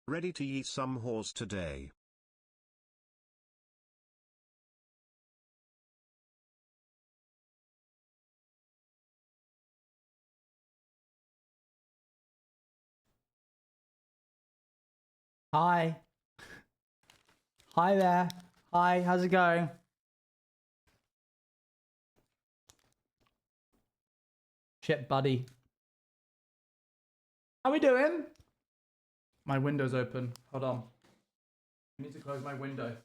Ready to eat some horse today. Hi. Hi there. Hi, how's it going? Shit, buddy. How we doing? My window's open. Hold on. I need to close my window.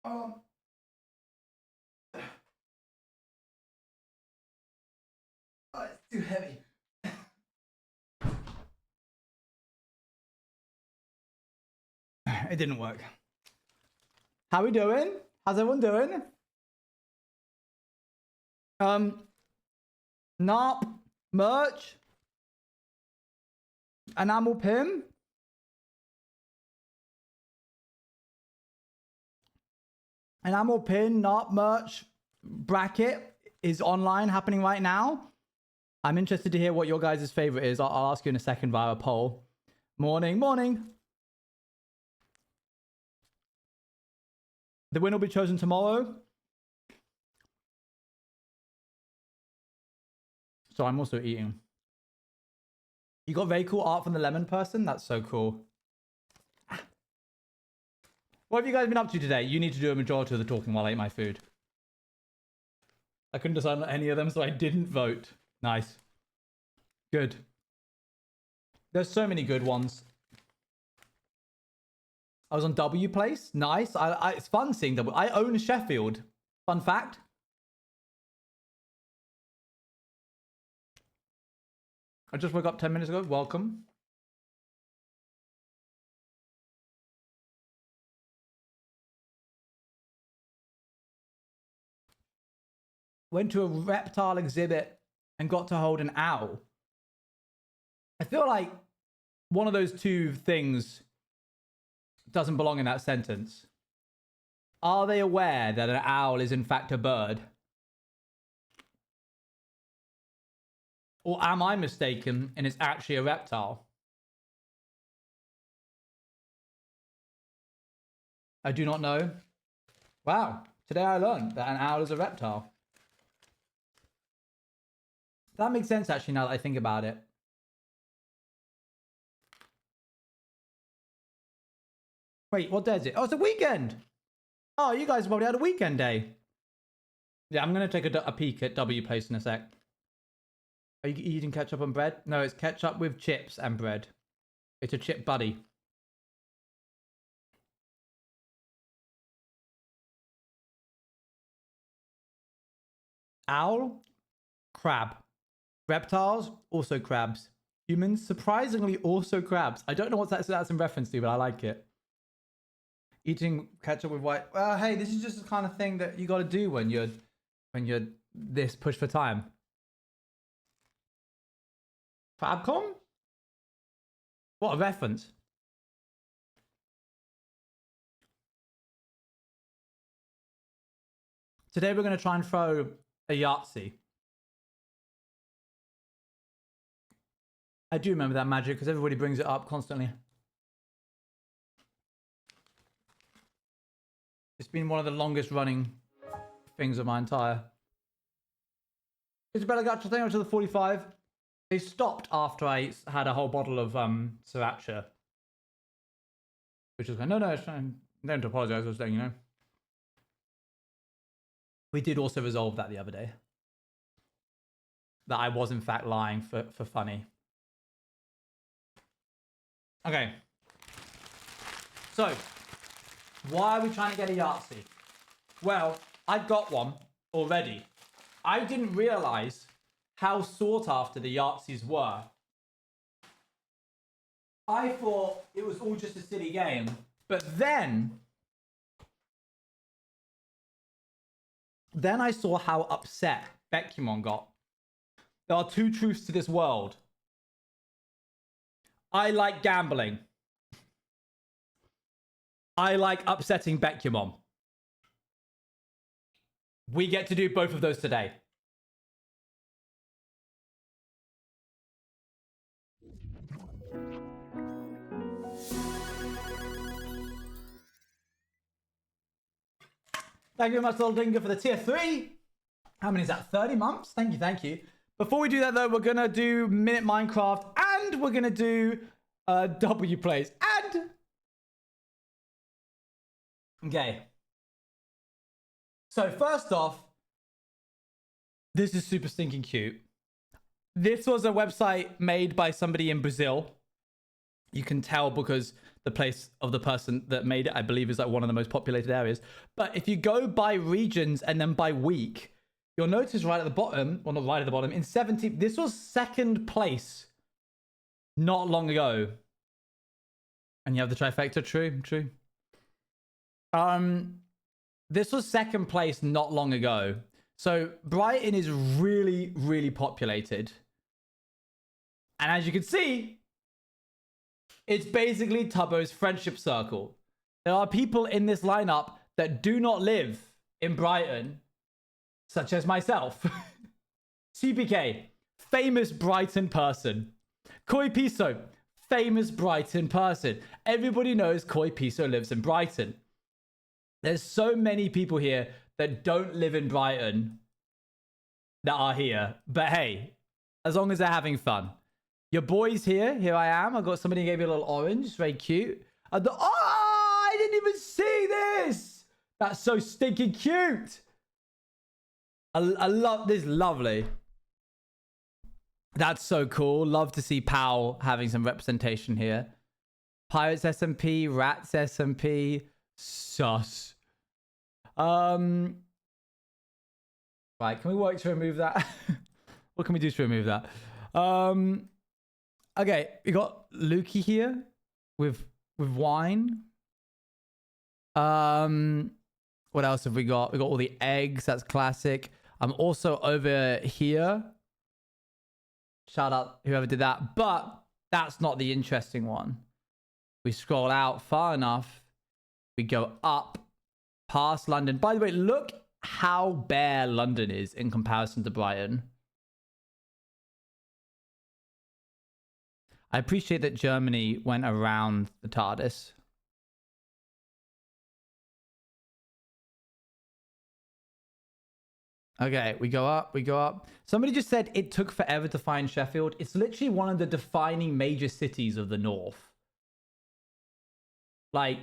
Oh. Oh, it's too heavy. It didn't work. How we doing? How's everyone doing? Narp, merch, enamel pin. Enamel pin, Narp merch, bracket is online happening right now. I'm interested to hear what your guys' favorite is. I'll ask you in a second via a poll. Morning, morning. The winner will be chosen tomorrow. So I'm also eating. You got very cool art from the lemon person? That's so cool. What have you guys been up to today? You need to do a majority of the talking while I eat my food. I couldn't decide on any of them, so I didn't vote. Nice. Good. There's so many good ones. I was on W Place. Nice. It's fun seeing W. I own Sheffield. Fun fact. I just woke up 10 minutes ago. Welcome. Went to a reptile exhibit and got to hold an owl. I feel like one of those two things doesn't belong in that sentence. Are they aware that an owl is in fact a bird? Or am I mistaken and it's actually a reptile? I do not know. Wow, today I learned that an owl is a reptile. That makes sense actually now that I think about it. Wait, what day is it? Oh, it's a weekend! Oh, you guys probably had a weekend day. Yeah, I'm going to take a peek at W Place in a sec. Are you eating ketchup and bread? No, it's ketchup with chips and bread. It's a chip buddy. Owl, crab. Reptiles, also crabs. Humans, surprisingly, also crabs. I don't know what that's in reference to, but I like it. Eating ketchup with white. Hey, this is just the kind of thing that you got to do when you're this push for time. Fabcom? What a reference. Today we're going to try and throw a Yahtzee. I do remember that magic because everybody brings it up constantly. It's been one of the longest running things of my entire... Isabella got to think up to the 45. They stopped after I had a whole bottle of sriracha. Which was like, no, it's fine. Don't apologize, I was letting you know. We did also resolve that the other day. That I was in fact lying for funny. Okay. So, why are we trying to get a Yahtzee? Well, I got one already. I didn't realize how sought after the Yahtzees were. I thought it was all just a silly game. But then I saw how upset Becumon got. There are two truths to this world. I like gambling. I like upsetting Becumon. We get to do both of those today. Thank you very much, Little Dinger, for the tier 3. How many is that? 30 months? Thank you, thank you. Before we do that, though, we're going to do Minute Minecraft and we're going to do W plays. And... okay. So, first off, this is super stinking cute. This was a website made by somebody in Brazil. You can tell because the place of the person that made it, I believe, is like one of the most populated areas. But if you go by regions and then by week, you'll notice right at the bottom, well, not right at the bottom, in 70, this was second place not long ago. And you have the trifecta, true. This was second place not long ago. So Brighton is really, really populated. And as you can see, it's basically Tubbo's friendship circle. There are people in this lineup that do not live in Brighton, such as myself. CPK, famous Brighton person. Koi Piso, famous Brighton person. Everybody knows Koi Piso lives in Brighton. There's so many people here that don't live in Brighton that are here. But hey, as long as they're having fun. Your boy's here. Here I am. I got somebody who gave me a little orange. It's very cute. Oh, I didn't even see this. That's so stinking cute. I love this. Lovely. That's so cool. Love to see Pal having some representation here. Pirates SMP, Rats SMP, sus. Right, can we work to remove that? What can we do to remove that? Okay, we got Lukey here with wine. What else have we got? We got all the eggs. That's classic. I'm also over here. Shout out whoever did that. But that's not the interesting one. We scroll out far enough. We go up past London. By the way, look how bare London is in comparison to Brighton. I appreciate that Germany went around the TARDIS. Okay, we go up, we go up. Somebody just said it took forever to find Sheffield. It's literally one of the defining major cities of the north. Like,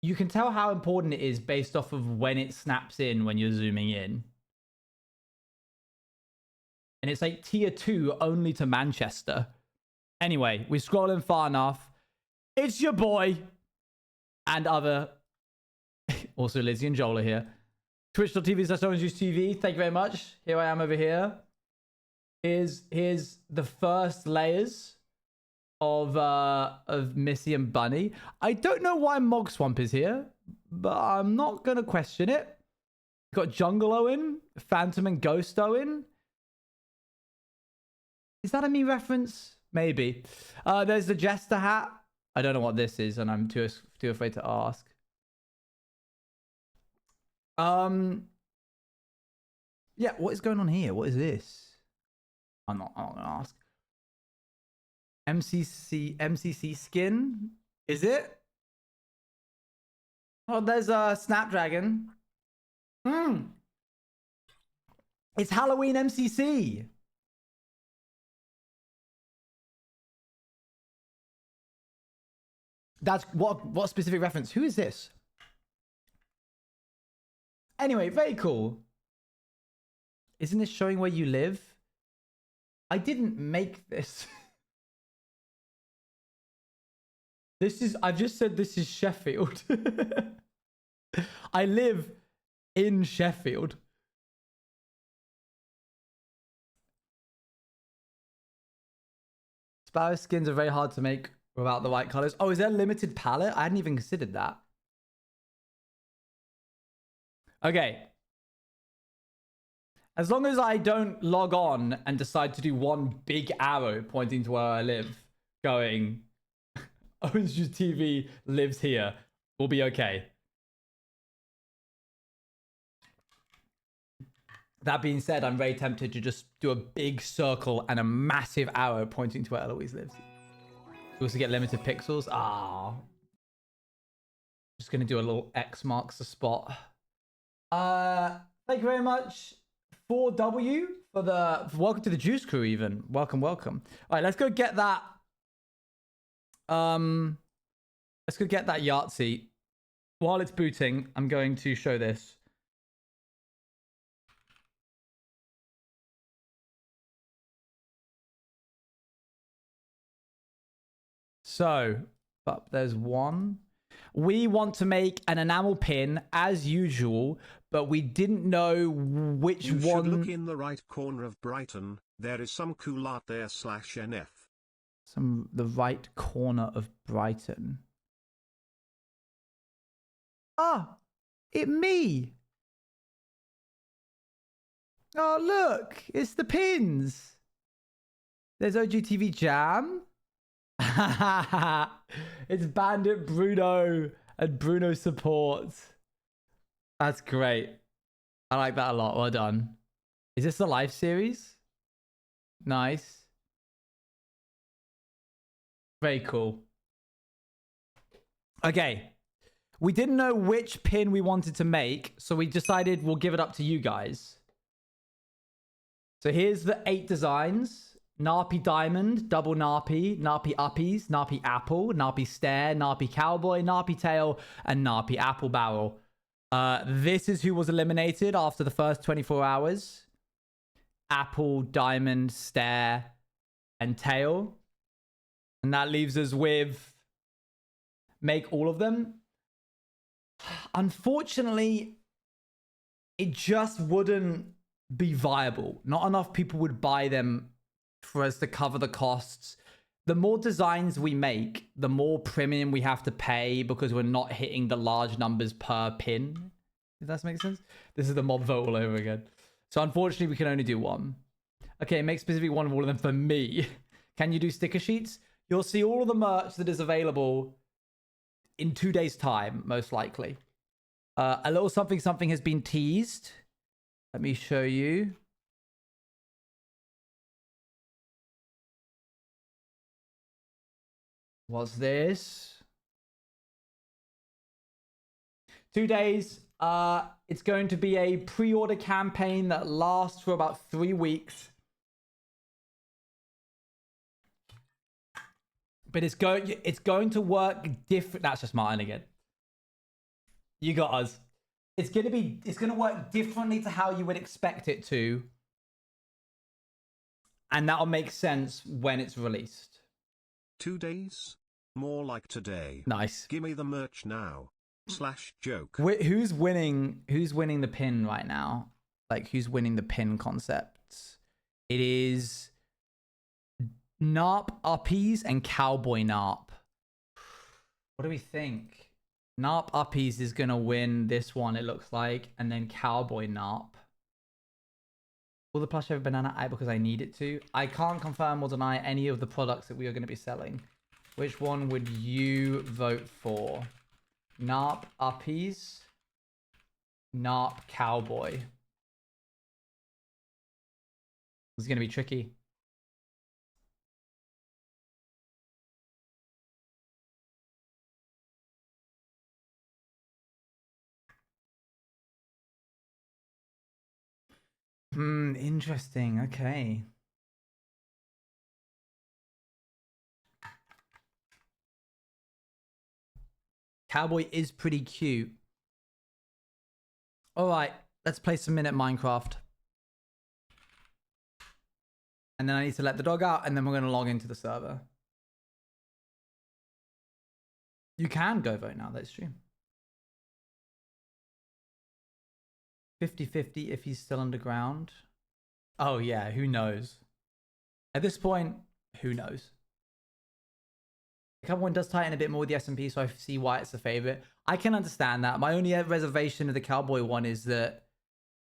you can tell how important it is based off of when it snaps in when you're zooming in. And it's like tier 2 only to Manchester. Anyway, we're scrolling far enough. It's your boy. And other... also, Lizzie and Joel are here. Twitch.tv/OrangeJuiceTV. Thank you very much. Here I am over here. Here's the first layers of Missy and Bunny. I don't know why Mog Swamp is here, but I'm not going to question it. Got Jungle Owen, Phantom and Ghost Owen. Is that a me reference? Maybe. There's the Jester hat. I don't know what this is, and I'm too afraid to ask. Yeah, what is going on here? What is this? I'm not gonna ask. MCC skin? Is it? Oh, there's a Snapdragon. It's Halloween MCC. That's what specific reference? Who is this? Anyway, very cool. Isn't this showing where you live? I didn't make this. I've just said this is Sheffield. I live in Sheffield. Sparrow skins are very hard to make without the right colors. Oh, is there a limited palette? I hadn't even considered that. Okay. As long as I don't log on and decide to do one big arrow pointing to where I live, going, Orange Juice TV lives here, we'll be okay. That being said, I'm very tempted to just do a big circle and a massive arrow pointing to where Eloise lives. We also get limited pixels. Ah. Just going to do a little X marks the spot. Thank you very much, 4W, for the welcome to the Juice Crew. Even welcome. All right, let's go get that. Let's go get that Yahtzee. While it's booting, I'm going to show this. So, but there's one. We want to make an enamel pin as usual, but we didn't know which You one. should look in the right corner of Brighton. There is some cool art there /NF. The right corner of Brighton. Ah, me. Oh, look, it's the pins. There's OGTV Jam. It's Bandit Bruno and Bruno Support. That's great. I like that a lot. Well done. Is this the live series? Nice. Very cool. Okay. We didn't know which pin we wanted to make, so we decided we'll give it up to you guys. So here's the 8 designs. Narpy Diamond, Double Narpy, Narpy Uppies, Narpy Apple, Narpy Stare, Narpy Cowboy, Narpy Tail, and Narpy Apple Barrel. This is who was eliminated after the first 24 hours. Apple, Diamond, Stare, and Tail. And that leaves us with make all of them. Unfortunately, it just wouldn't be viable. Not enough people would buy them for us to cover the costs. The more designs we make, the more premium we have to pay because we're not hitting the large numbers per pin. Does that make sense? This is the mob vote all over again. So unfortunately, we can only do one. Okay, make specifically one of all of them for me. Can you do sticker sheets? You'll see all of the merch that is available in 2 days' time, most likely. A little something has been teased. Let me show you. What's this? 2 days. It's going to be a pre-order campaign that lasts for about 3 weeks. But it's going to work different. That's just Martin again. You got us. It's going to work differently to how you would expect it to. And that'll make sense when it's released. 2 days? More like today. Nice. Gimme the merch now. /joke. Who's winning the pin right now? Like, who's winning the pin concepts? It is Narp Uppies and Cowboy Narp. What do we think? Narp Uppies is going to win this one, it looks like. And then Cowboy Narp. Will the plush have a banana eye because I need it to? I can't confirm or deny any of the products that we are going to be selling. Which one would you vote for? Narp Uppies. Narp Cowboy. This is going to be tricky. Interesting. Okay. Cowboy is pretty cute. All right, let's play some Minute Minecraft. And then I need to let the dog out, and then we're going to log into the server. You can go vote now, that's true. 50-50 if he's still underground. Oh yeah, who knows? At this point, who knows? The Cowboy one does tighten a bit more with the S&P, so I see why it's a favorite. I can understand that. My only reservation of the Cowboy one is that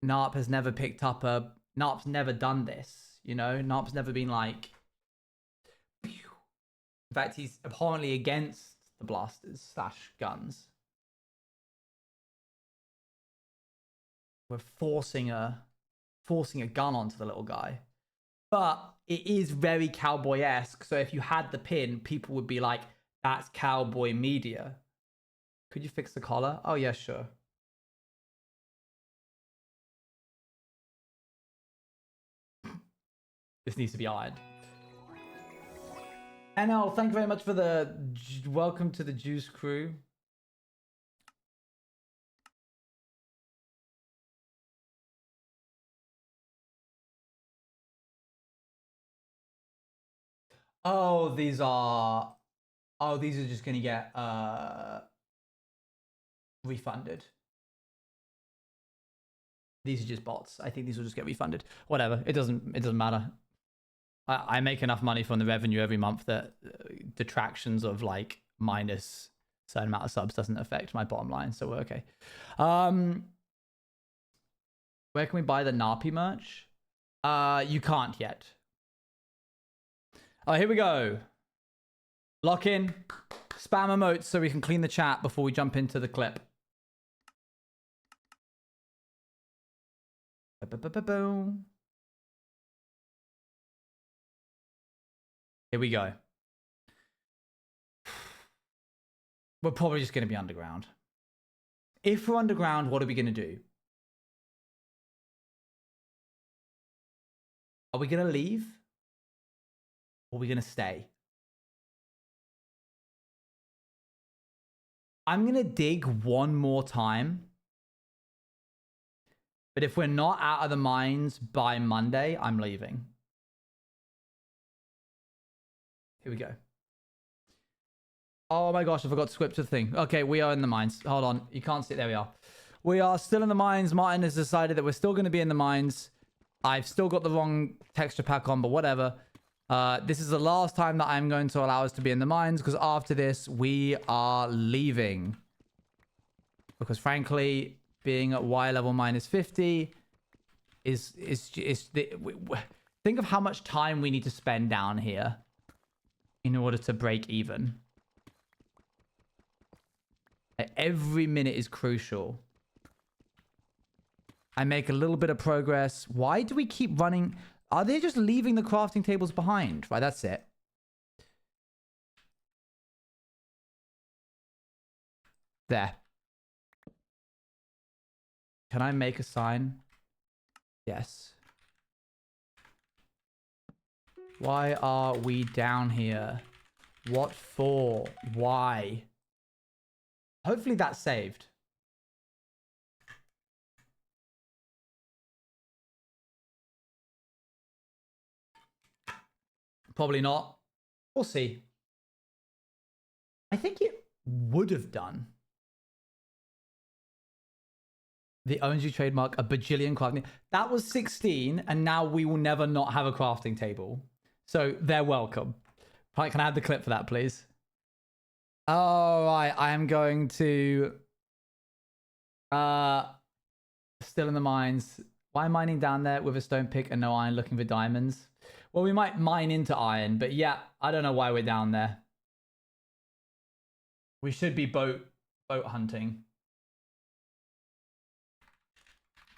Narp has never picked up a... Narp's never done this, you know? Narp's never been like... In fact, he's abhorrently against the blasters / guns. We're forcing a gun onto the little guy. But it is very cowboy-esque. So if you had the pin, people would be like, that's cowboy media. Could you fix the collar? Oh, yeah, sure. This needs to be ironed. NL, thank you very much for the welcome to the Juice crew. Oh, these are just gonna get refunded. These are just bots. I think these will just get refunded. Whatever. It doesn't matter. I make enough money from the revenue every month that detractions of like minus a certain amount of subs doesn't affect my bottom line, so we're okay. Where can we buy the Napi merch? You can't yet. Oh, here we go. Lock in. Spam emotes so we can clean the chat before we jump into the clip. Here we go. We're probably just going to be underground. If we're underground, what are we going to do? Are we going to leave? Or are we going to stay? I'm going to dig one more time. But if we're not out of the mines by Monday, I'm leaving. Here we go. Oh my gosh, I forgot to switch the thing. Okay, we are in the mines. Hold on. You can't see it. There we are. We are still in the mines. Martin has decided that we're still going to be in the mines. I've still got the wrong texture pack on, but whatever. This is the last time that I'm going to allow us to be in the mines, because after this, we are leaving. Because frankly, being at Y level minus 50 is think of how much time we need to spend down here in order to break even. Every minute is crucial. I make a little bit of progress. Why do we keep running? Are they just leaving the crafting tables behind? Right, that's it. There. Can I make a sign? Yes. Why are we down here? What for? Why? Hopefully that's saved. Probably not. We'll see. I think it would have done. The ONG trademark, a bajillion crafting. That was 16, and now we will never not have a crafting table. So they're welcome. Can I have the clip for that, please? All right, I am going to... Still in the mines. Why mining down there with a stone pick and no iron looking for diamonds? Well, we might mine into iron, but yeah, I don't know why we're down there. We should be boat hunting.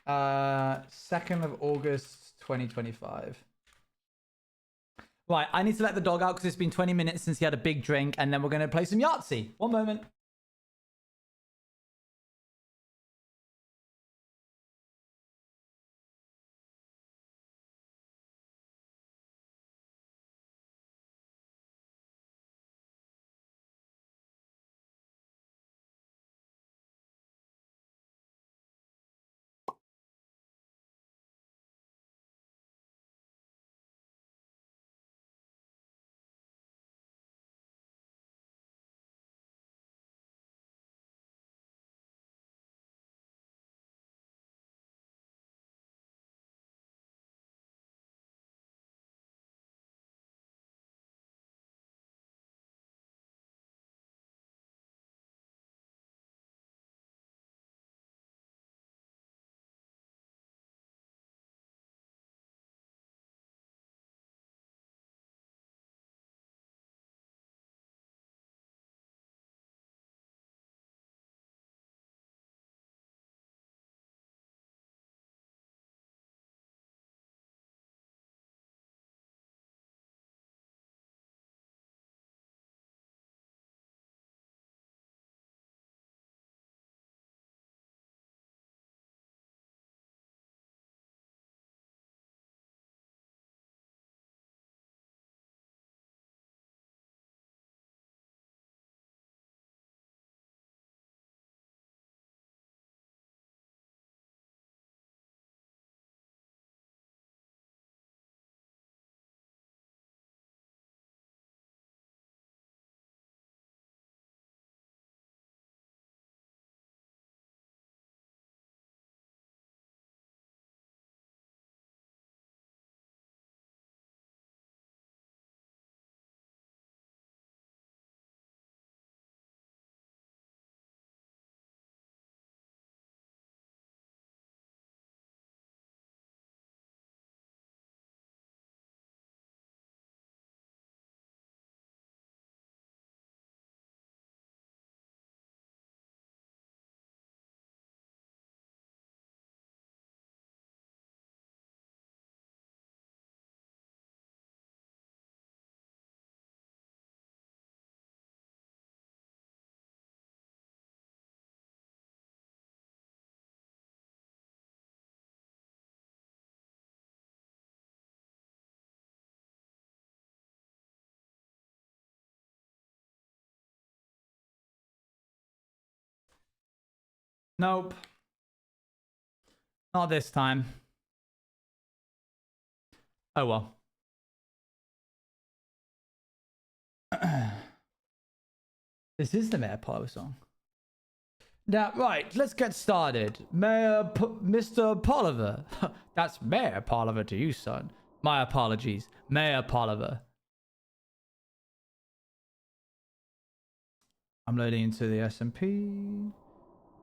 2nd of August, 2025. Right, I need to let the dog out because it's been 20 minutes since he had a big drink, and then we're going to play some Yahtzee. One moment. Nope. Not this time. Oh well. This is the Mayor Polo song. Now, right, let's get started. Mr. Poliver. That's Mayor Poliver to you, son. My apologies. Mayor Poliver. I'm loading into the SMP.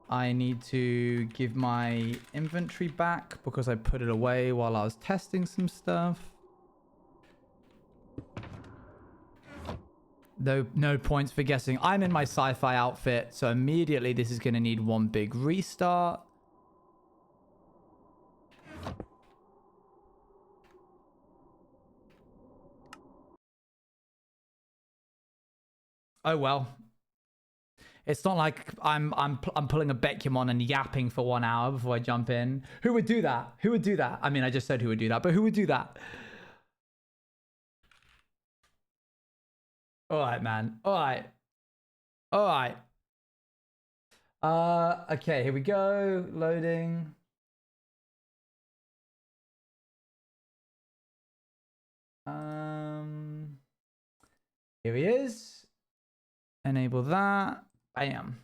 I need to give my inventory back because I put it away while I was testing some stuff. No points for guessing. I'm in my sci-fi outfit, so immediately this is going to need one big restart. Oh well. It's not like I'm pulling a Beckymon and yapping for 1 hour before I jump in. Who would do that? Who would do that? I mean, I just said who would do that, but who would do that? All right, man. All right. All right. Okay, here we go. Loading. Here he is. Enable that. Bam.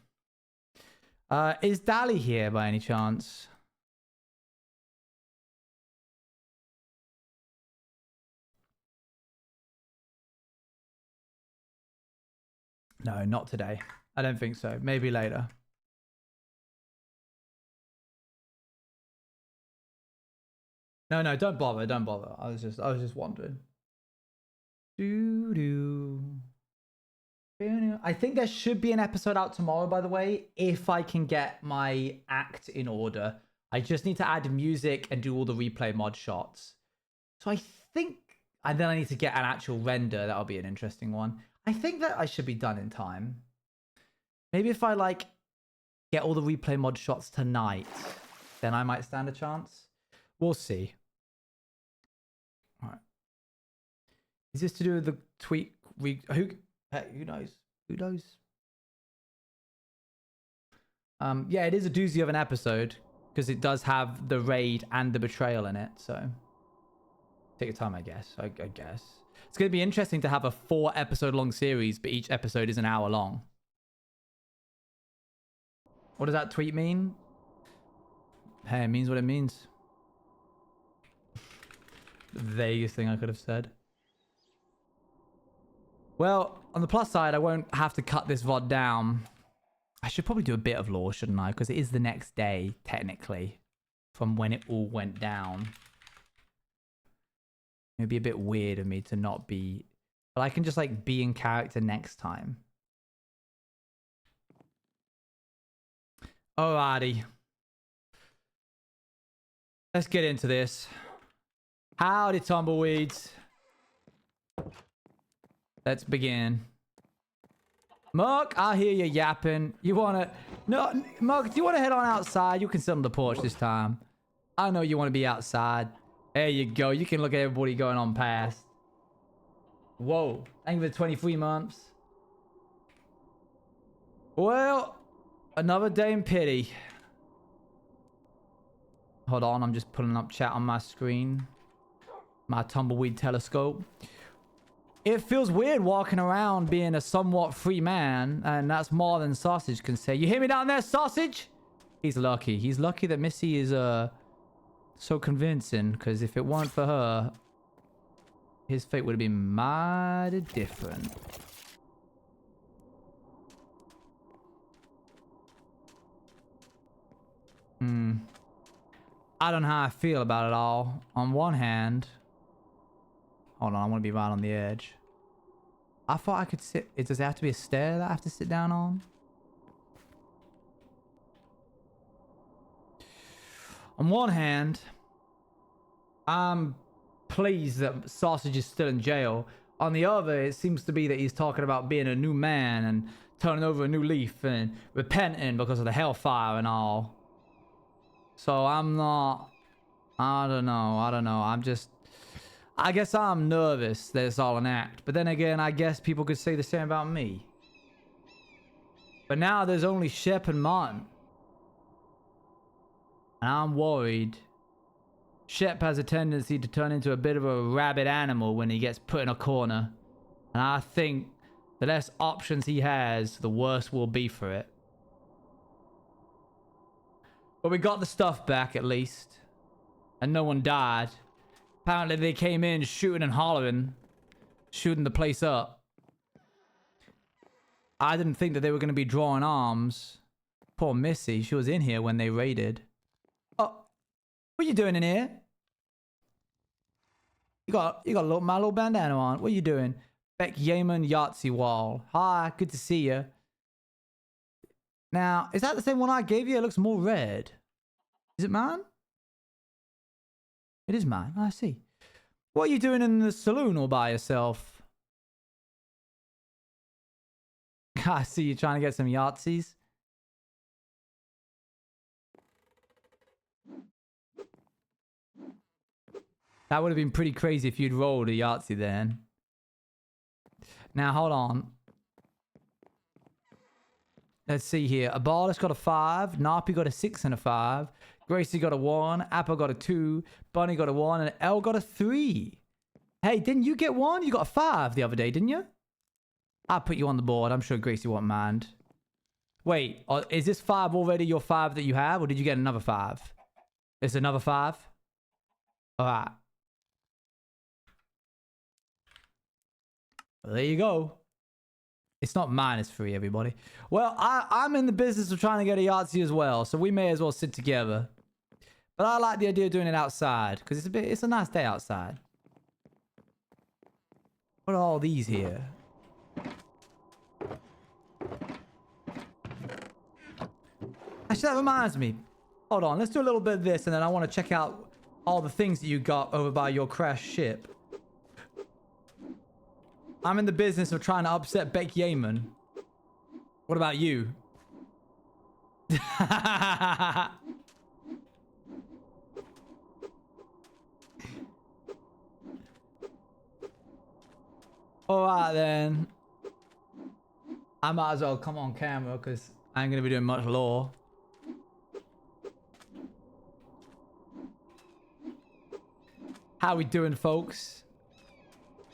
Is Dali here by any chance? No, not today. I don't think so. Maybe later. No, don't bother. Don't bother. I was just wondering. I think there should be an episode out tomorrow, by the way, if I can get my act in order. I just need to add music and do all the replay mod shots. So I think, and then I need to get an actual render. That'll be an interesting one. I think that I should be done in time. Maybe if I like get all the replay mod shots tonight, then I might stand a chance. We'll see. All right. Is this to do with the tweet? Who knows? Who knows? Yeah, it is a doozy of an episode because it does have the raid and the betrayal in it. So take your time, I guess. I guess it's going to be interesting to have a 4-episode long series, but each episode is an hour long. What does that tweet mean? Hey, it means what it means. The vaguest thing I could have said. Well, on the plus side, I won't have to cut this VOD down. I should probably do a bit of lore, shouldn't I? Because it is the next day, technically, from when it all went down. It'd be a bit weird of me to not be... But I can just, like, be in character next time. Alrighty. Let's get into this. Howdy, tumbleweeds. Let's begin. Mark, I hear you yapping. You wanna... No, Mark, do you want to head on outside? You can sit on the porch this time. I know you want to be outside. There you go. You can look at everybody going on past. Whoa. Thank you for the 23 months. Well, another day in pity. Hold on, I'm just pulling up chat on my screen. My tumbleweed telescope. It feels weird walking around being a somewhat free man, and that's more than Sausage can say. You hear me down there, Sausage? He's lucky. He's lucky that Missy is so convincing, because if it weren't for her, his fate would have been mighty different. I don't know how I feel about it all. On one hand... Hold on, I want to be right on the edge. I thought I could sit... Does there have to be a stair that I have to sit down on? On one hand, I'm pleased that Sausage is still in jail. On the other, it seems to be that he's talking about being a new man and turning over a new leaf and repenting because of the hellfire and all. So I'm not... I don't know. I'm just... I guess I'm nervous that it's all an act. But then again, I guess people could say the same about me. But now there's only Shep and Martin. And I'm worried. Shep has a tendency to turn into a bit of a rabid animal when he gets put in a corner. And I think the less options he has, the worse will be for it. But we got the stuff back at least. And no one died. Apparently they came in shooting and hollering. Shooting the place up. I didn't think that they were going to be drawing arms. Poor Missy, she was in here when they raided. Oh, what are you doing in here? You got my little bandana on. What are you doing? Beck Yeaman Yahtzee wall. Hi, good to see you. Now, is that the same one I gave you? It looks more red. Is it mine? It is mine. I see. What are you doing in the saloon all by yourself? I see you trying to get some Yahtzees. That would have been pretty crazy if you'd rolled a Yahtzee then. Now, hold on. Let's see here. Abalish got a 5. Narpi got a 6 and a 5. Gracie got a 1. Apple got a 2. Bunny got a 1. And Elle got a 3. Hey, didn't you get 1? You got a 5 the other day, didn't you? I'll put you on the board. I'm sure Gracie won't mind. Wait, is this 5 already your 5 that you have? Or did you get another 5? It's another 5? Alright. Well, there you go. It's not -3, everybody. Well, I'm in the business of trying to get a Yahtzee as well, so we may as well sit together. But I like the idea of doing it outside, because it's a nice day outside. What are all these here? Actually, that reminds me. Hold on, let's do a little bit of this, and then I want to check out all the things that you got over by your crashed ship. I'm in the business of trying to upset Beck Yeaman. What about you? Alright then. I might as well come on camera because I ain't going to be doing much lore. How we doing, folks?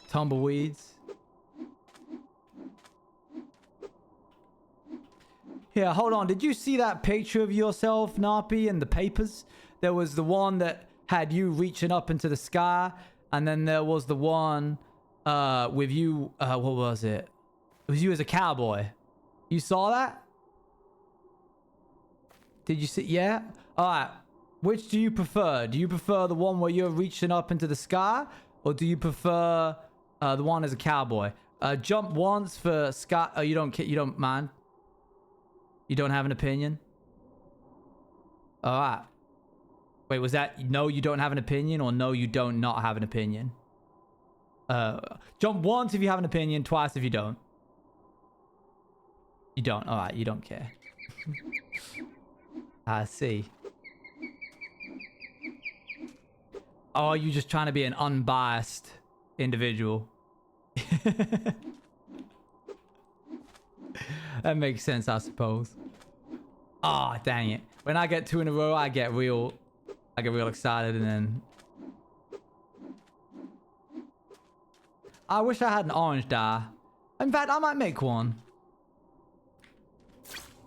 Tumbleweeds. Here, hold on. Did you see that picture of yourself, Narpi, in the papers? There was the one that had you reaching up into the sky, and then there was the one with you. What was it? It was you as a cowboy. You saw that? Did you see? Yeah? Alright. Which do you prefer? Do you prefer the one where you're reaching up into the sky? Or do you prefer the one as a cowboy? Jump once for sky. Oh, you don't mind? You don't have an opinion? Alright. Wait, was that no, you don't have an opinion, or no, you don't not have an opinion? Jump once if you have an opinion, twice if you don't. You don't. Alright, you don't care. I see. Oh, are you just trying to be an unbiased individual? That makes sense, I suppose. Ah, oh, dang it. When I get 2 in a row, I get real excited, and then I wish I had an orange die. In fact, I might make one.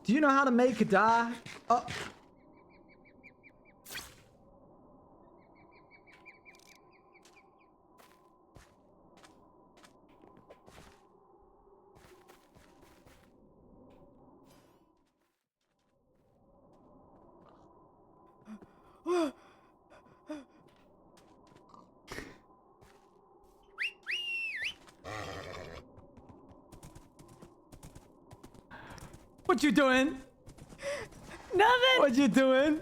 Do you know how to make a die? Oh. What you doing? Nothing. What you doing?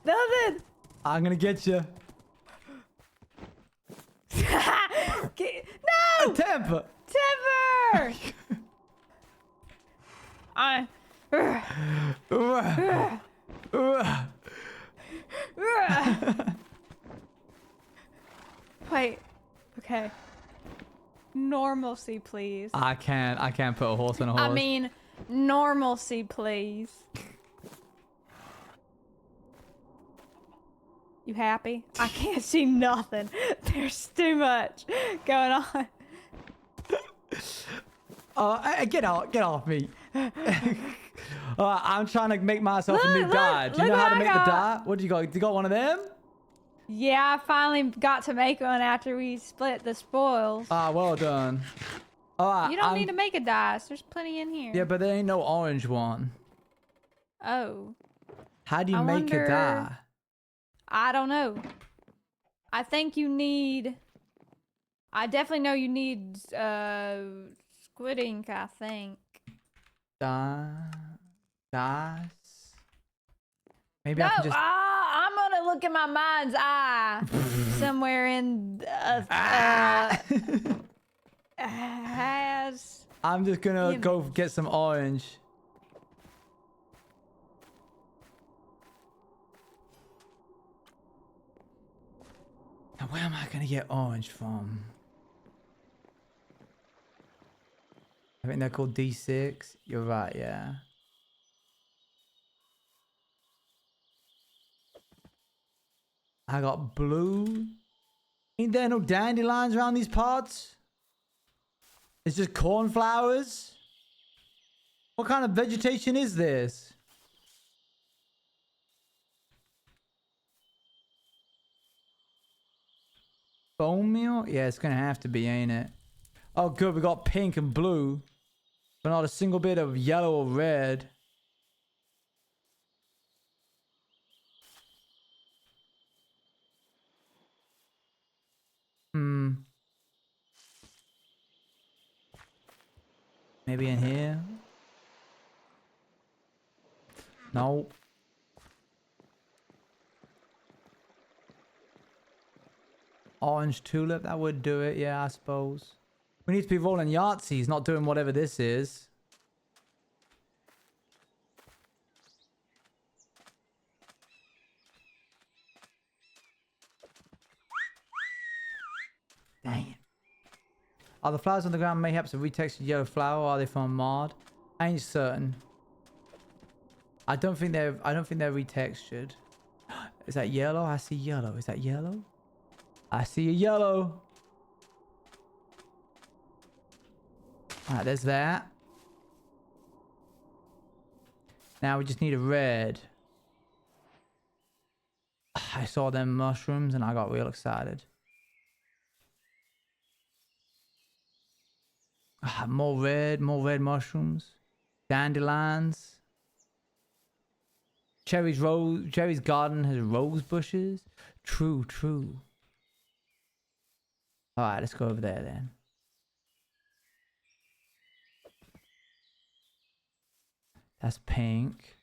Nothing. I'm gonna get you. No! Temper. Timber! Wait. Okay. Normalcy, please. I can't put a horse on a horse. I mean, normalcy, please. You happy? I can't see nothing. There's too much going on. Get off me. I'm trying to make myself a new die. Do you know how to make the die? What do you got? You got one of them? Yeah, I finally got to make one after we split the spoils. Ah, well done. You don't need to make a dice. There's plenty in here. Yeah, but there ain't no orange one. Oh. How do you make a die? I don't know. I think you need... I definitely know you need squid ink, I think. Dice? Maybe No, I can just... I'm gonna look at my mind's eye somewhere in has. I'm just gonna go get some orange. Now where am I gonna get orange from? I think they're called D6. You're right, yeah. I got blue. Ain't there no dandelions around these parts? It's just cornflowers? What kind of vegetation is this? Bone meal? Yeah, it's gonna have to be, ain't it? Oh, good. We got pink and blue, but not a single bit of yellow or red. Maybe in here? Nope. Orange tulip, that would do it, yeah, I suppose. We need to be rolling Yahtzees, not doing whatever this is. Dang it. Are the flowers on the ground mayhaps a retextured yellow flower, or are they from a mod? I ain't certain. I don't think they're retextured. Is that yellow? I see yellow. Is that yellow? I see a yellow. Alright, there's that. Now we just need a red. I saw them mushrooms and I got real excited. More red mushrooms. Dandelions. Cherry's garden has rose bushes. True. Alright, let's go over there then. That's pink.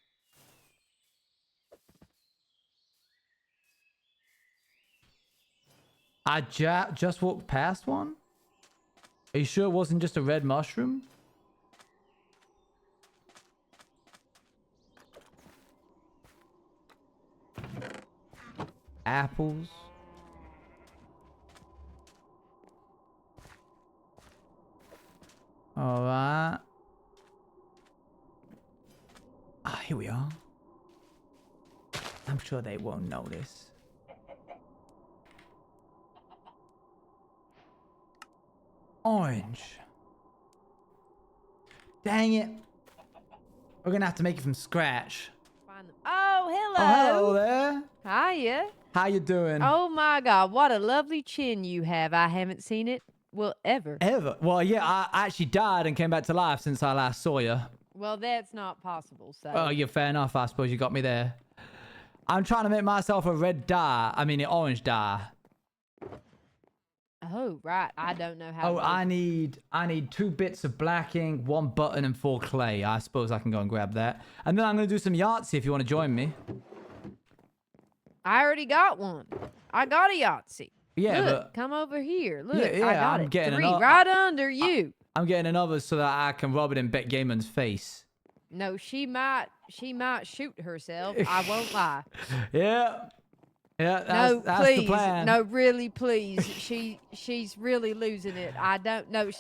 I just walked past one? Are you sure it wasn't just a red mushroom? Apples. Alright. Ah, here we are. I'm sure they won't notice. Orange. Dang it. We're gonna have to make it from scratch. Oh, hello. Oh, hello there. Hiya. How you doing? Oh my God, what a lovely chin you have. I haven't seen it, well, ever. Ever? Well, yeah, I actually died and came back to life since I last saw you. Well, that's not possible, so. Oh, yeah, fair enough. I suppose you got me there. I'm trying to make myself a red dye. I mean, an orange dye. Oh, right. I don't know how. Oh, I need 2 bits of black ink, 1 button, and 4 clay. I suppose I can go and grab that. And then I'm going to do some Yahtzee if you want to join me. I already got one. I got a Yahtzee. Yeah, Look, but... come over here. Look, Yeah, I got I'm it. getting 3 another- right under you. I'm getting another so that I can rub it in Bet Gayman's face. No, she might shoot herself. I won't lie. Yeah. Yeah, No, that's please. the plan. No, really, please. She's really losing it. I don't know.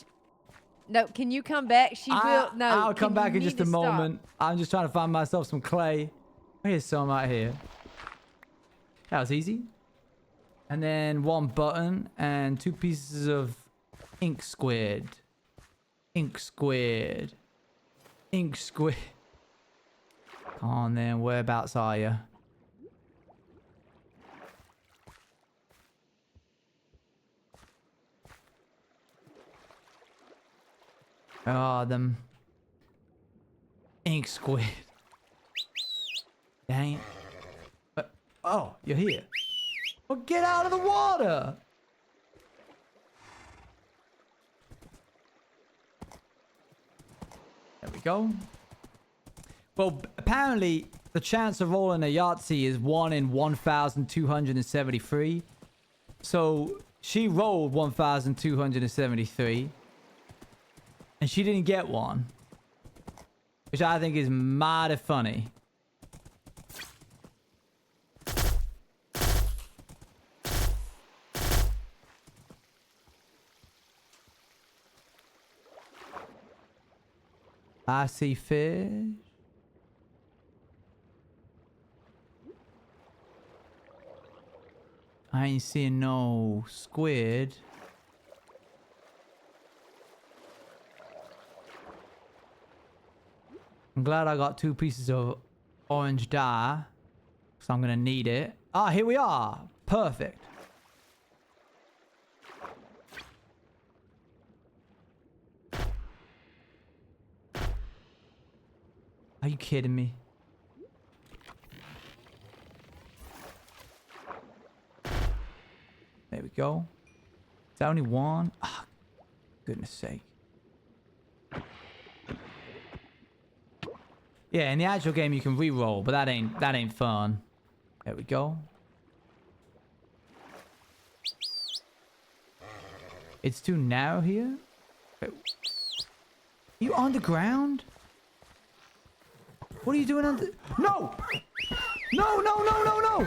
No, can you come back? She will. No, I'll come back you in just need a to stop. moment. I'm just trying to find myself some clay. Here's some right here. That was easy. And then 1 button and 2 pieces of ink squid. Ink squid. Ink squid. Come on then, whereabouts are you? Where are them? Ink squid. Dang. Oh, you're here. Well, get out of the water! There we go. Well, apparently, the chance of rolling a Yahtzee is 1 in 1,273. So, she rolled 1,273. And she didn't get one. Which I think is mighty funny. I see fish. I ain't seeing no squid. I'm glad I got 2 pieces of orange dye. So I'm gonna need it. Ah, here we are. Perfect. Are you kidding me? There we go. Is that only 1? Ah, goodness sake. Yeah, in the actual game you can re-roll, but that ain't fun. There we go. It's too narrow here? Wait. You underground? What are you doing under... No! No, no, no, no, no!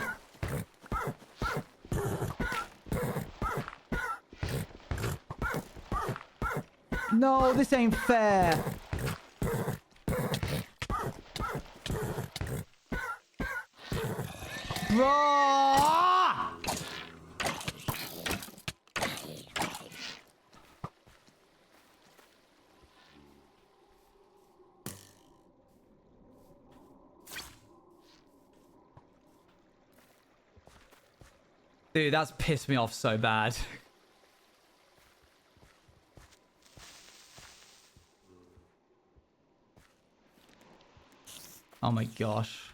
No, this ain't fair. Bro! Dude, that's pissed me off so bad. Oh my gosh.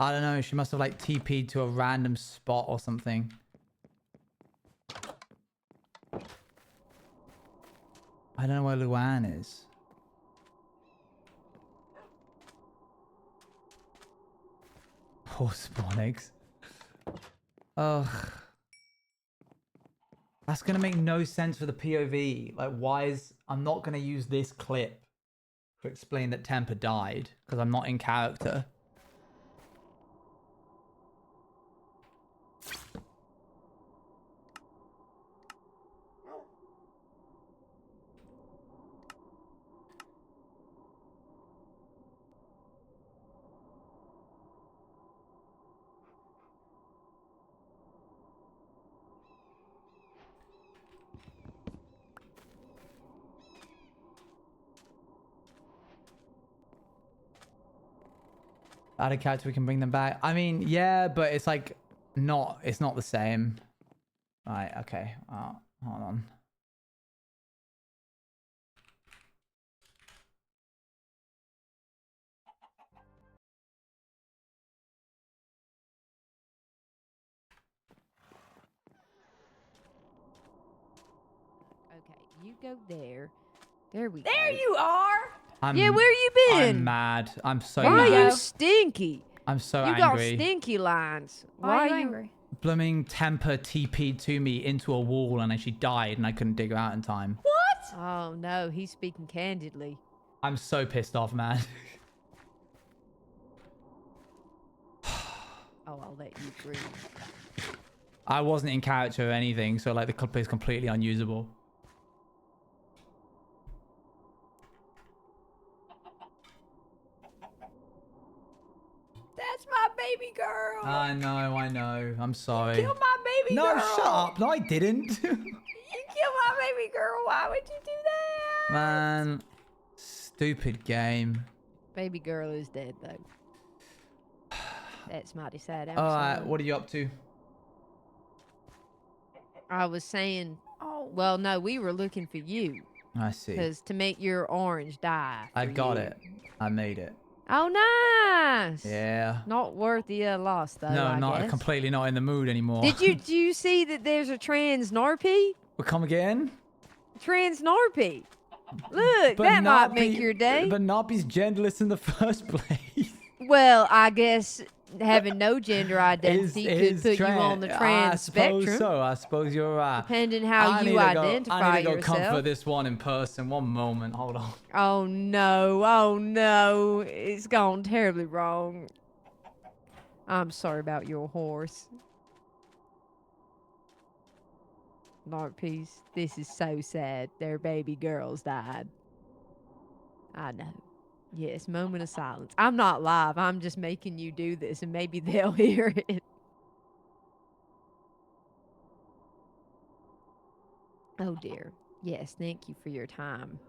I don't know, she must have like TP'd to a random spot or something. I don't know where Luann is. Poor spawn eggs. Ugh. That's gonna make no sense for the POV. Like, why is... I'm not gonna use this clip to explain that Temper died, because I'm not in character. Add a character, we can bring them back. I mean, yeah, but it's like it's not the same. Right, okay. Hold on. Okay, you go there. There we go. There you are. Yeah, where you been? I'm mad. I'm so Why mad. are you stinky? I'm so You angry. got stinky lines. Why are you angry? Blooming temper TP'd to me into a wall and then she died and I couldn't dig her out in time. What? Oh no, he's speaking candidly. I'm so pissed off, man. Oh, I'll let you breathe. I wasn't in character or anything, so like the clip is completely unusable. That's my baby girl. I know. I'm sorry. Kill my baby girl. No, shut up. No, I didn't. You killed my baby girl. Why would you do that? Man, stupid game. Baby girl is dead though. That's mighty sad. I'm Alright, sorry. what are you up to? I was saying, Oh. well, no, we were looking for you. I see. Because to make your orange die. I for got you. it. I made it. Oh, nice. Yeah. Not worth the loss, though. No, I not guess. completely not in the mood anymore. Did you see that there's a trans narpy? We'll come again? Trans narpy. Look, that might make your day. But Narpy's genderless in the first place. Well, I guess having no gender identity could put you on the trans spectrum. So I suppose you're right. Depending how I you need to identify I need to go yourself. comfort this one in person. One moment. Hold on. Oh no, it's gone terribly wrong. I'm sorry about your horse. Narpies, this is so sad. Their baby girls died. I know. Yes, moment of silence. I'm not live. I'm just making you do this and maybe they'll hear it. Oh dear. Yes, thank you for your time.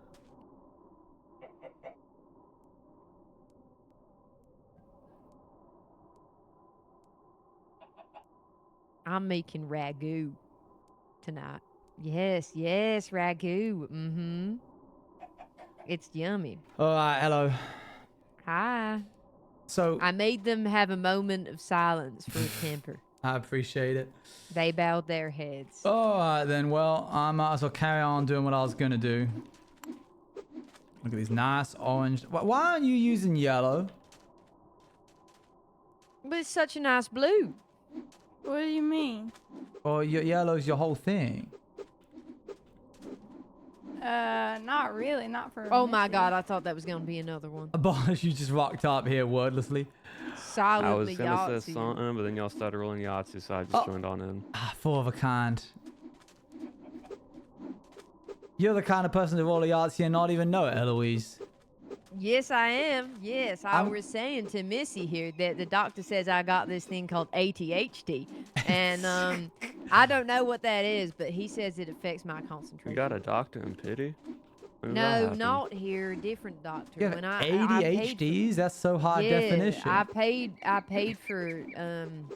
I'm making ragu tonight. Yes, ragu. Mm-hmm. It's yummy. All right, hello. Hi. So I made them have a moment of silence for a temper. I appreciate it. They bowed their heads. All right then. Well, I might as well carry on doing what I was gonna do. Look at these nice orange. Why aren't you using yellow? But it's such a nice blue. What do you mean? Or yellow's your whole thing? Not really. Not for. Oh my Missy. god, I thought that was going to be another one. Boss, you just rocked up here wordlessly. I was Silently gonna say Yahtzee. something, but then y'all started rolling Yahtzee, so I just joined on in. Ah, four of a kind. You're the kind of person to roll a Yahtzee and not even know it, Eloise. Yes, I am. Yes, I was saying to Missy here that the doctor says I got this thing called ADHD, and I don't know what that is, but he says it affects my concentration. You got a doctor in pity? When did that No, happen? not here. Different doctor. You have When I paid for- ADHDs? That's so high definition. I paid for him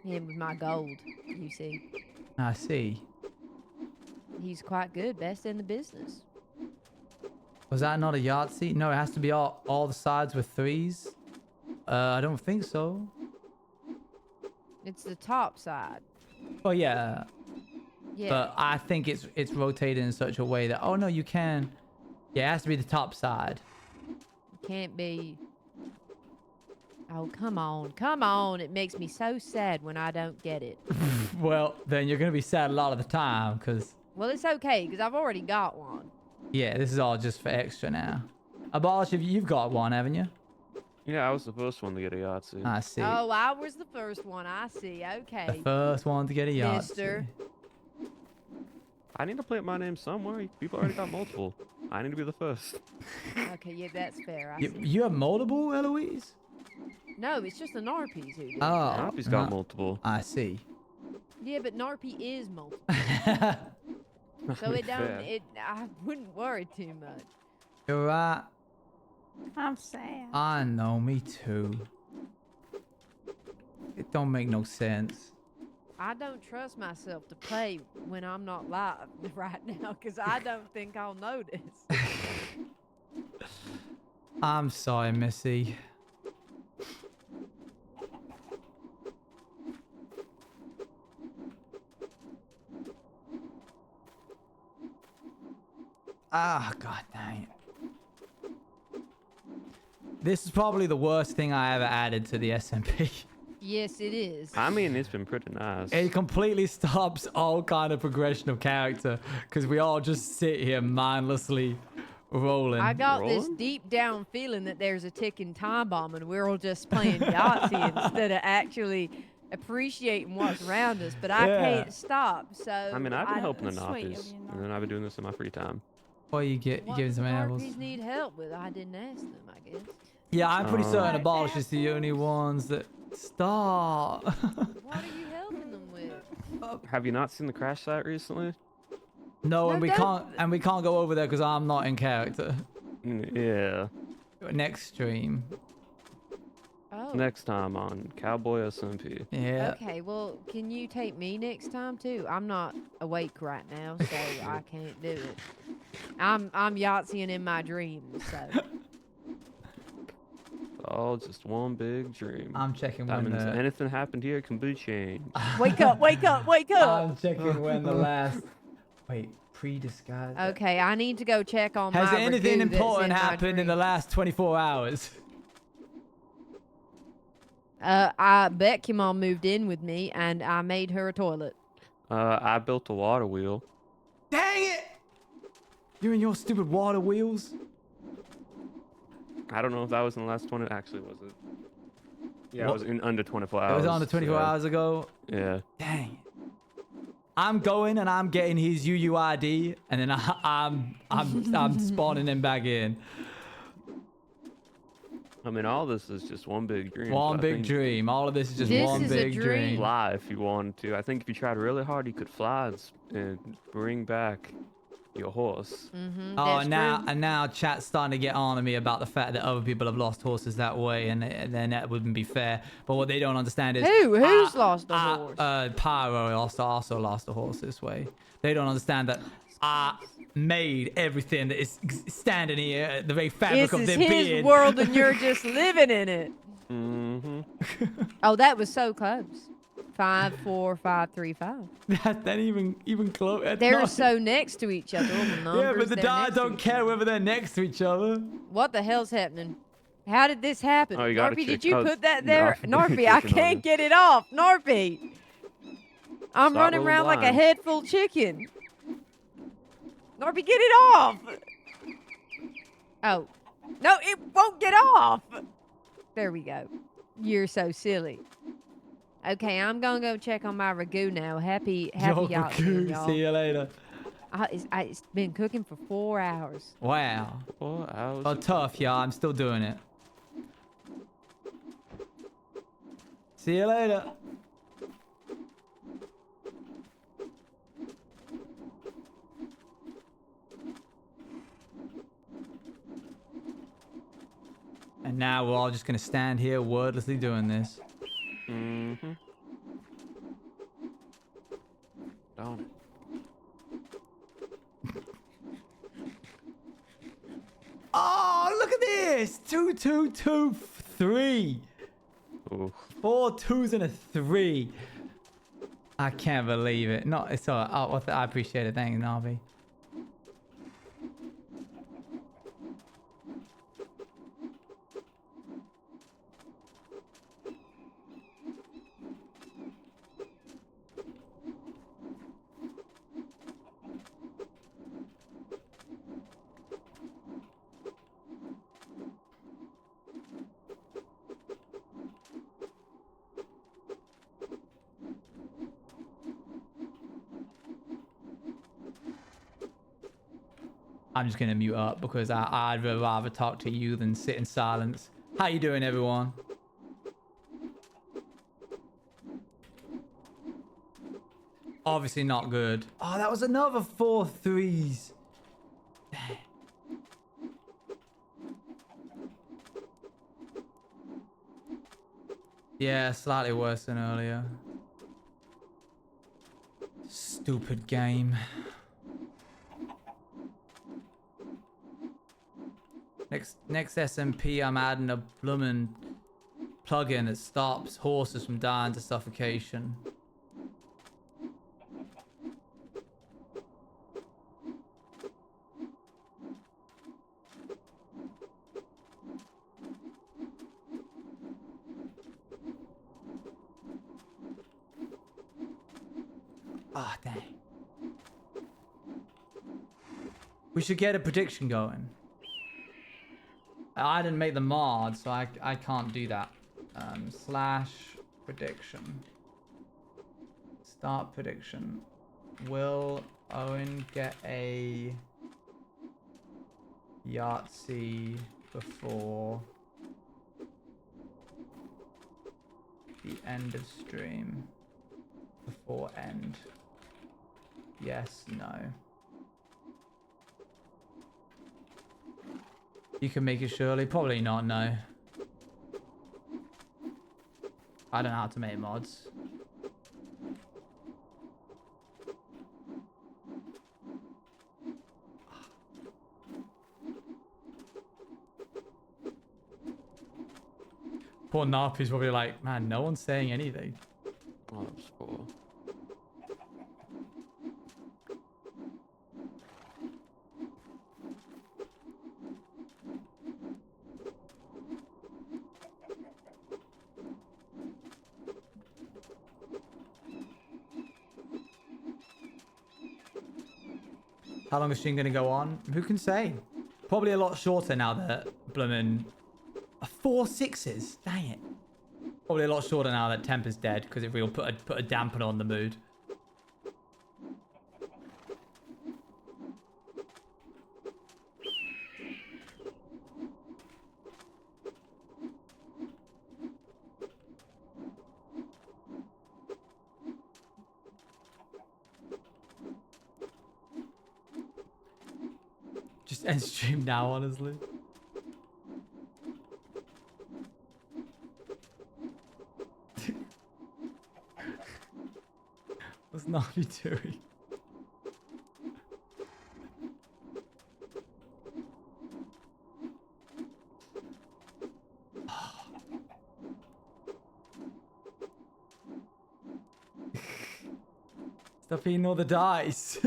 with my gold. You see, I see. he's quite good, best in the business. Was that not a Yahtzee? No, it has to be all the sides with threes. I don't think so. It's the top side. Oh yeah, Yeah. but I think it's rotated in such a way that oh no, you can. Yeah, it has to be the top side. Can't be. Oh, come on. It makes me so sad when I don't get it. Well, then you're gonna be sad a lot of the time, cause Well, it's okay, because I've already got one. yeah, this is all just for extra now. Abolish, you've got one, haven't you? Yeah, I was the first one to get a Yahtzee. I see. Oh, I was the first one. I see. The Okay. first one to get a Yahtzee. Mister. I need to plant my name somewhere. People already got multiple. I need to be the first. Okay, yeah, that's fair. I You, see. you have multiple, Eloise? No, it's just the Narpies who do. Oh, Happy's got multiple. I see. Yeah, but Narpy is multiple. You're So it don't. Fair. I wouldn't worry too much. right. I'm sad. I know, me too. It don't make no sense. I don't trust myself to play when I'm not live right now because I don't think I'll notice. I'm sorry, Missy. Ah, god dang it. This is probably the worst thing I ever added to the SMP. Yes, it is. I mean, it's been pretty nice. It completely stops all kind of progression of character because we all just sit here mindlessly rolling. I got this Rolling? deep down feeling that there's a ticking time bomb and we're all just playing Yahtzee instead of actually appreciating what's around us. But I Yeah. can't stop. So I mean, I've been helping the that's sweet of Nappies, you, and then I've been doing this in my free time. What you get? You what giving does some the apples? Narkies need help with? I didn't ask them, I guess. Yeah, I'm pretty certain Like Abolish is the only ones that stop. What are you helping them with? Have you not seen the crash site recently? No, and No, we don't- can't go over there because I'm not in character. Yeah. Next stream. Oh. Next time on Cowboy SMP. Yeah. Okay, well, can you take me next time too? I'm not awake right now, so I can't do it. I'm Yahtzeeing in my dreams, so. All just one big dream. I'm checking That when means the anything happened here can be changed. Wake up, wake up, wake up! I'm checking when the last wait, pre-disguise. Okay, I need to go check on Has my anything ragu that's important in my happened in the dream. last 24 hours? Becky mom moved in with me and I made her a toilet. I built a water wheel. Dang it! You and your stupid water wheels. I don't know if that was in the last 20. Actually, was it? Yeah, What? it was in under 24 It hours. was under 24 so, hours ago. Yeah. Dang it. I'm going and I'm getting his UUID and then I'm spawning him back in. I mean, all this is just one big dream. One so I big think dream. All of this is just This one is a big dream. dream. Fly if you wanted to. I think if you tried really hard, you could fly and bring back your horse. Mm-hmm. Oh, that's now true. and now chat's starting to get on to me about the fact that other people have lost horses that way, and then that wouldn't be fair. But what they don't understand is Who's lost a horse? Pyro also lost a horse this way. They don't understand that I made everything that is standing here, the very fabric This of is their his being. world and you're just living in it. Mm-hmm. Oh, that was so close. 5, 4, 5, 3, 5. That ain't even close. That's They're not- so next to each other. All the numbers, yeah, but the they're die next to don't each care other. whether they're next to each other. What the hell's happening? How did this happen? Oh, you gotta Narpy, did check- you oh, put that there? no, Narpy, I clicking on can't it. get it off. Narpy. I'm Stop running rolling around like a blind. head full chicken. Narpy, get it off. Oh. No, it won't get off. There we go. You're so silly. Okay, I'm gonna go check on my ragu now. Happy Yo, Yahtzee, y'all. see you later. It's been cooking for 4 hours. Wow. 4 hours. Oh, tough, y'all. I'm still doing it. See you later. And now we're all just gonna stand here wordlessly doing this. Mm-hmm. Darn it. Oh, look at this! 2, 2, 2, 3. Ooh. 4 2s and a 3. I can't believe it. No, it's all right. Oh, well, I appreciate it. Thanks, Navi. I'm just gonna mute up because I'd rather talk to you than sit in silence. How you doing, everyone? Obviously not good. Oh, that was another 4 3s. Yeah, slightly worse than earlier. Stupid game. Next SMP, I'm adding a bloomin' plugin that stops horses from dying to suffocation. Ah, dang. We should get a prediction going. I didn't make the mod, so I can't do that. Slash prediction. Start prediction. Will Owen get a Yahtzee before the end of stream? Before end. Yes, no. You can make it surely. Probably not, no. I don't know how to make mods. Poor Narpy's probably like, man, no one's saying anything. Oh, that was poor. How long is stream gonna go on? Who can say? Probably a lot shorter now that bloomin' 4 6s. Dang it. Probably a lot shorter now that Temp is dead, because if we'll put a dampener on the mood. Just end stream now, honestly. What's Navi doing? Stop eating all the dice.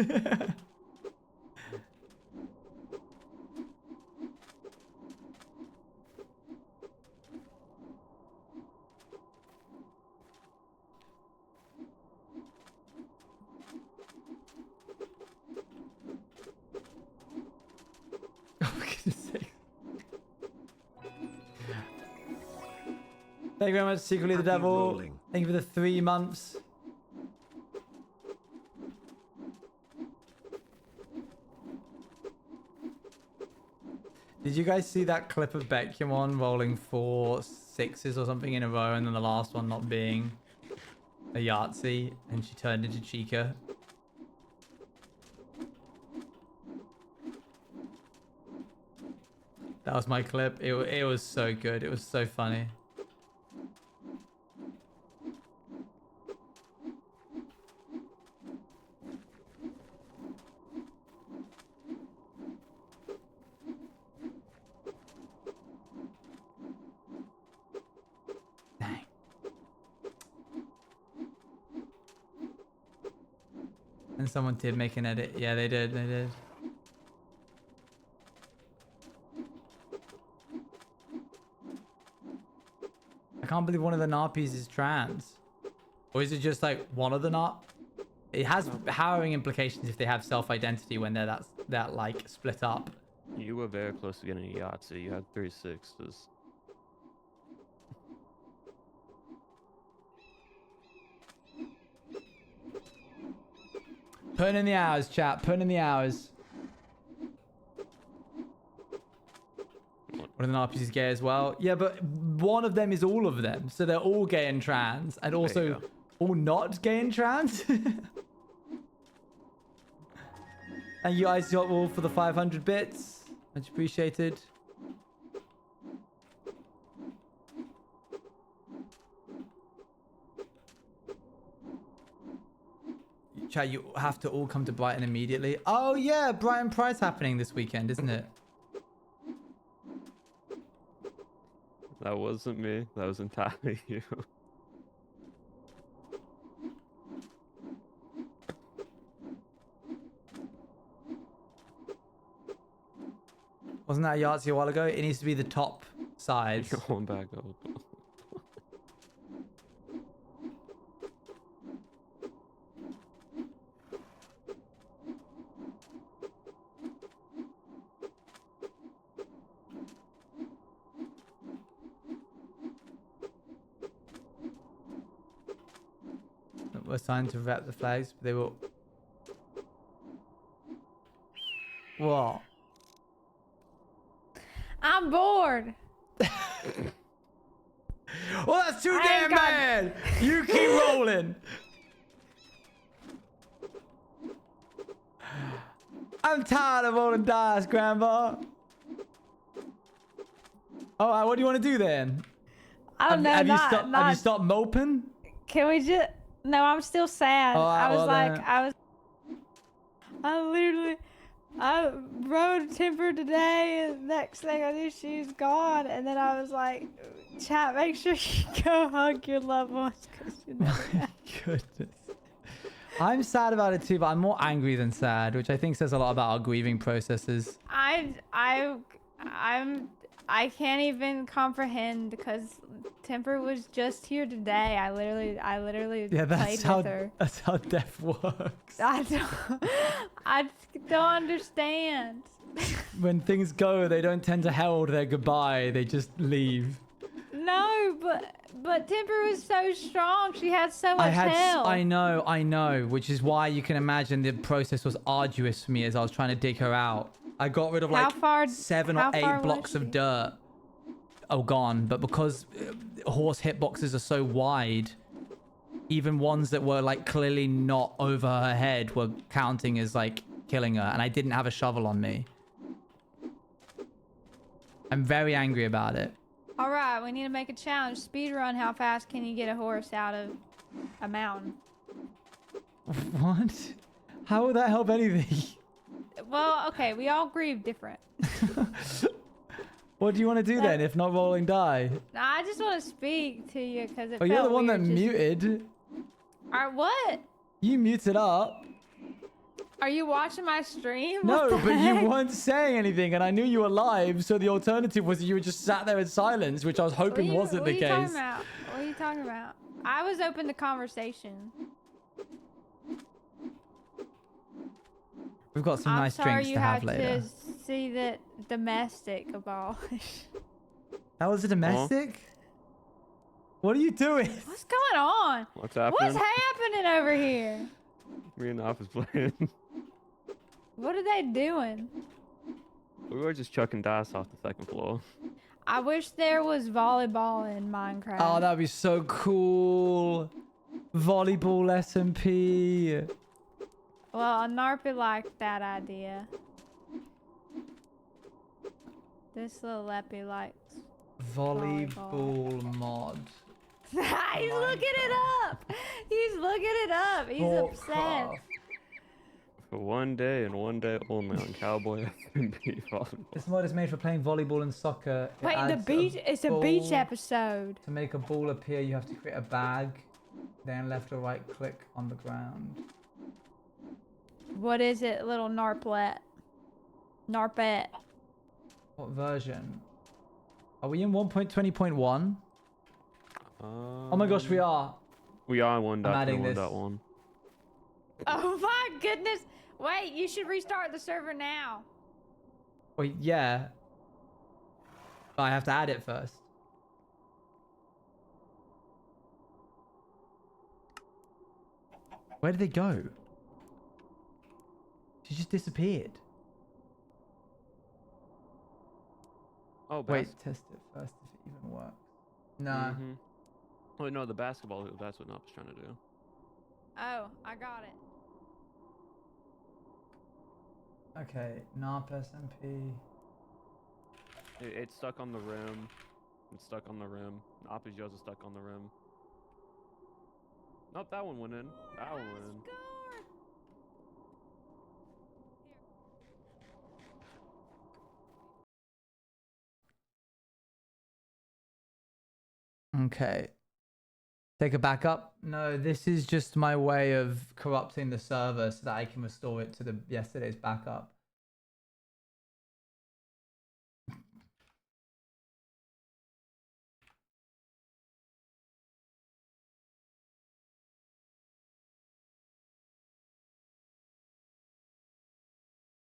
Thank you very much, Secretly the Happy Devil. rolling. Thank you for the 3 months. Did you guys see that clip of Beckymon rolling 4 6s or something in a row and then the last one not being a Yahtzee and she turned into Chica? That was my clip. It was so good. It was so funny. Dang. And someone did make an edit. Yeah, they did. They did. I can't believe one of the Narpies is trans. Or is it just like one of the Narp? It has harrowing implications if they have self-identity when they're that like split up. You were very close to getting a Yahtzee. You had 3 6s. Put in the hours, chat. Put in the hours. One of the Narpies is gay as well. Yeah, but one of them is all of them. So they're all gay and trans. And also all not gay and trans. And you guys got all for the 500 bits. Much appreciated. Chat, you have to all come to Brighton immediately. Oh yeah, Brighton Pride's happening this weekend, isn't it? That wasn't me. That was entirely you. Wasn't that a Yahtzee a while ago? It needs to be the top sides. Going back up. We're assigned to rep the flags, but they will. What? I'm bored. Well, that's too I damn ain't got- bad. You keep rolling. I'm tired of rolling dice, Grandma. All right, what do you want to do then? I don't know. Have not, you stopped moping? Can we just? No, I'm still sad. All right, I was well like, then. I rode Timber today, and next thing I knew, she's gone. And then I was like, chat, make sure you go hug your loved ones, because you never know. Goodness. I'm sad about it too, but I'm more angry than sad, which I think says a lot about our grieving processes. I can't even comprehend, because Temper was just here today. I literally Yeah, played with her. that's how death works. I don't understand. When things go, they don't tend to herald their goodbye. They just leave. No, but Temper was so strong. She had so much health. I know, which is why you can imagine the process was arduous for me as I was trying to dig her out. I got rid of like 7 or 8 blocks of dirt. Oh, gone. But because horse hitboxes are so wide, even ones that were like clearly not over her head were counting as like killing her. And I didn't have a shovel on me. I'm very angry about it. All right, we need to make a challenge. Speed run. How fast can you get a horse out of a mountain? What? How would that help anything? Well, okay, we all grieve different. What do you want to do then, if not rolling die? I just want to speak to you because it Oh, felt you're the one that weird just- muted. Alright, what? You muted up. Are you watching my stream? No, What the but you heck? weren't saying anything, and I knew you were live, so the alternative was that you were just sat there in silence, which I was hoping wasn't the What are you case. talking about? What are you talking about? I was open to conversation. We've got some I'm nice sorry drinks you to have had later. to see that domestic abolish. That was a domestic? What are you doing? What's going on? What's happening? What's happening over here? Me and Off is playing. What are they doing? We were just chucking dice off the second floor. I wish there was volleyball in Minecraft. Oh, that'd be so cool. Volleyball SMP. Well, Narpy liked that idea. This little Leppy likes. Volleyball mod. He's looking it up. He's looking it up. He's upset. Warcraft. For one day and one day only on Cowboy FMP volleyball. This mod is made for playing volleyball and soccer. It Wait, the adds beach. It's a beach ball. episode. To make a ball appear, you have to create a bag, then left or right click on the ground. What is it, little Narplet? Narpet. What version? Are we in 1.20.1? Oh my gosh, we are. We are in I'm adding this. 1.1.1. Oh my goodness. Wait, you should restart the server now. Wait, yeah. But I have to add it first. Where did they go? She just disappeared. Oh, Wait, test it first if it even works. No. Wait, no, the basketball hoop. That's what Nop was trying to do. Oh, I got it. Okay, NARP SMP. It's stuck on the rim. It's stuck on the rim. Nop is yours is stuck on the rim. Nope, that one went in. That one went in. Okay. Take a backup? No, this is just my way of corrupting the server so that I can restore it to the yesterday's backup.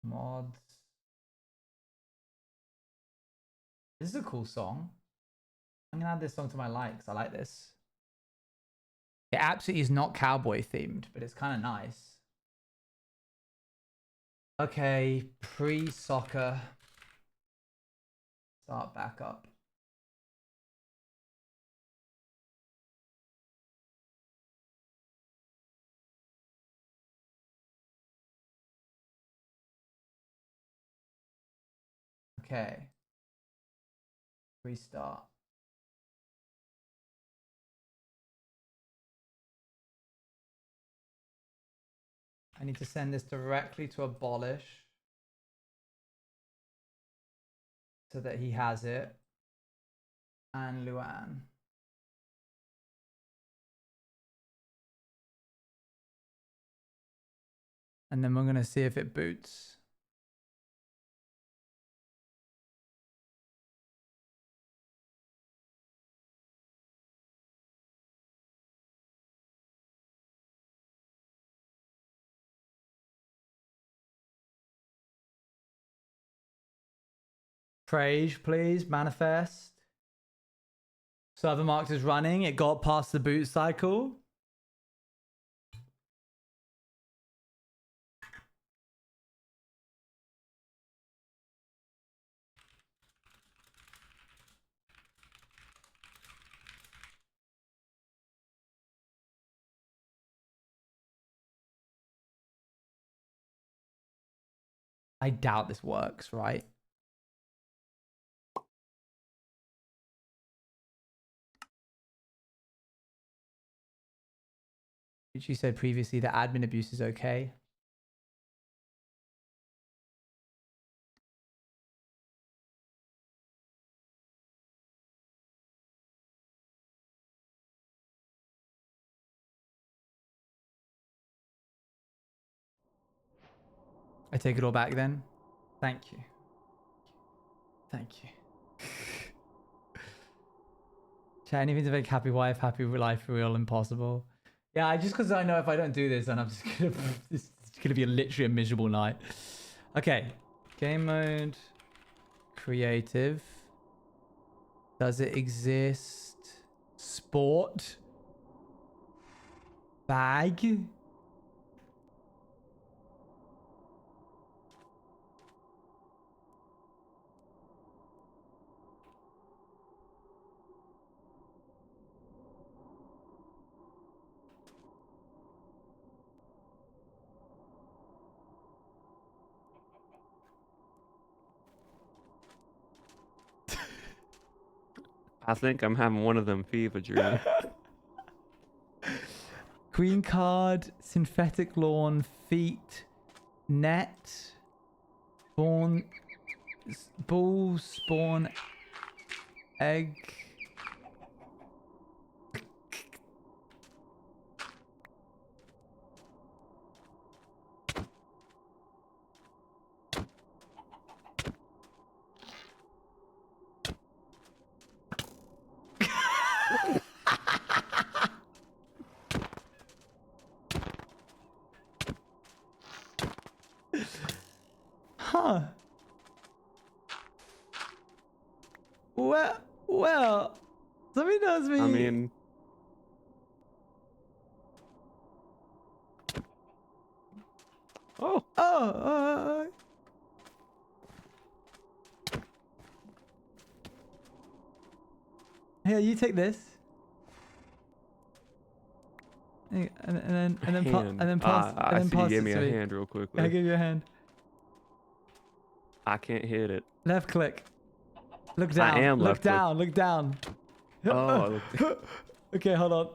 Mods. This is a cool song. I'm gonna add this song to my likes. I like this. It absolutely is not cowboy themed, but it's kind of nice. Okay, pre-soccer. Start back up. Okay. Restart. I need to send this directly to Abolish so that he has it. And Luan. And then we're going to see if it boots. Praise, please. Manifest. Server marked as running. It got past the boot cycle. I doubt this works, right? She said previously that admin abuse is okay. I take it all back then. Thank you. Thank you. Chat, anything to make happy wife, happy life, real, impossible. Yeah, just because I know if I don't do this, then I'm just gonna it's gonna be literally a miserable night. Okay, game mode, creative. Does it exist? Sport. Bag. I think I'm having one of them fever dreams. Green card, synthetic lawn, feet, net, spawn, bull, spawn, egg. Huh. Well, something tells me. I mean, Oh. Here, you take this. And then pass you gave it me to a me. hand real quickly. I give you a hand. I can't hit it. Left click. Look down. I am Look left click. down. Look down. Oh, I looked. Okay, hold on.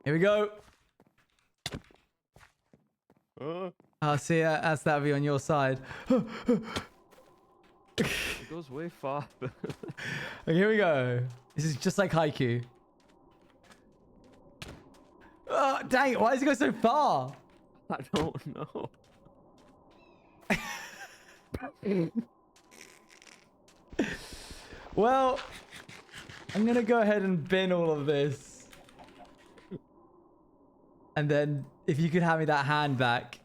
Here we go. Oh, I'll see. That'll be on your side. goes way farther. Okay, here we go. This is just like Haikyuu. Oh, dang it. Why does it go so far? I don't know. Well, I'm going to go ahead and bin all of this. And then if you could have me that hand back.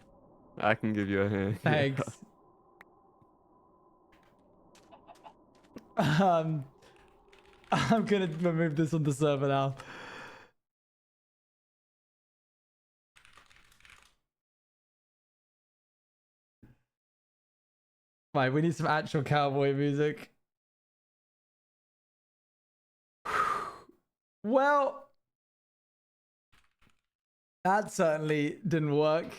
I can give you a hand. Thanks. I'm going to remove this on the server now. Right, we need some actual cowboy music. Well, that certainly didn't work.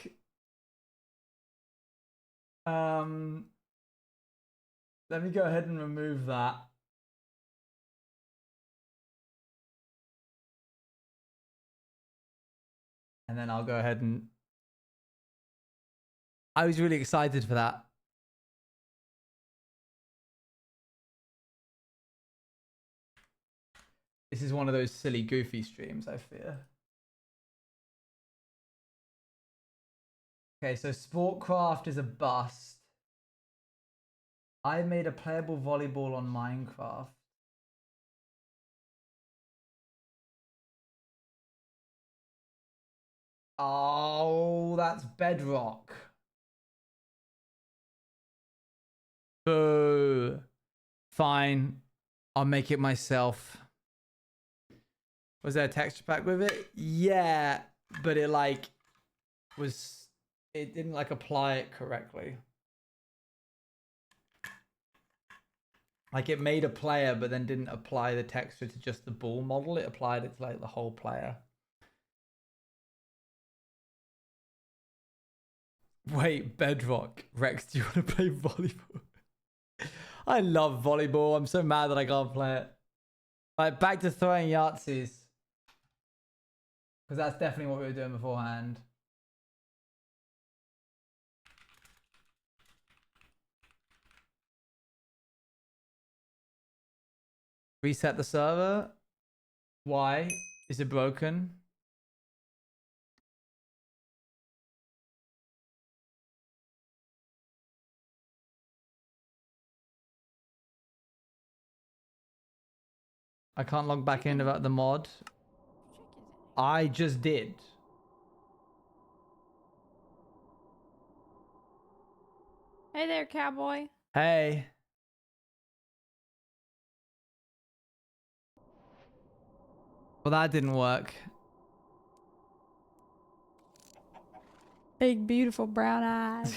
Let me go ahead and remove that. And then I'll go ahead and... I was really excited for that. This is one of those silly, goofy streams, I fear. Okay, so Sportcraft is a bust. I made a playable volleyball on Minecraft. Oh, that's Bedrock. Boo. Fine. I'll make it myself. Was there a texture pack with it? Yeah, but it it didn't apply it correctly. Like it made a player, but then didn't apply the texture to just the ball model. It applied it to the whole player. Wait, Bedrock. Rex, do you want to play volleyball? I love volleyball. I'm so mad that I can't play it. Right, back to throwing Yahtzees. Because that's definitely what we were doing beforehand. Reset the server. Why? Is it broken? I can't log back in without the mod. I just did. Hey there, cowboy. Hey. Well, that didn't work. Big, beautiful brown eyes.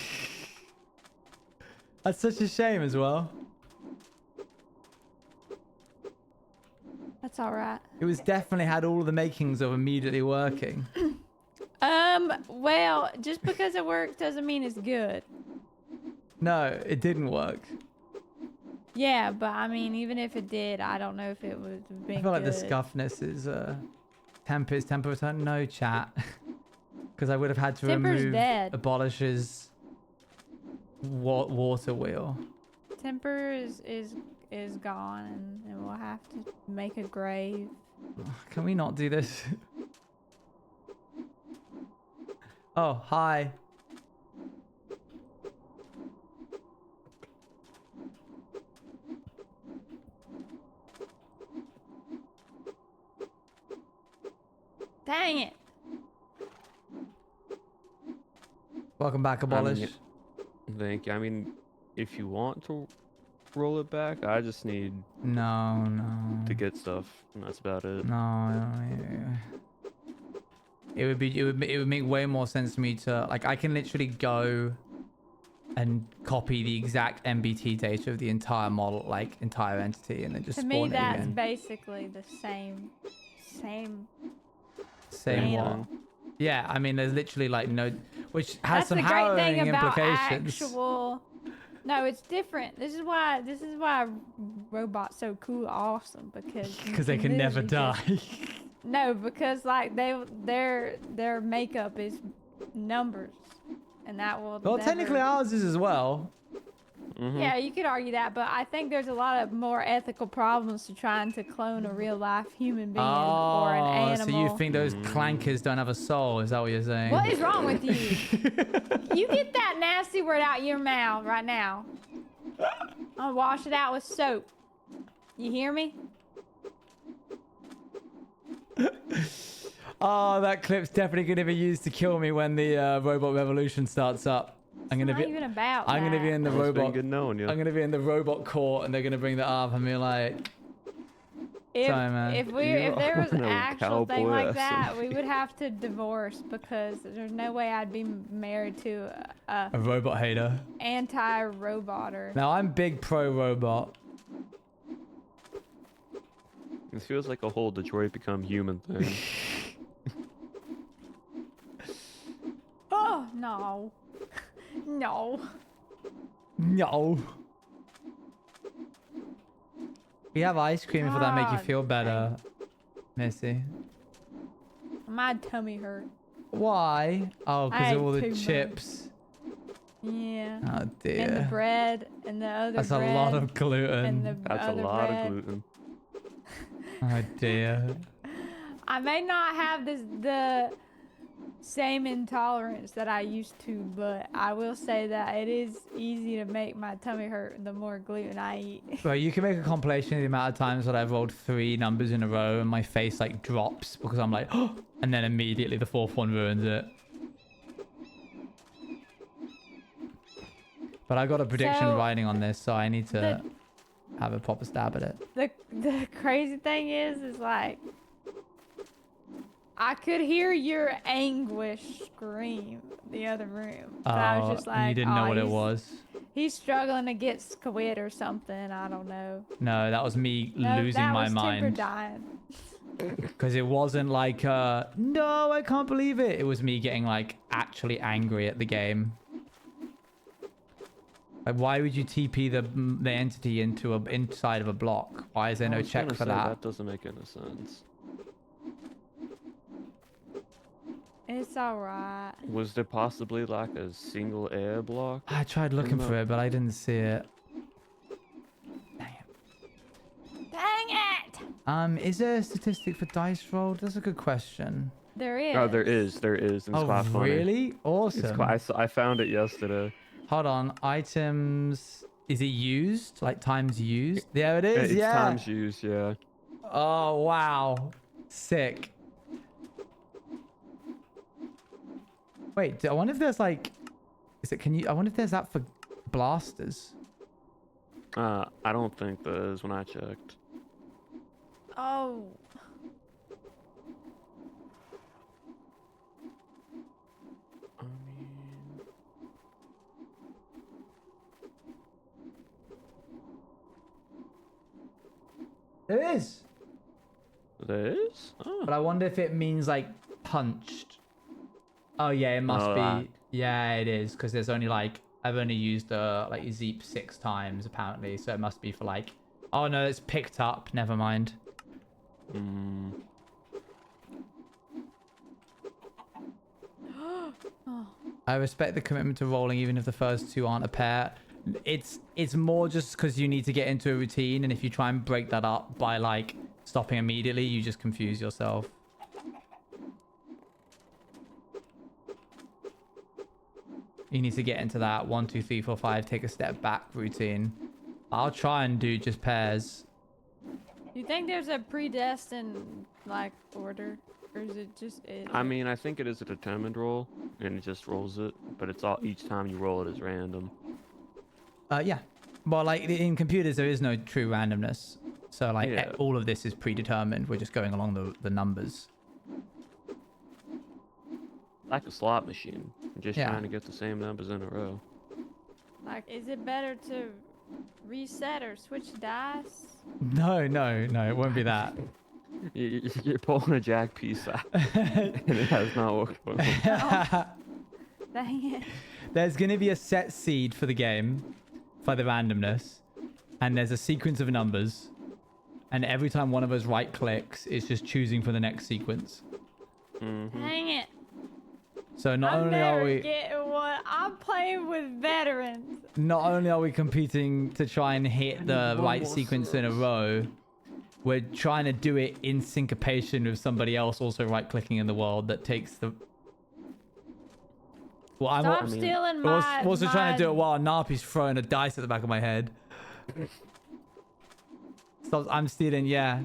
That's such a shame as well. That's all right. It was definitely had all the makings of immediately working. Well, just because it works doesn't mean it's good. No, it didn't work. Yeah, but I mean, even if it did, I don't know if it would have been I feel like the good. scuffness is temper return. No chat. Because I would have had to Temper's remove dead. Abolishes water wheel. Temper is gone, and we'll have to make a grave. Can we not do this? Oh, hi. Dang it. Welcome back, Abolish. Thank you. I mean, if you want to roll it back, I just need No. to get stuff, and that's about it. No. It would make way more sense to me to I can literally go and copy the exact MBT data of the entire model, entire entity, and then just To spawn me, it that's again. basically the same. Same data. one. Yeah, I mean, there's literally no, which has That's some the great thing harrowing about implications. actual. No, it's different. This is why robots so cool, awesome, because Because they can never literally die. No, because their makeup is numbers, and that will. Well, never... technically ours is as well. Yeah, you could argue that, but I think there's a lot of more ethical problems to trying to clone a real life human being or an animal. So you think those clankers don't have a soul? Is that what you're saying? What is wrong with you? You get that nasty word out your mouth right now. I'll wash it out with soap. You hear me? Oh, that clip's definitely going to be used to kill me when the robot revolution starts up. I'm gonna Not even about I'm gonna be in the Well, it's been robot. good knowing you. I'm gonna be in the robot court, and they're gonna bring that up and be like, sorry, man. If there was an actual thing like that, we would have to divorce because there's no way I'd be married to a robot hater. Anti-roboter. Now I'm big pro robot. This feels like a whole Detroit Become Human thing. Oh no. No. No. We have ice cream if that make you God, feel better, Missy. My tummy hurt. Why? Oh, I because of all ate the too much. chips. Yeah. Oh dear. And the bread and the other That's bread. a lot of And gluten. the That's a other lot bread. of gluten. Oh dear. I may not have the same intolerance that I used to, but I will say that it is easy to make my tummy hurt the more gluten I eat. Well, you can make a compilation of the amount of times that I've rolled 3 numbers in a row and my face like drops because I'm like, oh, and then immediately the 4th one ruins it. But I got a prediction So, writing on this, so I need to have a proper stab at it. The crazy thing is like, I could hear your anguish scream the other room. So I was just like, you didn't know what it was. He's struggling to get squid or something. I don't know. No, that was me No, losing that my was Timber mind. dying. Because it wasn't like, no, I can't believe it. It was me getting like actually angry at the game. Like, why would you TP the entity into inside of a block? Why is there no check for that? That doesn't make any sense. It's alright. Was there possibly like a single air block? I tried looking for it, but I didn't see it. Dang it! Is there a statistic for dice rolled? That's a good question. There is. Oh, there is. It's Oh, quite funny. really? Awesome. It's quite, I found it yesterday. Hold on. Items. Is it used? Like times used? There it is. It's yeah. times used, yeah. Oh, wow. Sick. Wait, I wonder if there's like... I wonder if there's that for blasters. I don't think there is when I checked. Oh. I mean... There is. There is? Oh. But I wonder if it means like punched. Oh yeah, it must be. that. Yeah, it is because there's only like I've only used like Zeep 6 times apparently, so it must be for like. Oh no, it's picked up. Never mind. Mm. I respect the commitment to rolling, even if the first 2 aren't a pair. It's more just because you need to get into a routine, and if you try and break that up by like stopping immediately, you just confuse yourself. You need to get into that 1, 2, 3, 4, 5, take a step back routine. I'll try and do just pairs. You think there's a predestined like order, or is it just it? I mean, I think it is a determined roll, and it just rolls it, but it's all each time you roll it is random. Yeah. Well, like in computers, there is no true randomness. So like Yeah. all of this is predetermined. We're just going along the numbers. Like a slot machine. You're just Yeah. trying to get the same numbers in a row. Like, is it better to reset or switch dice? No, it won't be that. You're pulling a jack piece out, and it has not worked for me. Dang it. There's going to be a set seed for the game, for the randomness, and there's a sequence of numbers, and every time one of us right clicks, it's just choosing for the next sequence. Mm-hmm. Dang it. So not I'm only are never we... getting one. I'm playing with veterans. not only are we competing to try and hit the one right more sequence in a row, we're trying to do it in syncopation with somebody else also right-clicking in the world that takes the... Well, Stop I'm stealing al- my. also trying to do it my- while Narpy's throwing a dice at the back of my head. Stop, I'm stealing, yeah.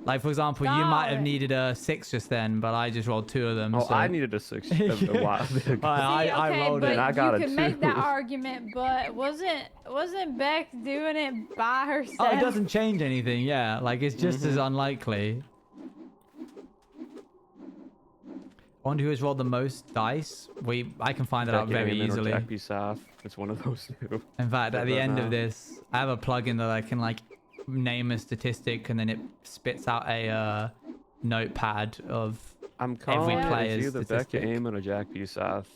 Like, for example, you might have Stop it. needed a 6 just then, but I just rolled 2 of them. Oh, so... I needed a 6 a while ago. I See, okay, rolled but it. I got you a can make that 2. argument, but wasn't Beck doing it by herself? Oh, it doesn't change anything, yeah. Like, it's just as Mhm. unlikely. I wonder who has rolled the most dice. I can find it out Jack very Amen or easily. Jack B. South. It's one of those two. In fact, at the Right end now. of this, I have a plugin that I can, like, name a statistic and then it spits out a notepad of... I'm calling it. player's It's either statistic. Becca Amen or Jack B. South.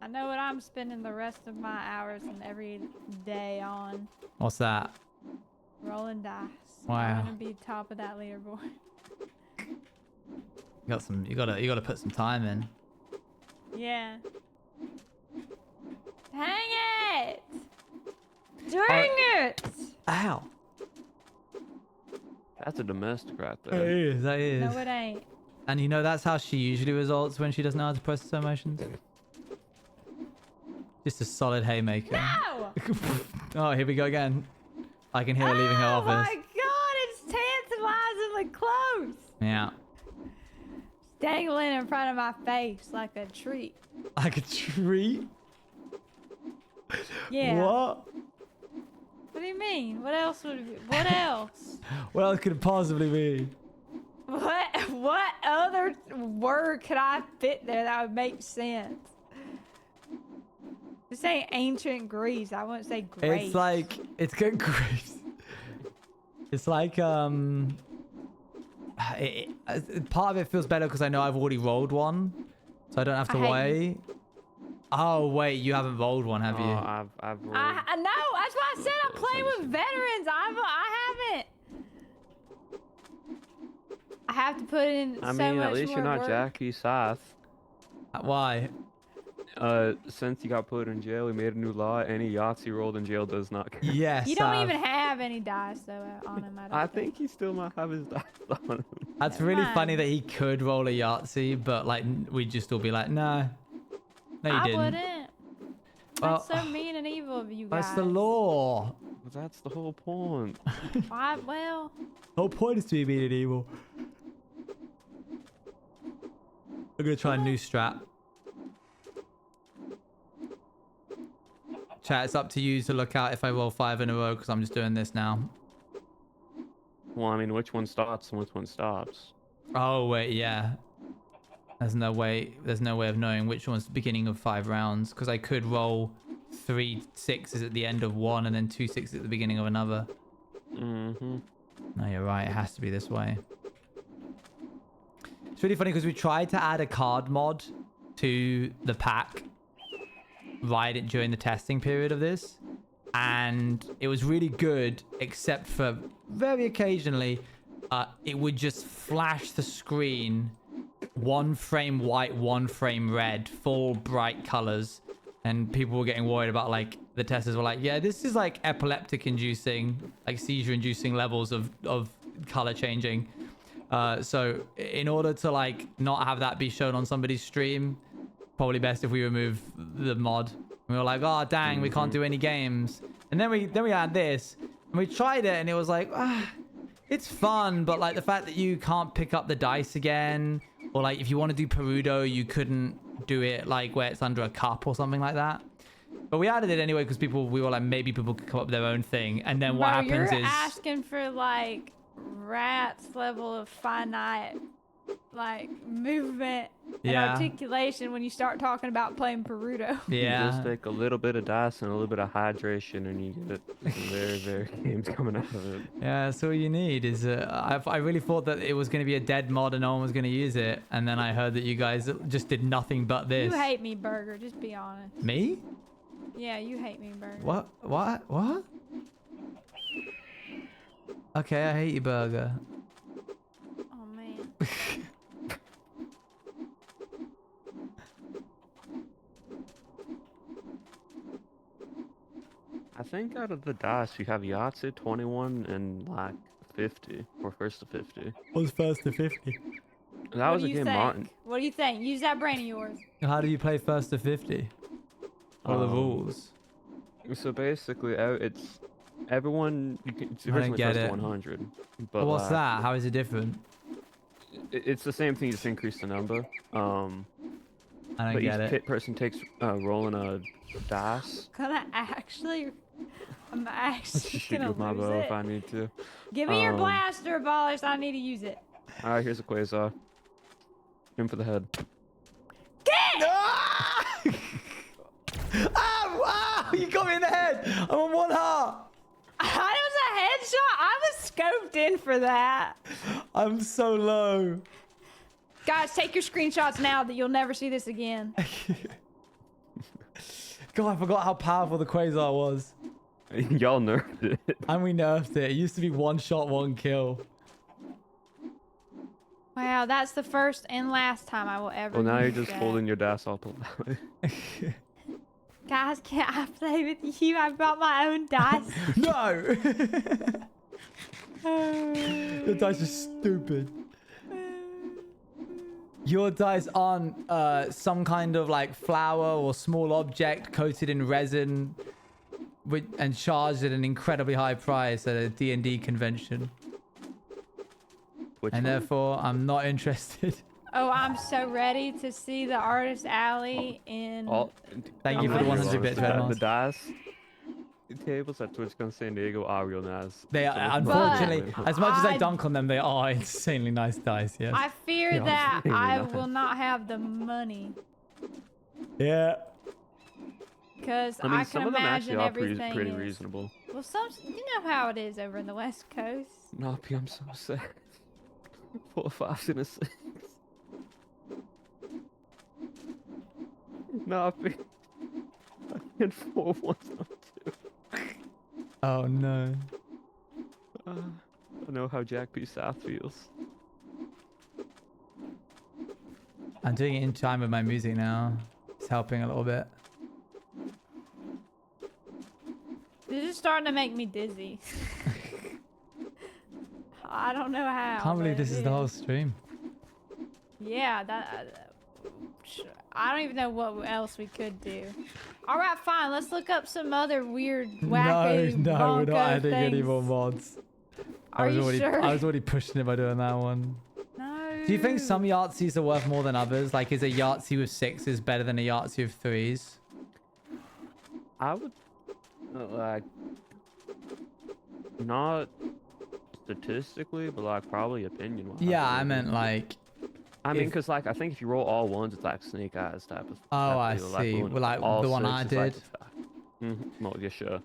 I know what I'm spending the rest of my hours and every day on. What's that? Rolling dice. Wow. I want to be top of that leaderboard. You gotta put some time in. Yeah. Dang it! Dang it! Ow. That's a domestic right That there. is, that is. No, it ain't. And you know that's how she usually results when she doesn't know how to process her emotions? Just a solid haymaker. No! Oh, here we go again. I can hear her leaving her Oh office. my god, it's tantalizingly close! Yeah. Dangling in front of my face like a treat. Like a treat? Yeah. What? What do you mean? What else would it be? What else? What else could it possibly be? What other word could I fit there that would make sense? This ain't ancient Greece. I wouldn't say Greece. It's like, it's good Greece. It's like, part of it feels better because I know I've already rolled one. So I don't have to I hate wait. Oh, wait, you haven't rolled one, have you? I've rolled. I know. That's why I said I'm Yes, playing I with veterans. I haven't. I have to put in I so mean, much at least you're more not work. Jack B. South. Why? Since you got put in jail, we made a new law. Any Yahtzee rolled in jail does not count. Yes. You don't even have any dice though on him. I think he still might have his dice on him. That's Never really mind. funny that he could roll a Yahtzee, but like we'd just all be like, no. No, you I didn't. wouldn't. Well, That's so mean and evil of you guys. that's the law. But that's the whole point. Why? Well, The whole point is to be mean and evil. I'm gonna try a new strat. Chat, it's up to you to look out if I roll 5 in a row because I'm just doing this now. Well, I mean, which one starts and which one stops? Oh wait, yeah. There's no way of knowing which one's the beginning of 5 rounds because I could roll 3 6s at the end of one and then 2 6s at the beginning of another. Mm-hmm. No, you're right. It has to be this way. It's really funny because we tried to add a card mod to the pack during the testing period of this, and it was really good, except for very occasionally, it would just flash the screen 1 frame white, 1 frame red, full bright colors, and people were getting worried about like the testers were like, yeah, this is like epileptic inducing, like seizure inducing levels of color changing. So in order to like not have that be shown on somebody's stream, probably best if we remove the mod. We were like, oh dang, we can't do any games. And then we had this and we tried it and it was like, it's fun, but like the fact that you can't pick up the dice again, or like if you want to do Perudo, you couldn't do it like where it's under a cup or something like that. But we added it anyway because we were like, maybe people could come up with their own thing. And then what bro, happens you're is asking for like Rat's level of finite like movement and Yeah. articulation when you start talking about playing Perudo. You just yeah. take a little bit of dice and a little bit of hydration, and you get some very, very games coming out of it. Yeah, that's all you need is I really thought that it was going to be a dead mod and no one was going to use it, and then I heard that you guys just did nothing but this. You hate me, Burger. Just be honest. Me? Yeah, you hate me, Burger. What? Okay, I hate you, Burger. Oh man. think out of the dice you have Yahtzee, 21, and like 50 or first to 50. What's first to 50? That What was do a you game think? Martin. What do you think? Use that brain of yours. How do you play first to 50? What are the rules? So basically, it's everyone. It's I don't originally get first to it. 100, but Well, what's like, that? How is it different? It's the same thing. You just increase the number. I don't But get each it. person takes rolling a dice. I'm actually Shoot you gonna with my lose bow it. if I need to. Give me your blaster, ballers. I need to use it. All right, here's a quasar. Aim for the head. Ow! You got me in the head! I'm on 1 heart! That was a headshot. I was scoped in for that. I'm so low. Guys, take your screenshots now that you'll never see this again. God, I forgot how powerful the quasar was. Y'all nerfed it. And we nerfed it. It used to be 1 shot, 1 kill. Wow, that's the first and last time I will ever Well, now you're use just that. holding your dice all politely. Guys, can't I play with you? I brought my own dice. No! Your dice are stupid. Your dice aren't some kind of like flower or small object coated in resin and charged at an incredibly high price at a D&D convention. Which And one? therefore, I'm not interested. Oh, I'm so ready to see the Artist Alley in... Thank you for the 100 bits, Red The Moss. dice tables at TwitchCon San Diego are real nice. They are, unfortunately, as much as I dunk on them, they are insanely nice dice, yes. I fear Yeah, that really I nice. will not have the money. Yeah. Because I mean, I some can of them imagine actually are everything pretty is... reasonable. Well, you know how it is over in the West Coast. Nappy, I'm so sad. 4 5s and a 6. Nappy. I had 4 1s on 2. Oh no. I know how Jack P. South feels. I'm doing it in time with my music now. It's helping a little bit. This is starting to make me dizzy. I don't know how. Can't believe but this it is the whole stream. Yeah, I don't even know what else we could do. All right, fine. Let's look up some other weird, wacky, No, we're not bonko adding any things. more mods. Are you sure? I was already pushing it by doing that one. No. Do you think some Yahtzees are worth more than others? Like, is a Yahtzee with 6s better than a Yahtzee with 3s? I would like not statistically, but like probably opinion wise. Yeah, I meant like. I mean, if- because like I think if you roll all 1s, it's like snake eyes type of. Oh, I type of deal. see. rolling Well, like all the one 6 I is, like, did. Well, yeah, sure.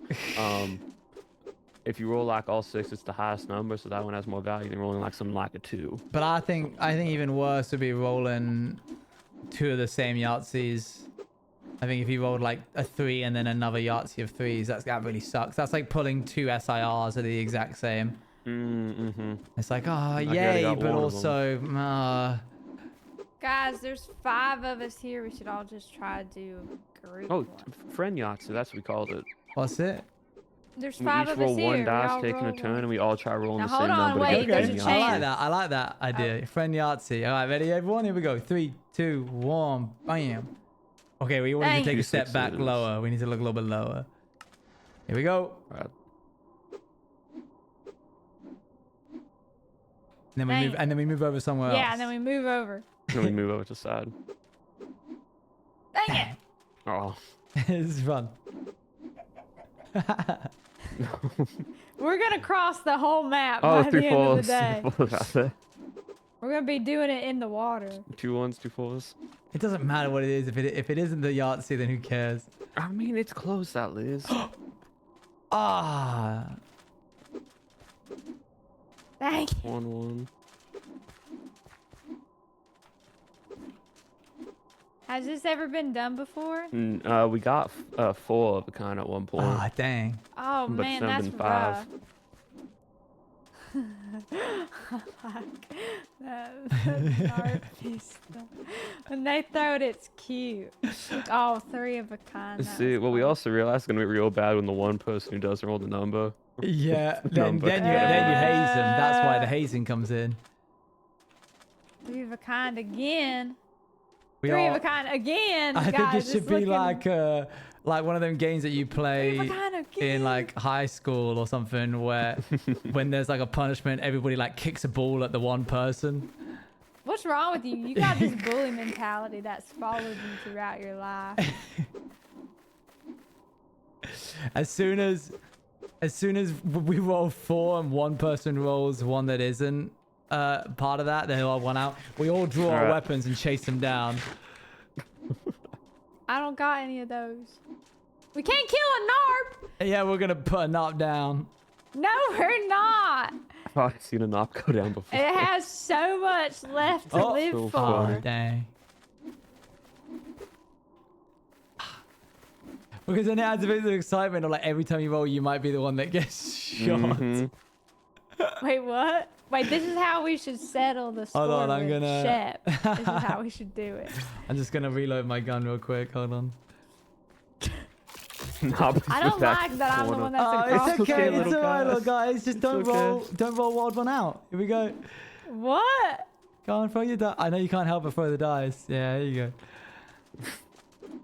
If you roll like all 6, it's the highest number, so that one has more value than rolling like something like a 2. But I think even worse would be rolling 2 of the same Yahtzees. I think if you rolled like a 3 and then another Yahtzee of 3s, that really sucks. That's like pulling 2 SIRs that are the exact same. Mm-hmm. It's like, oh, I yay, got but one of also, Guys, there's 5 of us here. We should all just try to do a group. Oh, one. friend Yahtzee, that's what we called it. what's it? There's We 5 each of roll us here. 1 We dice, all taking roll a turn, one. and we all try rolling Now, the hold same on, number. wait, to get there's friend a I like change. that. I like that idea. Friend Yahtzee. All right, ready, everyone? Here we go. 3, 2, 1, bam. Okay, we all need Dang. to take a 2 step back 6s. lower. We need to look a little bit lower. Here we go. Right. And then we Dang move, it. and then we move over somewhere else. Yeah, and then we move over. Then we move over to the side. Dang it! Oh. This is fun. We're gonna cross the whole map Oh, by 3 the end of the 4s. day. 3 4s out there. We're gonna be doing it in the water. 2 1s, 2 4s. It doesn't matter what it is. If it isn't the Yahtzee, then who cares? I mean, it's close, that Liz. Ah. Dang. 1 1. Has this ever been done before? We got 4 of a kind at one point. Ah, dang. Oh But man, some that's been 5. rough. When they throw it, it's cute. Oh, 3 of a kind. that See, was what we fun. also realized is gonna be real bad when the one person who doesn't roll the number. Yeah, The then number. you haze them. That's why the hazing comes in. 3 of a kind again. We 3 are- of a kind again. I think it guys, should it's be looking- like one of them games that you 3 play of a kind in again. like high school or something, where when there's like a punishment, everybody like kicks a ball at the one person. What's wrong with you? You got this bully mentality that's followed you throughout your life. As soon as we roll 4 and one person rolls one that isn't part of that, they all one out. We all draw our Alright. weapons and chase them down. I don't got any of those. We can't kill a narp. Yeah, we're gonna put a knob down. No, we're not. I've already seen a knob go down before. It has so much left to Oh. live So for. Oh, fun. dang. Because then it adds a bit of excitement of like every time you roll, you might be the one that gets shot. Mhm. Wait, what? Wait, this is how we should settle the score Hold on, I'm with gonna- Shep. This is how we should do it. I'm just gonna reload my gun real quick. Hold on. Knob I is don't back like that I'm the corner. one that's Oh, across it's the okay. okay, table. It's little alright, guys. little guys. Just don't It's okay. don't roll wild one out. Here we go. What? Go on, throw your die. I know you can't help but throw the dice. Yeah, there you go.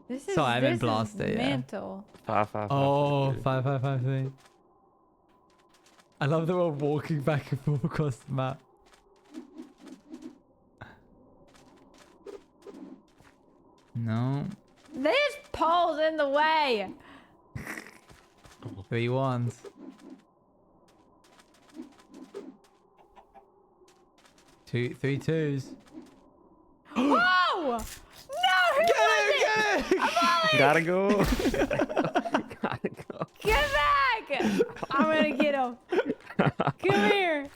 This is, Sorry, I meant this blast is it, yeah. mental. 5, 5, 5, Oh, 3. 5, 5, 5, 3. I love that we're walking back and forth across the map. No. This pole's in the way. 3 ones. 3 twos. Whoa! No, who was it? Gotta go. Gotta go. Get back! I'm gonna get him. Come here.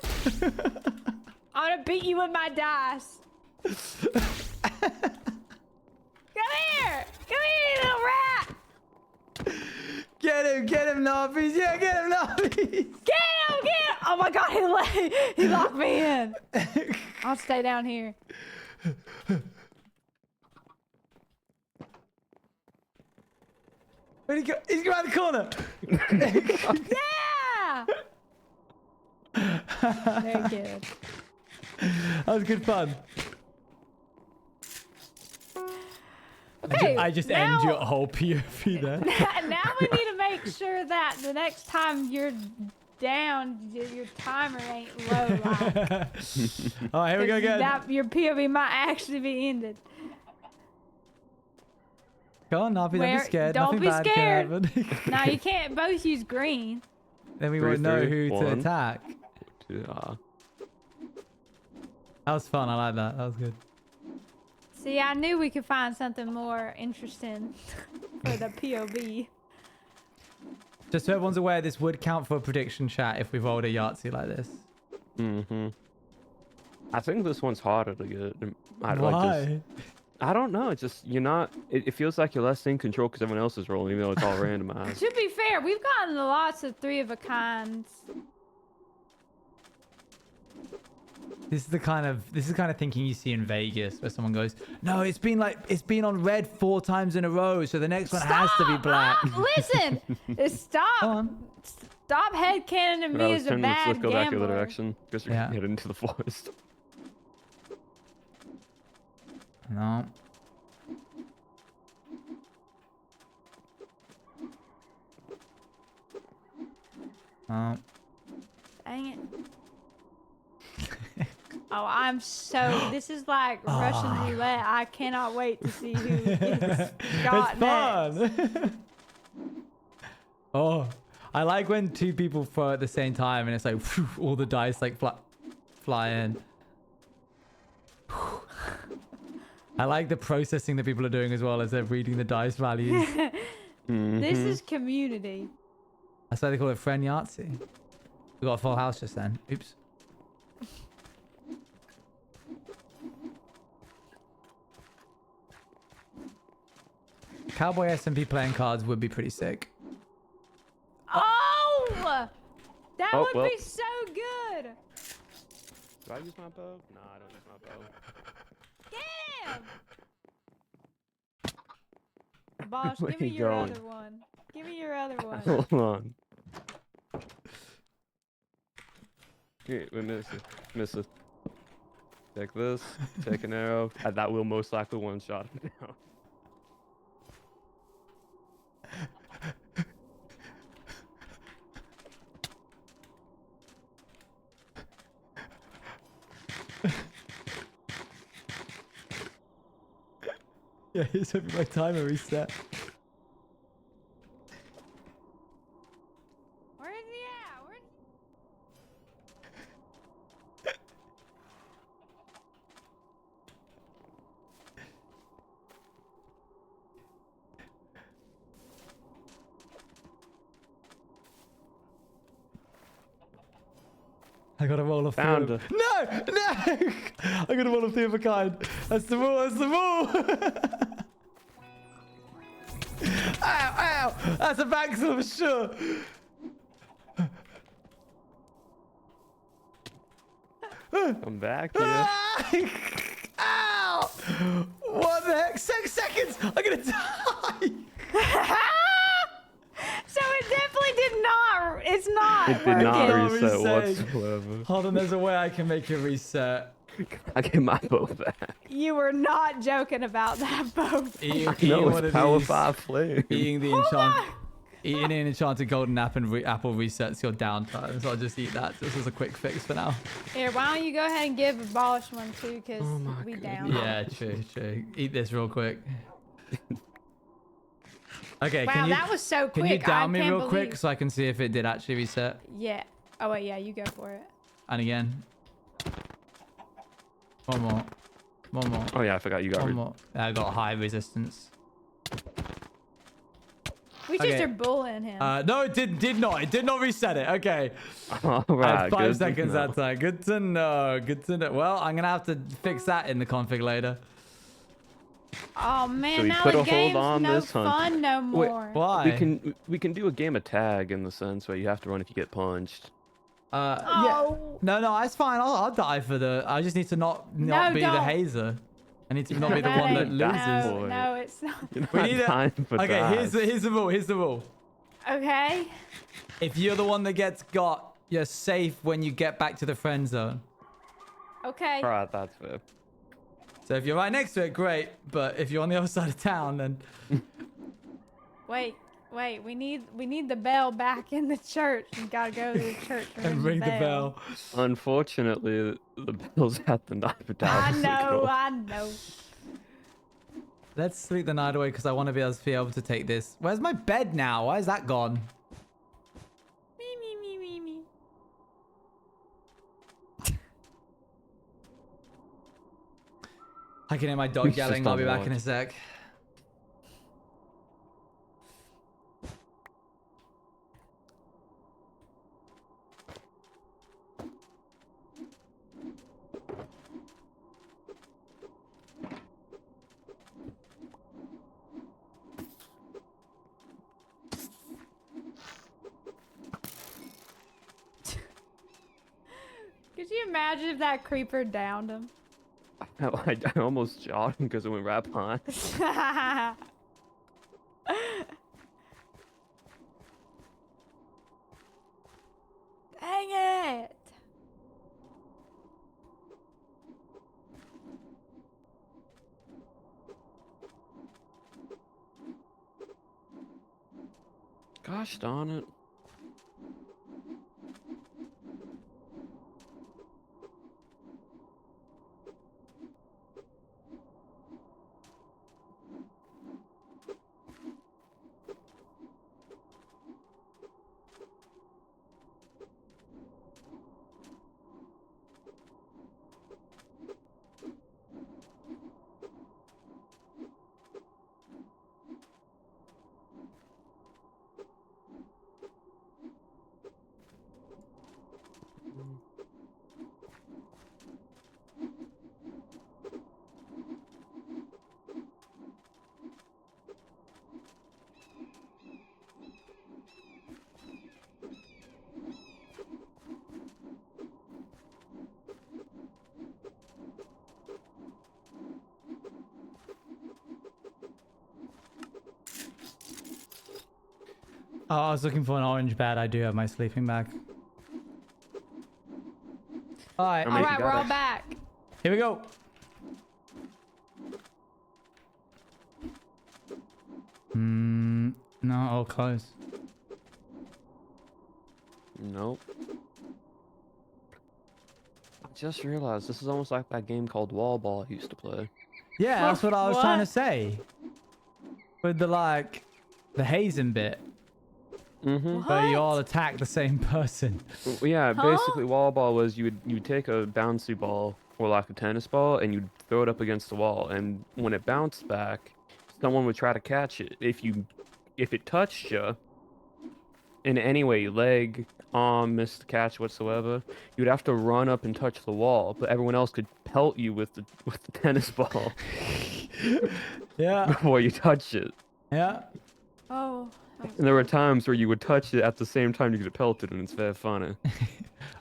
I'm gonna beat you with my dice. Come here! Come here, you little rat! Get him, Nobbies. Yeah, get him, Nobbies. Get him! Get him! Oh my god, he locked me in. I'll stay down here. Where'd he go? He's around the corner. Yeah! Very good. That was good fun. Okay, I just now, end your whole POV there. now we need to make sure that the next time you're down, your timer ain't low. Like, All right, here we go again. your POV might actually be ended. Go on, Nobby, don't be Where- scared. don't Nothing be bad scared. can happen. Now you can't both use green. Then we 3, won't know 3, who to 1. attack. Yeah. That was fun. I like that. That was good. See, I knew we could find something more interesting for the POV. Just so everyone's aware, this would count for a prediction chat if we rolled a Yahtzee like this. Mhm. I think this one's harder to get. Why? Like just, I don't know. It's just you're not. It feels like you're less in control because everyone else is rolling, even though it's all randomized. To be fair, we've gotten lots of 3 of a kinds. This is the kind of thinking you see in Vegas, where someone goes, "No, it's been on red 4 times in a row, so the next one has to be black." Listen! Go Stop! on. Stop headcanoning But I me was as a tempted to bad just go back the other gambler. direction because you're Yeah. heading into the forest. No. No. Dang it. Oh, I'm so. This is like Russian roulette. I cannot wait to see who gets got It's next. fun. Oh, I like when 2 people throw at the same time and it's like phew, all the dice like fly in. I like the processing that people are doing as well as they're reading the dice values. This is community. That's why they call it friend Yahtzee. We got a full house just then. Oops. Cowboy SMP playing cards would be pretty sick. Oh! That Oh, would well. be so good. I use my bow? No, I don't use my bow. Damn! Bosh, Where give me you your going? other one. Give me your other one. Hold on. Here, we miss it. Take this. Take an arrow. That will most likely one-shot him down. Yeah, he's hoping my timer reset. Where is he at? Where is I got a roll of Found three. her. No! No! I got a roll of three of a kind. That's the rule. That's the rule. Ow! Ow! That's a backslide for sure. I'm back here. Ow! What the heck? 6 seconds! I'm gonna die! So it definitely did not. It's not. It did not Not reset resetting. whatsoever. Hold on, there's a way I can make it reset. I get my bow back. You were not joking about that, boat. Eating No, one it's of power these. 5 flame. Eating the enchant. Eating an enchanted golden apple resets your downtime, so I'll just eat that. This is a quick fix for now. Here, why don't you go ahead and give Abolish one too, because Oh my we goodness. down. Yeah, true. Eat this real quick. Okay, Wow, that was so quick. Can you down me I can't real quick believe- so I can see if it did actually reset? Yeah. Oh wait, yeah, you go for it. And again. One more. One more. Oh yeah, I forgot you got One rid. more. I got high resistance. We just Okay. are bullying him. No, it did not. It did not reset it. Okay. All I right, had good 5 to seconds know. that time. Good to know. Good to know. Well, I'm gonna have to fix that in the config later. Oh man, we now put a the hold game's on no this hunt? fun no Wait, more. Why? We can do a game of tag in the sense where you have to run if you get punched. Yeah. Oh. No, it's fine. I'll die for the. I just need to not No, be the don't. hazer. I need to not be the That one that ain't- loses. Boy. No, it's not. You're We not need a- dying for Okay, that. here's the rule. Here's the rule. Okay. If you're the one that gets got, you're safe when you get back to the friend zone. Okay. All right, that's fair. So if you're right next to it, great. But if you're on the other side of town, then Wait. We need the bell back in the church. We gotta go to the church and ring the bell. Unfortunately, the bell's at the night of I know. Let's sleep the night away because I want to be able to take this. Where's my bed now? Why is that gone? Me. I can hear my dog He's just yelling. I'll be on back in a watch. sec. Could you imagine if that creeper downed him? I almost shot him because it went right behind. Dang it! Gosh darn it. Oh, I was looking for an orange bat. I do have my sleeping bag. All right. I All mean, right, you we're all gotta- back. Here we go. No, all close. Nope. I just realized this is almost like that game called Volleyball I used to play. Yeah, that's what I was trying to What? say. With the the hazing bit, Mm-hmm. where you What? all attack the same person. Yeah, Huh? basically Volleyball was you would take a bouncy ball or like a tennis ball and you'd throw it up against the wall, and when it bounced back, someone would try to catch it. If it touched you in any way, leg, arm, missed the catch whatsoever, you'd have to run up and touch the wall, but everyone else could pelt you with the tennis ball Yeah, before you touch it. yeah. Oh. And there were times where you would touch it at the same time you get pelted, and it's very funny.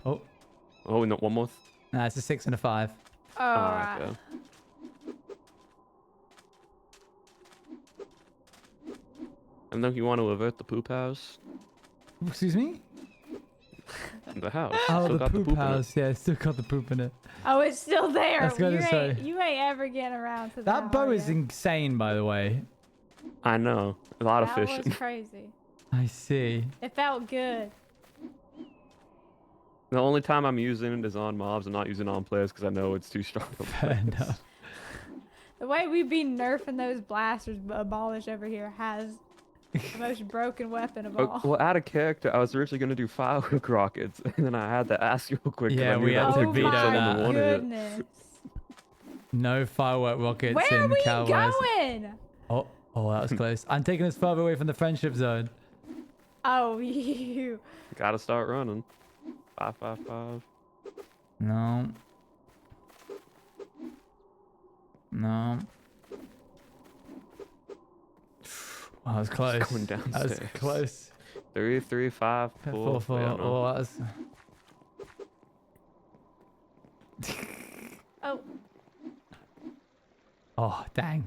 Oh, Oh, no, one more. no, it's a 6 and a 5. All right. Okay. And then you want to avert the poop house. Excuse me? The house. Oh, Still the got poop in it. house. Yeah, it's still got the poop in it. Oh, it's still there. That's gonna say. You ain't ever getting around to that. That bow are is ya? insane, by the way. I know. A lot of That fishing. was crazy. I see. It felt good. The only time I'm using it is on mobs. I'm not using it on players because I know it's too strong for Fair players. enough. The way we be nerfing those blasters abolished over here has the most broken weapon of all. Well, out of character, I was originally going to do firework rockets, and then I had to ask real quick. 'cause Yeah, I knew we that had was to Oh gonna veto kill someone that. who wanted it. goodness. No firework rockets Where are in we cowboys. going? Oh, that was close. I'm taking us further away from the friendship zone. Oh, you. Gotta start running. 555. No. No. Wow, that was close. going That was downstairs. close. 3, 3, 5, 4. 4, 4. Yeah, no. Oh, that was... Oh, Oh, dang.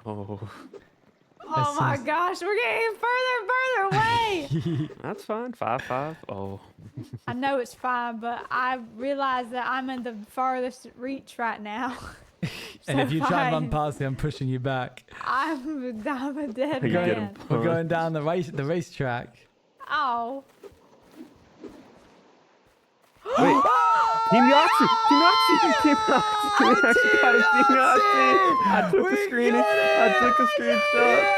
Oh, oh my gosh, we're getting further and further away. that's fine. 5, 5. Oh, I know it's fine, but I realize that I'm in the farthest reach right now. And if you try and run fine. past me, I'm pushing you back. I'm a dead you get him man. We're going punched. down the racetrack. Oh. Wait. Team Yahtzee! Team Yahtzee! Team Yahtzee! We actually got a Team Yahtzee! I took a screen. I took a screenshot.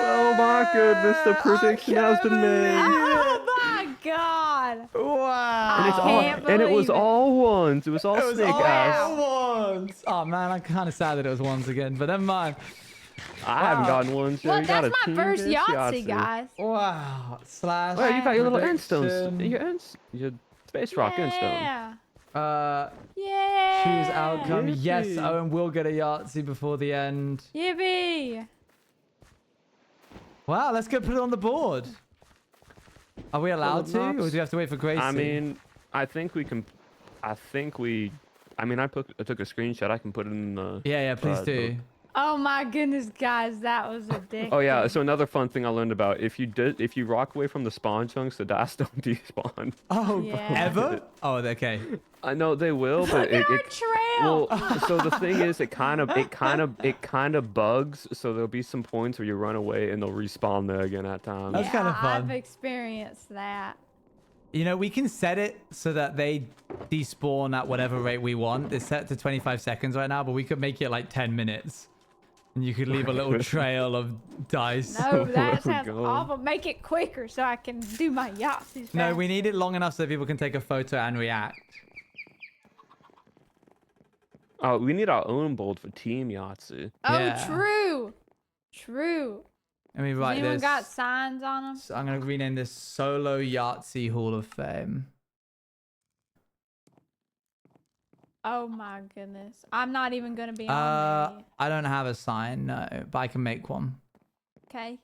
Oh my goodness, the prediction has been made. Oh my god. Wow. And it's I all, can't and it was believe it. all ones. It was all It was snake all eyes. ones. Oh man, I'm kind of sad that it was ones again, but never mind. I haven't Wow. gotten ones yet. Well, You got that's a my first team-based Yahtzee, guys. Wow. Slash. Well, you got your little end stones. prediction. Your space rock end stone. Yeah. Yeah. Choose outcome. Yes, Yippee. Owen will get a Yahtzee before the end. Yippee. Wow, let's go put it on the board. Are we allowed to, or do we have to wait for Gracie? I mean, I think we can. I think we. I mean, I took a screenshot. I can put it in the. yeah, please the- do. Oh my goodness, guys, that was addictive. Oh yeah. So another fun thing I learned about if you rock away from the spawn chunks, the dice don't despawn. Oh, Yeah. ever? Oh, okay. I know they will, Look but at our trail. well. So the thing is, it kind of bugs. So there'll be some points where you run away and they'll respawn there again at times. That's kinda fun. I've experienced that. You know, we can set it so that they despawn at whatever rate we want. It's set to 25 seconds right now, but we could make it like 10 minutes. And you could leave a little trail of dice. No, Where that we sounds going? awful. Make it quicker so I can do my Yahtzees. No, we faster. need it long enough so people can take a photo and react. Oh, we need our own bold for Team Yahtzee. Oh, Yeah. true. True. Let me Has write anyone this. got signs on them? So I'm going to rename this Solo Yahtzee Hall of Fame. Oh my goodness. I'm not even going to be on there. I don't have a sign, no, but I can make one. Okay.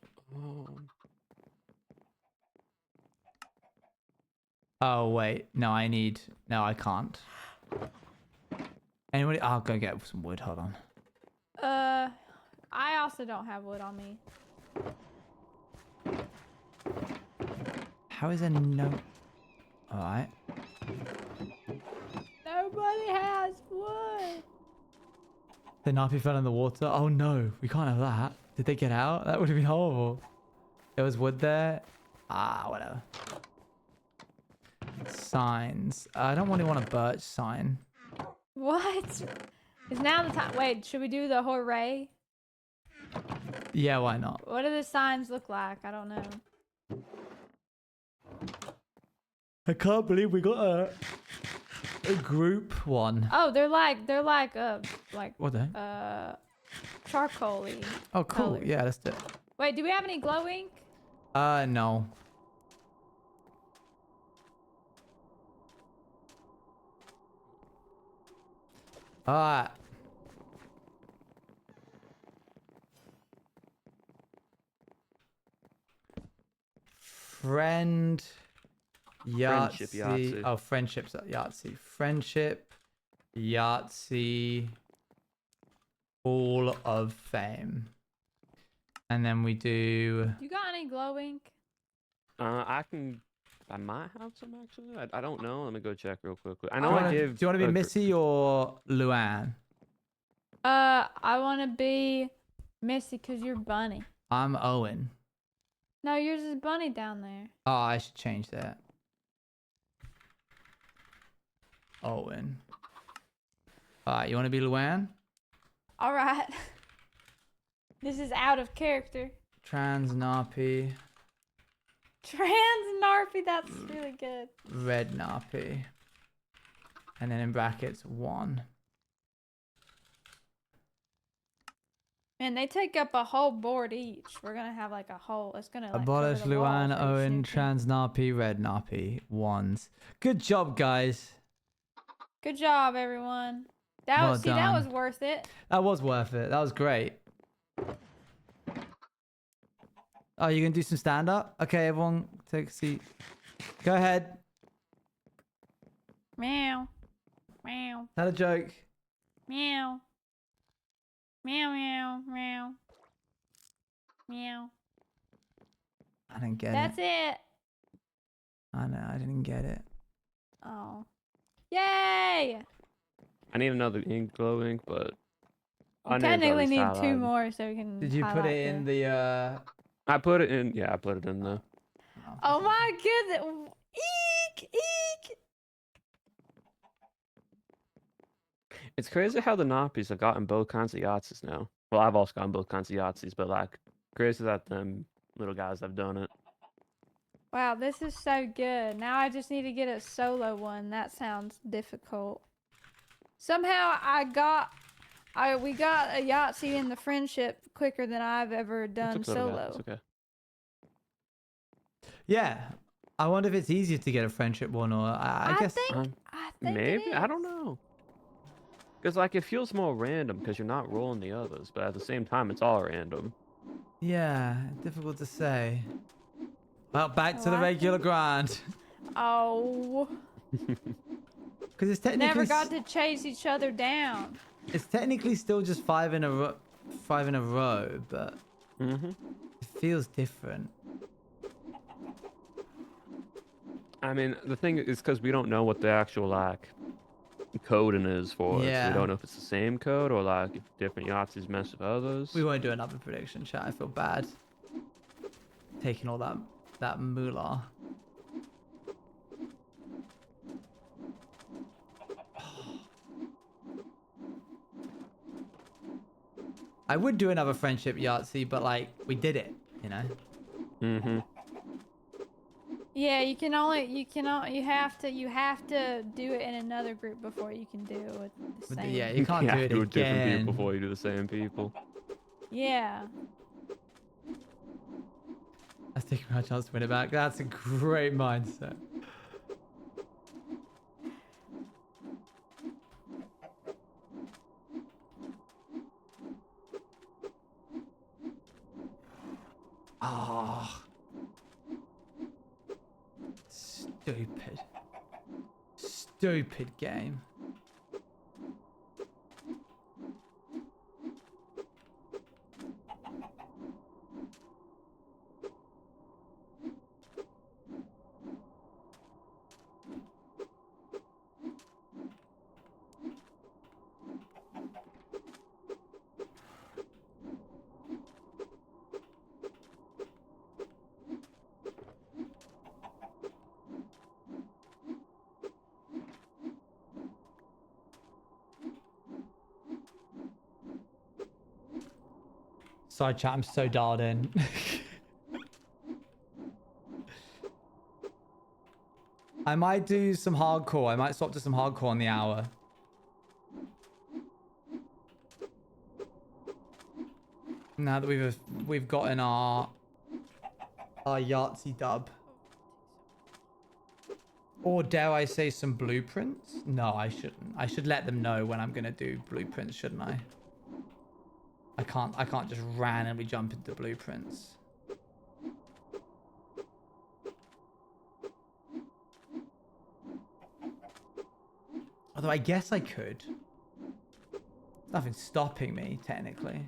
Oh, wait. No, I can't. Anybody? I'll go get some wood. Hold on. also don't have wood on me. How is there no... Alright. Nobody has wood. The Nappy fell in the water. Oh no, we can't have that. Did they get out? That would have been horrible. There was wood there. Ah, whatever. Signs. I don't really want a birch sign. What? Is now the time? Wait, should we do the hooray? Yeah, why not? What do the signs look like? I don't know. I can't believe we got a group one. Oh, they're like What the? charcoaly. Oh, cool. colors. Yeah, let's do it. Wait, do we have any glow ink? No. Alright. Friendship Yahtzee. Oh, friendship's at Yahtzee. Friendship, Yahtzee, Hall of Fame. And then we do... You got any glow ink? I might have some actually. I don't know. Let me go check real quickly. I know Do I give. you want to be Missy or Luann? I want to be Missy because you're Bunny. I'm Owen. No, yours is Bunny down there. Oh, I should change that. Owen. Alright, you want to be Luann? All right. This is out of character. Trans Nappy. Trans Narpy, that's really good. Red Nappy. And then in brackets, 1. Man, they take up a whole board each. We're gonna have like a whole. It's gonna like Abolish cover the wall Luann, for Owen, shifting. Trans Nappy, Red Nappy, 1s. Good job, guys. Good job, everyone. That Well was that done. was worth it. That was worth it. That was great. Oh, you gonna do some stand up? Okay, everyone, take a seat. Go ahead. Meow, meow, Tell a joke. meow, meow, meow, meow, meow. I didn't get That's it. it. I know, I didn't get it. Oh, yay! I need another ink, glow ink, but We our name's technically already need 2 highlighted. more so we can. Did you put highlight it in the I put it in. Yeah, I put it in there. Oh my goodness! Eek! Eek! It's crazy how the Nappies have gotten both kinds of Yahtzees now. Well, I've also gotten both kinds of Yahtzees, but like, crazy that them little guys have done it. Wow, this is so good. Now I just need to get a solo one. That sounds difficult. Somehow we got a Yahtzee in the friendship quicker than I've ever done It's okay, little guy, solo. it's okay. Yeah. I wonder if it's easier to get a friendship one or I guess I think Maybe? it I don't is. know. Because like it feels more random because you're not rolling the others, but at the same time it's all random. yeah, difficult to say. Well, back to the I regular think- grind. Oh, Because it's technically never got to chase each other down. it's technically still just 5 in a row, but Mm-hmm. it feels different. I mean, the thing is because we don't know what the actual like coding is for it. So Yeah. we don't know if it's the same code or like if different Yahtzees mess with others. We won't do another prediction, chat. I feel bad taking all that moolah. I would do another friendship Yahtzee, but like we did it, you know. Mm-hmm. Yeah, you have to do it in another group before you can do it with the But same. yeah, you can't do it with different again. people before you do the same people. Yeah. Let's take my chance to win it back. That's a great mindset. Oh. Stupid. Stupid game. Sorry, chat. I'm so dialed in. I might do some hardcore. I might swap to some hardcore on the hour. Now that we've gotten our Yahtzee dub. Or dare I say some blueprints? No, I shouldn't. I should let them know when I'm gonna do blueprints, shouldn't I? I can't just randomly jump into blueprints. Although I guess I could. Nothing's stopping me, technically.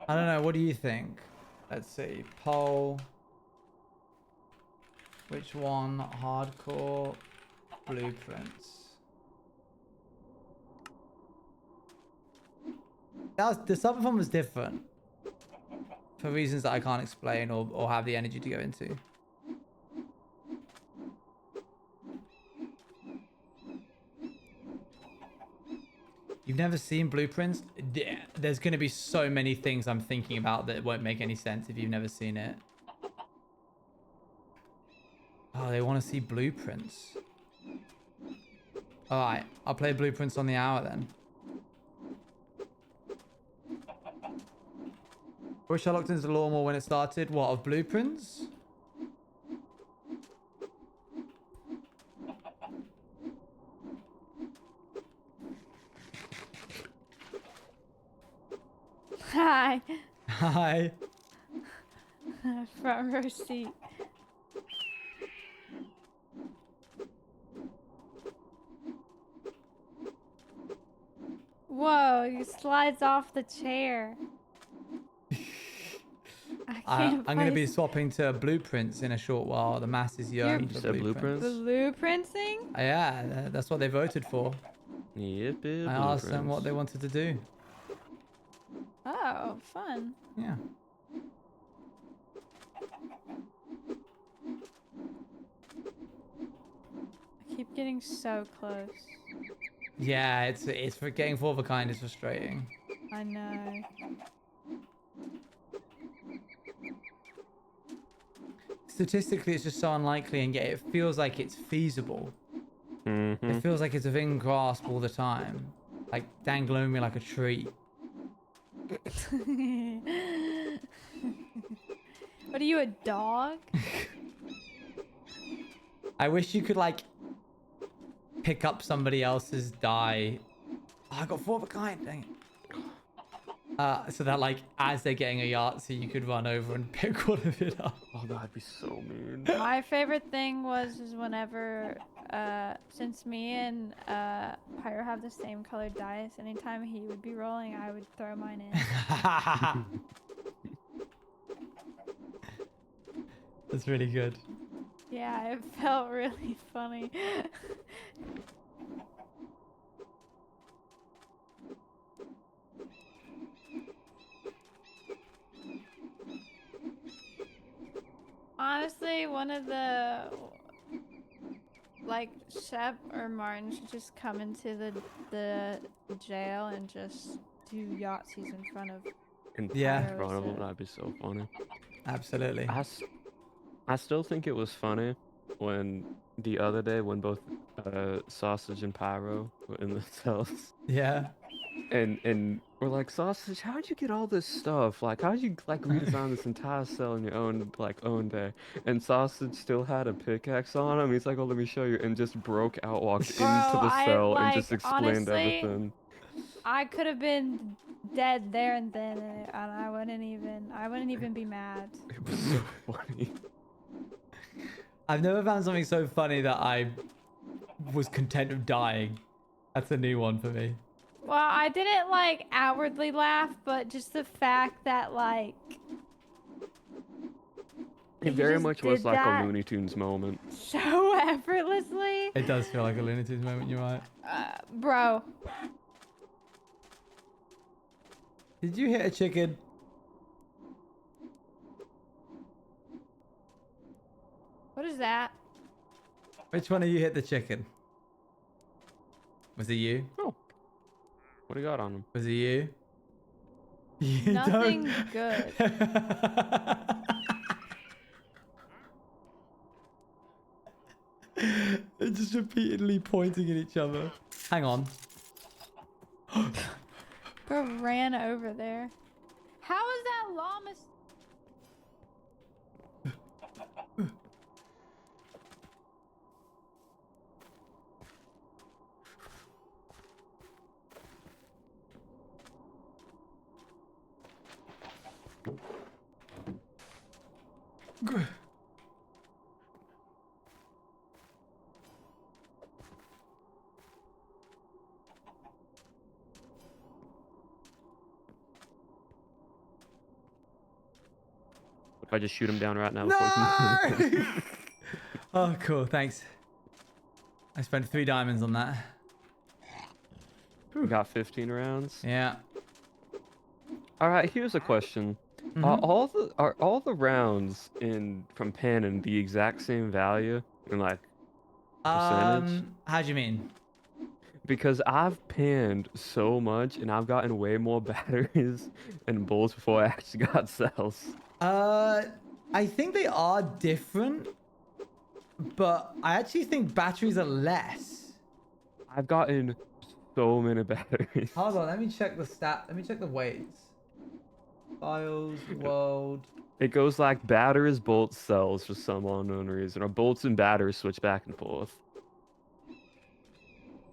I don't know, what do you think? Let's see. Poll. Which one? Hardcore blueprints. The sub one was different. For reasons that I can't explain or have the energy to go into. You've never seen Blueprints? There's going to be so many things I'm thinking about that won't make any sense if you've never seen it. Oh, they want to see Blueprints. Alright, I'll play Blueprints on the hour then. Wish I looked into the lore more when it started. What, of Blueprints? Hi. Hi. Front row seat. Whoa, he slides off the chair. I'm going to be place- swapping to Blueprints in a short while. The mass is yearning You for said Blueprints. Blueprinting? Yeah, that's what they voted for. Yep, I asked them what they wanted to do. Oh, fun. Yeah. I keep getting so close. Yeah, it's for getting four of a kind is frustrating. I know. Statistically, it's just so unlikely, and yet it feels like it's feasible. Mm-hmm. It feels like it's within grasp all the time, like dangling me like a tree. What are you, a dog? I wish you could like pick up somebody else's die. Oh, I got four of a kind. Dang it. So that like as they're getting a Yahtzee, you could run over and pick one of it up. Oh, that'd be so mean. My favorite thing was whenever, since me and Pyro have the same colored dice, anytime he would be rolling, I would throw mine in. That's really good. Yeah, it felt really funny. Honestly, one of the, like, Shep or Martin should just come into the jail and just do Yahtzees in front of. Yeah. In front of them, that'd be so funny. Absolutely. I still think it was funny when the other day when both Sausage and Pyro were in the cells. Yeah. And we're like, Sausage, how'd you get all this stuff? Like, how'd you like redesign this entire cell in your own day? And Sausage still had a pickaxe on him. He's like, oh, let me show you, and just broke out, walked Bro, into the I, cell, and like, just explained honestly, everything. I could have been dead there and then, and I wouldn't even be mad. It was so funny. I've never found something so funny that I was content with dying. That's a new one for me. Well, I didn't like outwardly laugh, but just the fact that like It he very just much was did like that a Looney Tunes moment. so effortlessly. It does feel like a Looney Tunes moment, you're right. Bro. Did you hit a chicken? What is that? Which one of you hit the chicken? Was it you? Oh. What do you got on him? Was it you? You Nothing don't- good. They're just repeatedly pointing at each other. Hang on. Bro ran over there. How is that llama? If I just shoot him down right now. No! Oh, cool. Thanks. I spent 3 diamonds on that. We got 15 rounds. Yeah. All right, here's a question. Are all the rounds in from Panin the exact same value in like percentage? How do you mean? Because I've panned so much and I've gotten way more batteries and bolts before I actually got cells. I think they are different, but I actually think batteries are less. I've gotten so many batteries. Hold on, let me check the stat. Let me check the weights. Files, world. It goes like batteries, bolts, cells for some unknown reason, or bolts and batteries switch back and forth.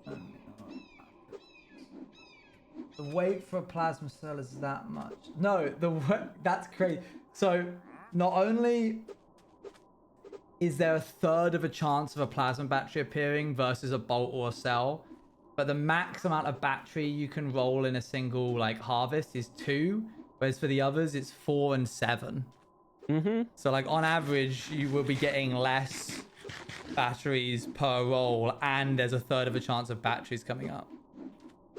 The weight for a plasma cell is that much. No, that's crazy. So, not only is there a third of a chance of a plasma battery appearing versus a bolt or a cell, but the max amount of battery you can roll in a single like harvest is 2, whereas for the others it's 4 and 7. So like on average you will be getting less batteries per roll, and there's a third of a chance of batteries coming up.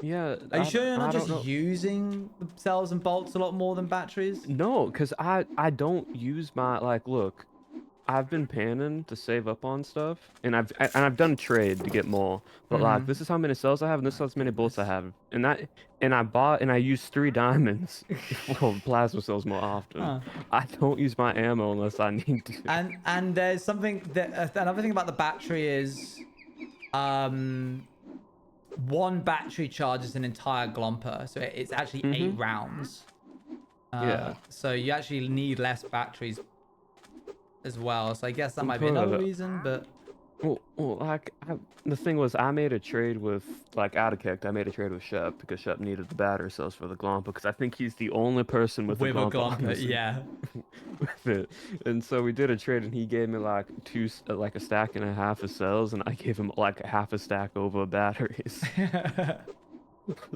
Yeah. Are you sure you're not just know. using the cells and bolts a lot more than batteries? No, because I don't use my like look. I've been panning to save up on stuff, and I've done trade to get more. But like this is how many cells I have, and this is how many bolts I have, and I used 3 diamonds for plasma cells more often. I don't use my ammo unless I need to. And there's something that another thing about the battery is, one battery charges an entire glomper, so it's actually 8 rounds. Yeah. So you actually need less batteries as well. So I guess that might be another reason, but Well, like the thing was, I made a trade with like Adakect. I made a trade with Shep because Shep needed the battery cells for the glomper because I think he's the only person with a the glomper. glomper, honestly, yeah. with it. And so we did a trade, and he gave me like like a stack and a half of cells, and I gave him like a half a stack over batteries.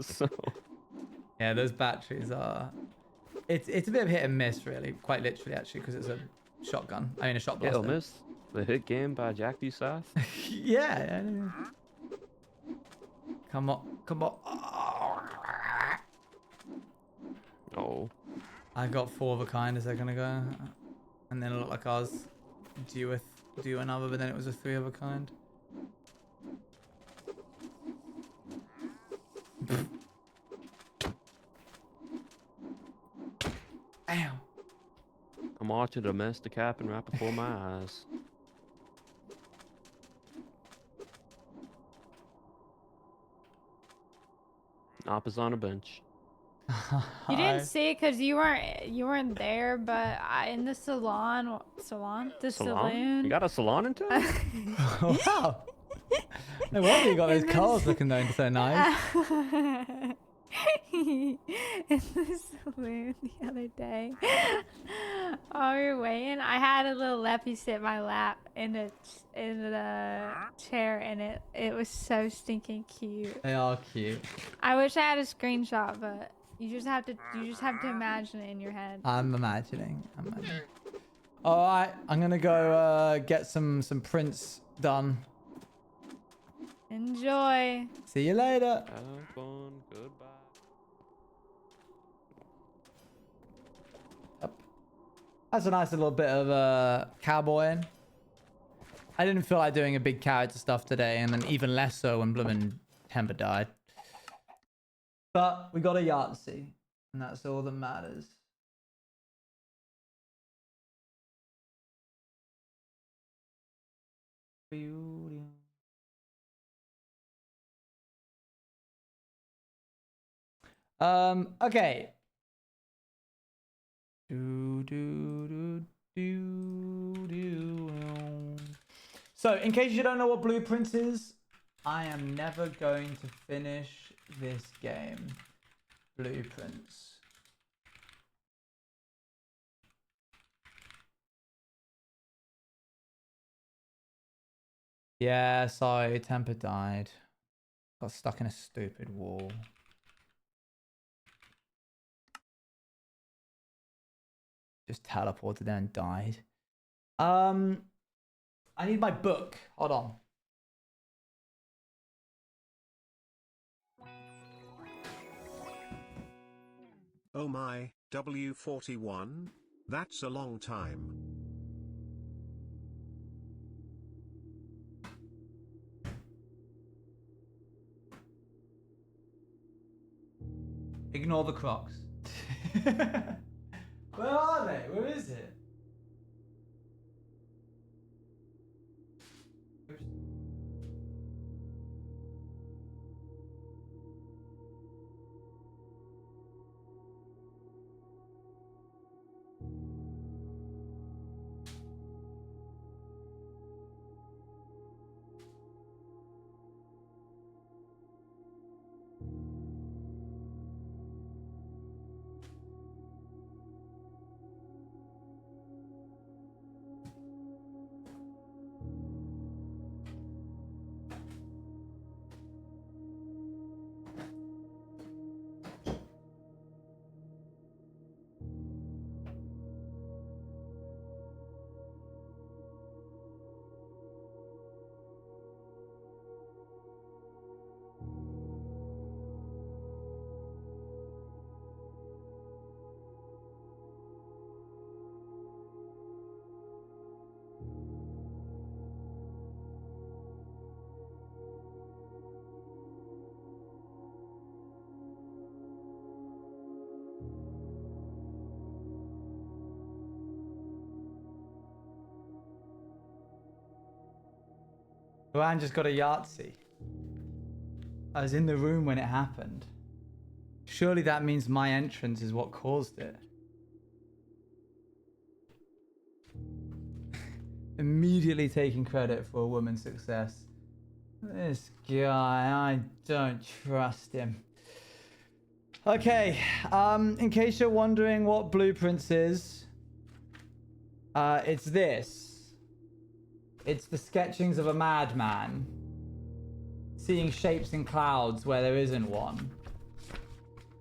So Yeah, those batteries are. It's a bit of hit and miss, really, quite literally, actually, because it's a shotgun. I mean, a shot hit blaster. or miss. The hit game by Jack D. South. Yeah. Come on. Oh. I got 4 of a kind a second ago, and then it looked like I was due another, but then it was a 3 of a kind. Damn. I'm watching a domestic happen right before my eyes. Nappa's on a bench. You didn't see it because you weren't there, but in the the saloon. You got a salon in town? Wow. No wonder you got those cars looking so nice. In the saloon the other day, while we were waiting, I had a little leppy sit in my lap in the chair, and it was so stinking cute. They are cute. I wish I had a screenshot, but you just have to imagine it in your head. I'm imagining. All right, I'm gonna go get some prints done. Enjoy. See you later. Have fun. Goodbye. That's a nice little bit of cowboying. I didn't feel like doing a big character stuff today, and then even less so when Bloomin' Temper died. But we got a Yahtzee, And that's all that matters. Okay. So, in case you don't know what Blueprince is, I am never going to finish this game. Blueprince. Yeah, sorry, temper died. Got stuck in a stupid wall. Just teleported there and died. I need my book. Hold on. Oh my, W41? That's a long time. Ignore the Crocs. Where are they? Where is it? Luan just got a Yahtzee. I was in the room when it happened. Surely that means my entrance is what caused it. Immediately taking credit for a woman's success. This guy, I don't trust him. Okay, in case you're wondering what Blueprince is, it's this. It's the sketchings of a madman. Seeing shapes in clouds where there isn't one.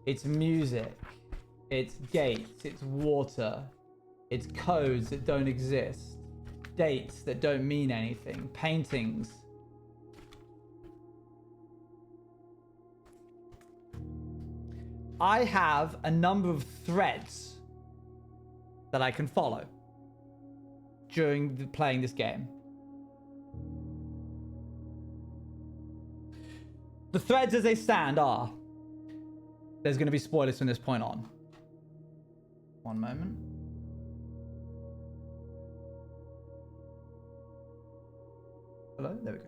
It's music. It's gates. It's water. It's codes that don't exist. Dates that don't mean anything. Paintings. I have a number of threads that I can follow during playing this game. The threads as they stand are, there's going to be spoilers from this point on. One moment. Hello? There we go.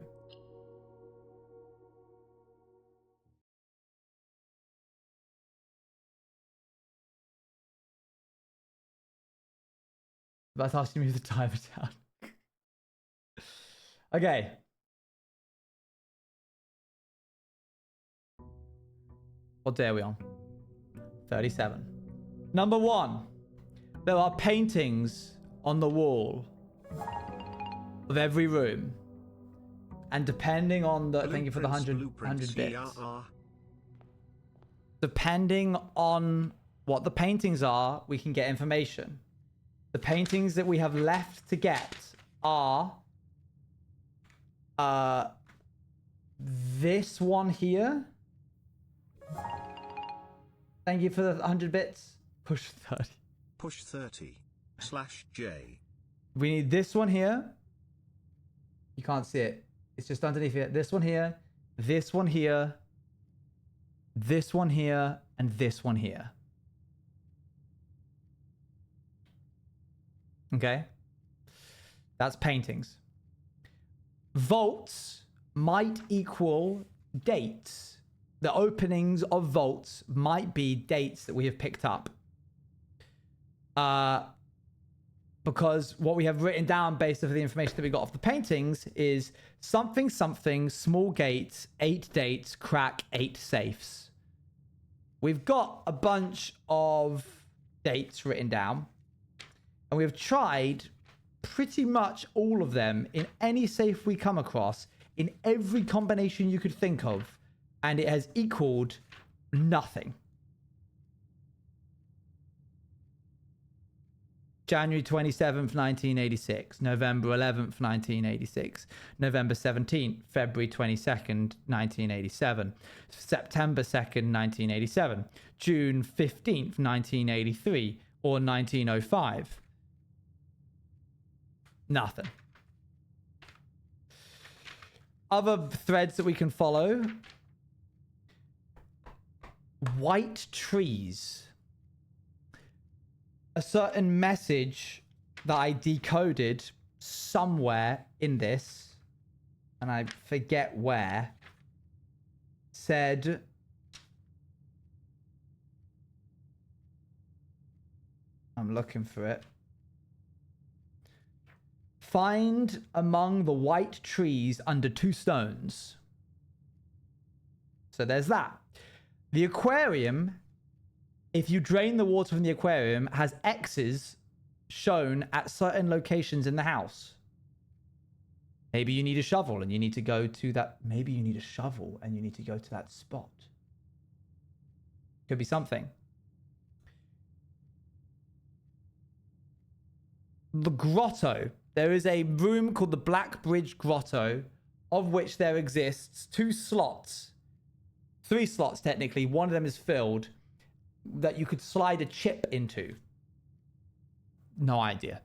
About to ask you to move the timer down. Okay. What day are we on? 37. Number 1. There are paintings on the wall of every room. And depending on the... Thank you for the 100 bits. Depending on what the paintings are, we can get information. The paintings that we have left to get are... this one here. Thank you for the 100 bits. Push 30. Push 30/J. We need this one here. You can't see it. It's just underneath it. This one here. This one here. This one here. And this one here. Okay? That's paintings. Vaults might equal dates. The openings of vaults might be dates that we have picked up. Because what we have written down based off the information that we got off the paintings is something, something, small gates, 8 dates, crack, 8 safes. We've got a bunch of dates written down, and we've tried pretty much all of them in any safe we come across, in every combination you could think of, and it has equaled nothing. January 27th, 1986, November 11th, 1986, November 17th, February 22nd, 1987, September 2nd, 1987, June 15th, 1983, or 1905. Nothing. Other threads that we can follow. White trees. A certain message that I decoded somewhere in this, and I forget where, said, I'm looking for it. Find among the white trees under 2 stones. So there's that. The aquarium, if you drain the water from the aquarium, has X's shown at certain locations in the house. Maybe you need a shovel and you need to go to that. Maybe you need a shovel and you need to go to that spot. Could be something. The grotto. There is a room called the Black Bridge Grotto, of which there exists 2 slots. 3 slots, technically. One of them is filled, that you could slide a chip into. No idea.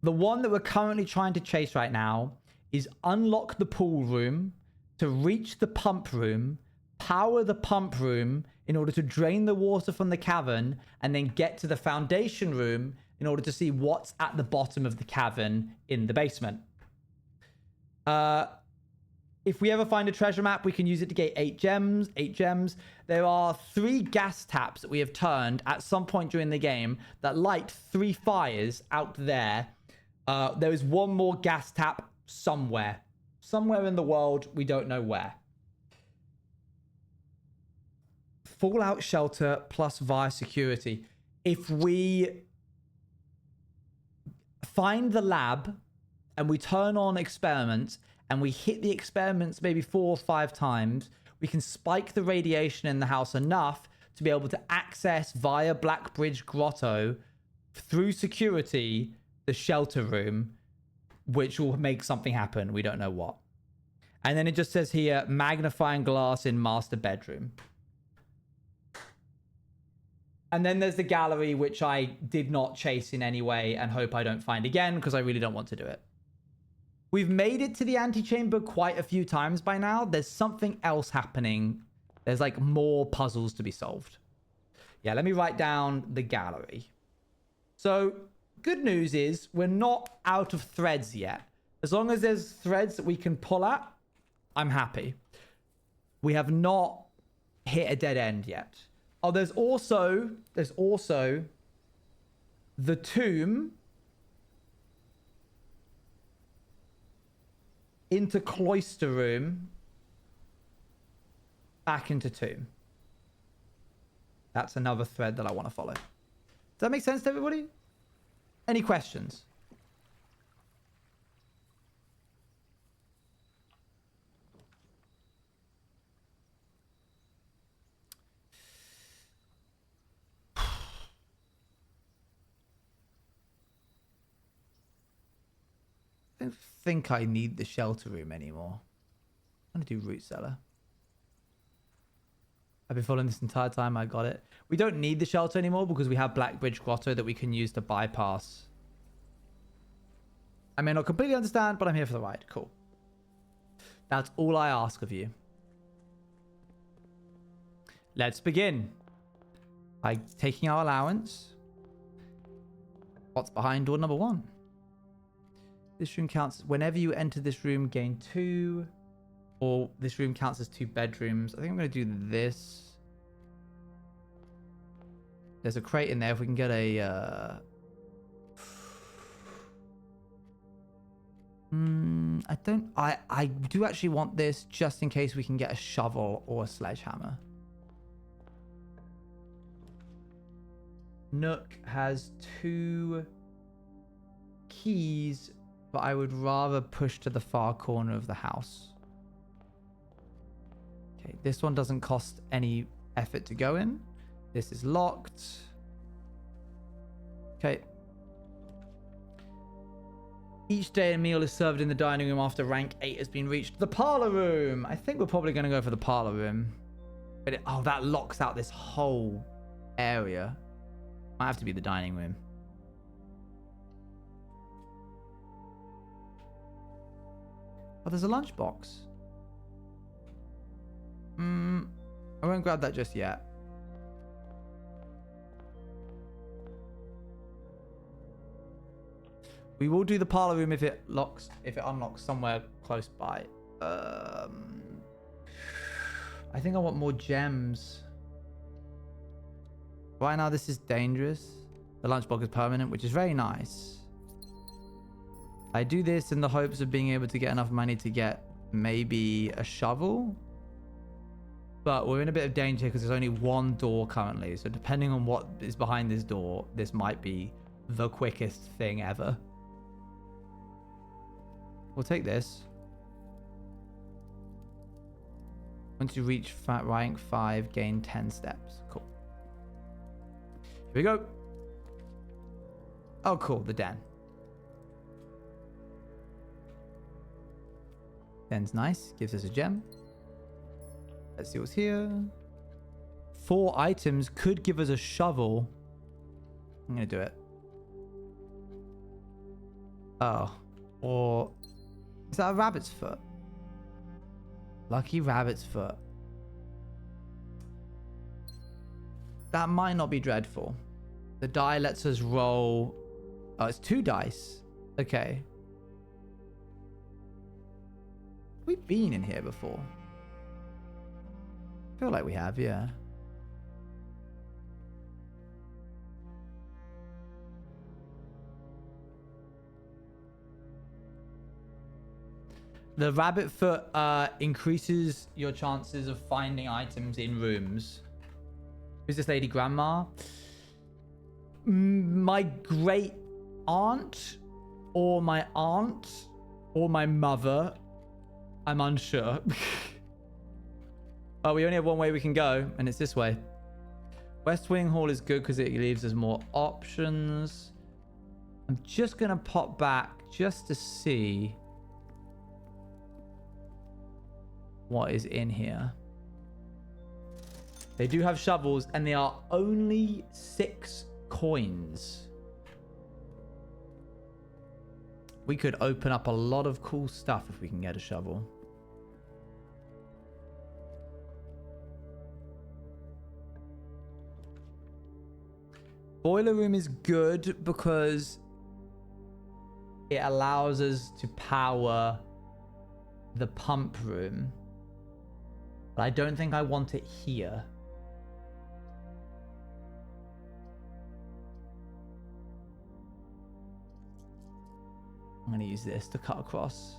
The one that we're currently trying to chase right now is unlock the pool room to reach the pump room, power the pump room in order to drain the water from the cavern, and then get to the foundation room in order to see what's at the bottom of the cavern in the basement. If we ever find a treasure map, we can use it to get 8 gems. 8 gems. There are 3 gas taps that we have turned at some point during the game that light 3 fires out there. There is 1 more gas tap somewhere. Somewhere in the world, we don't know where. Fallout shelter plus via security. If we find the lab and we turn on experiments and we hit the experiments maybe 4 or 5 times, we can spike the radiation in the house enough to be able to access via Black Bridge Grotto through security the shelter room, which will make something happen. We don't know what. And then it just says here, magnifying glass in master bedroom. And then there's the gallery, which I did not chase in any way and hope I don't find again because I really don't want to do it. We've made it to the antechamber quite a few times by now. There's something else happening. There's like more puzzles to be solved. Yeah, let me write down the gallery. So, good news is we're not out of threads yet. As long as there's threads that we can pull at, I'm happy. We have not hit a dead end yet. Oh, there's also the tomb into cloister room, back into tomb. That's another thread that I want to follow. Does that make sense to everybody? Any questions? I don't think I need the shelter room anymore. I'm going to do root cellar. I've been following this entire time. I got it. We don't need the shelter anymore because we have Black Bridge Grotto that we can use to bypass. I may not completely understand, but I'm here for the ride. Cool. That's all I ask of you. Let's begin by taking our allowance What's behind door number 1? This room counts. Whenever you enter this room, gain 2. Or this room counts as 2 bedrooms. I think I'm going to do this. There's a crate in there. If we can get a... I do actually want this just in case we can get a shovel or a sledgehammer. Nook has 2 keys, but I would rather push to the far corner of the house. Okay, this one doesn't cost any effort to go in. This is locked. Okay. Each day a meal is served in the dining room after rank 8 has been reached. The parlor room. I think we're probably going to go for the parlor room. But oh, that locks out this whole area. Might have to be the dining room. Oh, there's a lunchbox. I won't grab that just yet. We will do the parlor room if it unlocks somewhere close by. I think I want more gems. Right now, this is dangerous. The lunchbox is permanent, which is very nice. I do this in the hopes of being able to get enough money to get maybe a shovel. But we're in a bit of danger because there's only 1 door currently. So depending on what is behind this door, this might be the quickest thing ever. We'll take this. Once you reach rank 5, gain 10 steps. Cool. Here we go. Oh, cool. The den. Den's nice. Gives us a gem. Let's see what's here. 4 items could give us a shovel. I'm going to do it. Oh. Or... is that a rabbit's foot? Lucky rabbit's foot. That might not be dreadful. The die lets us roll... oh, it's 2 dice. Okay. We've been in here before. I feel like we have, yeah. The rabbit foot increases your chances of finding items in rooms. Who's this lady? Grandma? My great aunt? Or my aunt? Or my mother? I'm unsure. Oh, we only have one way we can go, and it's this way. West Wing Hall is good because it leaves us more options. I'm just going to pop back just to see what is in here. They do have shovels, and they are only 6 coins. We could open up a lot of cool stuff if we can get a shovel. Boiler room is good because it allows us to power the pump room. But I don't think I want it here. I'm going to use this to cut across.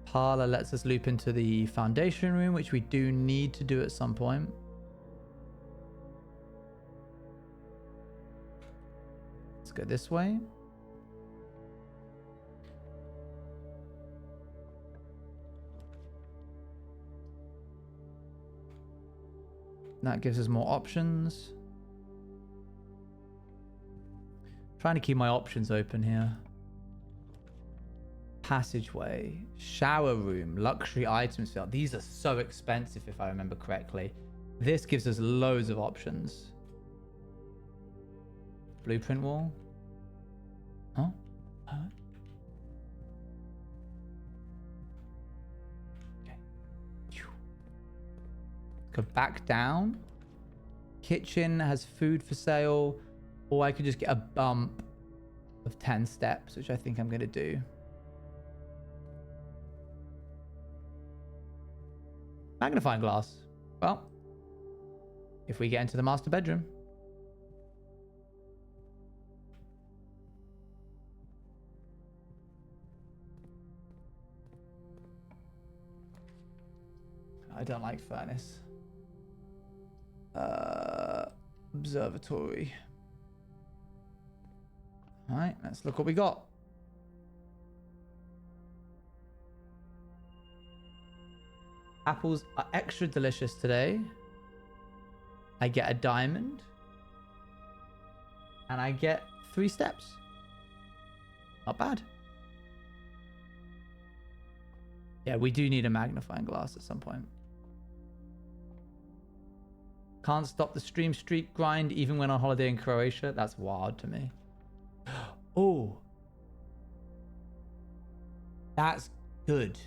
Parlor lets us loop into the foundation room, which we do need to do at some point. Let's go this way. That gives us more options. Trying to keep my options open here. Passageway, shower room, luxury items field. These are so expensive if I remember correctly. This gives us loads of options. Blueprint wall. Huh? Okay. Go back down. kitchen has food for sale, or I could just get a bump of 10 steps, which I think I'm going to do. Magnifying glass. Well, if we get into the master bedroom. I don't like furnace. Observatory. All right, let's look what we got. Apples are extra delicious today. I get a diamond. And I get 3 steps. Not bad. Yeah, we do need a magnifying glass at some point. Can't stop the stream streak grind even when on holiday in Croatia. That's wild to me. Oh. That's good.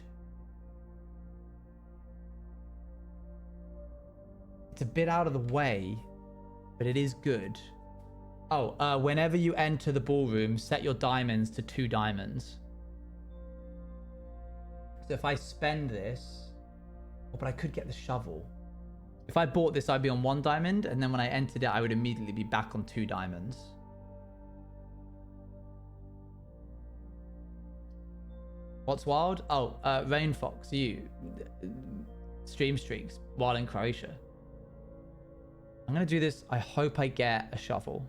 It's a bit out of the way, but it is good. Oh, whenever you enter the ballroom, set your diamonds to 2 diamonds. So if I spend this... Oh, but I could get the shovel. If I bought this, I'd be on 1 diamond, and then when I entered it, I would immediately be back on 2 diamonds. What's wild? Oh, Rain Fox, you. Stream streaks while in Croatia. I'm going to do this. I hope I get a shovel.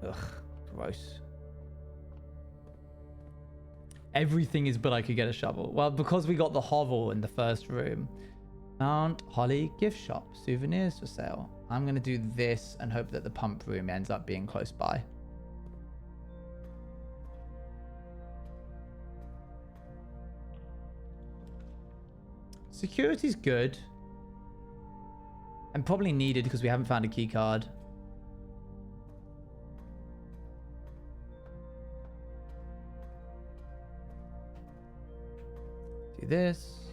Ugh, gross. Everything is but I could get a shovel. Well, because we got the hovel in the first room. Mount Holly gift shop. Souvenirs for sale. I'm going to do this and hope that the pump room ends up being close by. Security's good. And probably needed because we haven't found a key card. Do this.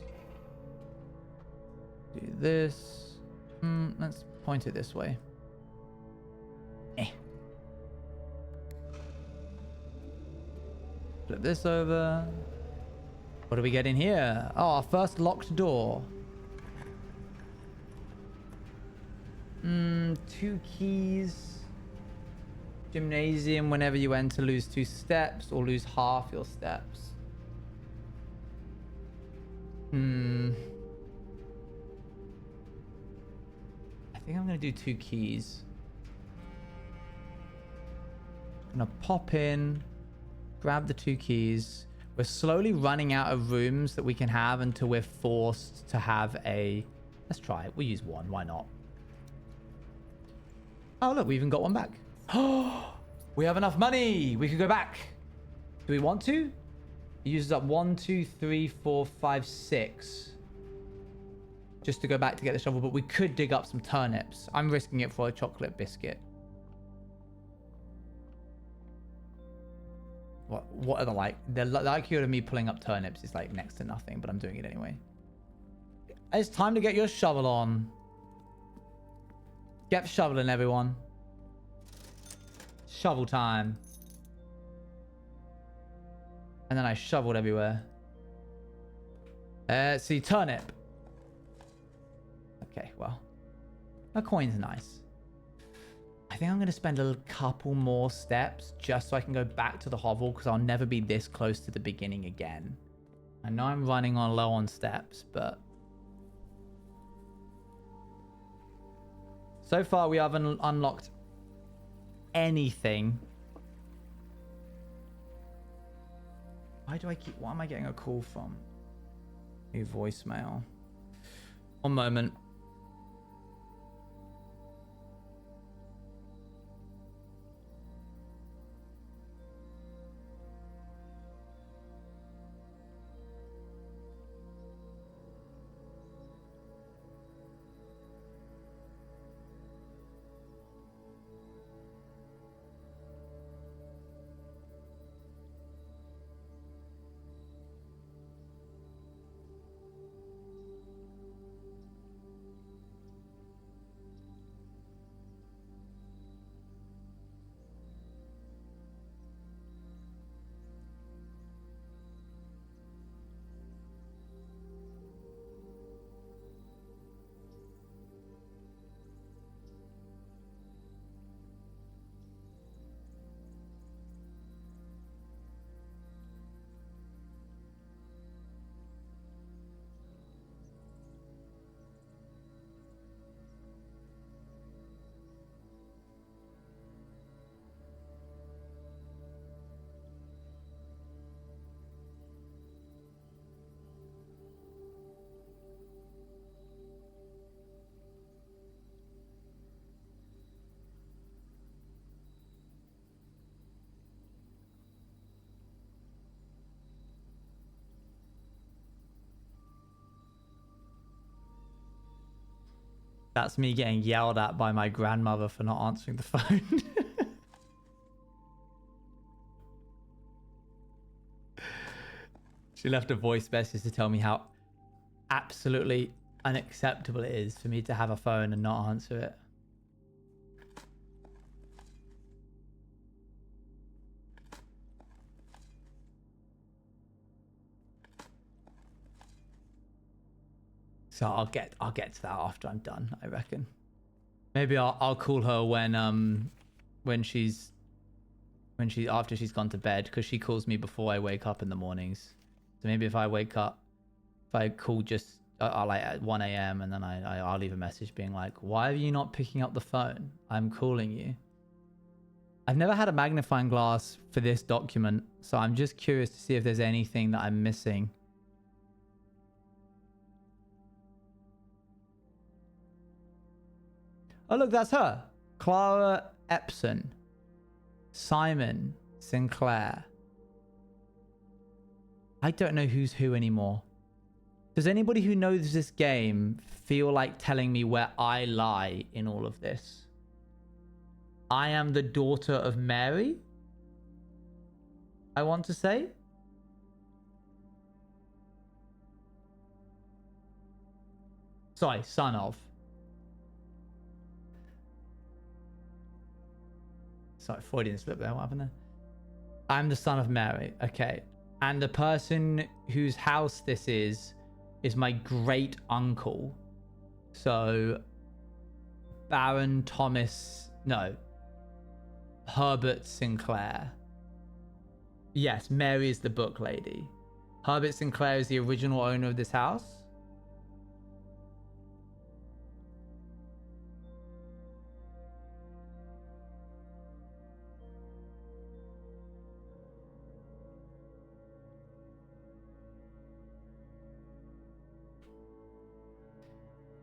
Do this. Let's point it this way. Flip this over. What do we get in here? Oh, our first locked door. 2 keys. Gymnasium, whenever you enter, lose 2 steps or lose half your steps. I think I'm going to do 2 keys. I'm going to pop in, grab the 2 keys. We're slowly running out of rooms that we can have until we're forced to have a... Let's try it. We'll use 1. Why not? Oh, look, we even got 1 back. Oh, we have enough money. We could go back. Do we want to? It uses up 1, 2, 3, 4, 5, 6. Just to go back to get the shovel, but we could dig up some turnips. I'm risking it for a chocolate biscuit. What are the like? The likelihood of me pulling up turnips is like next to nothing, but I'm doing it anyway. It's time to get your shovel on. Get shoveling, everyone. Shovel time. And then I shoveled everywhere. See, turnip. Okay, well. A coin's nice. I think I'm going to spend a couple more steps just so I can go back to the hovel because I'll never be this close to the beginning again. I know I'm running on low on steps, but... So far, we haven't unlocked anything. Why am I getting a call from? New voicemail. 1 moment. That's me getting yelled at by my grandmother for not answering the phone. She left a voice message to tell me how absolutely unacceptable it is for me to have a phone and not answer it. So I'll get to that after I'm done, I reckon. Maybe I'll call her when she's after she's gone to bed, because she calls me before I wake up in the mornings. So maybe if I call just like at 1 a.m. and then I'll leave a message being like, why are you not picking up the phone? I'm calling you. I've never had a magnifying glass for this document, so I'm just curious to see if there's anything that I'm missing. Oh, look, that's her. Clara Epson. Simon Sinclair. I don't know who's who anymore. Does anybody who knows this game feel like telling me where I lie in all of this? I am the daughter of Mary, I want to say. Sorry, son of. Sorry, Freudian slip there. What happened there? I'm the son of Mary. Okay. And the person whose house this is my great uncle. So, Baron Thomas... No. Herbert Sinclair. Yes, Mary is the book lady. Herbert Sinclair is the original owner of this house.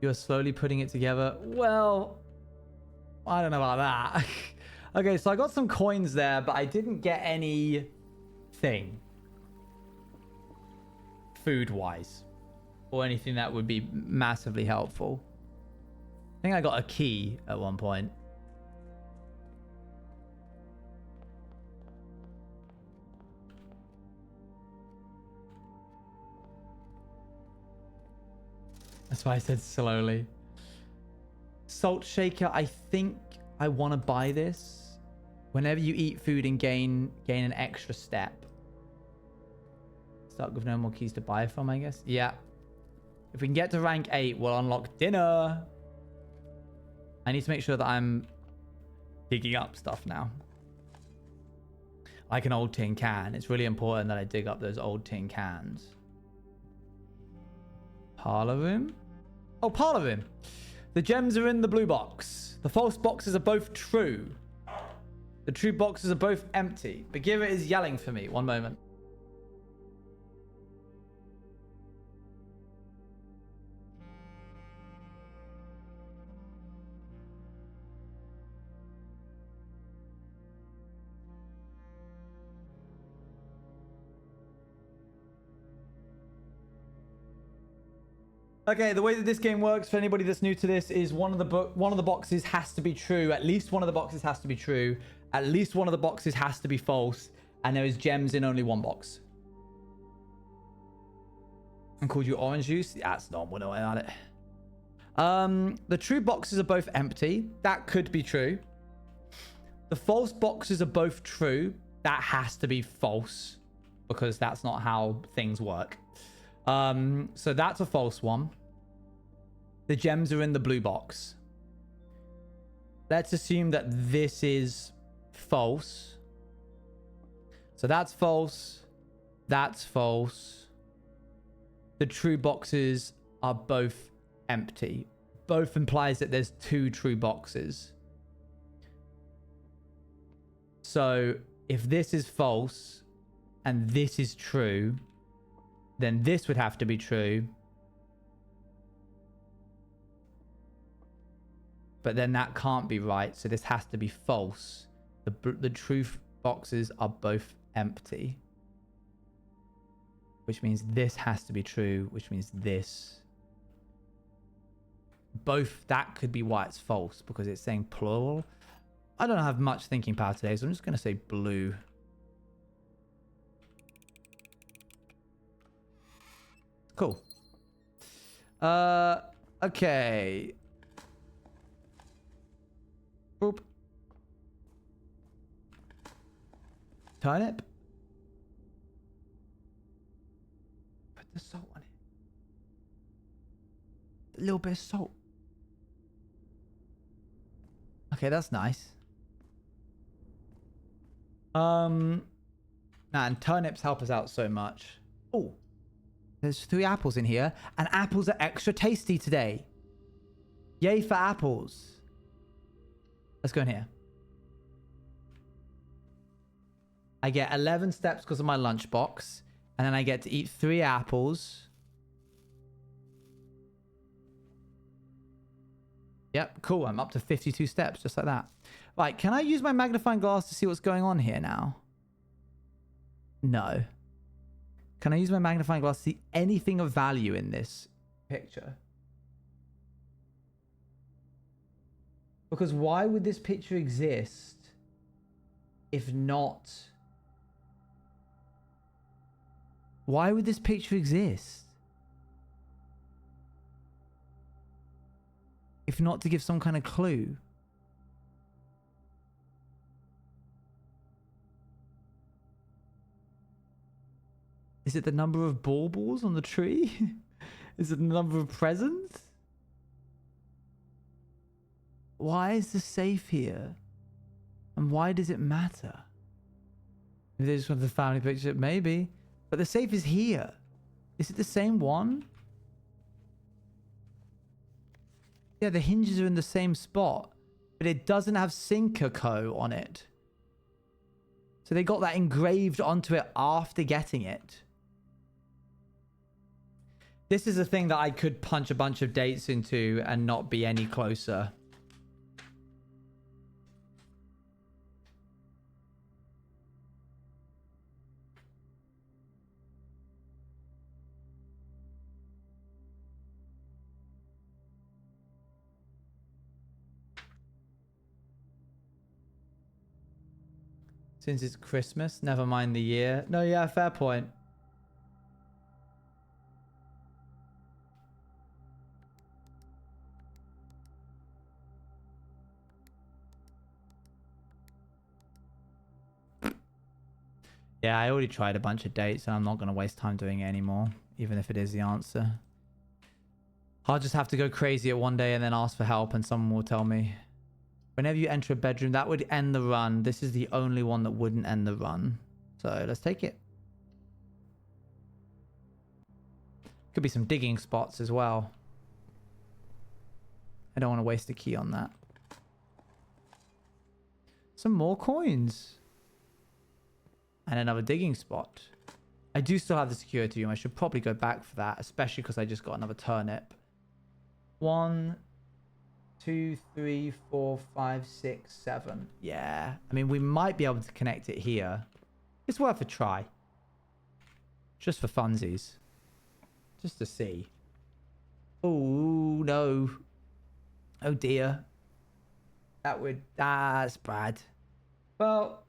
You're slowly putting it together. Well, I don't know about that. Okay, so I got some coins there, but I didn't get anything food-wise or anything that would be massively helpful. I think I got a key at one point. That's why I said slowly. Salt shaker, I think I want to buy this. Whenever you eat food and gain an extra step. Start with no more keys to buy from, I guess. Yeah. If we can get to rank 8, we'll unlock dinner. I need to make sure that I'm digging up stuff now. Like an old tin can. It's really important that I dig up those old tin cans. Parlor room? Oh, parlor room. The gems are in the blue box. The false boxes are both true. The true boxes are both empty. Bagheera is yelling for me. One moment. Okay, the way that this game works for anybody that's new to this is one of the boxes has to be true. At least one of the boxes has to be true. At least one of the boxes has to be false. And there is gems in only one box. And called you orange juice? That's not what I about it. The true boxes are both empty. That could be true. The false boxes are both true. That has to be false. Because that's not how things work. So that's a false one. The gems are in the blue box. Let's assume that this is false. So that's false. That's false. The true boxes are both empty. Both implies that there's two true boxes. So if this is false and this is true, then this would have to be true. But then that can't be right, so this has to be false. The true boxes are both empty. Which means this has to be true, which means this. both, that could be why it's false, because it's saying plural. I don't have much thinking power today, so I'm just going to say blue. Cool. Okay. Boop. Turnip. Put the salt on it. A little bit of salt. Okay, that's nice. Man, turnips help us out so much. Oh, there's 3 apples in here, and apples are extra tasty today. Yay for apples. Let's go in here. I get 11 steps because of my lunchbox, and then I get to eat 3 apples. Yep, cool. I'm up to 52 steps, just like that. Right, can I use my magnifying glass to see what's going on here now? No. Can I use my magnifying glass to see anything of value in this picture? Because why would this picture exist if not... Why would this picture exist? If not to give some kind of clue. Is it the number of baubles on the tree? Is it the number of presents? Why is the safe here? And why does it matter? If they just want the family picture, maybe. But the safe is here. Is it the same one? Yeah, the hinges are in the same spot. But it doesn't have Sync-A-Co on it. So they got that engraved onto it after getting it. This is a thing that I could punch a bunch of dates into and not be any closer. Since it's Christmas, never mind the year. No, yeah, fair point. Yeah, I already tried a bunch of dates and I'm not going to waste time doing it anymore, even if it is the answer. I'll just have to go crazy at one day and then ask for help and someone will tell me. Whenever you enter a bedroom, that would end the run. This is the only one that wouldn't end the run. So let's take it. Could be some digging spots as well. I don't want to waste a key on that. Some more coins. And another digging spot. I do still have the security room. I should probably go back for that, especially because I just got another turnip. 1, 2, 3, 4, 5, 6, 7. Yeah. I mean, we might be able to connect it here. It's worth a try. Just for funsies. Just to see. Oh, no. Oh, dear. That's bad. Well,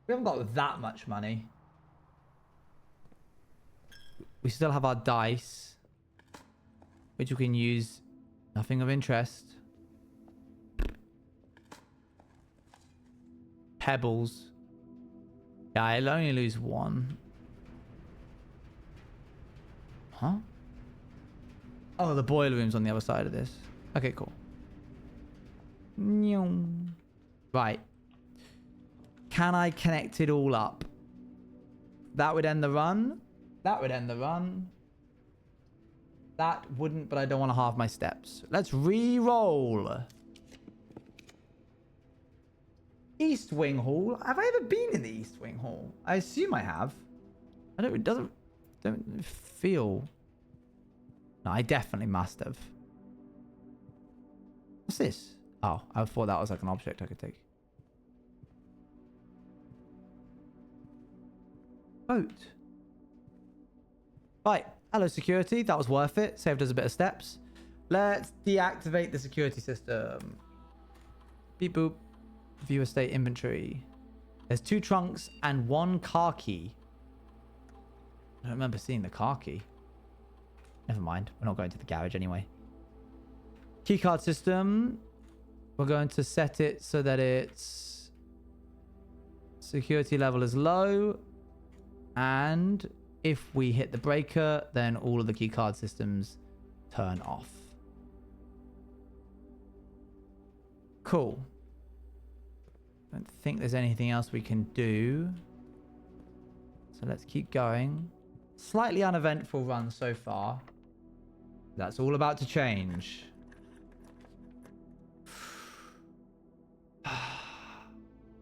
we haven't got that much money. We still have our dice, which we can use. Nothing of interest. Pebbles. Yeah, I'll only lose 1. Huh? Oh, the boiler room's on the other side of this. Okay, cool. Right. Can I connect it all up? That would end the run. That would end the run. That wouldn't, but I don't want to halve my steps. Let's re-roll. East Wing Hall. Have I ever been in the East Wing Hall? I assume I have. I don't. It don't feel. No, I definitely must have. What's this? Oh, I thought that was like an object I could take. Boat. Right. Hello, security. That was worth it. Saved us a bit of steps. Let's deactivate the security system. Beep boop. View estate inventory. There's 2 trunks and 1 car key. I don't remember seeing the car key. Never mind. We're not going to the garage anyway. Keycard system. We're going to set it so that its security level is low. And if we hit the breaker, then all of the keycard systems turn off. Cool. Don't think there's anything else we can do. So let's keep going. Slightly uneventful run so far. That's all about to change.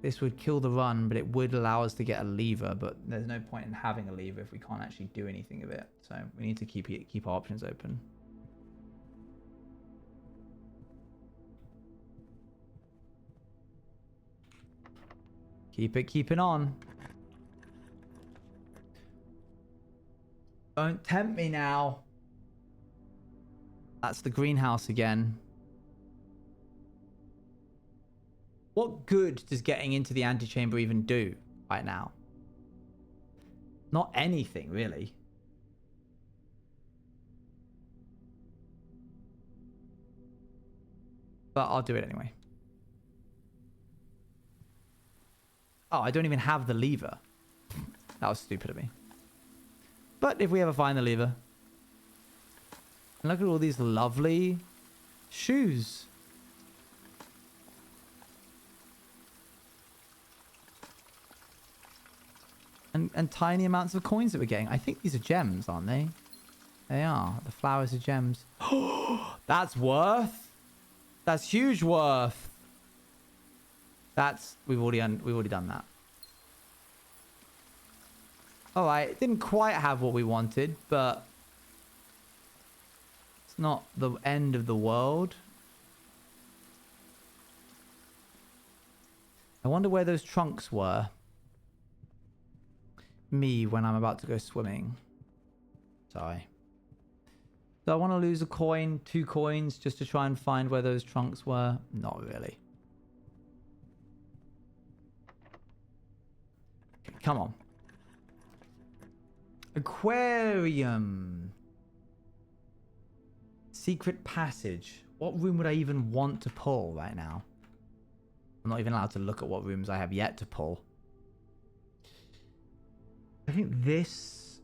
This would kill the run, but it would allow us to get a lever, but there's no point in having a lever if we can't actually do anything with it. So we need to keep our options open. Keeping on. Don't tempt me now. That's the greenhouse again. What good does getting into the antechamber even do right now? Not anything, really. But I'll do it anyway. Oh, I don't even have the lever. That was stupid of me. But if we ever find the lever. And look at all these lovely shoes. And tiny amounts of coins that we're getting. I think these are gems, aren't they? They are. The flowers are gems. That's worth. That's huge worth. That's we've already done that. All right, it didn't quite have what we wanted, but it's not the end of the world. I wonder where those trunks were. Me when I'm about to go swimming. Sorry. Do I want to lose a coin, 2 coins, just to try and find where those trunks were? Not really. Okay, come on. Aquarium. Secret passage. What room would I even want to pull right now? I'm not even allowed to look at what rooms I have yet to pull. I think this...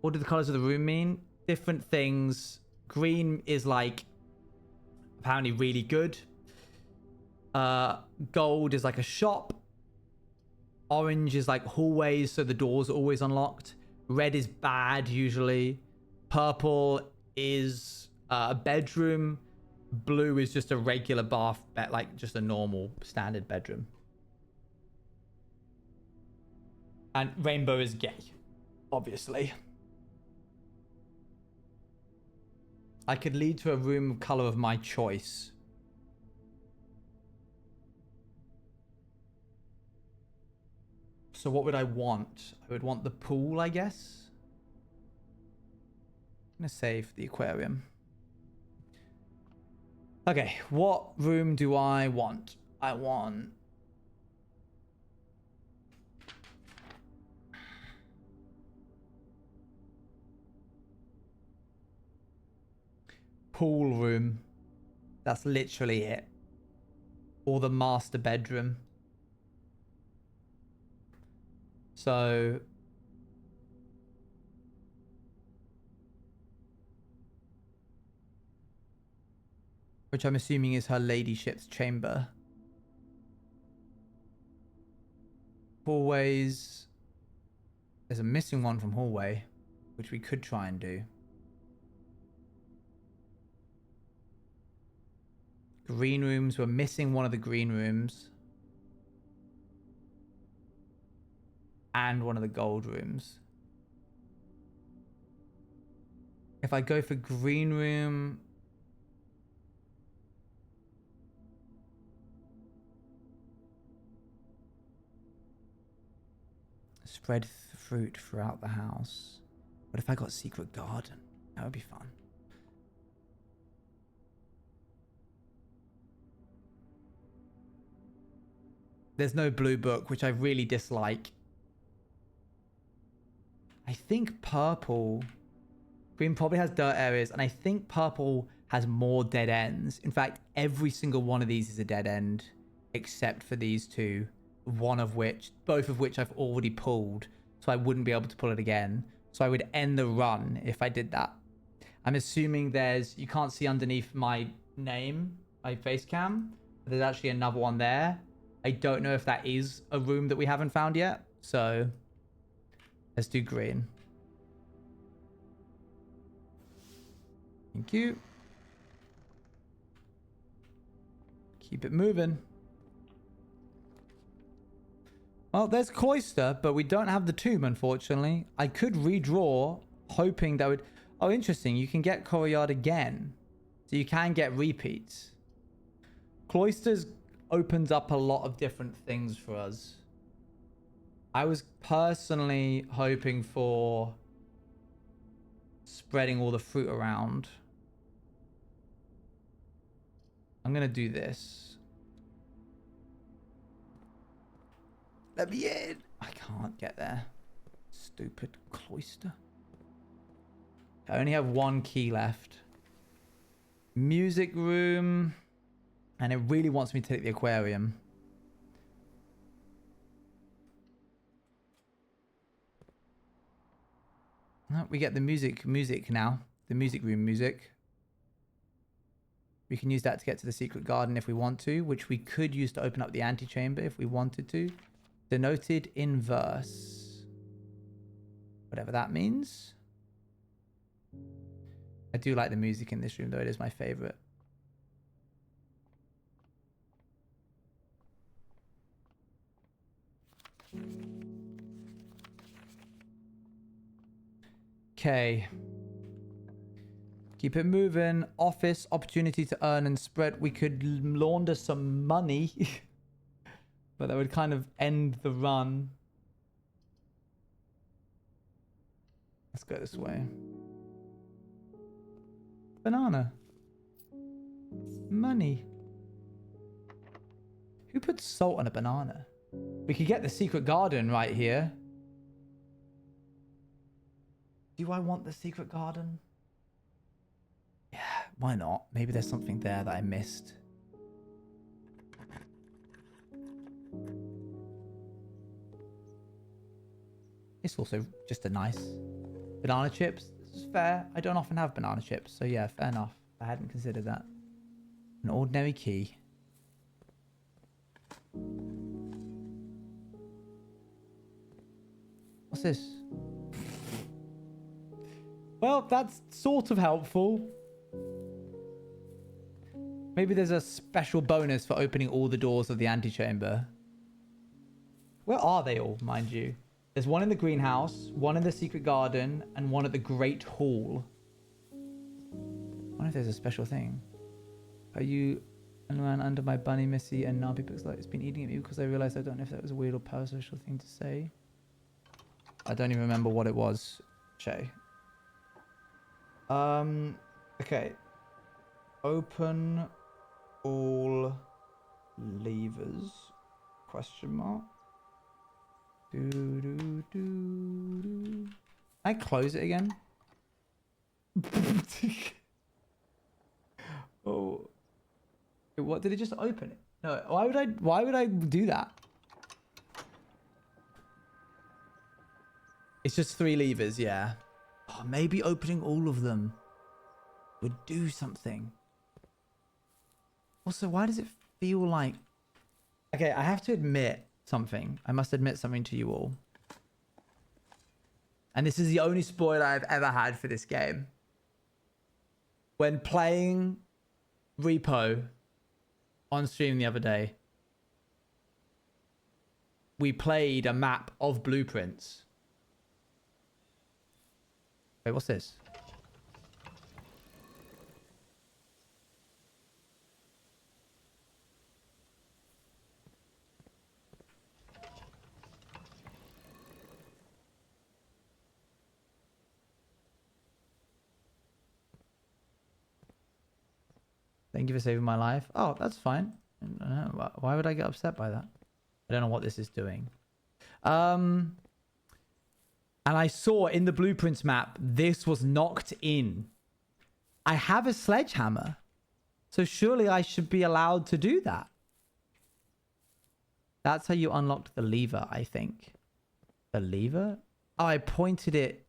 What do the colors of the room mean? Different things. Green is like apparently really good. Gold is like a shop. Orange is like hallways, so the doors are always unlocked. Red is bad usually. Purple is a bedroom. Blue is just a regular bath, like just a normal standard bedroom. And rainbow is gay, obviously. I could lead to a room color of my choice. So what would I want? I would want the pool, I guess. I'm gonna save the aquarium. Okay, what room do I want? I want... pool room. That's literally it. Or the master bedroom. So... which I'm assuming is her ladyship's chamber. Hallways. There's a missing one from hallway, which we could try and do. Green rooms. We're missing one of the green rooms. And one of the gold rooms. If I go for green room... spread fruit throughout the house. What if I got secret garden? That would be fun. There's no blue book, which I really dislike. I think purple... Green probably has dirt areas, and I think purple has more dead ends. In fact, every single one of these is a dead end, except for these two. Both of which I've already pulled, so I wouldn't be able to pull it again. So I would end the run if I did that. I'm assuming you can't see underneath my name, my face cam, but there's actually another one there. I don't know if that is a room that we haven't found yet, so let's do green. Thank you. Keep it moving. Well, there's Cloister, but we don't have the tomb, unfortunately. I could redraw, hoping that would... Oh, interesting. You can get Courtyard again. So you can get repeats. Cloisters opens up a lot of different things for us. I was personally hoping for spreading all the fruit around. I'm going to do this. Let me in. I can't get there. Stupid cloister. I only have one key left. Music room. And it really wants me to take the aquarium. Oh, we get the music now. The music room music. We can use that to get to the secret garden if we want to, which we could use to open up the antechamber if we wanted to. Denoted in verse. Whatever that means. I do like the music in this room, though. It is my favorite. Okay. Keep it moving. Office, opportunity to earn and spread. We could launder some money. But that would kind of end the run. Let's go this way. Banana. Money. Who puts salt on a banana? We could get the secret garden right here. Do I want the secret garden? Yeah, why not? Maybe there's something there that I missed. It's also just a nice banana chips. This is fair. I don't often have banana chips, so yeah, fair enough. I hadn't considered that. An ordinary key. What's this? Well, that's sort of helpful. Maybe there's a special bonus for opening all the doors of the antechamber. Where are they all, mind you? There's one in the greenhouse, one in the secret garden, and one at the Great Hall. I wonder if there's a special thing. Are you and ran under my bunny, Missy, and now people's like it's been eating at me because I realized I don't know if that was a weird or parasocial thing to say. I don't even remember what it was, Shay. Okay. Open all levers? Question mark. Can I close it again? Oh. What did it just open it? No, why would I do that? It's just 3 levers, yeah. Oh, maybe opening all of them would do something. Also, why does it feel like... Okay, I have to admit something. I must admit something to you all. And this is the only spoiler I've ever had for this game. When playing Repo on stream the other day, we played a map of Blueprince. Wait, what's this? Thank you for saving my life. Oh, that's fine. Why would I get upset by that? I don't know what this is doing. And I saw in the Blueprince map, this was knocked in. I have a sledgehammer. So surely I should be allowed to do that. That's how you unlocked the lever, I think. The lever? Oh, I pointed it.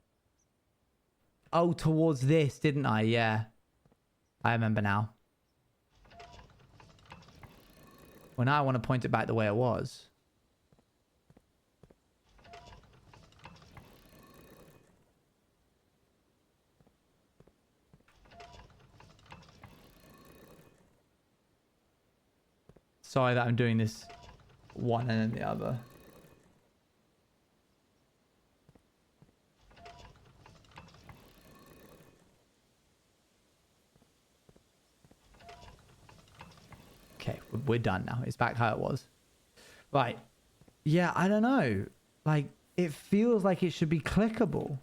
Oh, towards this, didn't I? Yeah. I remember now. Well, now I want to point it back the way it was. Sorry that I'm doing this one and then the other. Okay, we're done now. It's back how it was. Right. Yeah, I don't know. Like, it feels like it should be clickable.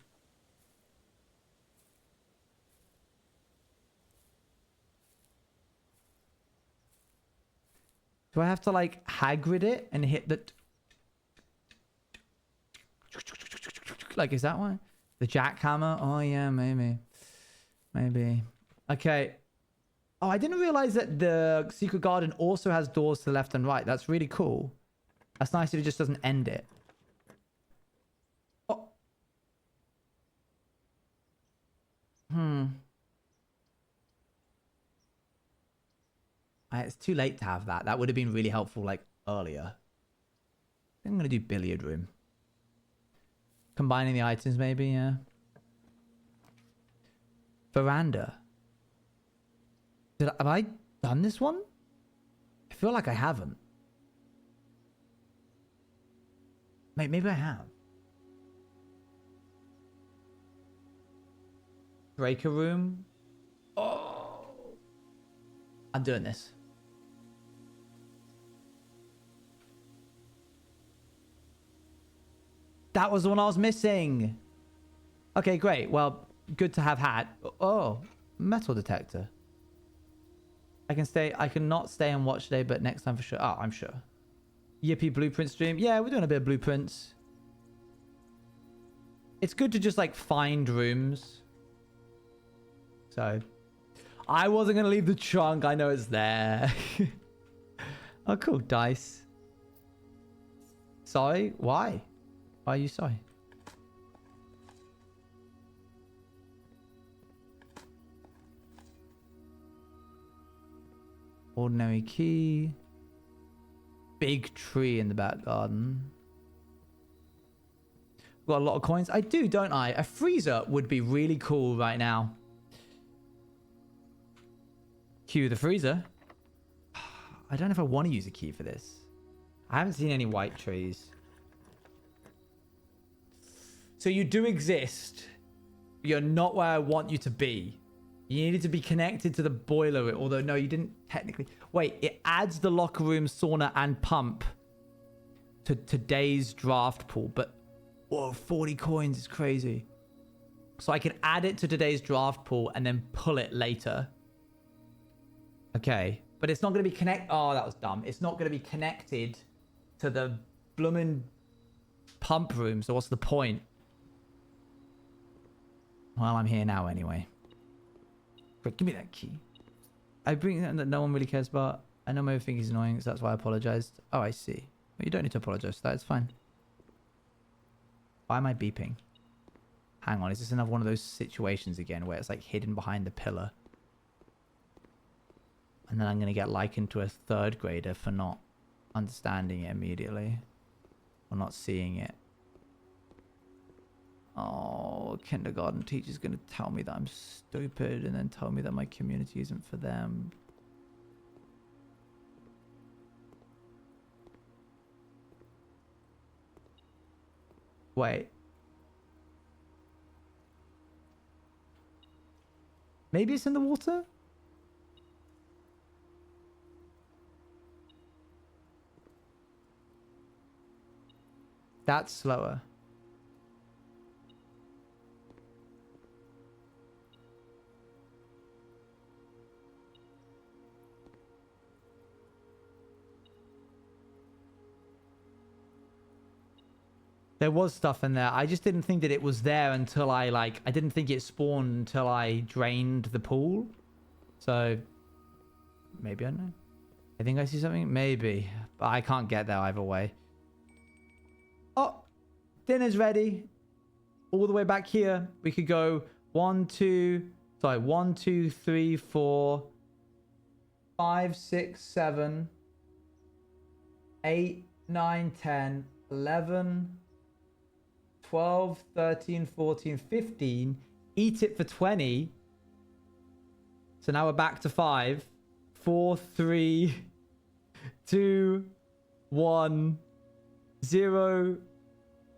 Do I have to, like, Hagrid it and hit the... Like, is that one? The jackhammer? Oh, yeah, maybe. Maybe. Okay. Oh, I didn't realize that the secret garden also has doors to the left and right. That's really cool. That's nice if it just doesn't end it. Oh. It's too late to have that. That would have been really helpful, like, earlier. I think I'm going to do billiard room. Combining the items, maybe, yeah. Veranda. Have I done this one? I feel like I haven't. Maybe I have. Breaker room. Oh. I'm doing this. That was the one I was missing. Okay, great. Well, good to have had. Oh, metal detector. I cannot stay and watch today, but next time for sure. Oh, I'm sure. Yippee Blueprint stream. Yeah, we're doing a bit of Blueprints. It's good to just, like, find rooms. So, I wasn't going to leave the trunk. I know it's there. Oh, cool. Dice. Sorry? Why? Why are you sorry? Ordinary key. Big tree in the back garden. Got a lot of coins. I do, don't I? A freezer would be really cool right now. Cue the freezer. I don't know if I want to use a key for this. I haven't seen any white trees. So you do exist. You're not where I want you to be. You needed to be connected to the boiler, although no, you didn't technically. Wait, it adds the locker room, sauna, and pump to today's draft pool. But, whoa, 40 coins is crazy. So I can add it to today's draft pool and then pull it later. Okay, but it's not going to be connected. Oh, that was dumb. It's not going to be connected to the bloomin' pump room. So what's the point? Well, I'm here now anyway. Quick, give me that key. I bring that no one really cares about. I know my everything is annoying, so that's why I apologized. Oh, I see. Well, you don't need to apologize for that. It's fine. Why am I beeping? Hang on. Is this another one of those situations again where it's like hidden behind the pillar? And then I'm going to get likened to a third grader for not understanding it immediately. Or not seeing it. Oh, a kindergarten teacher's going to tell me that I'm stupid and then tell me that my community isn't for them. Wait. Maybe it's in the water? That's slower. There was stuff in there. I just didn't think that it was there until I didn't think it spawned until I drained the pool. So, maybe, I don't know. I think I see something. Maybe. But I can't get there either way. Oh, dinner's ready. All the way back here. We could go 1, 2, 3, 4, 5, 6, 7, 8, 9, 10, 11, 12, 13, 14, 15. Eat it for 20. So now we're back to 5, 4, 3, 2, 1, 0,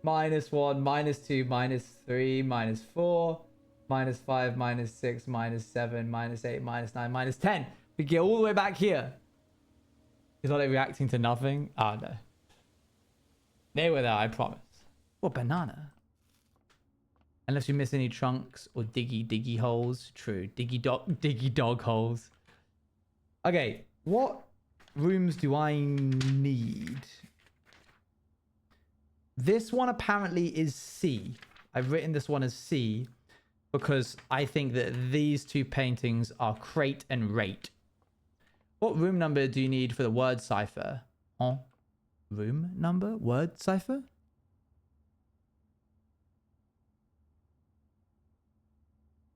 minus 1, minus 2, minus 3, minus 4, minus 5, minus 6, minus 7, minus 8, minus 9, minus 10. We get all the way back here. Is not it reacting to nothing? Oh, no. They were there, I promise. What banana? Unless you miss any trunks or diggy holes. True. Diggy dog holes. Okay, what rooms do I need? This one apparently is C. I've written this one as C because I think that these two paintings are crate and rate. What room number do you need for the word cipher? Huh? Room number? Word cipher?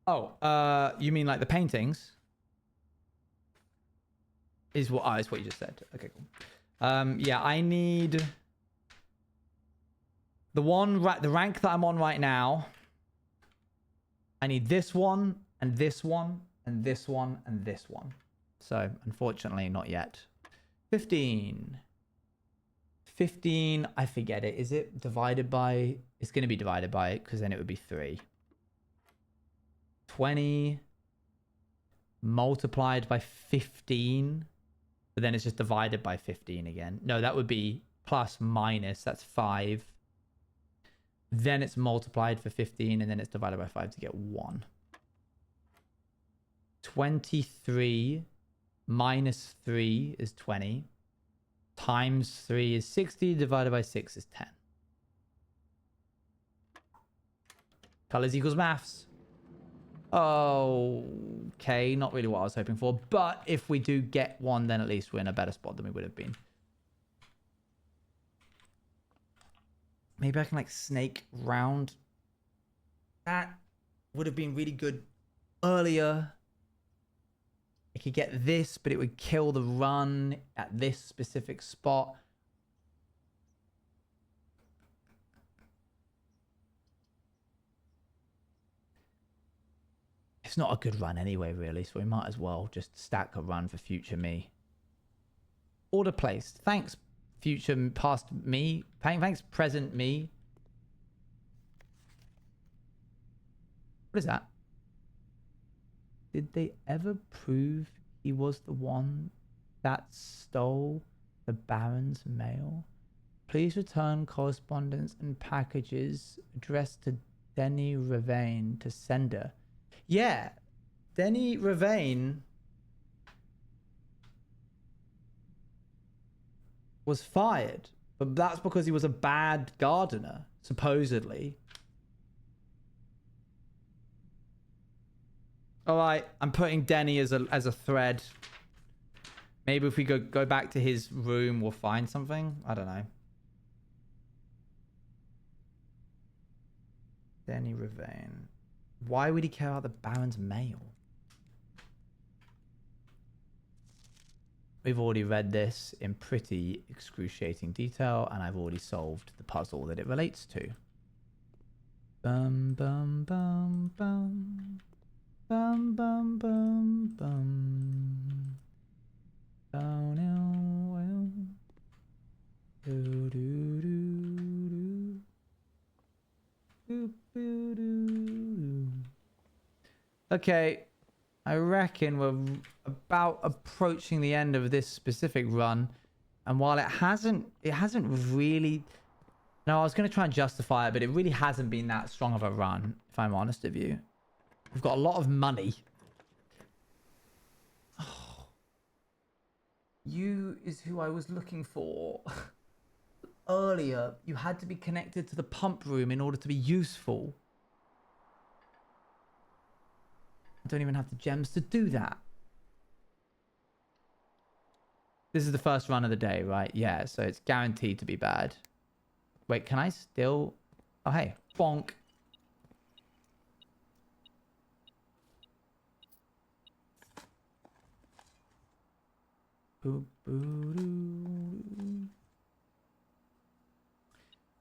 Oh, you mean like the paintings? Is what you just said. Okay, cool. Yeah, I need the rank that I'm on right now. I need this one and this one and this one and this one. So, unfortunately, not yet. 15. 15, I forget it. Is it divided by... It's going to be divided by it because then it would be 3. 20 multiplied by 15. But then it's just divided by 15 again. No, that would be plus minus. That's 5. Then it's multiplied for 15 and then it's divided by 5 to get 1. 23 minus 3 is 20. Times 3 is 60. Divided by 6 is 10. Colors equals maths. Okay, not really what I was hoping for. But if we do get one, then at least we're in a better spot than we would have been. Maybe I can like snake round. That would have been really good earlier. I could get this, but it would kill the run at this specific spot. It's not a good run anyway, really, so we might as well just stack a run for future me. Order placed. Thanks, future past me. Thanks, present me. What is that? Did they ever prove he was the one that stole the Baron's mail? Please return correspondence and packages addressed to Denny Ravane to sender. Yeah, Denny Ravane was fired, but that's because he was a bad gardener, supposedly. All right, I'm putting Denny as a thread. Maybe if we go back to his room, we'll find something. I don't know. Denny Ravane. Why would he care about the Baron's mail? We've already read this in pretty excruciating detail, and I've already solved the puzzle that it relates to. Bum, bum, bum, bum. Bum, bum, bum, bum. Oh, no, well. Do, do, do, do. Do, do, do. Okay, I reckon we're about approaching the end of this specific run, and while it hasn't really... No, I was going to try and justify it, but it really hasn't been that strong of a run, if I'm honest with you. We've got a lot of money. Oh. You is who I was looking for. earlier you had to be connected to the pump room in order to be useful. I don't even have the gems to do that. This is the first run of the day, right? Yeah, so it's guaranteed to be bad. Wait, can I still... Oh, hey. Bonk.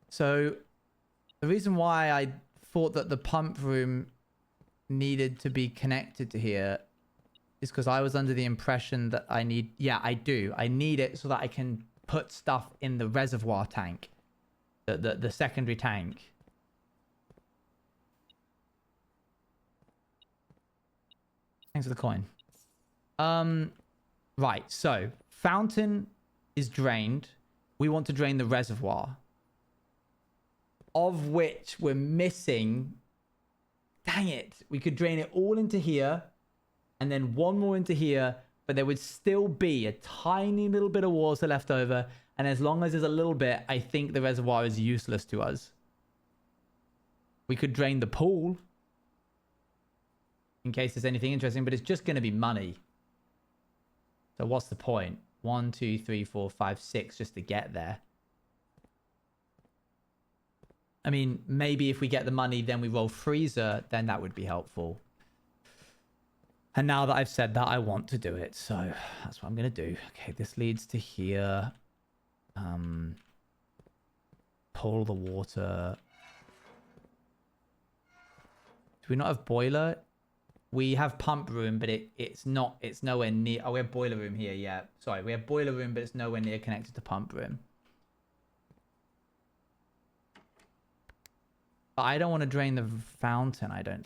So, the reason why I thought that the pump room needed to be connected to here is because I was under the impression that I need... Yeah, I do. I need it so that I can put stuff in the reservoir tank. The secondary tank. Thanks for the coin. Right, so fountain is drained. We want to drain the reservoir. Of which we're missing... Dang it. We could drain it all into here. And then one more into here. But there would still be a tiny little bit of water left over. And as long as there's a little bit, I think the reservoir is useless to us. We could drain the pool. In case there's anything interesting. But it's just going to be money. So what's the point? 1, 2, 3, 4, 5, 6 just to get there. I mean, maybe if we get the money, then we roll freezer, then that would be helpful. And now that I've said that, I want to do it. So that's what I'm going to do. Okay, this leads to here. Pull the water. Do we not have boiler? We have pump room, but it's nowhere near. Oh, we have boiler room here. Yeah. Sorry, we have boiler room, but it's nowhere near connected to pump room. But I don't want to drain the fountain. I don't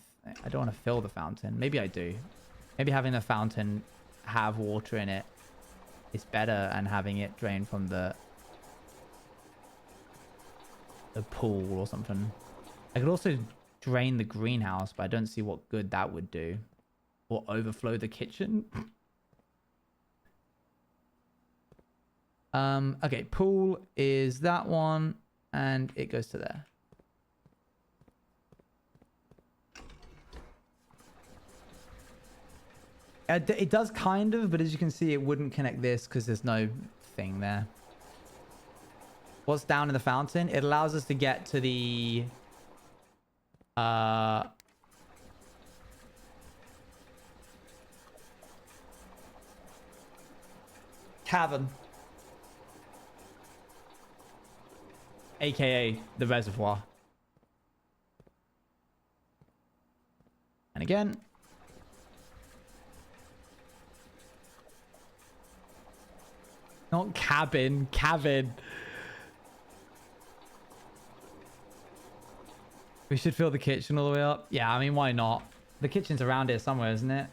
want to fill the fountain. Maybe I do. Maybe having the fountain have water in it is better than having it drain from the pool or something. I could also drain the greenhouse, but I don't see what good that would do. Or overflow the kitchen. Okay, pool is that one, and it goes to there. It does kind of, but as you can see, it wouldn't connect this because there's no thing there. What's down in the fountain? It allows us to get to the... cavern. AKA the reservoir. And again... Not cabin, cavern. We should fill the kitchen all the way up. Yeah, I mean, why not? The kitchen's around here somewhere, isn't it?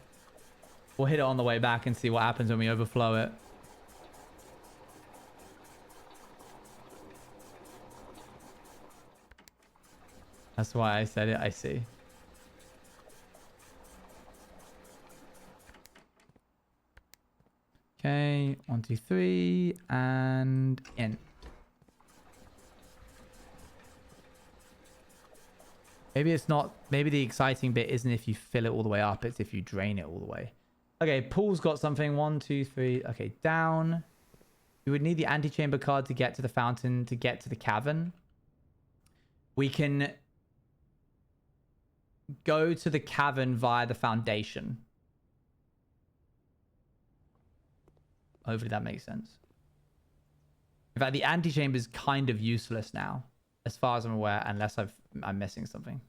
We'll hit it on the way back and see what happens when we overflow it. That's why I said it, I see. Okay, 1, 2, 3, and in. Maybe it's not, maybe the exciting bit isn't if you fill it all the way up, it's if you drain it all the way. Okay, pool's got something, 1, 2, 3, okay, down. You would need the antechamber card to get to the fountain, to get to the cavern. We can go to the cavern via the foundation. Hopefully that makes sense. In fact, the antechamber is kind of useless now, as far as I'm aware, unless I'm missing something.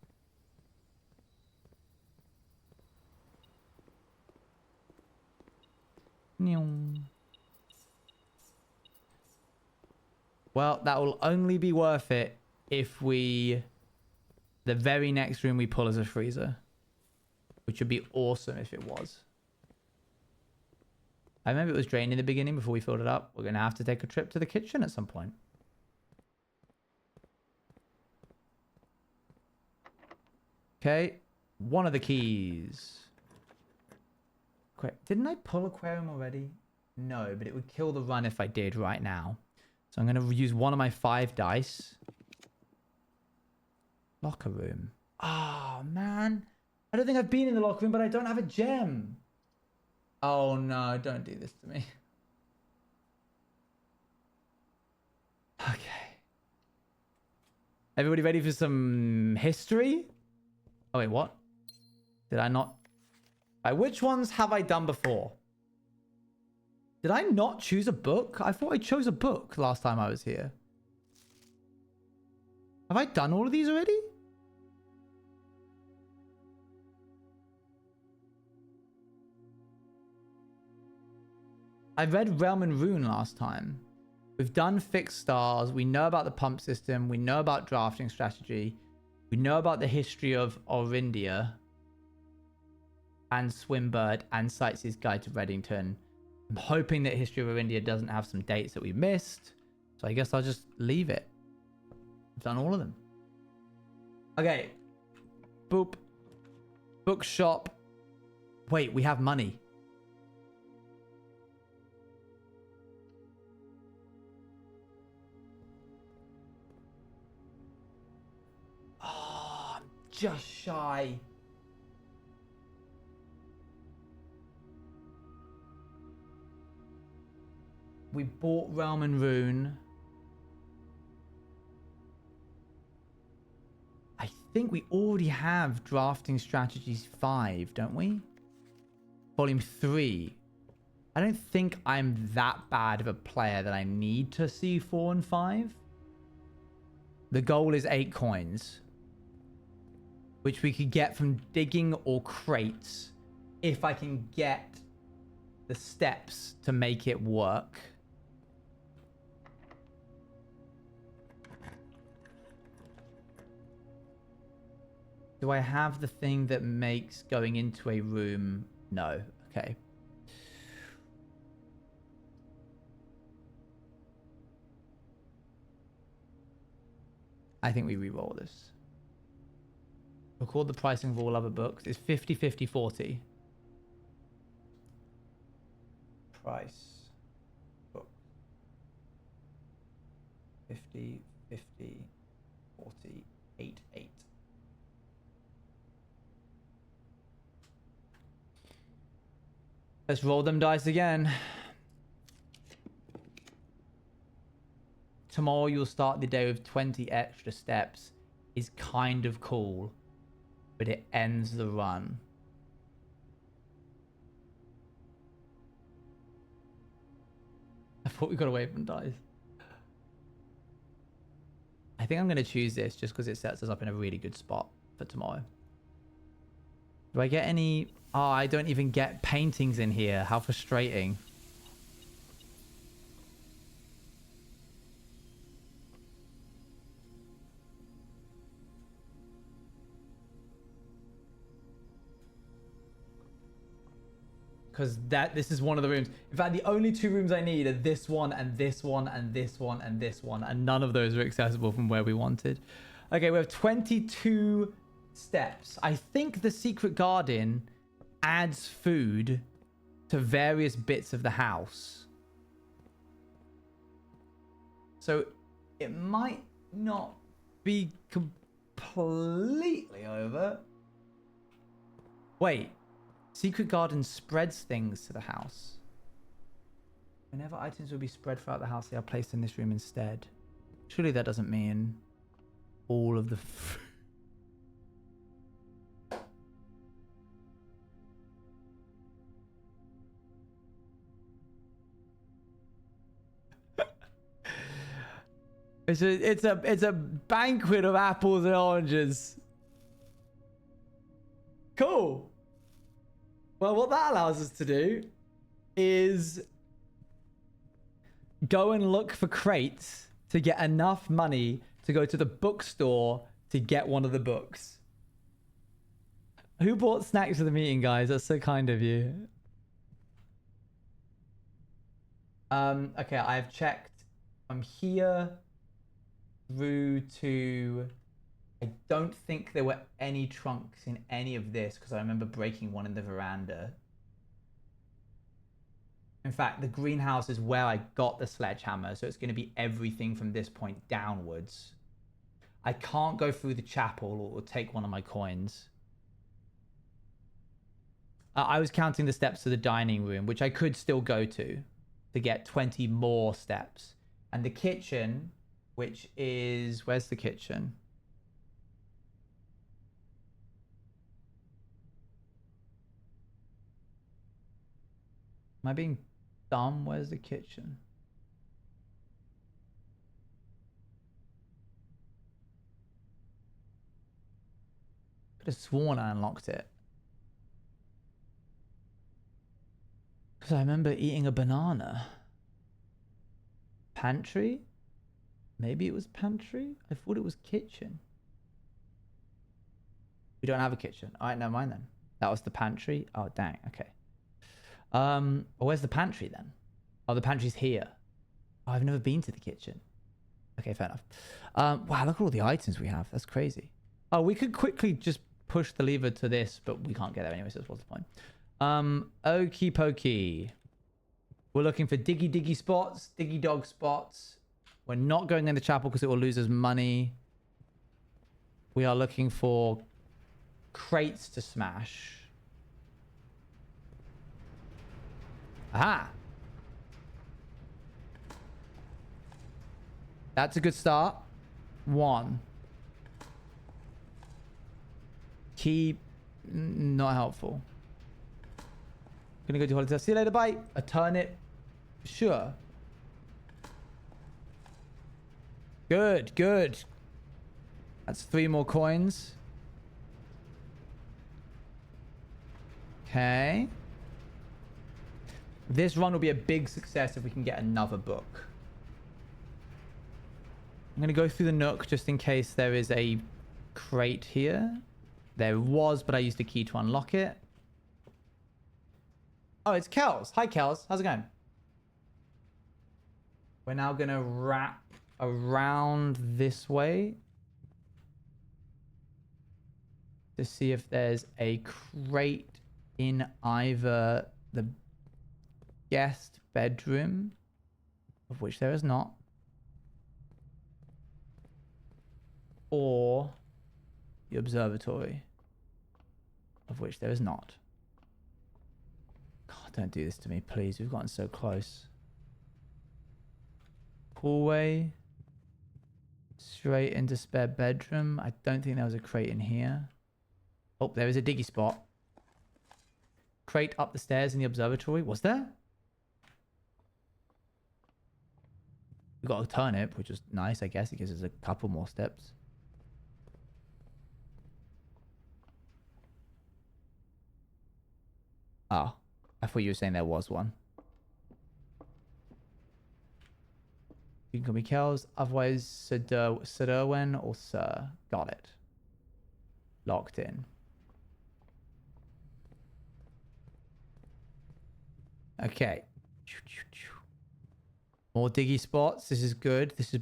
Well, that will only be worth it if the very next room we pull is a freezer, which would be awesome if it was. I remember it was drained in the beginning before we filled it up. We're going to have to take a trip to the kitchen at some point. Okay. One of the keys. Didn't I pull aquarium already? No, but it would kill the run if I did right now. So I'm going to use one of my 5 dice. Locker room. Oh, man. I don't think I've been in the locker room, but I don't have a gem. Oh, no. Don't do this to me. Okay. Everybody ready for some history? Oh, wait, what? Did I not? Which ones have I done before? Did I not choose a book? I thought I chose a book last time I was here. Have I done all of these already? I read Realm and Rune last time. We've done fixed stars. We know about the pump system. We know about drafting strategy. We know about the history of Orindia and Swimbird and Sightseer's Guide to Reddington. I'm hoping that History of Orindia doesn't have some dates that we missed. So I guess I'll just leave it. I've done all of them. Okay. Boop. Bookshop. Wait, we have money. Oh, I'm just shy. We bought Realm and Rune. I think we already have Drafting Strategies 5, don't we? Volume 3. I don't think I'm that bad of a player that I need to see 4 and 5. The goal is 8 coins, which we could get from digging or crates if I can get the steps to make it work. Do I have the thing that makes going into a room? No. Okay. I think we re-roll this. Record the pricing of all other books. It's 50, 50, 40. Price. Book. 50, 50, 40, 8, 8. Let's roll them dice again. Tomorrow you'll start the day with 20 extra steps. Is kind of cool, but it ends the run. I thought we got away from dice. I think I'm going to choose this just because it sets us up in a really good spot for tomorrow. Do I get any... Oh, I don't even get paintings in here. How frustrating. Because this is one of the rooms. In fact, the only 2 rooms I need are this one and this one and this one and this one. And none of those are accessible from where we wanted. Okay, we have 22 steps. I think the secret garden adds food to various bits of the house. So it might not be completely over. Wait. Secret garden spreads things to the house. Whenever items will be spread throughout the house, they are placed in this room instead. Surely that doesn't mean all of the food. It's a banquet of apples and oranges. Cool. Well, what that allows us to do is go and look for crates to get enough money to go to the bookstore to get one of the books. Who bought snacks for the meeting, guys? That's so kind of you. Okay, I've checked from here through to... I don't think there were any trunks in any of this because I remember breaking one in the veranda. In fact, the greenhouse is where I got the sledgehammer, so it's going to be everything from this point downwards. I can't go through the chapel or take one of my coins. I was counting the steps to the dining room, which I could still go to get 20 more steps. And the kitchen, which is... Where's the kitchen? Am I being dumb? Where's the kitchen? Could have sworn I unlocked it. Because I remember eating a banana. Pantry? Maybe it was pantry? I thought it was kitchen. We don't have a kitchen. All right, never mind then. That was the pantry. Oh, dang. Okay. Where's the pantry then? Oh, the pantry's here. Oh, I've never been to the kitchen. Okay, fair enough. Wow, look at all the items we have. That's crazy. Oh, we could quickly just push the lever to this, but we can't get there anyway, so what's the point? Okie pokey. We're looking for diggy spots, diggy dog spots. We're not going in the chapel because it will lose us money. We are looking for crates to smash. Aha! That's a good start. 1. Key, not helpful. Gonna go to holiday. See you later, bye. A turnip, sure. Good, good. That's 3 more coins. Okay. This run will be a big success if we can get another book. I'm going to go through the nook just in case there is a crate here. There was, but I used a key to unlock it. Oh, it's Kels. Hi, Kels. How's it going? We're now going to wrap around this way to see if there's a crate in either the guest bedroom, of which there is not, or the observatory, of which there is not. God, don't do this to me, please. We've gotten so close. Hallway. Straight into spare bedroom. I don't think there was a crate in here. Oh, there is a diggy spot. Crate up the stairs in the observatory. Was there? We got a turnip, which is nice, I guess. It gives us a couple more steps. Oh, I thought you were saying there was one. You can call me Kels, otherwise Sir Derwin or Sir. Got it. Locked in. Okay. More diggy spots. This is good. This is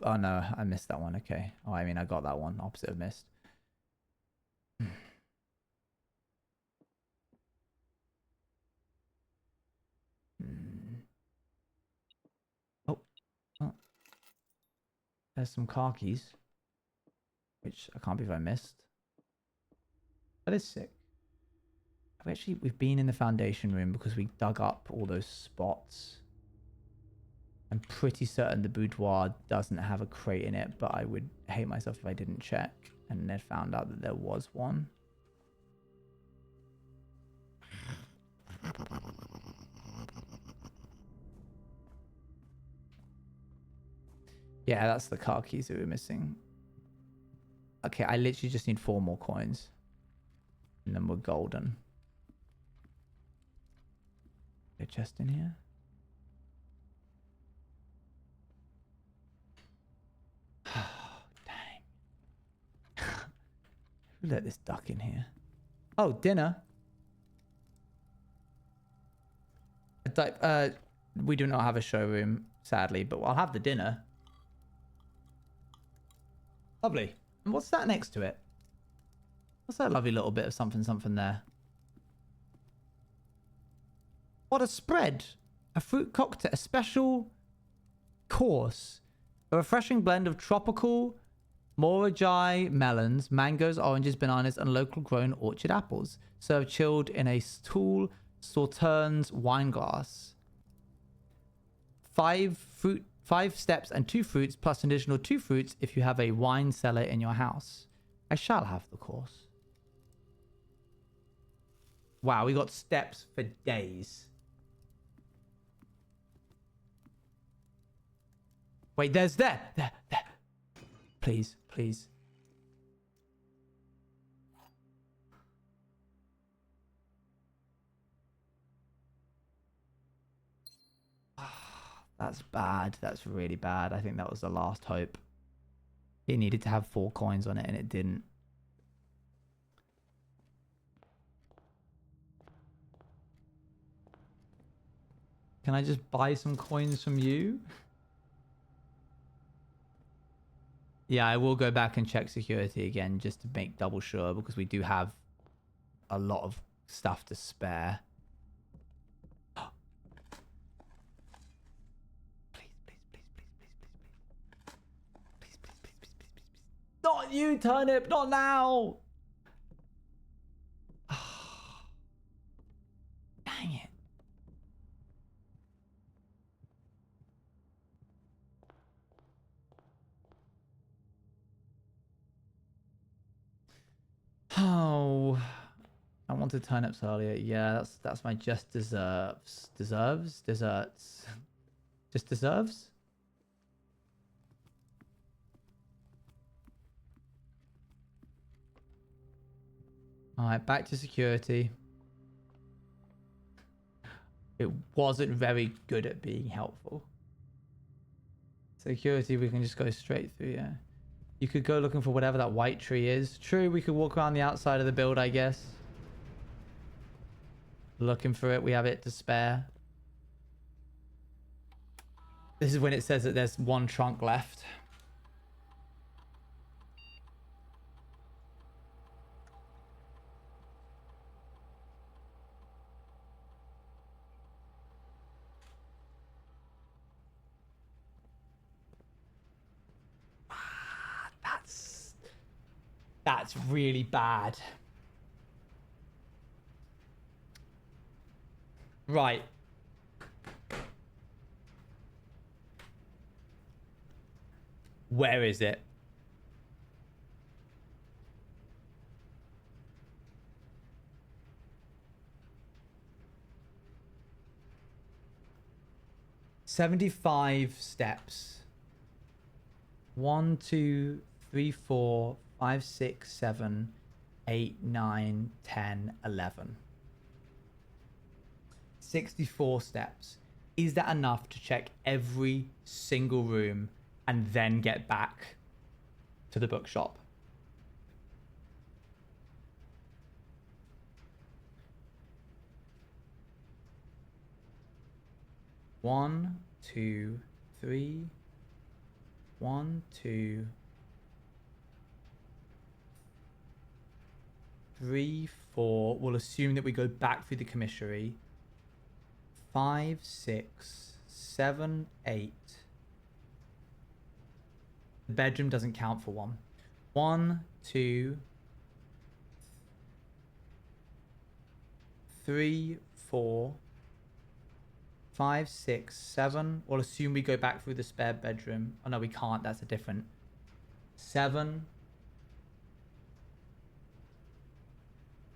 oh no, I missed that one. Okay. Oh, I mean, I got that one. Opposite of missed. Oh. Oh. There's some car keys. Which I can't believe I missed. That is sick. We've been in the foundation room because we dug up all those spots. I'm pretty certain the boudoir doesn't have a crate in it, but I would hate myself if I didn't check and then found out that there was one. Yeah, that's the car keys that we're missing. Okay, I literally just need 4 more coins. And then we're golden. A chest in here? Dang. Who let this duck in here? Oh, dinner. We do not have a showroom, sadly, but I'll have the dinner. Lovely. And what's that next to it? What's that lovely little bit of something there? What a spread. A fruit cocktail, a special course. A refreshing blend of tropical Morajai melons, mangoes, oranges, bananas, and local grown orchard apples. Served chilled in a tall Sauternes wine glass. 5 steps and 2 fruits, plus an additional 2 fruits if you have a wine cellar in your house. I shall have the course. Wow, we got steps for days. Wait, there's there. Please, please. That's bad. That's really bad. I think that was the last hope. It needed to have 4 coins on it and it didn't. Can I just buy some coins from you? Yeah, I will go back and check security again just to make double sure because we do have a lot of stuff to spare. Not you, Turnip! Not now! Dang it. Oh, I wanted turnips earlier. Yeah, that's my just desserts. Just deserves? Alright, back to security. It wasn't very good at being helpful. Security, we can just go straight through, yeah. You could go looking for whatever that white tree is. True, we could walk around the outside of the build, I guess. Looking for it, we have it to spare. This is when it says that there's 1 trunk left. That's really bad. Right. Where is it? $75 steps. 1, 2, 3, 4, 5, 6, 7, 8, 9, 10, 11. 64 steps. Is that enough to check every single room and then get back to the bookshop? One, two, three. 1, 2, 3, 4. We'll assume that we go back through the commissary. 5, 6, 7, 8. The bedroom doesn't count for 1. 1, 2, 3, 4, 5, 6, 7. We'll assume we go back through the spare bedroom. Oh no, we can't. That's a different. 7.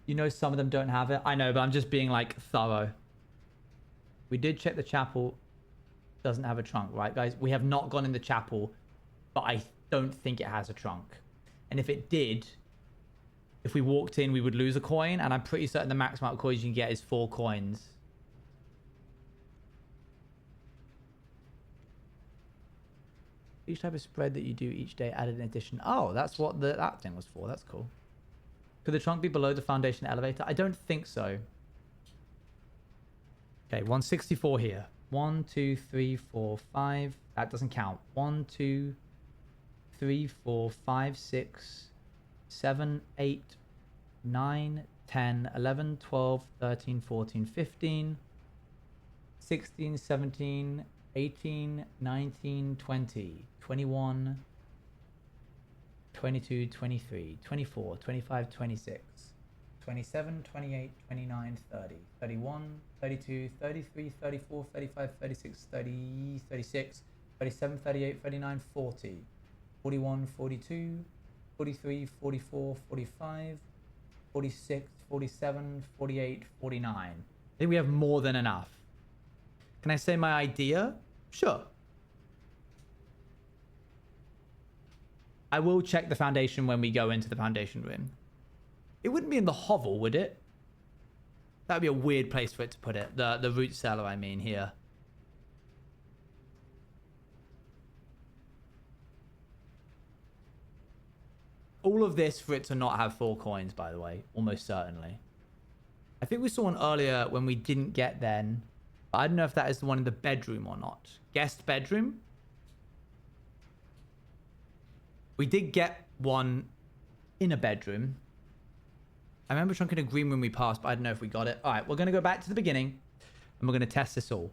You know some of them don't have it. I know, but I'm just being like thorough. We did check the chapel. Doesn't have a trunk, right, guys? We have not gone in the chapel, but I don't think it has a trunk. And if it did, if we walked in, we would lose a coin. And I'm pretty certain the max amount of coins you can get is 4 coins. Each type of spread that you do each day added in addition. Oh, that's what that thing was for. That's cool. Could the trunk be below the foundation elevator? I don't think so. Okay, 164 here. 1, 2, 3, 4, 5. That doesn't count. 1, 2, 3, 4, 5, 6, 7, 8, 9, 10, 11, 12, 13, 14, 15, 16, 17, 18, 19, 20, 21, 22, 23, 24, 25, 26, 27, 28, 29, 30, 31, 32, 33, 34, 35, 36, 30, 36, 37, 38, 39, 40, 41, 42, 43, 44, 45, 46, 47, 48, 49. I think we have more than enough. Can I say my idea? Sure. I will check the foundation when we go into the foundation room. It wouldn't be in the hovel, would it? That'd be a weird place for it to put it. The root cellar, I mean, here. All of this for it to not have 4 coins, by the way. Almost certainly. I think we saw one earlier when we didn't get then. I don't know if that is the one in the bedroom or not. Guest bedroom? We did get one in a bedroom. I remember trunking a green when we passed, but I don't know if we got it. All right, we're going to go back to the beginning, and we're going to test this all.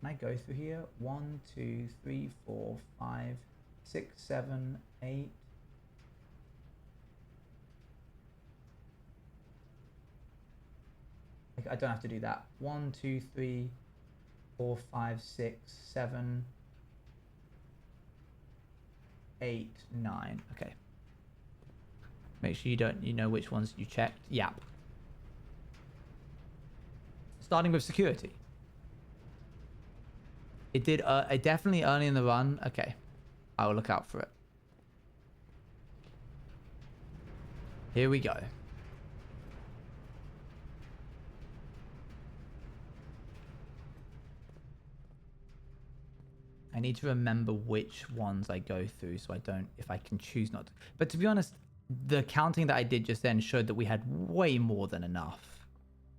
Can I go through here? 1, 2, 3, 4, 5, 6, 7, 8. I don't have to do that. 1, 2, 3, 4, 5, 6, 7, 8, 9. Okay. Make sure you know which ones you checked. Yeah. Starting with security. It did definitely early in the run. Okay. I will look out for it. Here we go. I need to remember which ones I go through so I don't, if I can choose not to. But to be honest, the counting that I did just then showed that we had way more than enough.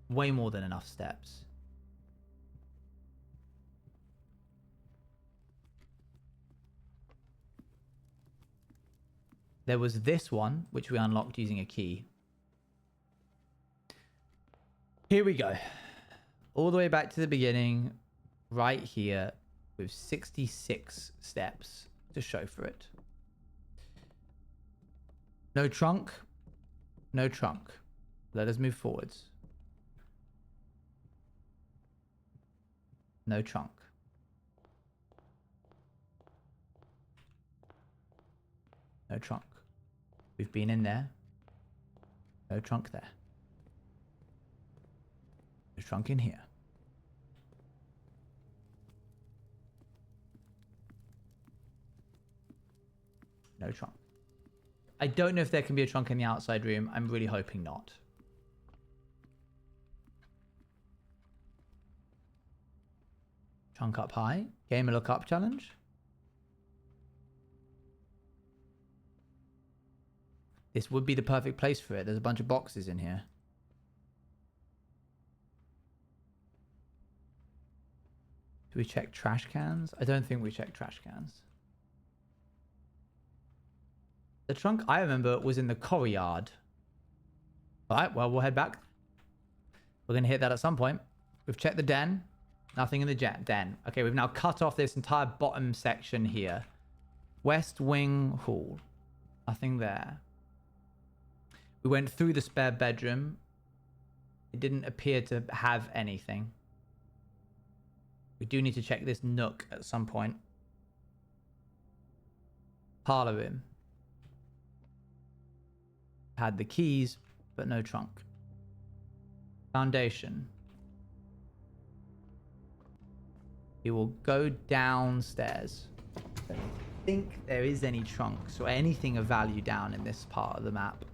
Way more than enough steps. There was this one, which we unlocked using a key. Here we go. All the way back to the beginning, right here, with 66 steps to show for it. No trunk. No trunk. Let us move forwards. No trunk. No trunk. We've been in there. No trunk there. No trunk in here. No trunk. I don't know if there can be a trunk in the outside room. I'm really hoping not. Trunk up high. Gamer look up challenge. This would be the perfect place for it. There's a bunch of boxes in here. Do we check trash cans? I don't think we check trash cans. The trunk, I remember, was in the courtyard. All right, well, we'll head back. We're going to hit that at some point. We've checked the den. Nothing in the den. Okay, we've now cut off this entire bottom section here. West Wing Hall. Nothing there. We went through the spare bedroom. It didn't appear to have anything. We do need to check this nook at some point. Parlor room. Had the keys, but no trunk. Foundation. We will go downstairs. I don't think there is any trunks or anything of value down in this part of the map.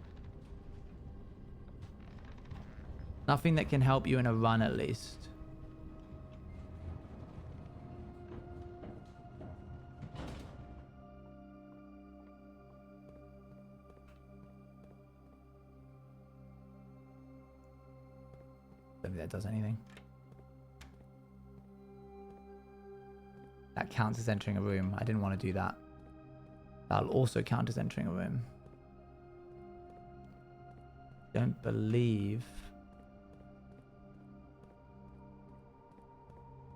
Nothing that can help you in a run, at least. Don't think that does anything. That counts as entering a room. I didn't want to do that. That'll also count as entering a room. Don't believe...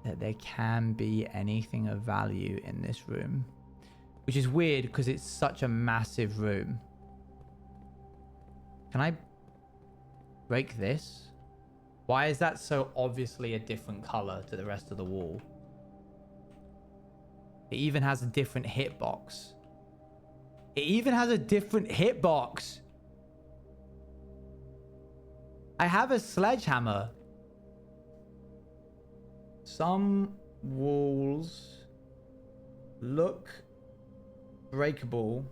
that there can be anything of value in this room. Which is weird because it's such a massive room. Can I break this? Why is that so obviously a different color to the rest of the wall? It even has a different hitbox. It even has a different hitbox. I have a sledgehammer. Some walls look breakable,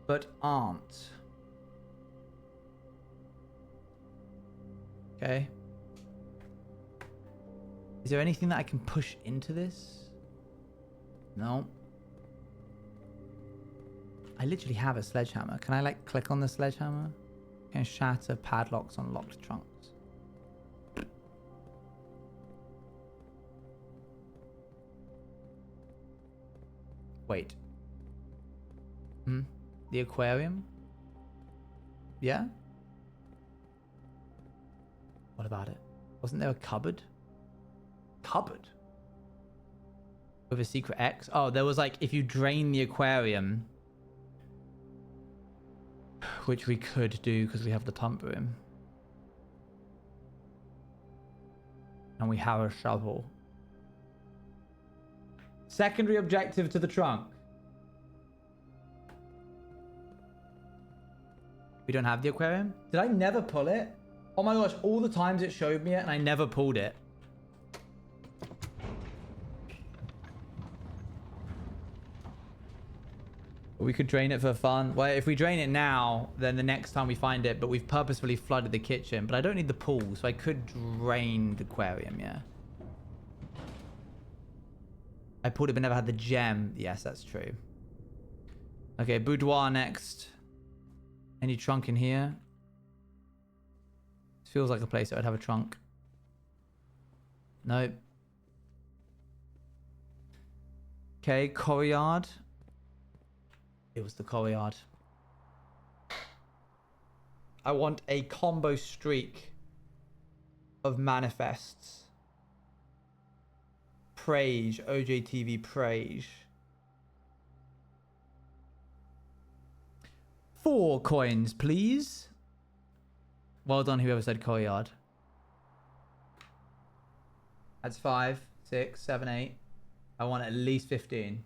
but aren't. Okay. Is there anything that I can push into this? No. I literally have a sledgehammer. Can I like click on the sledgehammer? Can shatter padlocks on locked trunks. Wait. The aquarium? Yeah? What about it? Wasn't there a cupboard? Cupboard? With a secret X? Oh, there was like, if you drain the aquarium, which we could do because we have the pump room. And we have a shovel. Secondary objective to the trunk. We don't have the aquarium? Did I never pull it? Oh my gosh, all the times it showed me it and I never pulled it. We could drain it for fun. Well, if we drain it now, then the next time we find it, but we've purposefully flooded the kitchen. But I don't need the pool, so I could drain the aquarium, yeah. I pulled it but never had the gem. Yes, that's true. Okay, boudoir next. Any trunk in here? This feels like a place that would have a trunk. Nope. Okay, courtyard. It was the courtyard. I want a combo streak of manifests. Praise, OJTV praise. 4 coins, please. Well done, whoever said courtyard. That's 5, 6, 7, 8. I want at least 15.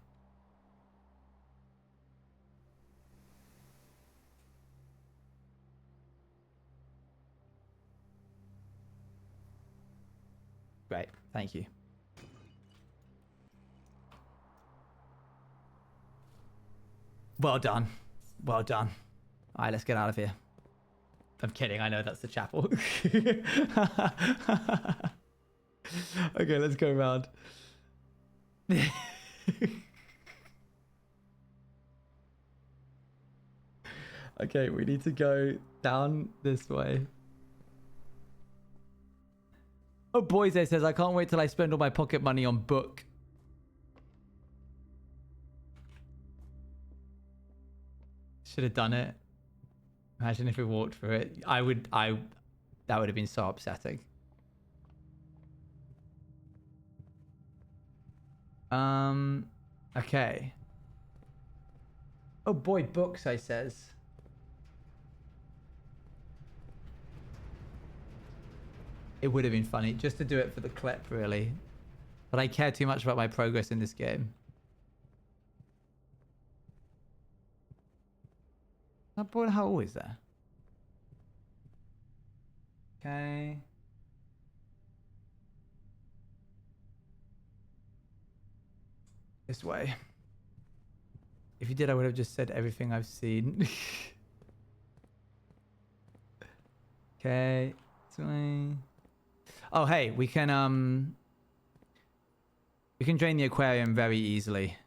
Great, thank you. Well done. Well done. All right, let's get out of here. I'm kidding. I know that's the chapel. Okay, let's go around. Okay, we need to go down this way. Oh, Boyze says, I can't wait till I spend all my pocket money on book. Should have done it. Imagine if we walked through it. That would have been so upsetting. Okay. Oh boy, books, I says. It would have been funny just to do it for the clip, really. But I care too much about my progress in this game. That boy, how always there? Okay. This way. If you did, I would have just said everything I've seen. Okay. This way. Oh, hey, we can drain the aquarium very easily.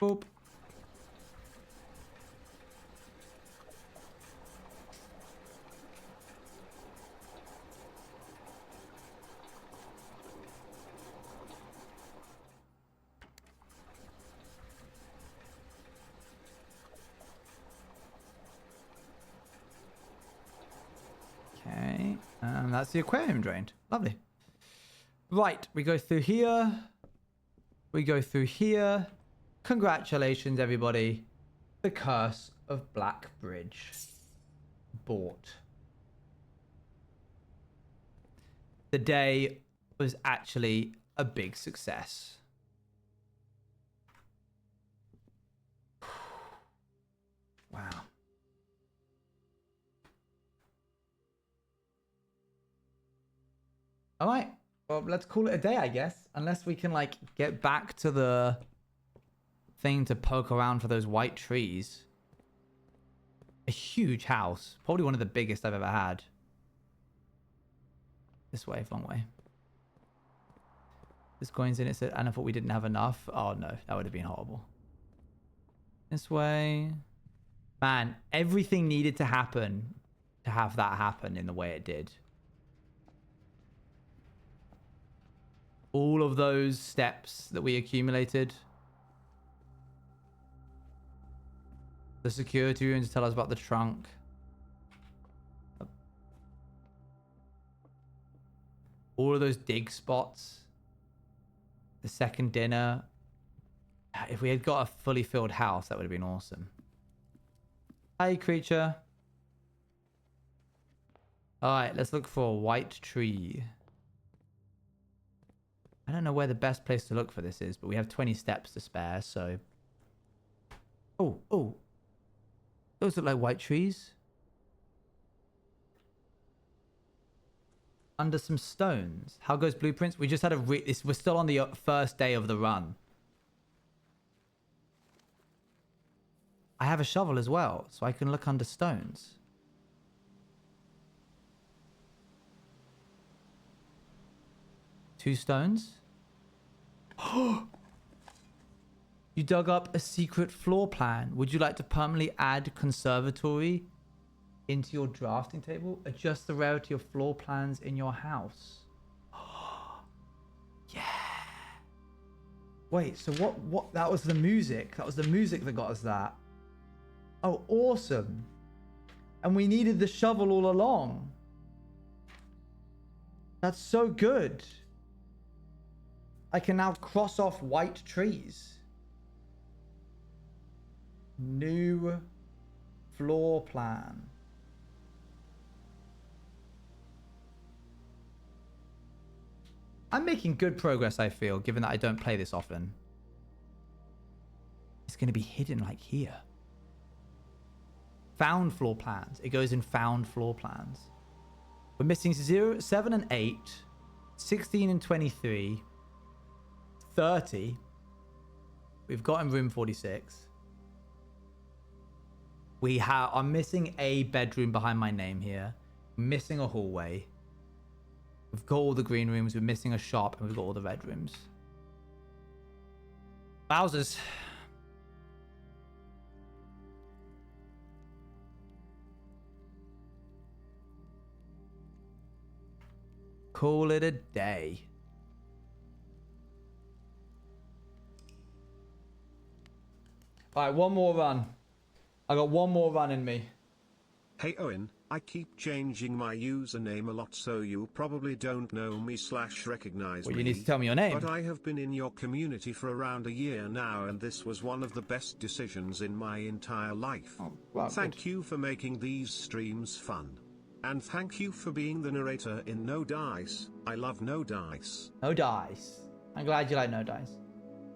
Boop. Okay, and that's the aquarium drained. Lovely. Right, we go through here. We go through here. Congratulations, everybody. The Curse of Black Bridge. Bought. The day was actually a big success. Wow. All right. Well, let's call it a day, I guess. Unless we can, like, get back to the thing to poke around for those white trees. A huge house. Probably one of the biggest I've ever had. This way, wrong way. This coin's in it, said, and I thought we didn't have enough. Oh, no. That would have been horrible. This way. Man, everything needed to happen to have that happen in the way it did. All of those steps that we accumulated. The security room to tell us about the trunk. All of those dig spots. The second dinner. If we had got a fully filled house, that would have been awesome. Hi, creature. Alright, let's look for a white tree. I don't know where the best place to look for this is, but we have 20 steps to spare, so... Oh. Those look like white trees. Under some stones. How goes Blueprince? We just had we're still on the first day of the run. I have a shovel as well, so I can look under stones. Two stones. You dug up a secret floor plan. Would you like to permanently add conservatory into your drafting table? Adjust the rarity of floor plans in your house. Yeah. Wait, so what? That was the music. That was the music that got us that. Oh, awesome. And we needed the shovel all along. That's so good. I can now cross off white trees. New floor plan. I'm making good progress, I feel, given that I don't play this often. It's going to be hidden like here. Found floor plans. It goes in found floor plans. We're missing 0, 7 and 8, 16 and 23, 30. We've got in room 46. We are missing a bedroom behind my name here. Missing a hallway. We've got all the green rooms. We're missing a shop, and we've got all the red rooms. Wowzers. Call it a day. All right, one more run. I got one more run in me. Hey Owen, I keep changing my username a lot, so you probably don't know me / recognize Well, me. you need to tell me your name. But I have been in your community for around a year now, and this was one of the best decisions in my entire life. Oh, wow, thank you for making these streams fun. And thank you for being the narrator in No Dice. I love No Dice. No dice. I'm glad you like no dice.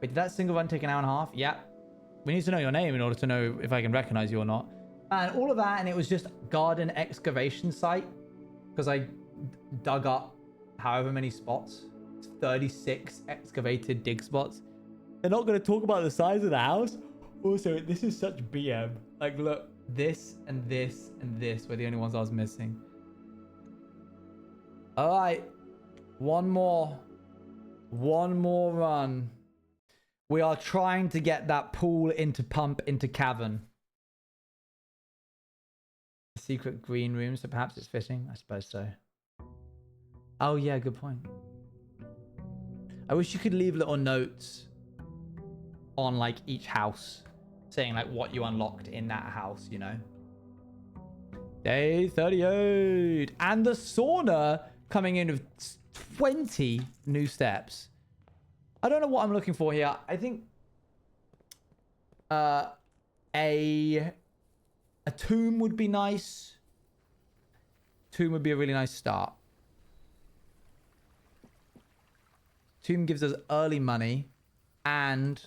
Wait, did that single run take an hour and a half? Yeah. We need to know your name in order to know if I can recognize you or not. And all of that, and it was just garden excavation site. Because I dug up however many spots. 36 excavated dig spots. They're not going to talk about the size of the house. Also, this is such BM. Like, look, this and this and this were the only ones I was missing. All right. One more run. We are trying to get that pool into pump into cavern. Secret green room, so perhaps it's fitting. I suppose so. Oh yeah, good point. I wish you could leave little notes on like each house saying like what you unlocked in that house, you know. Day 38. And the sauna coming in with 20 new steps. I don't know what I'm looking for here. I think a tomb would be nice. Tomb would be a really nice start. Tomb gives us early money and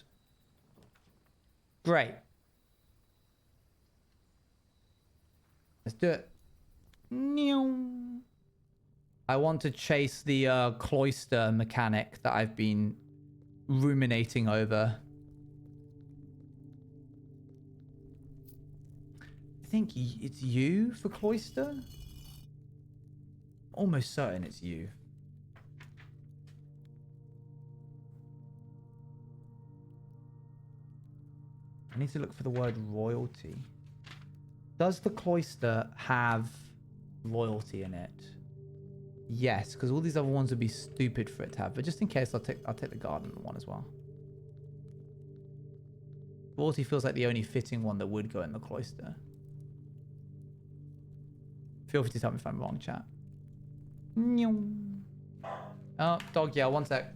great. Let's do it. I want to chase the cloister mechanic that I've been ruminating over. I think it's you for cloister. Almost certain it's you. I need to look for the word royalty. Does the cloister have royalty in it? Yes, because all these other ones would be stupid for it to have. But just in case, I'll take the garden one as well. Royalty feels like the only fitting one that would go in the cloister. Feel free to tell me if I'm wrong, chat. Oh, dog yell, one sec.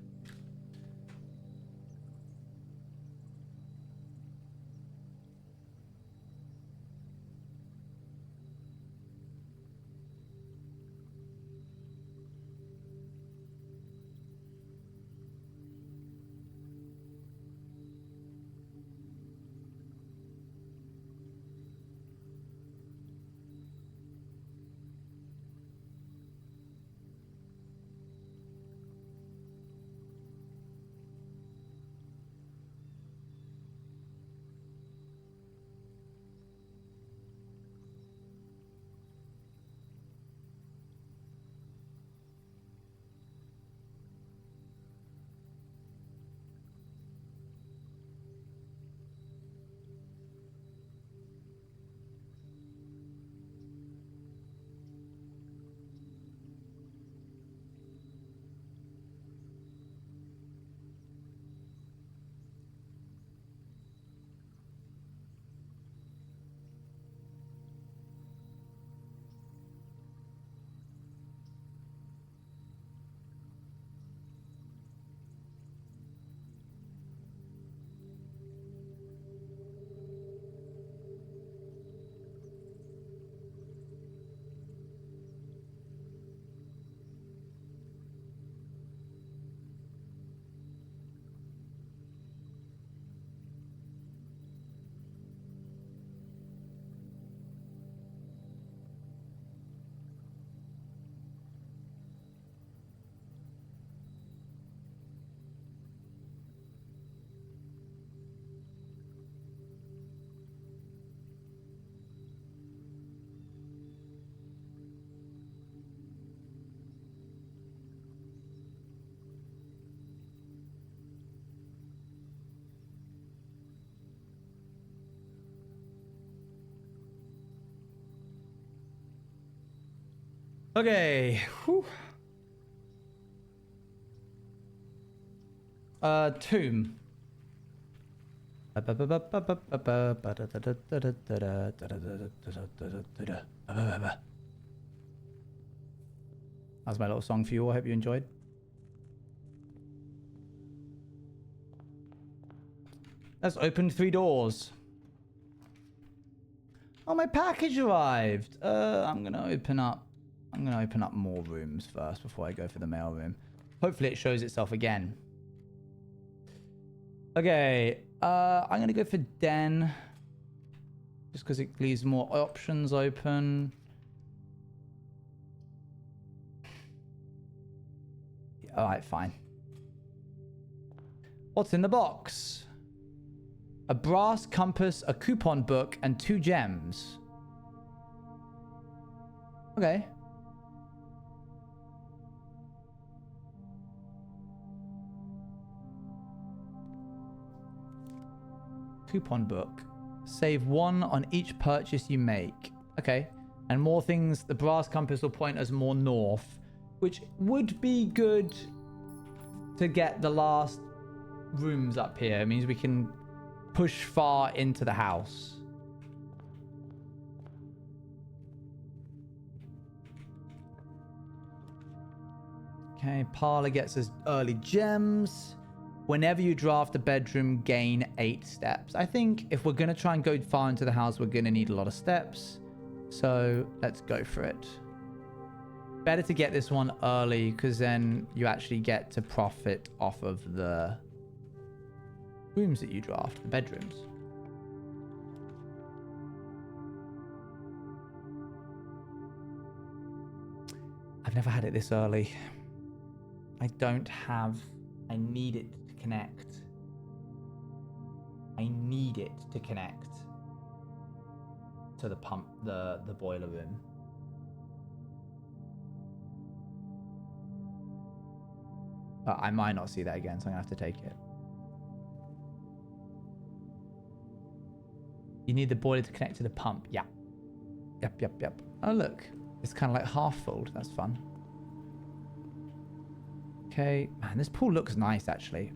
Okay. Whew. Tomb. That's my little song for you all. I hope you enjoyed. Let's open 3 doors. Oh, my package arrived. I'm gonna open up more rooms first before I go for the mail room. Hopefully it shows itself again. Okay, I'm gonna go for den. Just because it leaves more options open. Alright, fine. What's in the box? A brass compass, a coupon book, and 2 gems. Okay. Coupon book. Save 1 on each purchase you make. Okay. And more things. The brass compass will point us more north, which would be good to get the last rooms up here. It means we can push far into the house. Okay, parlor gets us early gems. Whenever you draft a bedroom, gain 8 steps. I think if we're going to try and go far into the house, we're going to need a lot of steps. So let's go for it. Better to get this one early because then you actually get to profit off of the rooms that you draft, the bedrooms. I've never had it this early. I need it to connect. I need it to connect to the pump, the boiler room. But I might not see that again, so I'm gonna have to take it. You need the boiler to connect to the pump. Yeah. Yep. Oh, look. It's kind of like half full. That's fun. Okay. Man, this pool looks nice, actually.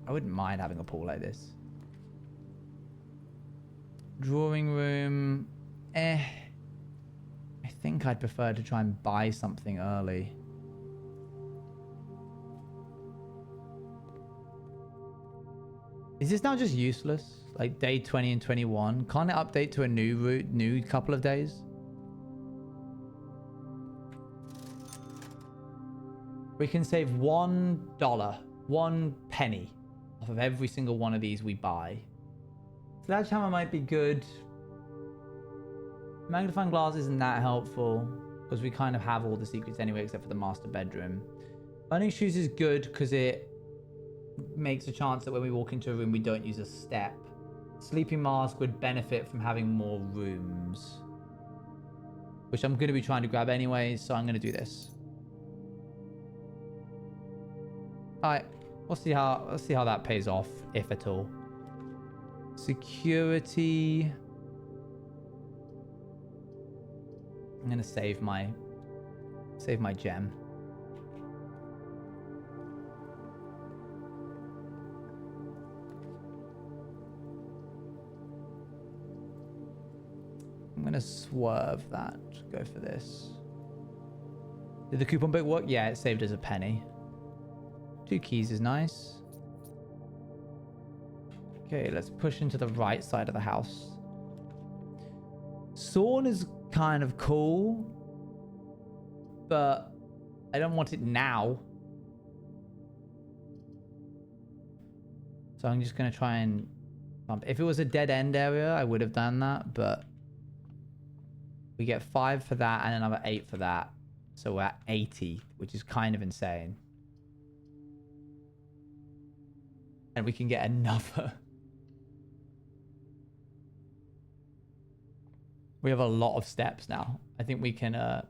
I wouldn't mind having a pool like this. Drawing room. I think I'd prefer to try and buy something early. Is this now just useless? Like day 20 and 21? Can't it update to a new couple of days? We can save $1, 1 penny off of every single one of these we buy. Sledgehammer might be good. Magnifying glass isn't that helpful because we kind of have all the secrets anyway except for the master bedroom. Running shoes is good because it makes a chance that when we walk into a room we don't use a step. Sleeping mask would benefit from having more rooms, which I'm going to be trying to grab anyway, so I'm going to do this. Alright, we'll see how that pays off, if at all. Security. I'm going to save my gem. I'm going to swerve that. Go for this. Did the coupon book work? Yeah, it saved us a penny. 2 keys is nice. Okay, let's push into the right side of the house. Sawn is kind of cool, but I don't want it now. So I'm just going to try and bump. If it was a dead end area, I would have done that, but we get 5 for that and another 8 for that. So we're at 80, which is kind of insane. And we can get another. We have a lot of steps now. I think we can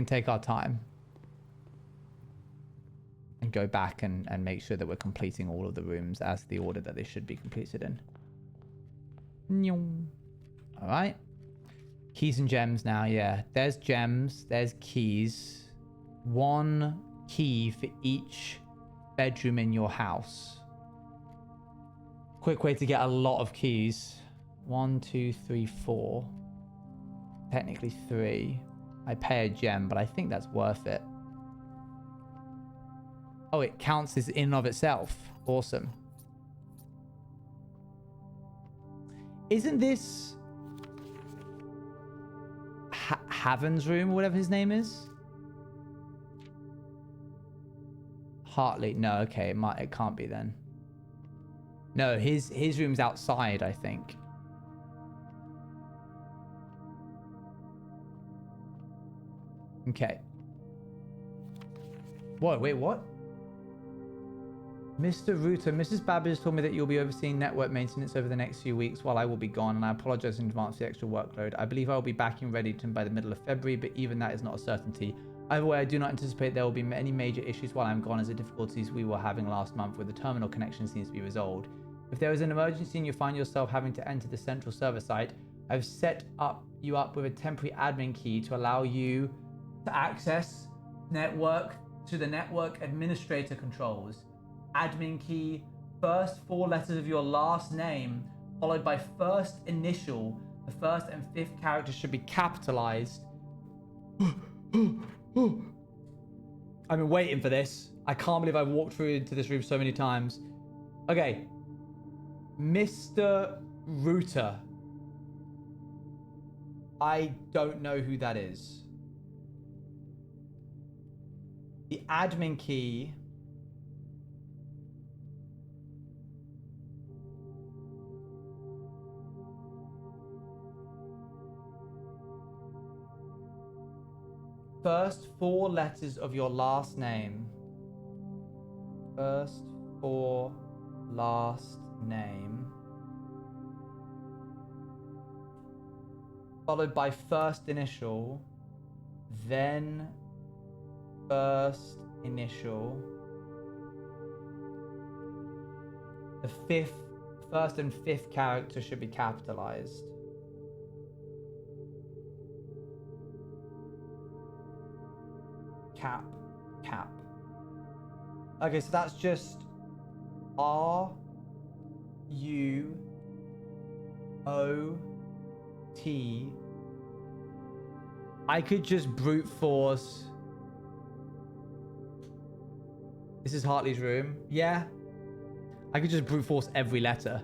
take our time and go back and make sure that we're completing all of the rooms as the order that they should be completed in. All right. Keys and gems now. Yeah, there's gems. There's keys. 1 key for each bedroom in your house. Quick way to get a lot of keys. 1, 2, 3, 4. Technically 3. I pay a gem, but I think that's worth it. Oh, it counts as in and of itself. Awesome. Isn't this Haven's room or whatever his name is? Hartley. No, okay, it can't be then. No, his room's outside, I think. Okay. Whoa, wait, what? Mr. Ruto, Mrs. Babbage told me that you'll be overseeing network maintenance over the next few weeks while I will be gone, and I apologize in advance for the extra workload. I believe I will be back and ready by the middle of February, but even that is not a certainty. Either way, I do not anticipate there will be any major issues while I'm gone, as the difficulties we were having last month with the terminal connection seems to be resolved. If there is an emergency and you find yourself having to enter the central server site, I've set you up with a temporary admin key to allow you to access the network administrator controls. Admin key, first 4 letters of your last name, followed by first initial. The first and 5th characters should be capitalized. I've been waiting for this. I can't believe I've walked through into this room so many times. Okay. Mr. Router. I don't know who that is. The admin key. First 4 letters of your last name. First 4 last name. Followed by first initial. Then first initial. The first and 5th character should be capitalized. Cap. Okay, so that's just R U O T. I could just brute force. This is Hartley's room. Yeah. I could just brute force every letter.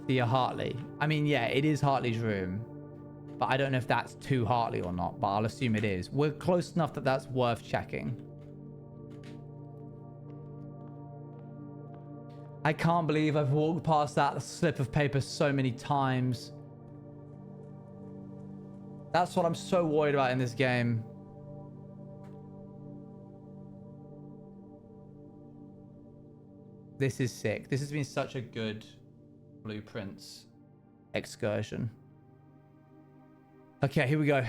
Thea Hartley. I mean, yeah, it is Hartley's room. But I don't know if that's too Hartley or not, but I'll assume it is. We're close enough that that's worth checking. I can't believe I've walked past that slip of paper so many times. That's what I'm so worried about in this game. This is sick. This has been such a good Blueprince excursion. Okay, here we go.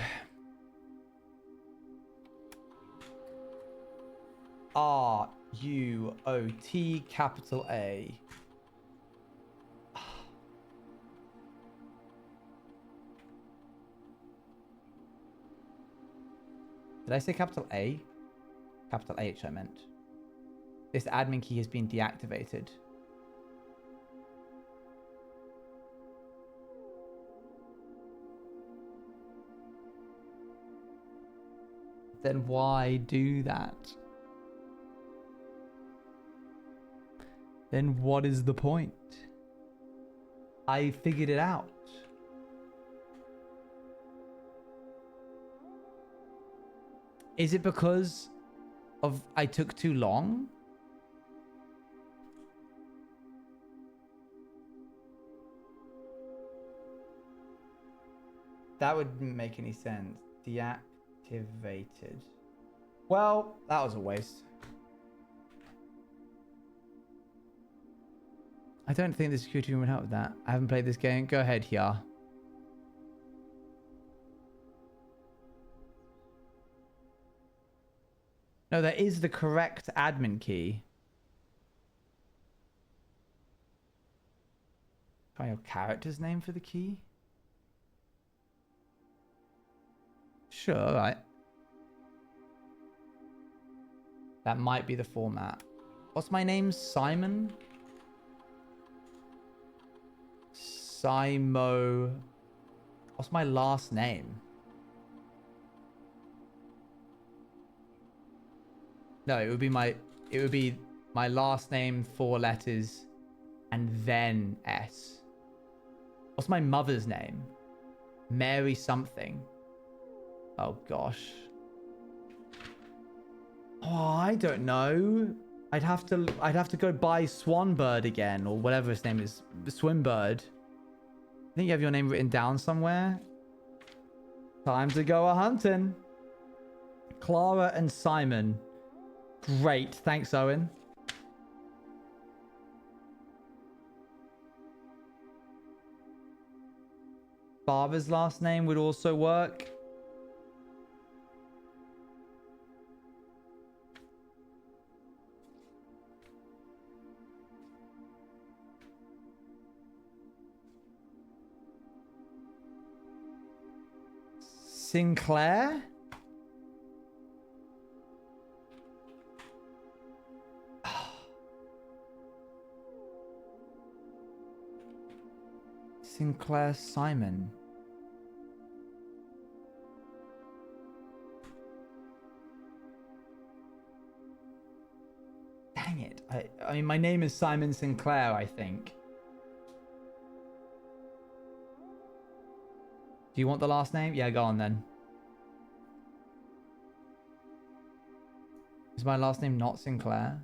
R-U-O-T capital A. Did I say capital A? Capital H, I meant. This admin key has been deactivated. Then why do that? Then what is the point? I figured it out. Is it because of I took too long? That wouldn't make any sense. Deactivated. Well, that was a waste. I don't think the security room would help with that. I haven't played this game. Go ahead, Yah. No, that is the correct admin key. Try your character's name for the key? Sure, alright. That might be the format. What's my name? Simon? Simo. What's my last name? No, it would be my last name, 4 letters, and then S. What's my mother's name? Mary something. Oh gosh. Oh, I don't know. I'd have to go buy Swanbird again, or whatever his name is. Swimbird. I think you have your name written down somewhere. Time to go a-hunting. Clara and Simon. Great. Thanks, Owen. father's last name would also work. Sinclair? Sinclair Simon. Dang it. I mean, my name is Simon Sinclair, I think. Do you want the last name? Yeah, go on then. Is my last name not Sinclair?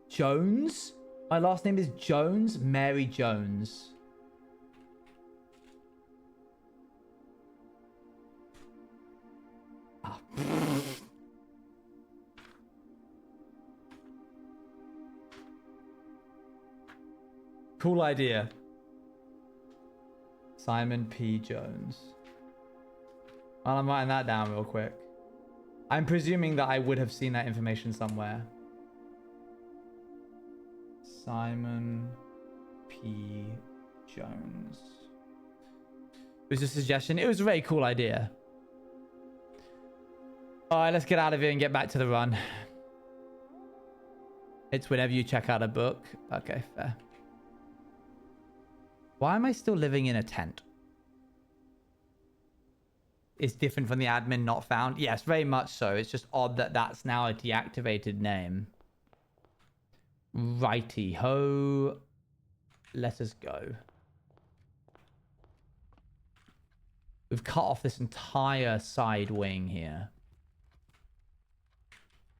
Jones? My last name is Jones? Mary Jones. Oh. Cool idea. Simon P. Jones. Well, I'm writing that down real quick. I'm presuming that I would have seen that information somewhere. Simon P. Jones. It was a suggestion. It was a very cool idea. Alright, let's get out of here and get back to the run. It's whenever you check out a book. Okay, fair. Why am I still living in a tent? It's different from the admin not found. Yes, very much so. It's just odd that that's now a deactivated name. Righty ho. Let us go. We've cut off this entire side wing here.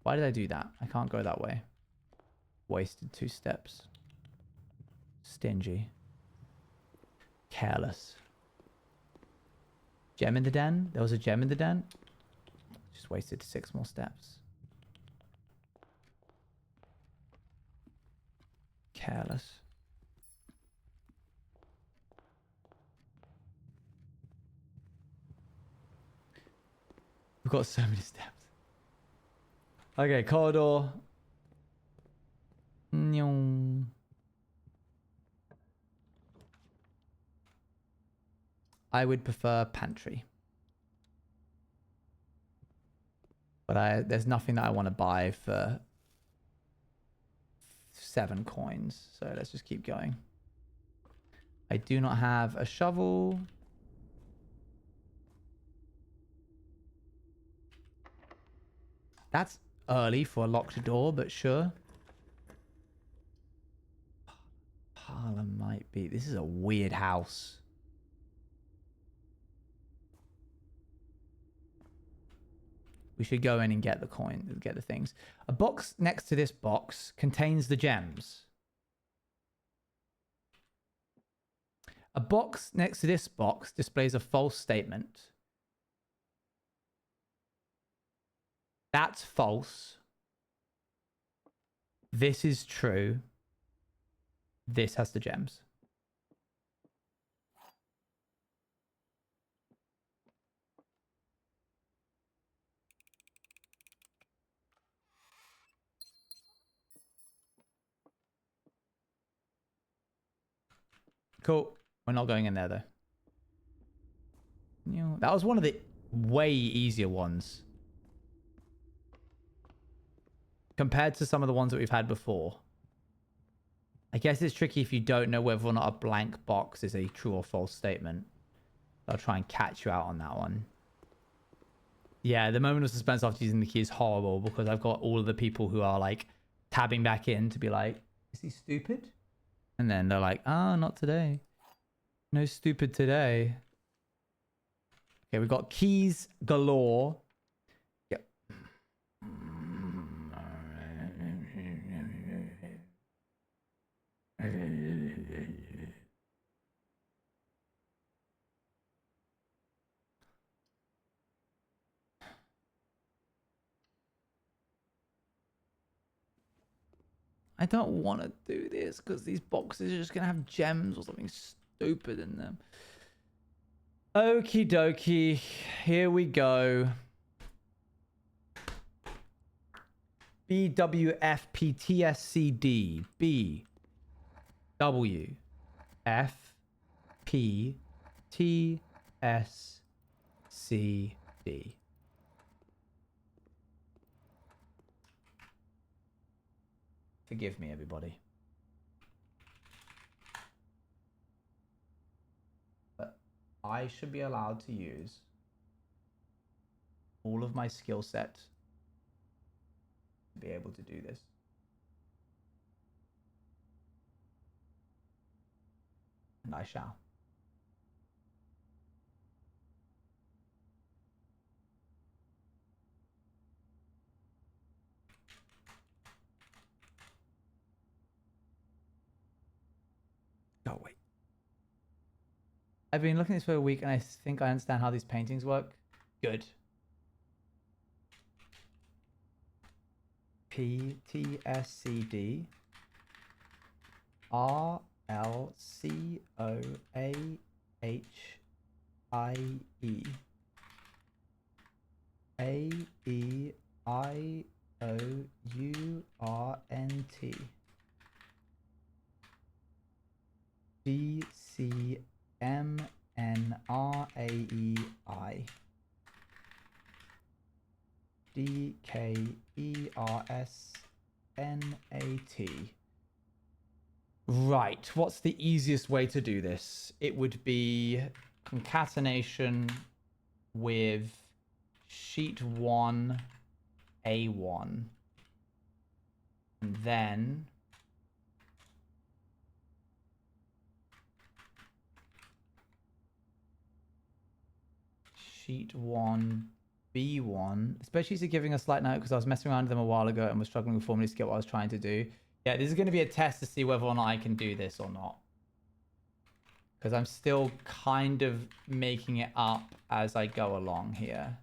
Why did I do that? I can't go that way. Wasted 2 steps. Stingy. Careless. Gem in the den? There was a gem in the den? Just wasted 6 more steps. Careless. We've got so many steps. Okay, corridor. Nyong. I would prefer pantry. But there's nothing that I want to buy for 7 coins. So let's just keep going. I do not have a shovel. That's early for a locked door, but sure. Parlor might be. This is a weird house. We should go in and get the coin, get the things. A box next to this box contains the gems. A box next to this box displays a false statement. That's false. This is true. This has the gems. Cool. We're not going in there, though. That was one of the way easier ones. Compared to some of the ones that we've had before. I guess it's tricky if you don't know whether or not a blank box is a true or false statement. I'll try and catch you out on that one. Yeah, the moment of suspense after using the key is horrible because I've got all of the people who are like tabbing back in to be like, is he stupid? And then they're like, ah, not today. No stupid today. Okay, we've got keys galore. Yep. I don't want to do this because these boxes are just going to have gems or something stupid in them. Okie dokie. Here we go. BWFPTSCD. B W F P T S C D. Forgive me, everybody. But I should be allowed to use all of my skill set to be able to do this. And I shall. Oh, wait. I've been looking at this for a week and I think I understand how these paintings work. Good. PTSCD RLCOAHIE AEIOURNT DCMNRAEI DKERSNAT. Right, what's the easiest way to do this? It would be concatenation with sheet 1 A1 and then sheet 1 B1, especially to giving a slight note because I was messing around with them a while ago and was struggling with formally to get what I was trying to do. Yeah, this is going to be a test to see whether or not I can do this or not. Because I'm still kind of making it up as I go along here.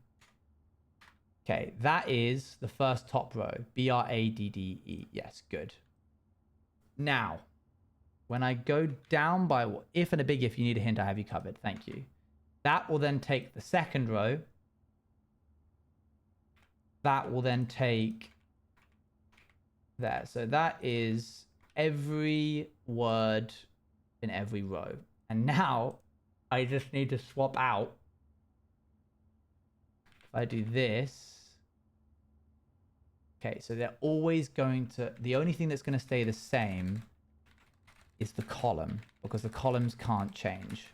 Okay, that is the first top row. BRADDE. Yes, good. Now, when I go down by if and a big if you need a hint, I have you covered. Thank you. That will then take the second row. That will then take there. So that is every word in every row. And now I just need to swap out. If I do this. Okay, so they're always going to, the only thing that's going to stay the same is the column because the columns can't change.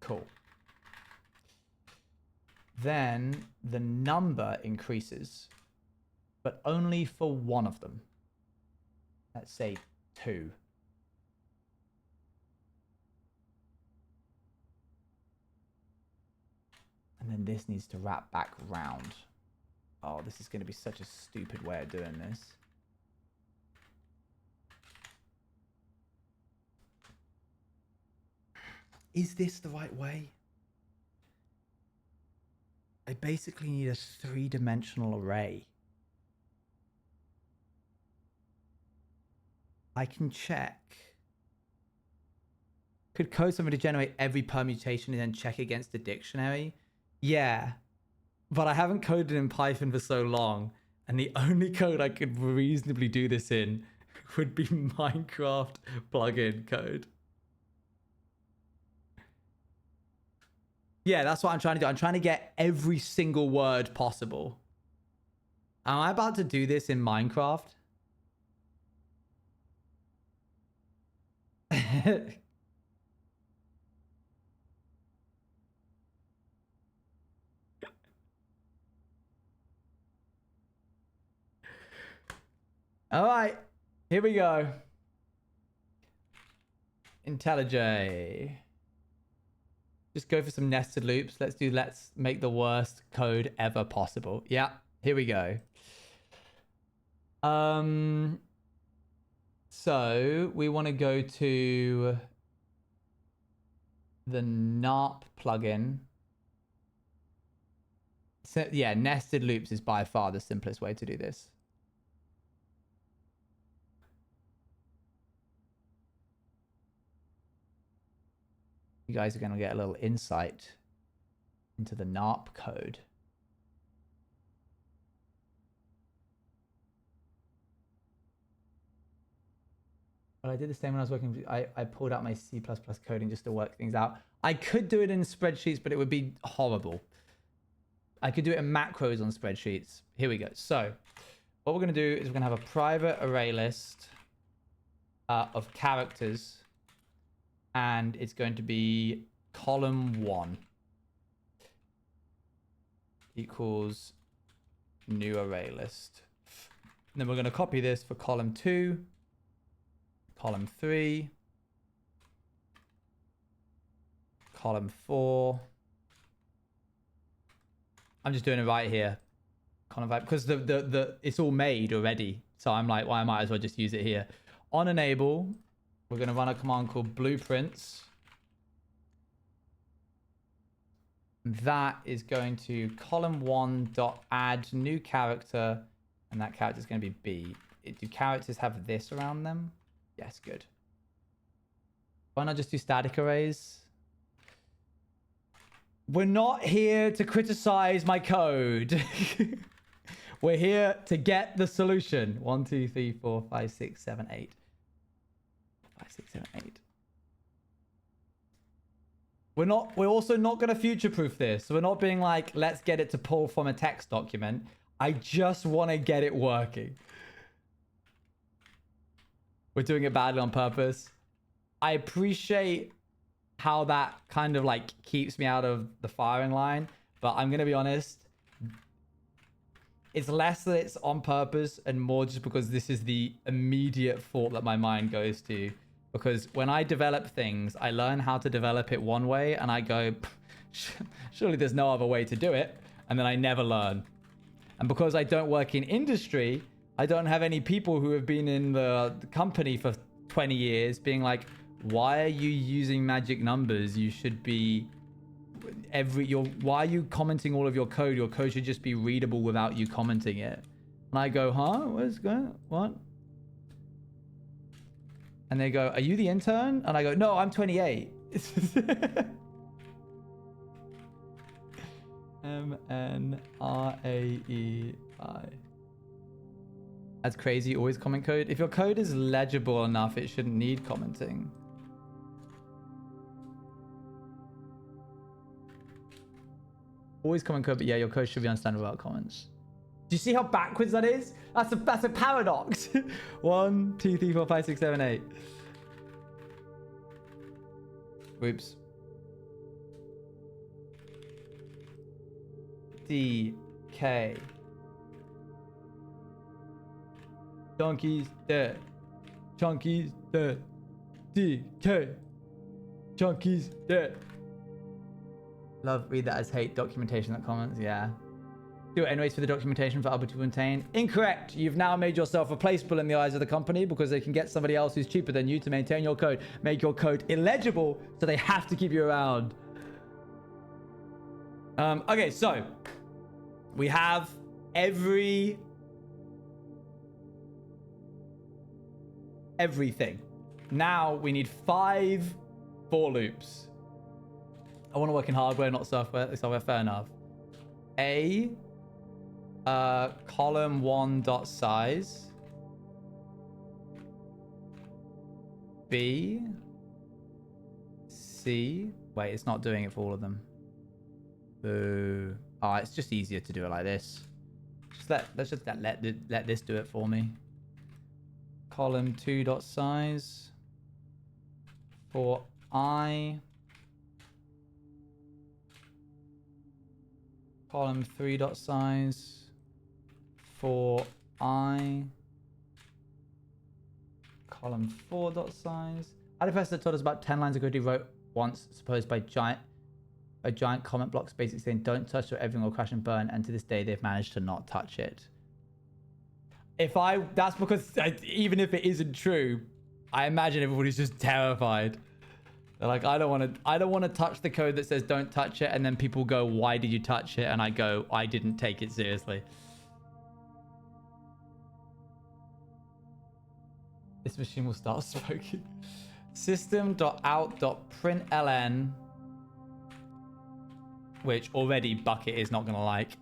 Cool. Then the number increases, but only for one of them. Let's say 2. And then this needs to wrap back round. Oh, this is going to be such a stupid way of doing this. Is this the right way? I basically need a 3-dimensional array. I can check. Could code something to generate every permutation and then check against the dictionary? Yeah, but I haven't coded in Python for so long, and the only code I could reasonably do this in would be Minecraft plugin code. Yeah, that's what I'm trying to do. I'm trying to get every single word possible. Am I about to do this in Minecraft? All right, here we go. IntelliJ. Just go for some nested loops. Let's make the worst code ever possible. Yeah, here we go. So we want to go to the NARP plugin. So yeah, nested loops is by far the simplest way to do this. You guys are going to get a little insight into the NARP code. But I did the same when I was working. I pulled out my C++ coding just to work things out. I could do it in spreadsheets, but it would be horrible. I could do it in macros on spreadsheets. Here we go. So what we're going to do is we're going to have a private array list of characters. And it's going to be column 1 equals new array list. And then we're going to copy this for column 2. Column 3, column 4. I'm just doing it right here. Column 5, because the it's all made already. So I'm like, well, I might as well just use it here. On enable, we're going to run a command called Blueprince. That is going to column1.add new character, and that character is going to be B. Do characters have this around them? Yes, good. Why not just do static arrays? We're not here to criticize my code. We're here to get the solution. 1, 2, 3, 4, 5, 6, 7, 8. 5, 6, 7, 8. We're also not going to future-proof this. So we're not being like, let's get it to pull from a text document. I just want to get it working. We're doing it badly on purpose. I appreciate how that kind of like keeps me out of the firing line, but I'm going to be honest. It's less that it's on purpose and more just because this is the immediate thought that my mind goes to. Because when I develop things, I learn how to develop it one way and I go, surely there's no other way to do it. And then I never learn. And because I don't work in industry, I don't have any people who have been in the company for 20 years being like, why are you using magic numbers? You should be why are you commenting all of your code? Your code should just be readable without you commenting it. And I go, huh? What's going on? What? And they go, are you the intern? And I go, no, I'm 28. M-N-R-A-E-I. That's crazy. Always comment code. If your code is legible enough, it shouldn't need commenting. Always comment code, but yeah, your code should be understandable without comments. Do you see how backwards that is? That's a paradox. 1, 2, 3, 4, 5, 6, 7, 8. Whoops. D, K. Chunky's dead. Chunky's dead. D, K. Chunky's dead. Love, read that as hate, documentation, that comments, yeah. Do it anyways for the documentation for other to maintain. Incorrect. You've now made yourself replaceable in the eyes of the company because they can get somebody else who's cheaper than you to maintain your code. Make your code illegible, so they have to keep you around. Okay, so we have everything. Now we need 5 for loops. I want to work in hardware, not software. Fair enough. A, column 1.size. B, C. Wait, it's not doing it for all of them. Boo. Oh, it's just easier to do it like this. Let's just let this do it for me. Column 2.size. For I. Column 3.size for I. Column 4.size. Adifest told us about 10 lines of code he wrote once, supposed by a giant comment block basically saying don't touch or everything will crash and burn, and to this day they've managed to not touch it. That's because even if it isn't true, I imagine everybody's just terrified. They're like, I don't want to touch the code that says don't touch it, and then people go, why did you touch it? And I go, I didn't take it seriously. This machine will start smoking. System.out.println, which already Bucket is not going to like.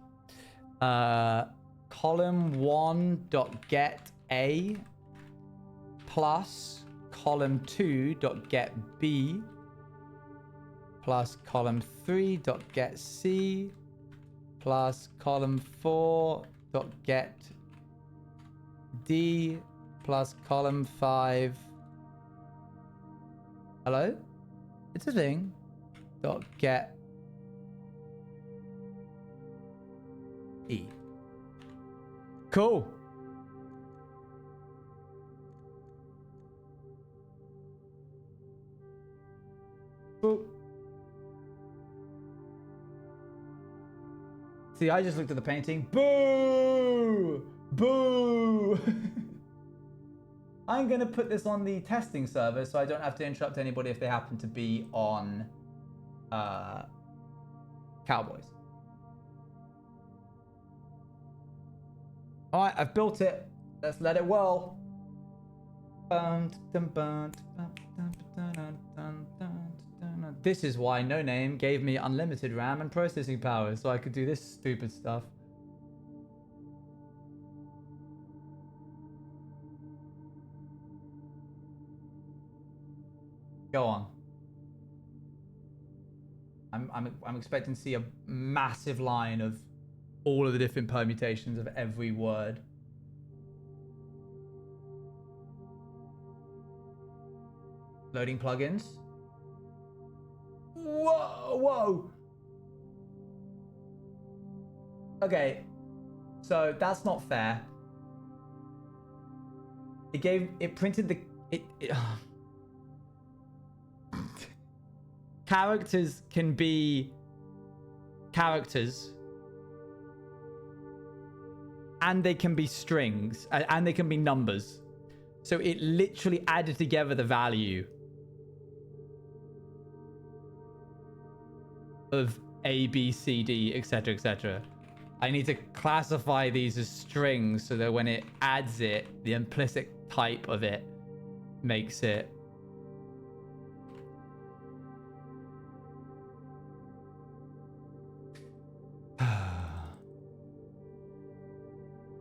Column1.getA plus column2.getB plus column3.getC plus column4.getD plus column5. Hello? It's a thing. Get E. Cool. Boop. See, I just looked at the painting. Boo! Boo! I'm going to put this on the testing server so I don't have to interrupt anybody if they happen to be on Cowboys. All right, I've built it. Let's let it whirl. This is why No Name gave me unlimited RAM and processing power so I could do this stupid stuff. Go on. I'm expecting to see a massive line of all of the different permutations of every word. Loading plugins. Whoa, whoa. Okay, so that's not fair. It printed the characters can be characters, and they can be strings, and they can be numbers. So it literally added together the value of A, B, C, D, etc., etc. I need to classify these as strings so that when it adds it, the implicit type of it makes it.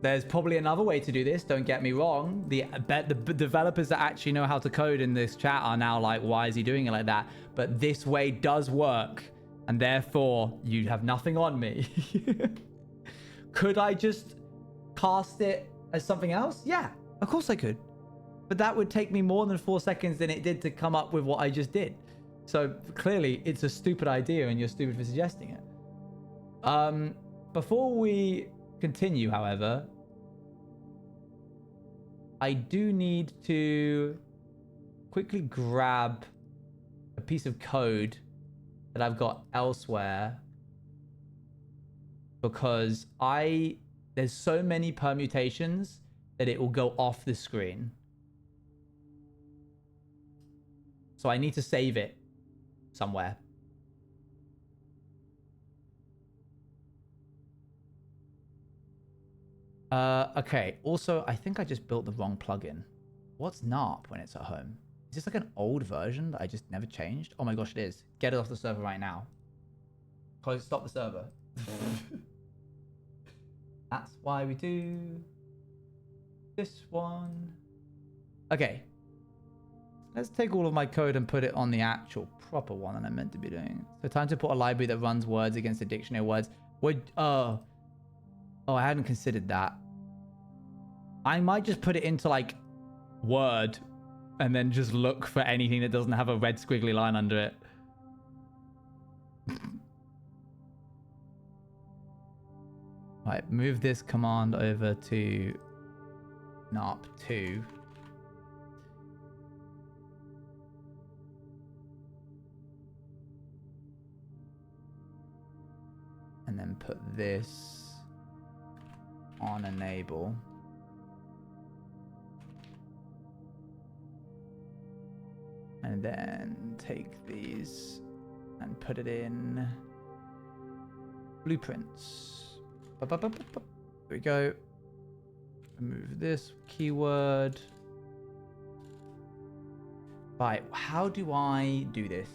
There's probably another way to do this, don't get me wrong. The developers that actually know how to code in this chat are now like, why is he doing it like that? But this way does work, and therefore you have nothing on me. Could I just cast it as something else? Yeah, of course I could. But that would take me more than 4 seconds than it did to come up with what I just did. So clearly it's a stupid idea and you're stupid for suggesting it. Before we continue, however, I do need to quickly grab a piece of code that I've got elsewhere, because there's so many permutations that it will go off the screen. So I need to save it somewhere. Okay, also, I think I just built the wrong plugin. What's NARP when it's at home? Is this like an old version that I just never changed? Oh my gosh, it is. Get it off the server right now. Stop the server. That's why we do this one. Okay. Let's take all of my code and put it on the actual proper one that I'm meant to be doing. So time to put a library that runs words against a dictionary of words. Oh, I hadn't considered that. I might just put it into like Word and then just look for anything that doesn't have a red squiggly line under it. Right, move this command over to NARP2. And then put this on enable. And then take these and put it in Blueprince. There we go. Remove this keyword. Right, how do I do this?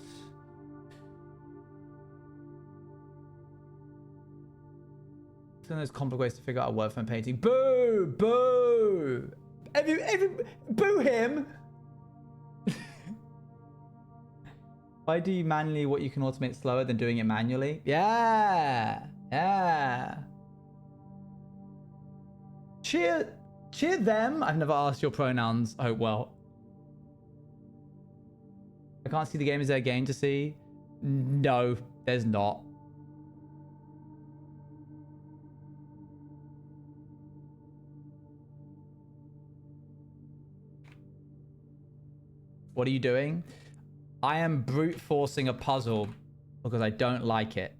It's one of those complex ways to figure out a word from a painting. Boo! Boo! Boo him! Why do you manually what you can automate slower than doing it manually? Yeah! Yeah! Cheer them! I've never asked your pronouns. I hope well. I can't see the game. Is there a game to see? No, there's not. What are you doing? I am brute forcing a puzzle because I don't like it.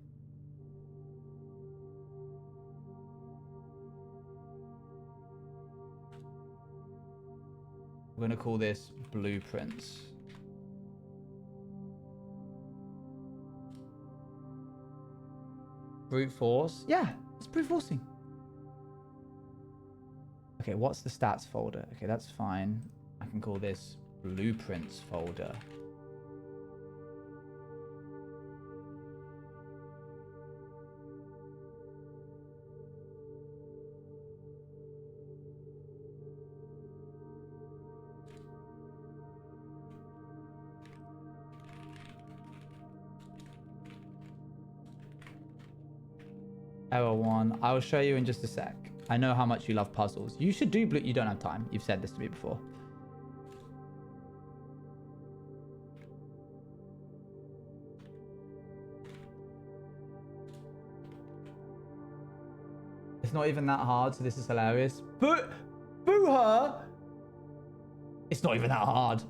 We're going to call this Blueprince. Brute force? Yeah, it's brute forcing. Okay, what's the stats folder? Okay, that's fine. I can call this Blueprince folder. Error 1. I will show you in just a sec. I know how much you love puzzles. You should do blue. You don't have time. You've said this to me before. It's not even that hard, so this is hilarious. Boo her! It's not even that hard.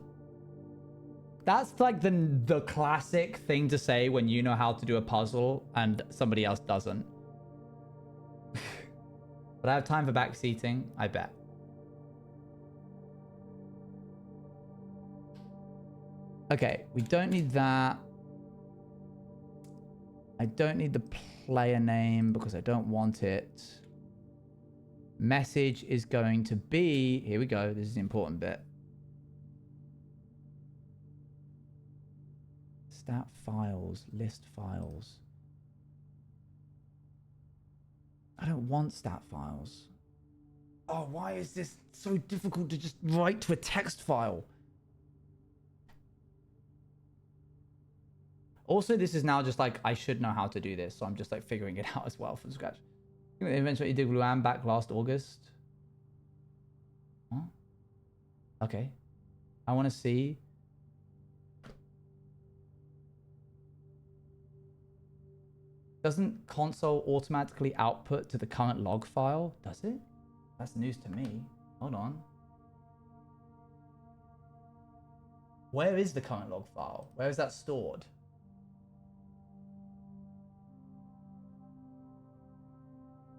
That's like the classic thing to say when you know how to do a puzzle and somebody else doesn't. But I have time for backseating, I bet. Okay, we don't need that. I don't need the player name because I don't want it. Message is going to be... Here we go. This is the important bit. Stat files. List files. I don't want stat files. Oh, why is this so difficult to just write to a text file? Also, this is now just like, I should know how to do this, so I'm just like figuring it out as well from scratch. Eventually, you did Luan back last August. Huh? Okay. I want to see. Doesn't console automatically output to the current log file? Does it? That's news to me. Hold on. Where is the current log file? Where is that stored?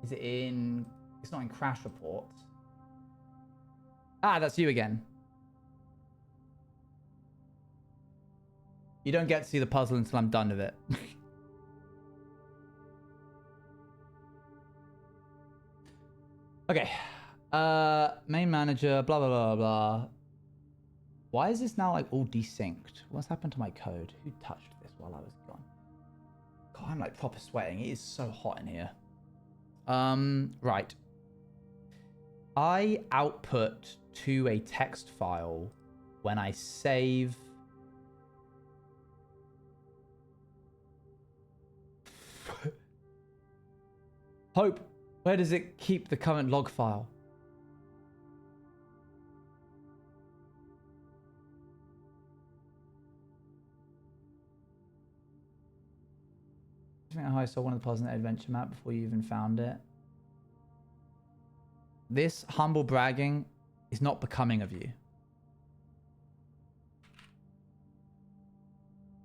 Is it in... It's not in crash reports. Ah, that's you again. You don't get to see the puzzle until I'm done with it. Okay. Main manager, blah, blah, blah, blah. Why is this now like all desynced? What's happened to my code? Who touched this while I was gone? God, I'm like proper sweating. It is so hot in here. Right. I output to a text file when I save. Hope, where does it keep the current log file? I think how I saw one of the puzzles in the adventure map before you even found it. This humble bragging is not becoming of you.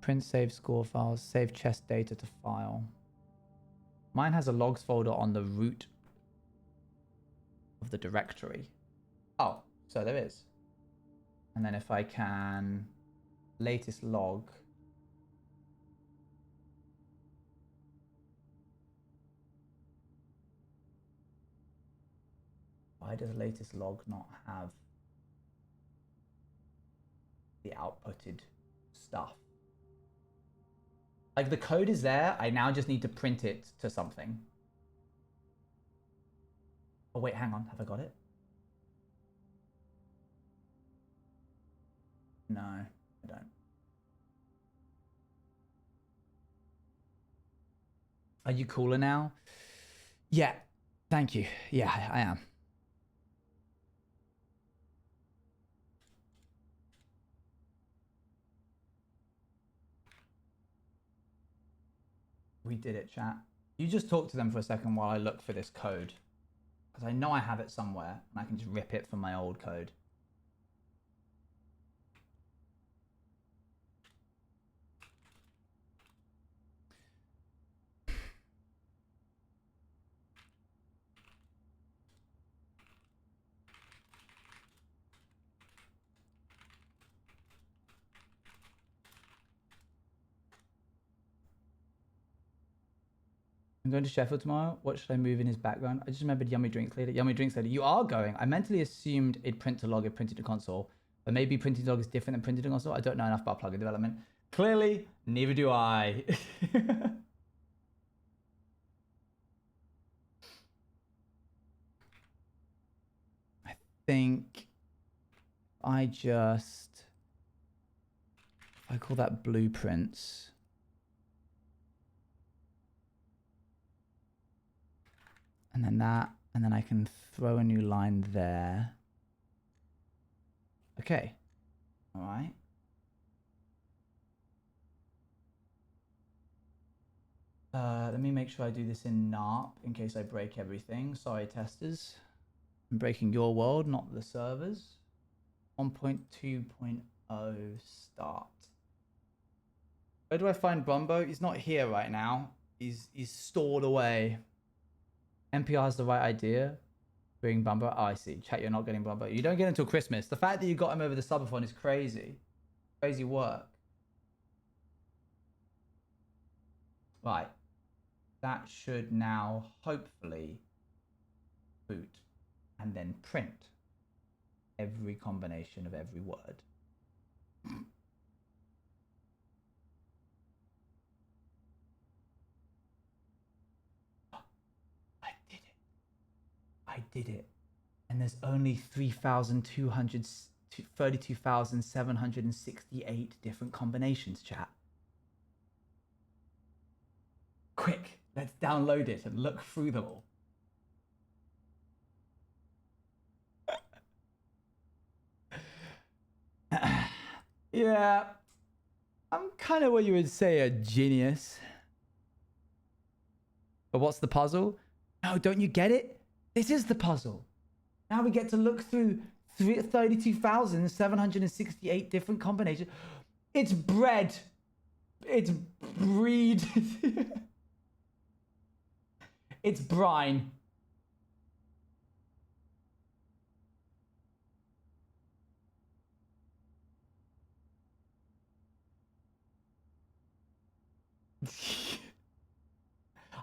Print save score files, save chest data to file. Mine has a logs folder on the root of the directory. Oh, so there is. And then if I can latest log. Why does latest log not have? the outputted stuff. Like the code is there. I now just need to print it to something. Oh wait, hang on. Have I got it? No, I don't. Are you cooler now? Yeah, thank you. Yeah, I am. We did it, chat. You just talk to them for a second while I look for this code. Because I know I have it somewhere, and I can just rip it from my old code. I'm going to Sheffield tomorrow. What should I move in his background? I just remembered Yummy Drinks Later. Yummy Drinks Later. You are going. I mentally assumed it'd print to log, it printed to console. But maybe printing to log is different than printing to console. I don't know enough about plugin development. Clearly, neither do I. I think I call that Blueprince. And then that, and then I can throw a new line there. Okay. All right. Let me make sure I do this in NARP in case I break everything. Sorry, testers. I'm breaking your world, not the servers. 1.2.0 start. Where do I find Brumbo? He's not here right now. He's stored away. NPR has the right idea. Bring Bumbo. Oh, I see. Chat, you're not getting Bumbo. You don't get until Christmas. The fact that you got him over the subathon is crazy. Crazy work. Right. That should now hopefully boot and then print every combination of every word. I did it. And there's only 32,768 different combinations, chat. Quick, let's download it and look through them all. Yeah, I'm kind of what you would say a genius. But what's the puzzle? No, don't you get it? This is the puzzle. Now we get to look through 32,768 different combinations. It's bread. It's breed. It's brine.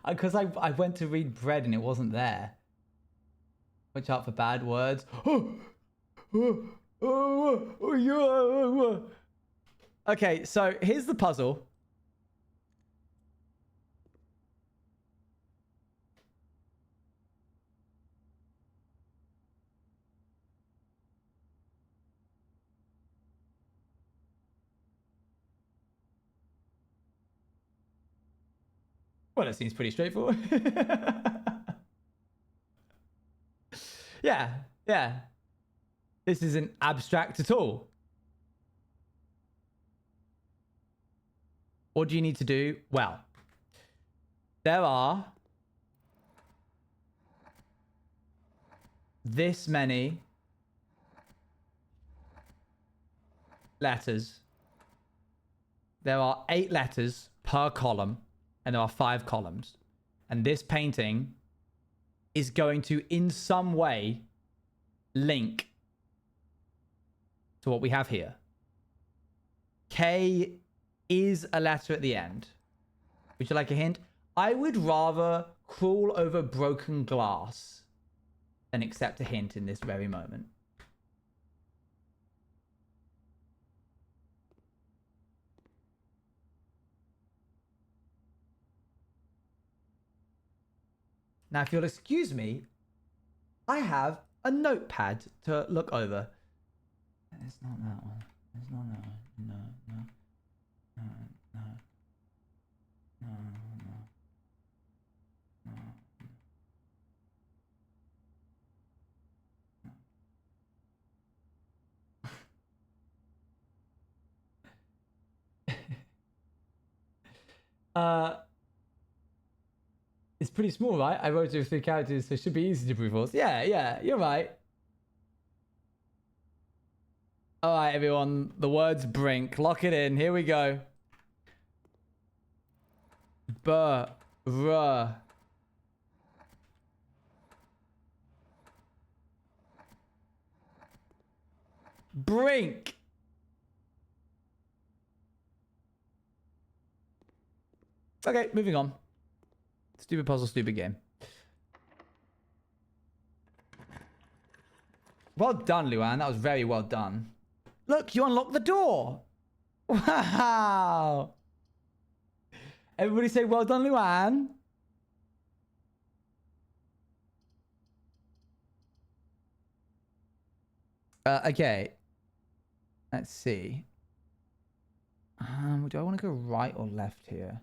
Because I went to read bread and it wasn't there. Watch out for bad words. Okay, so here's the puzzle. Well, it seems pretty straightforward. Yeah. This isn't abstract at all. What do you need to do? Well, there are this many letters. There are 8 letters per column, and there are 5 columns. And this painting is going to, in some way, link to what we have here. K is a letter at the end. Would you like a hint? I would rather crawl over broken glass than accept a hint in this very moment. Now, if you'll excuse me, I have a notepad to look over. It's not that one. It's not that one. No, no. No, no. No, no. No. It's pretty small, right? I wrote it with 3 characters, so it should be easy to brute force. Yeah, you're right. All right, everyone. The word's brink. Lock it in. Here we go. Bruh. Brink. Okay, moving on. Stupid puzzle, stupid game. Well done, Luan. That was very well done. Look, you unlocked the door. Wow. Everybody say well done, Luan. Okay. Let's see. Do I want to go right or left here?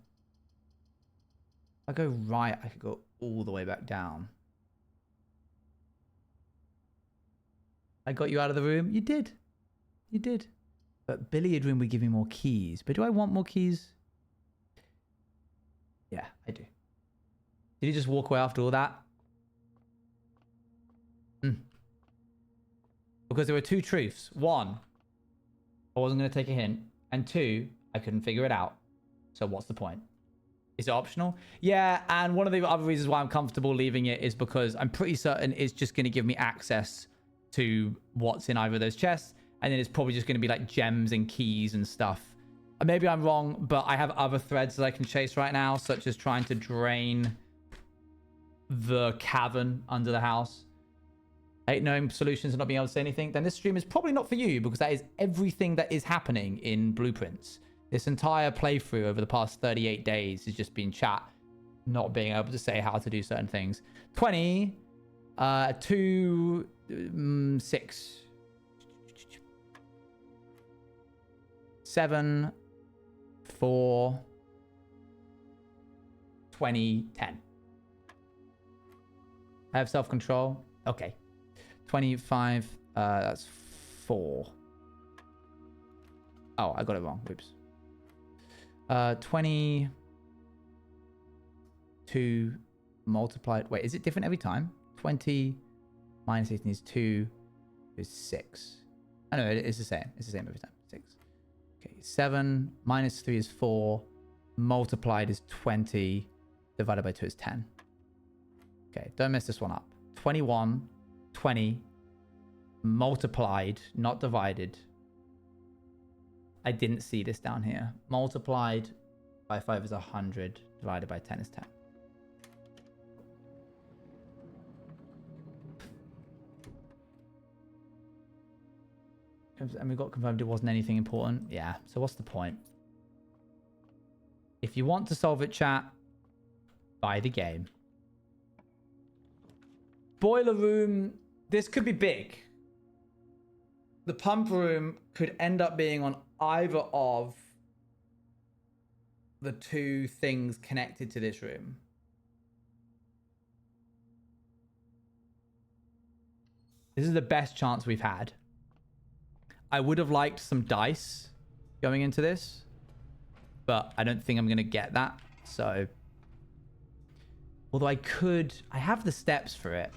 If I go right, I could go all the way back down. I got you out of the room. You did. You did. But billiard room would give me more keys. But do I want more keys? Yeah, I do. Did he just walk away after all that? Because there were 2 truths. 1, I wasn't going to take a hint. And 2, I couldn't figure it out. So what's the point? Is it optional? Yeah, and one of the other reasons why I'm comfortable leaving it is because I'm pretty certain it's just going to give me access to what's in either of those chests. And then it's probably just going to be like gems and keys and stuff. Maybe I'm wrong, but I have other threads that I can chase right now, such as trying to drain the cavern under the house. I hate knowing solutions and not being able to say anything. Then this stream is probably not for you, because that is everything that is happening in Blueprince. This entire playthrough over the past 38 days has just been chat, not being able to say how to do certain things. 20, 2, 6, 7, 4, 20, 10. I have self-control. Okay. 25, that's 4. Oh, I got it wrong. Whoops. 22 multiplied. Wait, is it different every time? 20 minus 18 is 2 is 6. I know it's the same. It's the same every time. 6. Okay, 7 minus 3 is 4. Multiplied is 20. Divided by 2 is 10. Okay, don't mess this one up. 21, 20, multiplied, not divided. I didn't see this down here. Multiplied by 5 is 100. Divided by 10 is 10. And we got confirmed it wasn't anything important. Yeah, so what's the point? If you want to solve it, chat, buy the game. Boiler room, this could be big. The pump room could end up being on either of the 2 things connected to this room. This is the best chance we've had. I would have liked some dice going into this, but I don't think I'm going to get that. So, although I have the steps for it.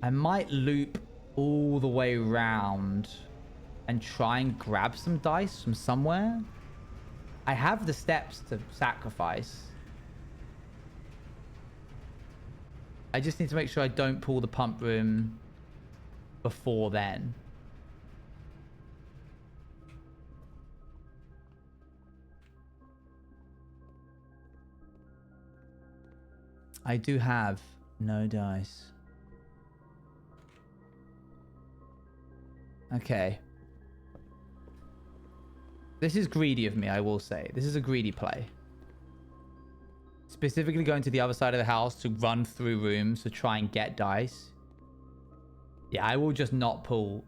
I might loop all the way around and try and grab some dice from somewhere. I have the steps to sacrifice. I just need to make sure I don't pull the pump room before then. I do have no dice. Okay. This is greedy of me, I will say. This is a greedy play. specifically going to the other side of the house to run through rooms to try and get dice. Yeah, I will just not pull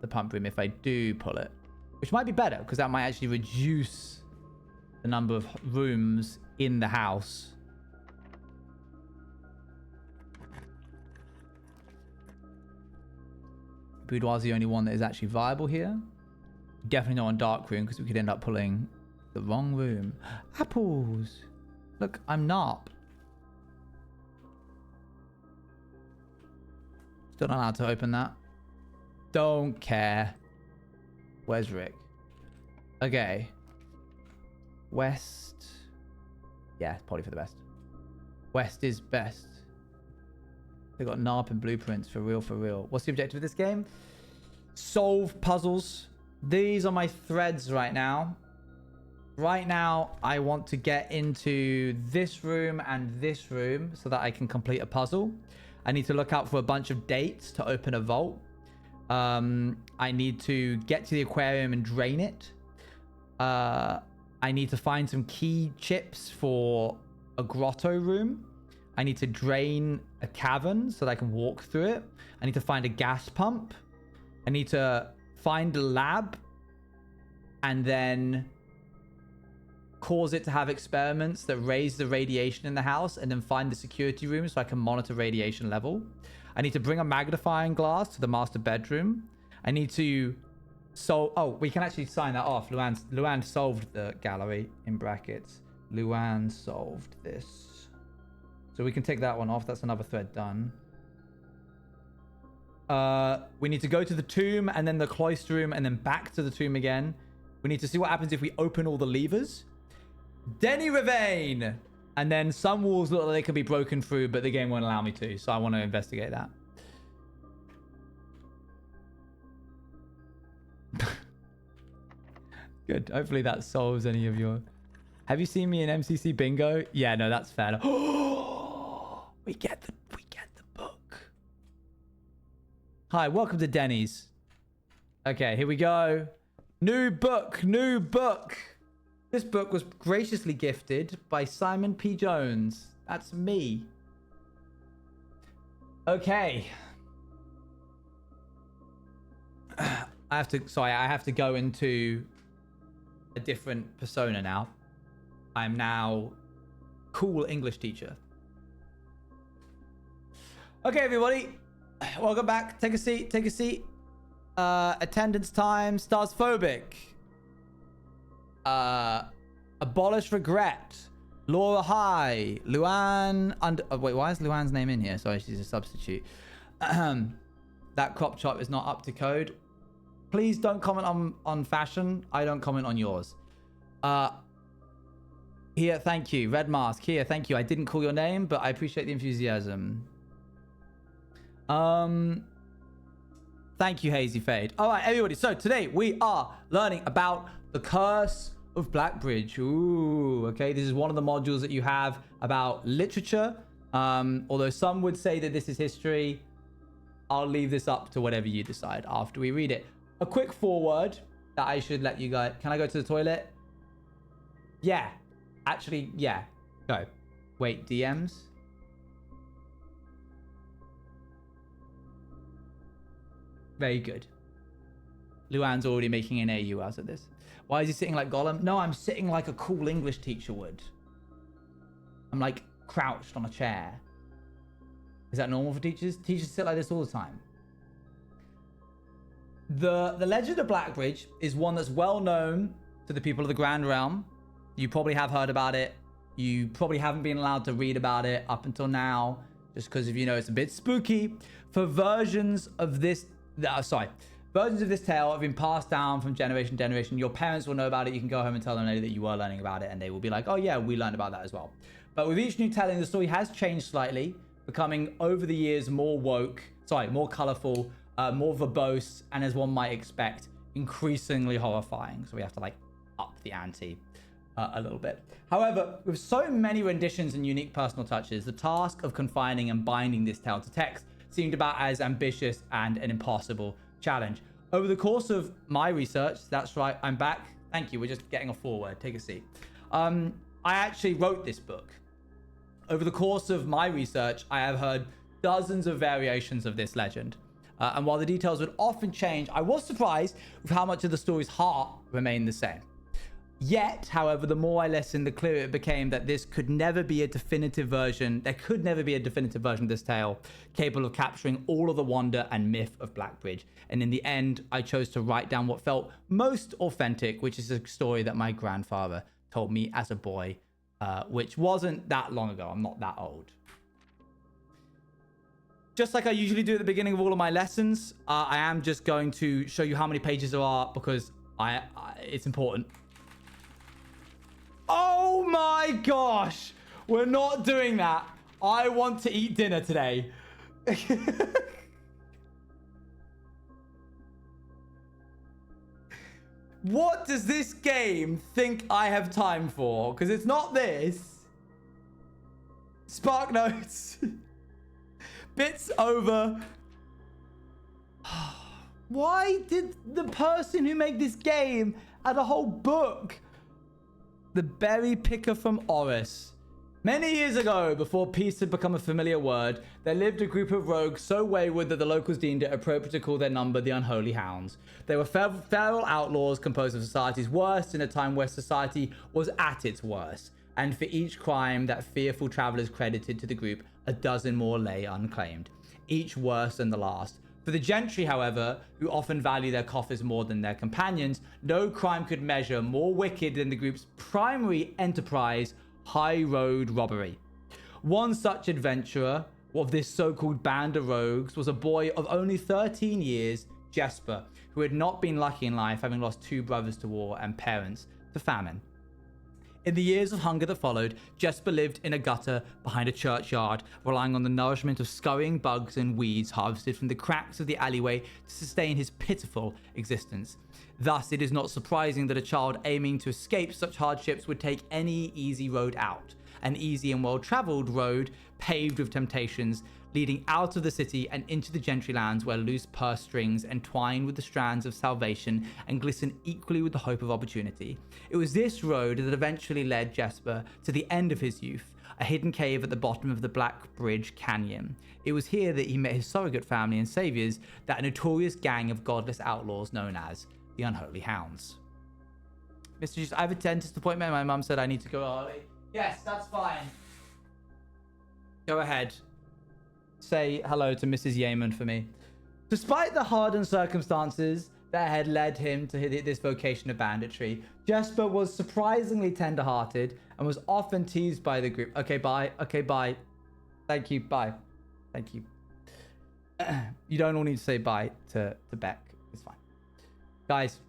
the pump room if I do pull it, which might be better because that might actually reduce the number of rooms in the house. Boudoir is the only one that is actually viable here. Definitely not on dark room because we could end up pulling the wrong room. Apples. Look, I'm not. Still not allowed to open that. Don't care. Where's Rick? Okay. West. Yeah, probably for the best. West is best. They got NARP and Blueprince for real, for real. What's the objective of this game? Solve puzzles. These are my threads right now. Right now, I want to get into this room and this room so that I can complete a puzzle. I need to look out for a bunch of dates to open a vault. I need to get to the aquarium and drain it. I need to find some key chips for a grotto room. I need to drain a cavern so that I can walk through it. I need to find a gas pump. I need to find a lab and then cause it to have experiments that raise the radiation in the house, and then find the security room so I can monitor radiation level. I need to bring a magnifying glass to the master bedroom. I need to oh, we can actually sign that off. Luan solved the gallery in brackets. Luan solved this. So we can take that one off. That's another thread done. We need to go to the tomb and then the cloister room and then back to the tomb again. We need to see what happens if we open all the levers. Denny Ravane! And then some walls look like they can be broken through, but the game won't allow me to. So I want to investigate that. Good. Hopefully that solves any of your... Have you seen me in MCC Bingo? Yeah, no, that's fair. We get the book. Hi, welcome to Denny's. Okay, here we go. New book. This book was graciously gifted by Simon P. Jones. That's me. Okay. I have to go into a different persona now. I'm now cool English teacher. Okay, everybody. Welcome back. Take a seat. Attendance time. Stars phobic. Abolish regret. Laura High. Luan wait, why is Luan's name in here? Sorry, she's a substitute. That crop chop is not up to code. Please don't comment on fashion. I don't comment on yours. Here, thank you. Red Mask. Here, thank you. I didn't call your name, but I appreciate the enthusiasm. Thank you, Hazy Fade. All right, everybody. So today we are learning about the Curse of Blackbridge. Ooh, okay. This is one of the modules that you have about literature. Although some would say that this is history. I'll leave this up to whatever you decide after we read it. A quick foreword that I should let you guys... Can I go to the toilet? Yeah. Actually, yeah. Go. Wait, DMs? Very good. Luan's already making an AU out of this. Why is he sitting like Gollum? No, I'm sitting like a cool English teacher would. I'm like crouched on a chair. Is that normal for teachers? Teachers sit like this all the time. The Legend of Blackbridge is one that's well known to the people of the Grand Realm. You probably have heard about it. You probably haven't been allowed to read about it up until now, just because of, you know, it's a bit spooky. For versions of this, versions of this tale have been passed down from generation to generation. Your parents will know about it. You can go home and tell them later that you were learning about it, and they will be like, oh yeah, we learned about that as well. But with each new telling, the story has changed slightly, becoming over the years more more colorful, more verbose, and as one might expect, increasingly horrifying. So we have to like up the ante a little bit. However, with so many renditions and unique personal touches, the task of confining and binding this tale to text seemed about as ambitious and an impossible challenge. Over the course of my research, that's right, I'm back. Thank you. We're just getting a forward. Take a seat. I actually wrote this book. Over the course of my research, I have heard dozens of variations of this legend. And while the details would often change, I was surprised with how much of the story's heart remained the same. Yet, however, the more I listened, the clearer it became that this could never be a definitive version. There could never be a definitive version of this tale capable of capturing all of the wonder and myth of Blackbridge. And in the end, I chose to write down what felt most authentic, which is a story that my grandfather told me as a boy, which wasn't that long ago. I'm not that old. Just like I usually do at the beginning of all of my lessons, I am just going to show you how many pages there are because it's important. Oh my gosh! We're not doing that. I want to eat dinner today. What does this game think I have time for? Because it's not this. Spark notes. Bits over. Why did the person who made this game add a whole book? The berry picker from Oris. Many years ago, before peace had become a familiar word, there lived a group of rogues so wayward that the locals deemed it appropriate to call their number the Unholy Hounds. They were feral outlaws composed of society's worst in a time where society was at its worst. And for each crime that fearful travelers credited to the group, a dozen more lay unclaimed, each worse than the last. For the gentry, however, who often value their coffers more than their companions, no crime could measure more wicked than the group's primary enterprise, high road robbery. One such adventurer of this so-called band of rogues was a boy of only 13 years, Jesper, who had not been lucky in life, having lost 2 brothers to war and parents to famine. In the years of hunger that followed, Jesper lived in a gutter behind a churchyard, relying on the nourishment of scurrying bugs and weeds harvested from the cracks of the alleyway to sustain his pitiful existence. Thus, it is not surprising that a child aiming to escape such hardships would take any easy road out. An easy and well-traveled road paved with temptations, leading out of the city and into the gentry lands where loose purse strings entwine with the strands of salvation and glisten equally with the hope of opportunity. It was this road that eventually led Jesper to the end of his youth, a hidden cave at the bottom of the Blackbridge Canyon. It was here that he met his surrogate family and saviors, that notorious gang of godless outlaws known as the Unholy Hounds. Mr. Juice, I have a dentist appointment. My mum said I need to go early. Yes, that's fine. Go ahead. Say hello to Mrs. Yeaman for me. Despite the hardened circumstances that had led him to this vocation of banditry, Jesper was surprisingly tender-hearted and was often teased by the group. Okay, bye. Okay, bye. Thank you. Bye. Thank you. You don't all need to say bye to Beck. It's fine. Guys,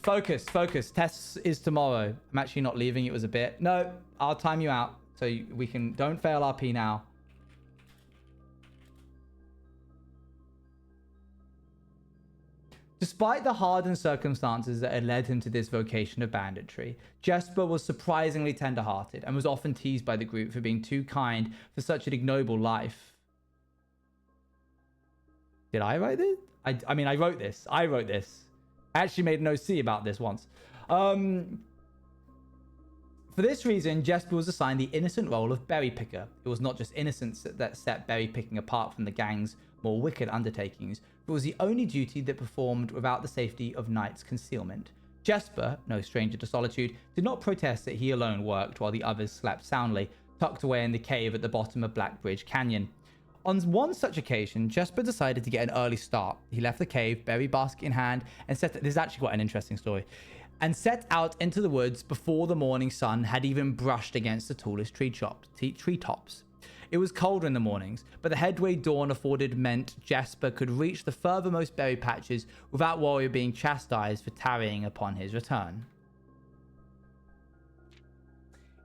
focus. Test is tomorrow. I'm actually not leaving. It was a bit. No, I'll time you out so we can. Don't fail RP now. Despite the hardened circumstances that had led him to this vocation of banditry, Jesper was surprisingly tender-hearted and was often teased by the group for being too kind for such an ignoble life. Did I write this? I mean, I wrote this. I actually made an OC about this once. For this reason, Jesper was assigned the innocent role of berry picker. It was not just innocence that set berry picking apart from the gang's more wicked undertakings, but was the only duty that performed without the safety of night's concealment. Jesper, no stranger to solitude, did not protest that he alone worked while the others slept soundly, tucked away in the cave at the bottom of Blackbridge Canyon. On one such occasion, Jesper decided to get an early start. He left the cave, berry basket in hand, and this is actually quite an interesting story, and set out into the woods before the morning sun had even brushed against the tallest treetops. It was colder in the mornings, but the headway dawn afforded meant Jesper could reach the furthermost berry patches without worry of being chastised for tarrying upon his return.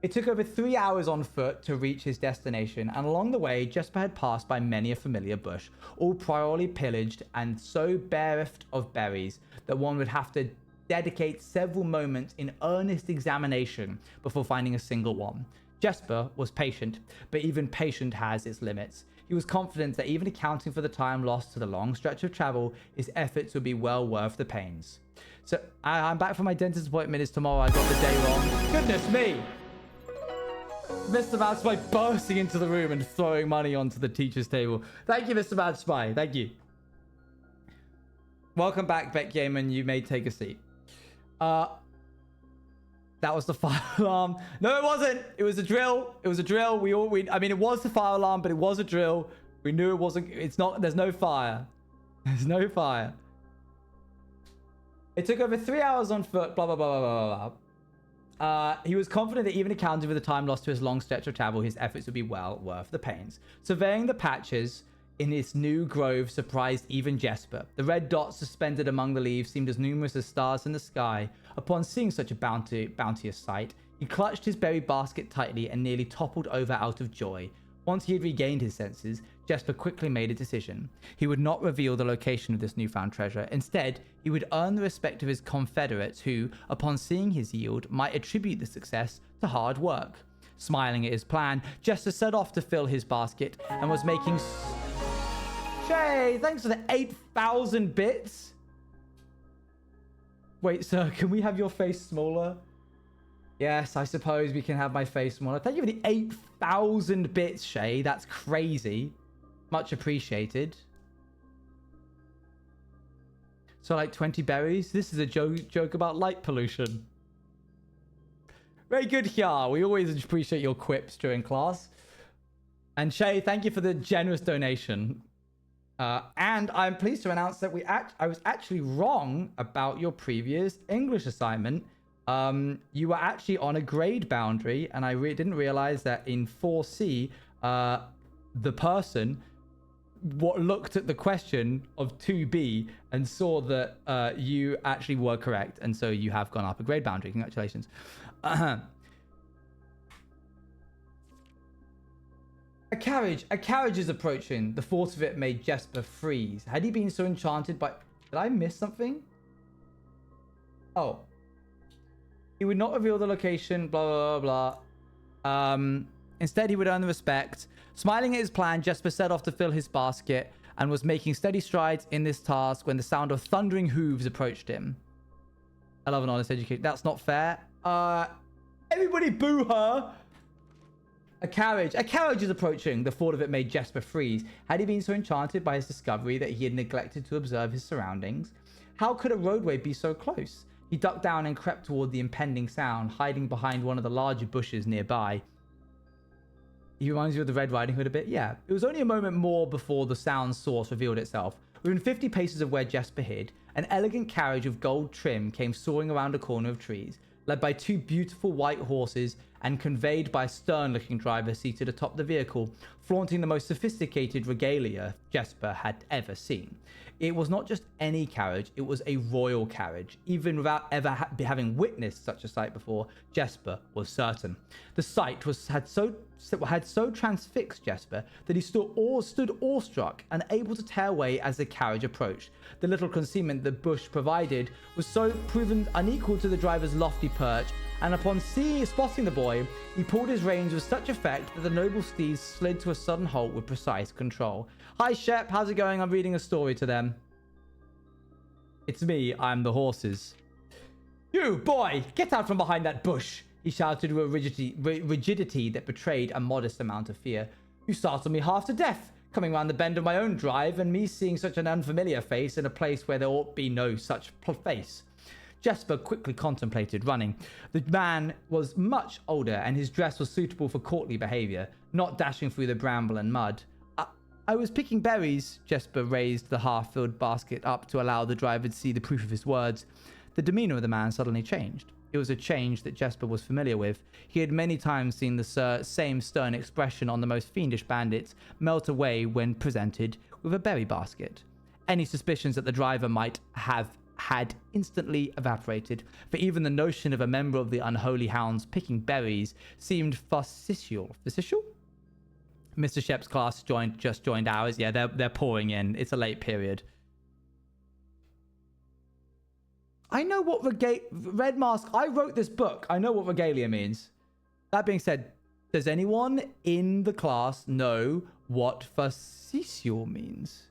It took over 3 hours on foot to reach his destination, and along the way, Jesper had passed by many a familiar bush, all priorly pillaged and so bereft of berries that one would have to dedicate several moments in earnest examination before finding a single one. Jesper was patient, but even patient has its limits. He was confident that even accounting for the time lost to the long stretch of travel, his efforts would be well worth the pains. So I'm back for my dentist appointment. Is tomorrow. I got the day wrong. Goodness me! Mr. Mad Spy bursting into the room and throwing money onto the teacher's table. Thank you, Mr. Mad Spy. Thank you. Welcome back, Beck Yeaman. You may take a seat. That was the fire alarm. No, it wasn't. It was a drill. It was a drill. I mean, it was the fire alarm, but it was a drill. We knew it wasn't. It's not. There's no fire. There's no fire. It took over 3 hours on foot. Blah blah blah blah blah blah. He was confident that even accounting for the time lost to his long stretch of travel, his efforts would be well worth the pains. Surveying the patches in its new grove surprised even Jesper. The red dots suspended among the leaves seemed as numerous as stars in the sky. Upon seeing such a bounteous sight, he clutched his berry basket tightly and nearly toppled over out of joy. Once he had regained his senses, Jesper quickly made a decision. He would not reveal the location of this newfound treasure. Instead, he would earn the respect of his confederates who, upon seeing his yield, might attribute the success to hard work. Smiling at his plan, Jesper set off to fill his basket and was making... Shay, thanks for the 8,000 bits. Wait, sir, can we have your face smaller? Yes, I suppose we can have my face smaller. Thank you for the 8,000 bits, Shay. That's crazy. Much appreciated. So like 20 berries? This is a joke about light pollution. Very good, Hya. We always appreciate your quips during class. And Shay, thank you for the generous donation. And I'm pleased to announce that I was actually wrong about your previous English assignment. You were actually on a grade boundary, and I didn't realize that in 4C, the person looked at the question of 2B and saw that you actually were correct, and so you have gone up a grade boundary. Congratulations. A carriage is approaching. The thought of it made Jesper freeze. Had he been so enchanted by... Did I miss something? Oh. He would not reveal the location, blah, blah, blah. Instead, he would earn the respect. Smiling at his plan, Jesper set off to fill his basket and was making steady strides in this task when the sound of thundering hooves approached him. I love an honest education. That's not fair. Everybody boo her! A carriage is approaching. The thought of it made Jesper freeze. Had he been so enchanted by his discovery that he had neglected to observe his surroundings? How could a roadway be so close? He ducked down and crept toward the impending sound, hiding behind one of the larger bushes nearby. He reminds you of the Red Riding Hood a bit? Yeah. It was only a moment more before the sound's source revealed itself. Within 50 paces of where Jesper hid, an elegant carriage of gold trim came soaring around a corner of trees, led by two beautiful white horses and conveyed by a stern-looking driver seated atop the vehicle, flaunting the most sophisticated regalia Jesper had ever seen. It was not just any carriage, it was a royal carriage. Even without ever having witnessed such a sight before, Jesper was certain. The sight had so transfixed Jesper that he stood awestruck and able to tear away as the carriage approached. The little concealment the bush provided was so proven unequal to the driver's lofty perch, and upon spotting the boy, he pulled his reins with such effect that the noble steed slid to a sudden halt with precise control. Hi Shep, how's it going? I'm reading a story to them. It's me, I'm the horses. You, boy, get out from behind that bush, he shouted with a rigidity that betrayed a modest amount of fear. You startled me half to death, coming round the bend of my own drive and me seeing such an unfamiliar face in a place where there ought be no such face. Jesper quickly contemplated running. The man was much older and his dress was suitable for courtly behavior, not dashing through the bramble and mud. I was picking berries. Jesper raised the half-filled basket up to allow the driver to see the proof of his words. The demeanor of the man suddenly changed. It was a change that Jesper was familiar with. He had many times seen the same stern expression on the most fiendish bandits melt away when presented with a berry basket. Any suspicions that the driver might have had instantly evaporated, for even the notion of a member of the unholy hounds picking berries seemed facetious. Mr. Shep's class just joined ours. Yeah, they're pouring in. It's a late period. I know what Red Mask. I wrote this book. I know what regalia means. That being said, does anyone in the class know what facetious means?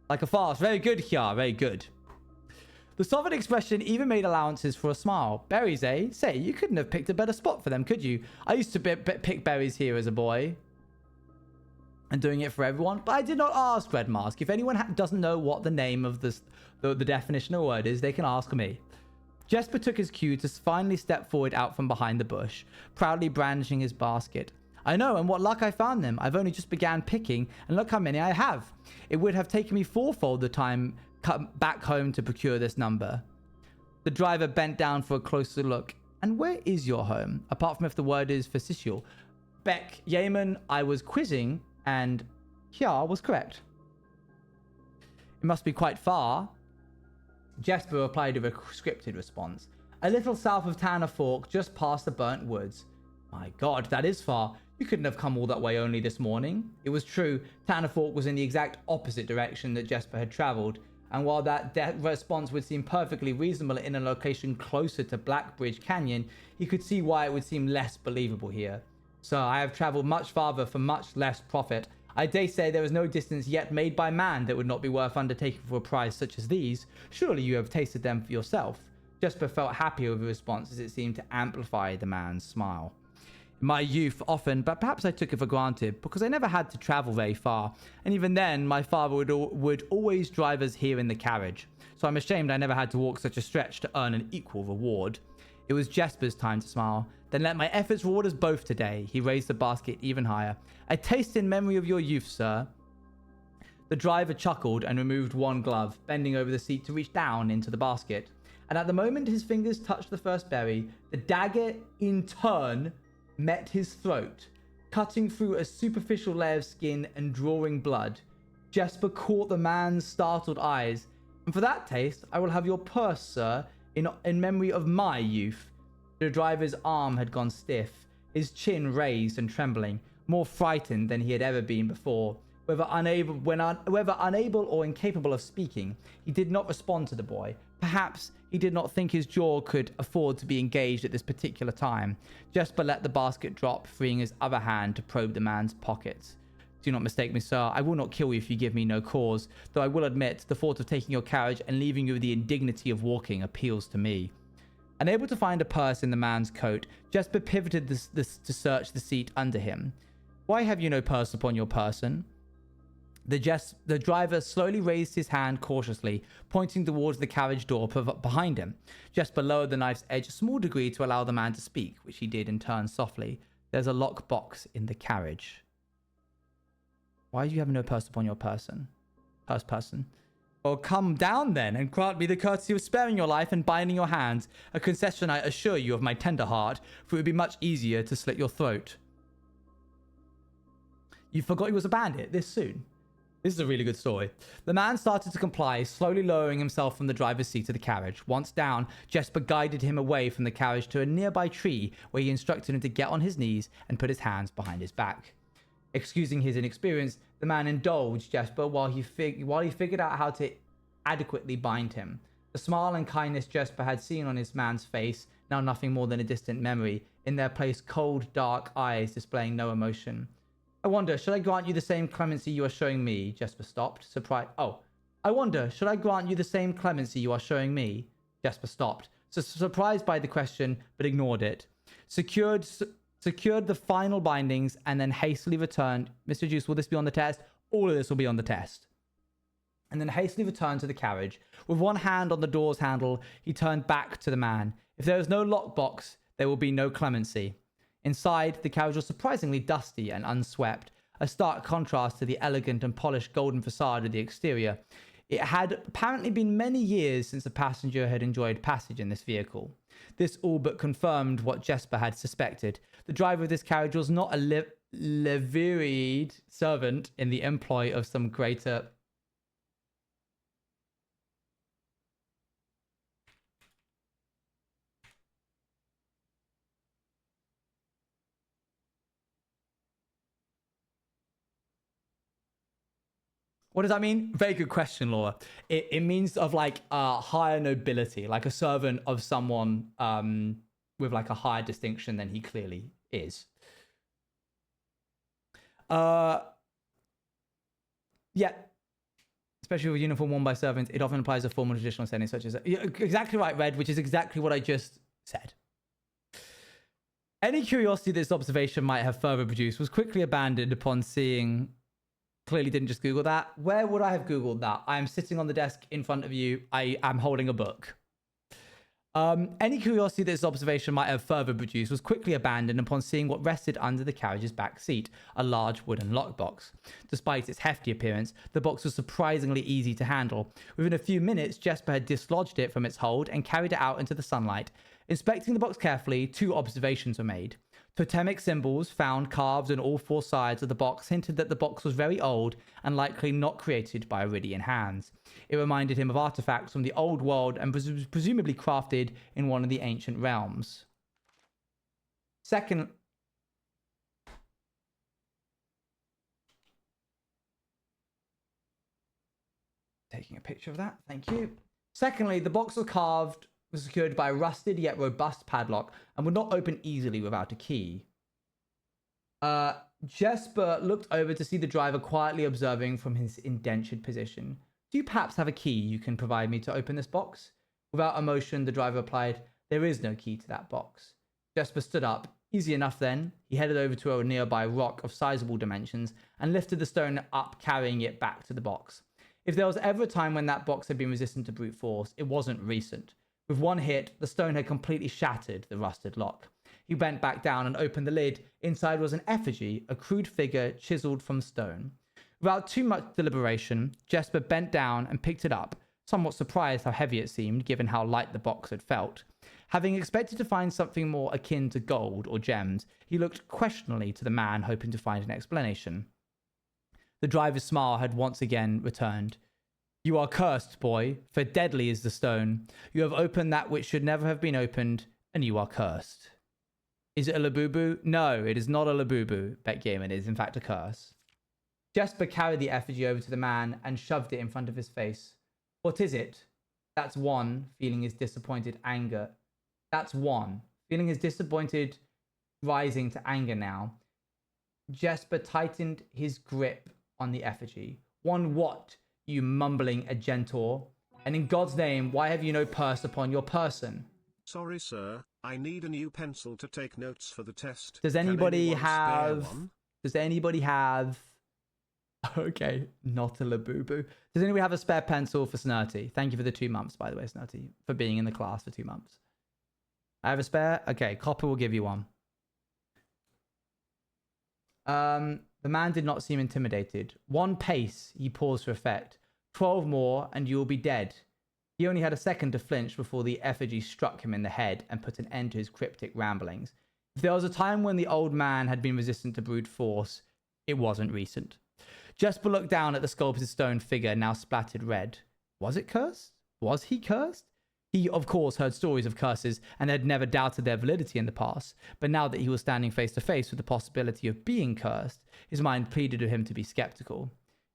Like a farce. Very good, Hya. Very good. The sovereign expression even made allowances for a smile. Berries, eh? Say, you couldn't have picked a better spot for them, could you? I used to pick berries here as a boy. And doing it for everyone. But I did not ask, Red Mask. If anyone doesn't know what the name of the definition of a word is, they can ask me. Jesper took his cue to finally step forward out from behind the bush, proudly brandishing his basket. I know, and what luck I found them. I've only just began picking, and look how many I have. It would have taken me fourfold the time back home to procure this number. The driver bent down for a closer look. And where is your home? Apart from if the word is facetial. Beck, Yemen, I was quizzing, and Hja was correct. It must be quite far. Jesper replied with a scripted response. A little south of Tanner Fork, just past the burnt woods. My God, that is far. You couldn't have come all that way only this morning. It was true, Tanner Fork was in the exact opposite direction that Jesper had travelled, and while that response would seem perfectly reasonable in a location closer to Blackbridge Canyon, he could see why it would seem less believable here. Sir, I have travelled much farther for much less profit. I dare say there is no distance yet made by man that would not be worth undertaking for a prize such as these. Surely you have tasted them for yourself. Jesper felt happier with the response as it seemed to amplify the man's smile. In my youth, often, but perhaps I took it for granted, because I never had to travel very far, and even then, my father would always drive us here in the carriage, so I'm ashamed I never had to walk such a stretch to earn an equal reward. It was Jesper's time to smile. Then let my efforts reward us both today. He raised the basket even higher. A taste in memory of your youth, sir. The driver chuckled and removed one glove, bending over the seat to reach down into the basket. And at the moment his fingers touched the first berry, the dagger in turn met his throat, cutting through a superficial layer of skin and drawing blood. Jesper caught the man's startled eyes. And for that taste, I will have your purse, sir, in memory of my youth. The driver's arm had gone stiff, his chin raised and trembling, more frightened than he had ever been before. Whether unable or incapable of speaking, he did not respond to the boy. Perhaps he did not think his jaw could afford to be engaged at this particular time. Jesper let the basket drop, freeing his other hand to probe the man's pockets. Do not mistake me, sir. I will not kill you if you give me no cause, though I will admit the thought of taking your carriage and leaving you with the indignity of walking appeals to me. Unable to find a purse in the man's coat, Jesper pivoted to search the seat under him. Why have you no purse upon your person? The driver slowly raised his hand cautiously, pointing towards the carriage door behind him. Jesper lowered the knife's edge a small degree to allow the man to speak, which he did in turn softly. There's a lock box in the carriage. Why do you have no purse upon your person? Person. Well, come down then, and grant me the courtesy of sparing your life and binding your hands, a concession I assure you of my tender heart, for it would be much easier to slit your throat. You forgot he was a bandit this soon? This is a really good story. The man started to comply, slowly lowering himself from the driver's seat of the carriage. Once down, Jesper guided him away from the carriage to a nearby tree, where he instructed him to get on his knees and put his hands behind his back. Excusing his inexperience, the man indulged Jesper while he figured out how to adequately bind him. The smile and kindness Jesper had seen on his man's face, now nothing more than a distant memory, in their place cold, dark eyes displaying no emotion. I wonder, should I grant you the same clemency you are showing me? Jesper stopped, surprised. I wonder, should I grant you the same clemency you are showing me? Jesper stopped, surprised by the question, but ignored it. Secured the final bindings, and then hastily returned. Mr. Juice, will this be on the test? All of this will be on the test. And then hastily returned to the carriage. With one hand on the door's handle, he turned back to the man. If there is no lockbox, there will be no clemency. Inside, the carriage was surprisingly dusty and unswept, a stark contrast to the elegant and polished golden facade of the exterior. It had apparently been many years since a passenger had enjoyed passage in this vehicle. This all but confirmed what Jesper had suspected. The driver of this carriage was not a liveried servant in the employ of some greater... What does that mean? Very good question, Laura. It means of like higher nobility, like a servant of someone with like a higher distinction than he clearly is. Yeah. especially with a uniform worn by servants, it often applies a formal traditional setting such as... Yeah, exactly right, Red, which is exactly what I just said. Any curiosity this observation might have further produced was quickly abandoned upon seeing... Clearly didn't just Google that. Where would I have Googled that? I am sitting on the desk in front of you. I am holding a book. Any curiosity this observation might have further produced was quickly abandoned upon seeing what rested under the carriage's back seat, a large wooden lockbox. Despite its hefty appearance, the box was surprisingly easy to handle. Within a few minutes, Jesper had dislodged it from its hold and carried it out into the sunlight. Inspecting the box carefully, 2 observations were made. Totemic symbols found carved on all 4 sides of the box hinted that the box was very old and likely not created by Iridian hands. It reminded him of artifacts from the old world and was presumably crafted in one of the ancient realms. Second... Taking a picture of that, thank you. Secondly, the box was secured by a rusted yet robust padlock and would not open easily without a key. Jesper looked over to see the driver quietly observing from his indentured position. Do you perhaps have a key you can provide me to open this box? Without emotion, the driver replied, there is no key to that box. Jesper stood up. Easy enough then. He headed over to a nearby rock of sizable dimensions and lifted the stone up, carrying it back to the box. If there was ever a time when that box had been resistant to brute force, it wasn't recent. With one hit, the stone had completely shattered the rusted lock. He bent back down and opened the lid. Inside was an effigy, a crude figure chiseled from stone. Without too much deliberation, Jesper bent down and picked it up, somewhat surprised how heavy it seemed, given how light the box had felt. Having expected to find something more akin to gold or gems, he looked questioningly to the man, hoping to find an explanation. The driver's smile had once again returned. You are cursed, boy, for deadly is the stone. You have opened that which should never have been opened, and you are cursed. Is it a labubu? No, it is not a labubu, Bet Gamer. It is in fact a curse. Jesper carried the effigy over to the man and shoved it in front of his face. What is it? That's one, feeling his disappointed anger. That's one, feeling his disappointed rising to anger now. Jesper tightened his grip on the effigy. One what? You mumbling agentor. And in God's name, why have you no purse upon your person? Sorry, sir. I need a new pencil to take notes for the test. Does anybody have... Does anybody have... Okay, not a labubu. Does anybody have a spare pencil for Snurty? Thank you for the 2 months, by the way, Snurty, for being in the class for 2 months. I have a spare? Okay, Copper will give you one. The man did not seem intimidated. 1 pace, he paused for effect. 12 more, and you will be dead. He only had a second to flinch before the effigy struck him in the head and put an end to his cryptic ramblings. If there was a time when the old man had been resistant to brute force, it wasn't recent. Jesper looked down at the sculpted stone figure, now splattered red. Was it cursed? Was he cursed? He, of course, heard stories of curses and had never doubted their validity in the past, but now that he was standing face to face with the possibility of being cursed, his mind pleaded to him to be skeptical.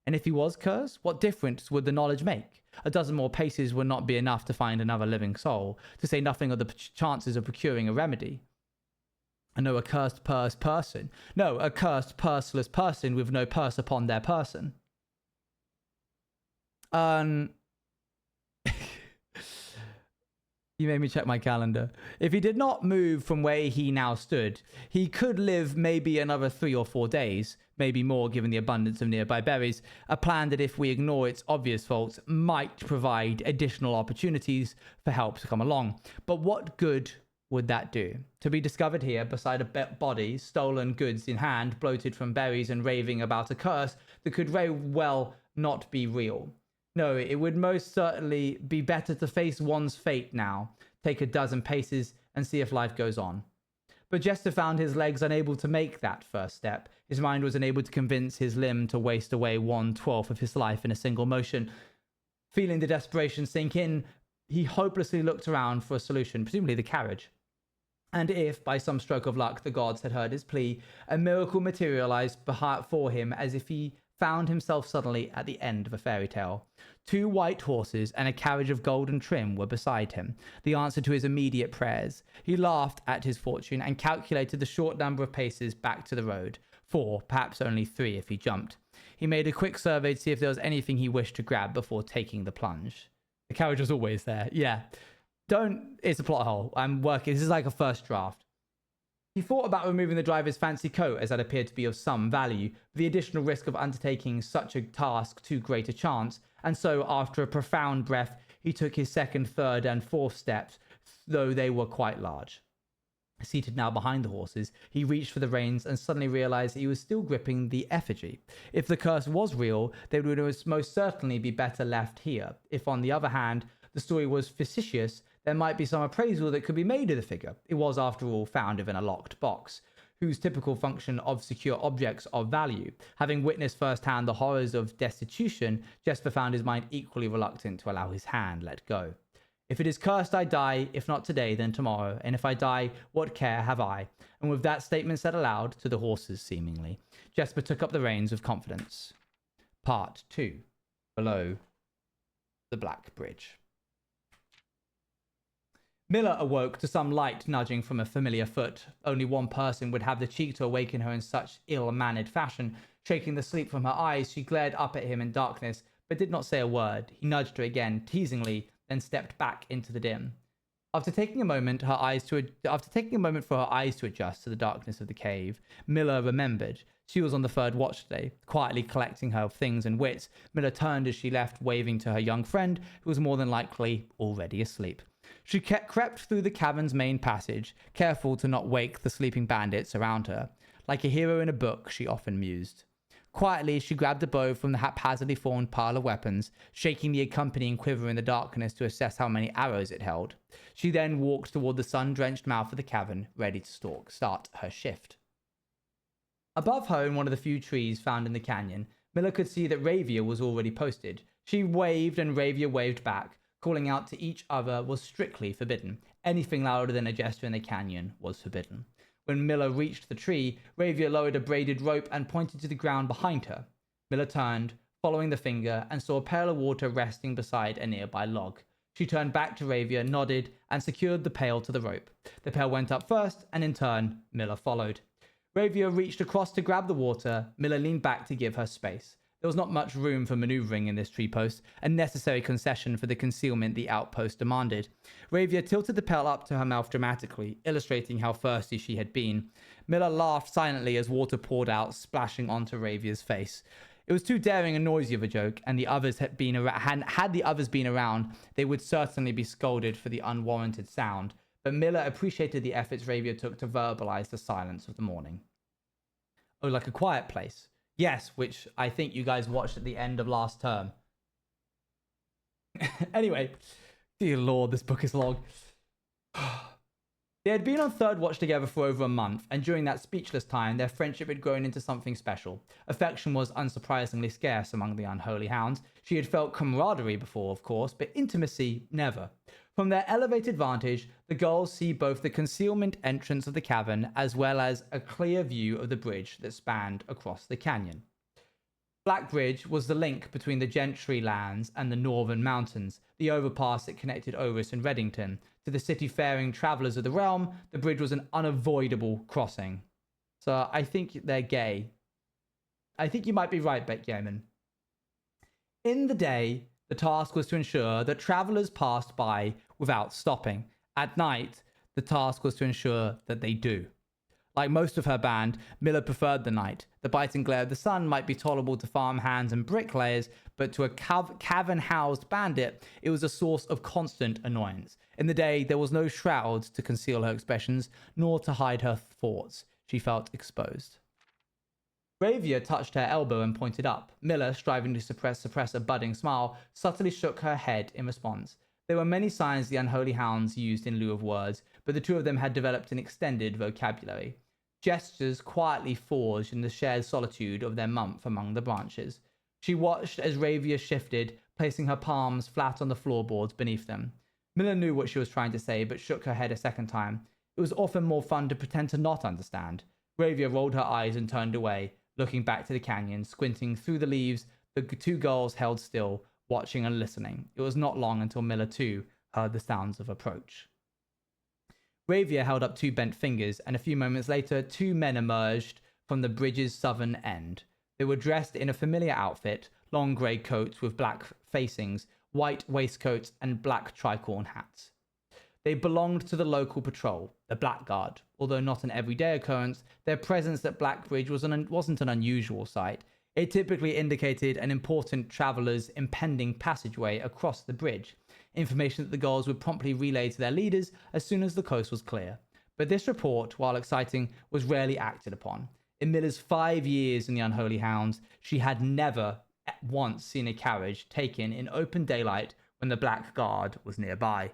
And if he was cursed, what difference would the knowledge make? A dozen more paces would not be enough to find another living soul, to say nothing of the chances of procuring a remedy. And no accursed person. No, a cursed purseless person with no purse upon their person. You made me check my calendar. If he did not move from where he now stood, he could live maybe another 3 or 4 days, maybe more given the abundance of nearby berries, a plan that if we ignore its obvious faults might provide additional opportunities for help to come along. But what good would that do? To be discovered here beside a body, stolen goods in hand, bloated from berries and raving about a curse that could very well not be real. No, it would most certainly be better to face one's fate now, take a dozen paces and see if life goes on. But Jester found his legs unable to make that first step. His mind was unable to convince his limb to waste away 1/12 of his life in a single motion. Feeling the desperation sink in, he hopelessly looked around for a solution, presumably the carriage. And if, by some stroke of luck, the gods had heard his plea, a miracle materialized for him as if he found himself suddenly at the end of a fairy tale. 2 white horses and a carriage of golden trim were beside him, the answer to his immediate prayers. He laughed at his fortune and calculated the short number of paces back to the road. 4, perhaps only 3 if he jumped. He made a quick survey to see if there was anything he wished to grab before taking the plunge. The carriage was always there. Yeah. It's a plot hole. I'm working. This is like a first draft. He thought about removing the driver's fancy coat, as that appeared to be of some value, the additional risk of undertaking such a task too great a chance, and so, after a profound breath, he took his second, third, and fourth steps, though they were quite large. Seated now behind the horses, he reached for the reins and suddenly realized he was still gripping the effigy. If the curse was real, they would most certainly be better left here. If, on the other hand, the story was fictitious, there might be some appraisal that could be made of the figure. It was, after all, found within a locked box, whose typical function of secure objects of value. Having witnessed firsthand the horrors of destitution, Jesper found his mind equally reluctant to allow his hand let go. If it is cursed, I die. If not today, then tomorrow. And if I die, what care have I? And with that statement said aloud, to the horses seemingly, Jesper took up the reins with confidence. Part 2. Below the Black Bridge. Miller awoke to some light nudging from a familiar foot. Only one person would have the cheek to awaken her in such ill-mannered fashion. Shaking the sleep from her eyes, she glared up at him in darkness, but did not say a word. He nudged her again, teasingly, then stepped back into the dim. After taking a moment for her eyes to adjust to the darkness of the cave, Miller remembered. She was on the third watch today, quietly collecting her things and wits. Miller turned as she left, waving to her young friend, who was more than likely already asleep. She crept through the cavern's main passage, careful to not wake the sleeping bandits around her. Like a hero in a book, she often mused. Quietly, she grabbed a bow from the haphazardly formed pile of weapons, shaking the accompanying quiver in the darkness to assess how many arrows it held. She then walked toward the sun-drenched mouth of the cavern, ready to start her shift. Above her, in one of the few trees found in the canyon, Miller could see that Ravia was already posted. She waved and Ravia waved back. Calling out to each other was strictly forbidden. Anything louder than a gesture in the canyon was forbidden. When Miller reached the tree, Ravia lowered a braided rope and pointed to the ground behind her. Miller turned, following the finger, and saw a pail of water resting beside a nearby log. She turned back to Ravia, nodded, and secured the pail to the rope. The pail went up first, and in turn, Miller followed. Ravia reached across to grab the water. Miller leaned back to give her space. There was not much room for maneuvering in this tree post, a necessary concession for the concealment the outpost demanded. Ravia tilted the pail up to her mouth dramatically, illustrating how thirsty she had been. Miller laughed silently as water poured out, splashing onto Ravia's face. It was too daring and noisy of a joke, and the others had the others been around, they would certainly be scolded for the unwarranted sound. But Miller appreciated the efforts Ravia took to verbalize the silence of the morning. Oh, like A Quiet Place. Yes, which I think you guys watched at the end of last term. Anyway, dear Lord, this book is long. They had been on third watch together for over a month, and during that speechless time, their friendship had grown into something special. Affection was unsurprisingly scarce among the unholy hounds. She had felt camaraderie before, of course, but intimacy never. From their elevated vantage, the girls see both the concealment entrance of the cavern as well as a clear view of the bridge that spanned across the canyon. Black Bridge was the link between the Gentry lands and the northern mountains, the overpass that connected Oris and Reddington. To the city-faring travelers of the realm, the bridge was an unavoidable crossing. So I think they're gay. I think you might be right, Beck Yeoman. In the day, the task was to ensure that travelers passed by without stopping. At night, the task was to ensure that they do. Like most of her band, Miller preferred the night. The biting glare of the sun might be tolerable to farmhands and bricklayers, but to a cavern-housed bandit, it was a source of constant annoyance. In the day, there was no shrouds to conceal her expressions, nor to hide her thoughts. She felt exposed. Ravia touched her elbow and pointed up. Miller, striving to suppress a budding smile, subtly shook her head in response. There were many signs the unholy hounds used in lieu of words, but the two of them had developed an extended vocabulary. Gestures quietly forged in the shared solitude of their month among the branches. She watched as Ravia shifted, placing her palms flat on the floorboards beneath them. Miller knew what she was trying to say, but shook her head a second time. It was often more fun to pretend to not understand. Ravia rolled her eyes and turned away, looking back to the canyon, squinting through the leaves. The two girls held still, watching and listening. It was not long until Miller, too, heard the sounds of approach. Ravia held up two bent fingers, and a few moments later, two men emerged from the bridge's southern end. They were dressed in a familiar outfit, long grey coats with black facings, white waistcoats, and black tricorn hats. They belonged to the local patrol, the Blackguard. Although not an everyday occurrence, their presence at Blackbridge wasn't an unusual sight. It typically indicated an important traveller's impending passageway across the bridge, information that the girls would promptly relay to their leaders as soon as the coast was clear. But this report, while exciting, was rarely acted upon. In Miller's 5 years in the Unholy Hounds, she had never once seen a carriage taken in open daylight when the Blackguard was nearby.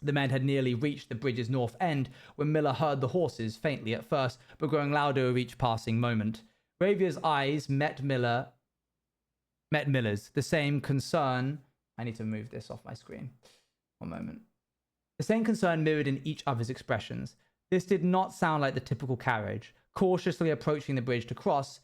The men had nearly reached the bridge's north end when Miller heard the horses, faintly at first, but growing louder with each passing moment. Ravier's eyes met Miller's. The same concern... I need to move this off my screen. One moment. The same concern mirrored in each other's expressions. This did not sound like the typical carriage, cautiously approaching the bridge to cross.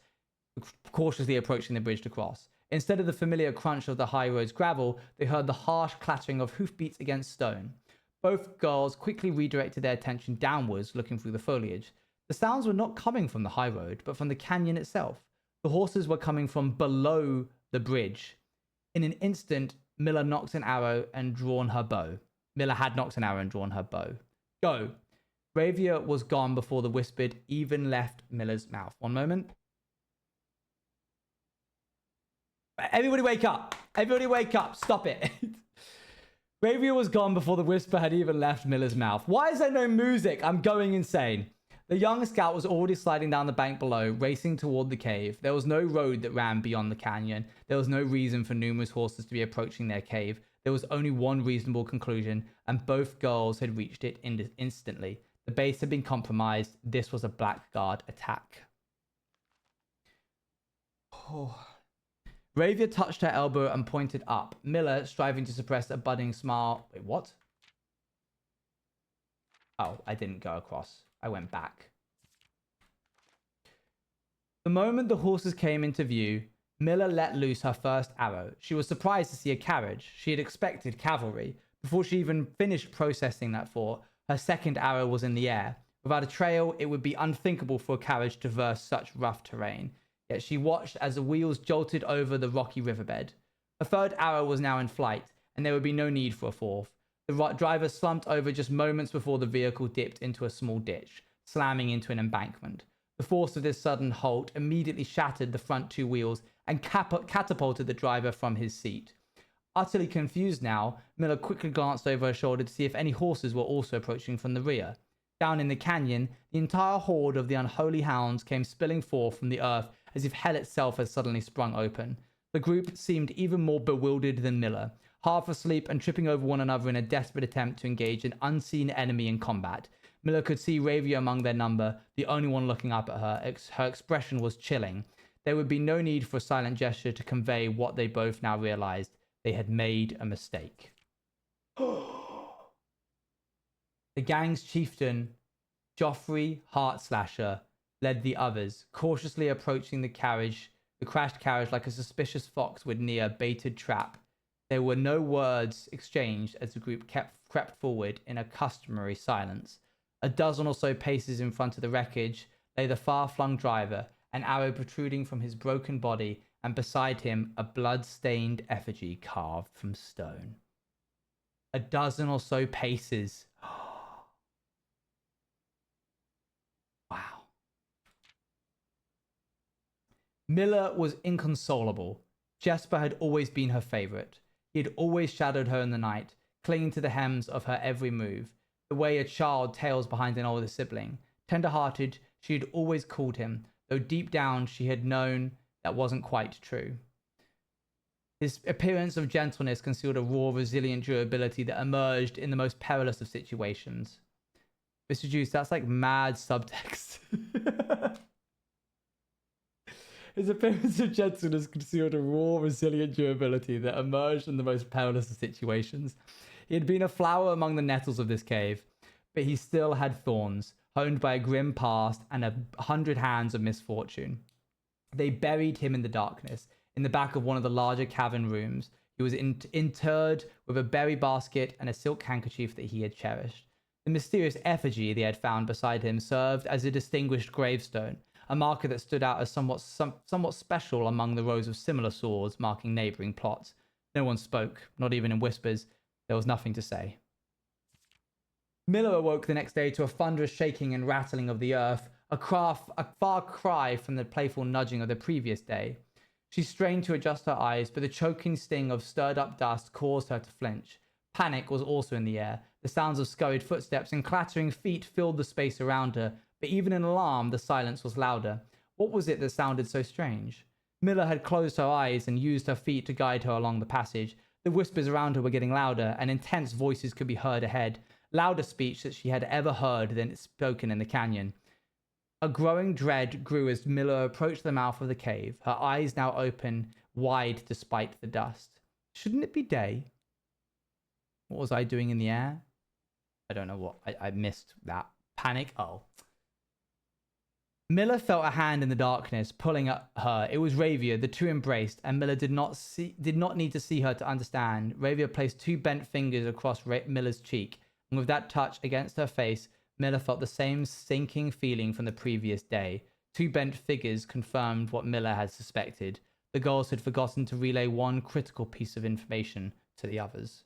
Instead of the familiar crunch of the high road's gravel, they heard the harsh clattering of hoofbeats against stone. Both girls quickly redirected their attention downwards, looking through the foliage. The sounds were not coming from the high road, but from the canyon itself. The horses were coming from below the bridge. In an instant, Miller had knocked an arrow and drawn her bow. Go! Ravier was gone before the whispered even left Miller's mouth. One moment. Everybody wake up! Everybody wake up! Stop it! Ravier was gone before the whisper had even left Miller's mouth. Why is there no music? I'm going insane. The young scout was already sliding down the bank below, racing toward the cave. There was no road that ran beyond the canyon. There was no reason for numerous horses to be approaching their cave. There was only one reasonable conclusion, and both girls had reached it instantly. The base had been compromised. This was a Blackguard attack. Oh. Ravier touched her elbow and pointed up. Miller, striving to suppress a budding smile... Wait, what? Oh, I didn't go across. I went back. The moment the horses came into view, Miller let loose her first arrow. She was surprised to see a carriage. She had expected cavalry. Before she even finished processing that thought, her second arrow was in the air. Without a trail, it would be unthinkable for a carriage to traverse such rough terrain. Yet she watched as the wheels jolted over the rocky riverbed. A third arrow was now in flight, and there would be no need for a fourth. The driver slumped over just moments before the vehicle dipped into a small ditch, slamming into an embankment. The force of this sudden halt immediately shattered the front two wheels and catapulted the driver from his seat. Utterly confused now, Miller quickly glanced over her shoulder to see if any horses were also approaching from the rear. Down in the canyon, the entire horde of the Unholy Hounds came spilling forth from the earth as if hell itself had suddenly sprung open. The group seemed even more bewildered than Miller, half asleep and tripping over one another in a desperate attempt to engage an unseen enemy in combat. Miller could see Ravier among their number, the only one looking up at her. Her expression was chilling. There would be no need for a silent gesture to convey what they both now realized. They had made a mistake. The gang's chieftain, Joffrey Heartslasher, led the others, cautiously approaching the crashed carriage like a suspicious fox would near a baited trap. There were no words exchanged as the group crept forward in a customary silence. A dozen or so paces in front of the wreckage lay the far-flung driver, an arrow protruding from his broken body, and beside him a blood-stained effigy carved from stone. A dozen or so paces. Wow. Miller was inconsolable. Jesper had always been her favorite. He had always shadowed her in the night, clinging to the hems of her every move, the way a child tails behind an older sibling. Tender-hearted, she had always called him, though deep down she had known that wasn't quite true. His appearance of gentleness concealed a raw, resilient durability that emerged in the most perilous of situations. Mr. Juice, that's like mad subtext. His appearance of gentleness concealed a raw, resilient durability that emerged in the most perilous of situations. He had been a flower among the nettles of this cave, but he still had thorns, honed by a grim past and 100 hands of misfortune. They buried him in the darkness, in the back of one of the larger cavern rooms. He was interred with a berry basket and a silk handkerchief that he had cherished. The mysterious effigy they had found beside him served as a distinguished gravestone, a marker that stood out as somewhat special among the rows of similar swords marking neighboring plots. No one spoke, not even in whispers. There was nothing to say. Miller awoke the next day to a thunderous shaking and rattling of the earth, a far cry from the playful nudging of the previous day. She strained to adjust her eyes, but the choking sting of stirred-up dust caused her to flinch. Panic was also in the air. The sounds of scurried footsteps and clattering feet filled the space around her, but even in alarm, the silence was louder. What was it that sounded so strange? Miller had closed her eyes and used her feet to guide her along the passage. The whispers around her were getting louder, and intense voices could be heard ahead. Louder speech that she had ever heard than it spoken in the canyon. A growing dread grew as Miller approached the mouth of the cave, her eyes now open wide despite the dust. Shouldn't it be day? What was I doing in the air? I don't know what. I missed that. Panic? Oh. Miller felt a hand in the darkness pulling at her. It was Ravia. The two embraced, and Miller did not need to see her to understand. Ravia placed two bent fingers across Miller's cheek, and with that touch against her face, Miller felt the same sinking feeling from the previous day. Two bent figures confirmed what Miller had suspected. The girls had forgotten to relay one critical piece of information to the others.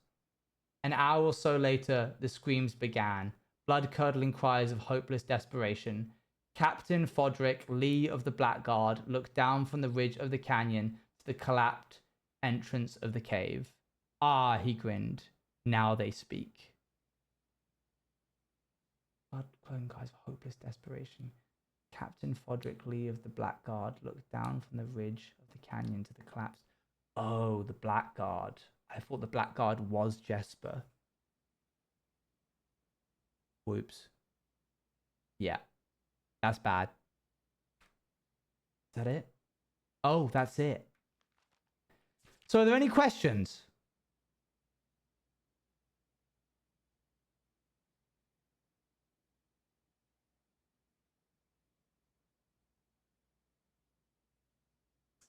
An hour or so later, the screams began, blood-curdling cries of hopeless desperation. Captain Fodrick Lee of the Blackguard looked down from the ridge of the canyon to the collapsed entrance of the cave. Ah, he grinned. Now they speak. Blood-curdling cries of hopeless desperation. Captain Fodrick Lee of the Blackguard looked down from the ridge of the canyon to the collapsed... Oh, the Blackguard. I thought the Blackguard was Jesper. Whoops. Yeah. That's bad. Is that it? Oh, that's it. So are there any questions?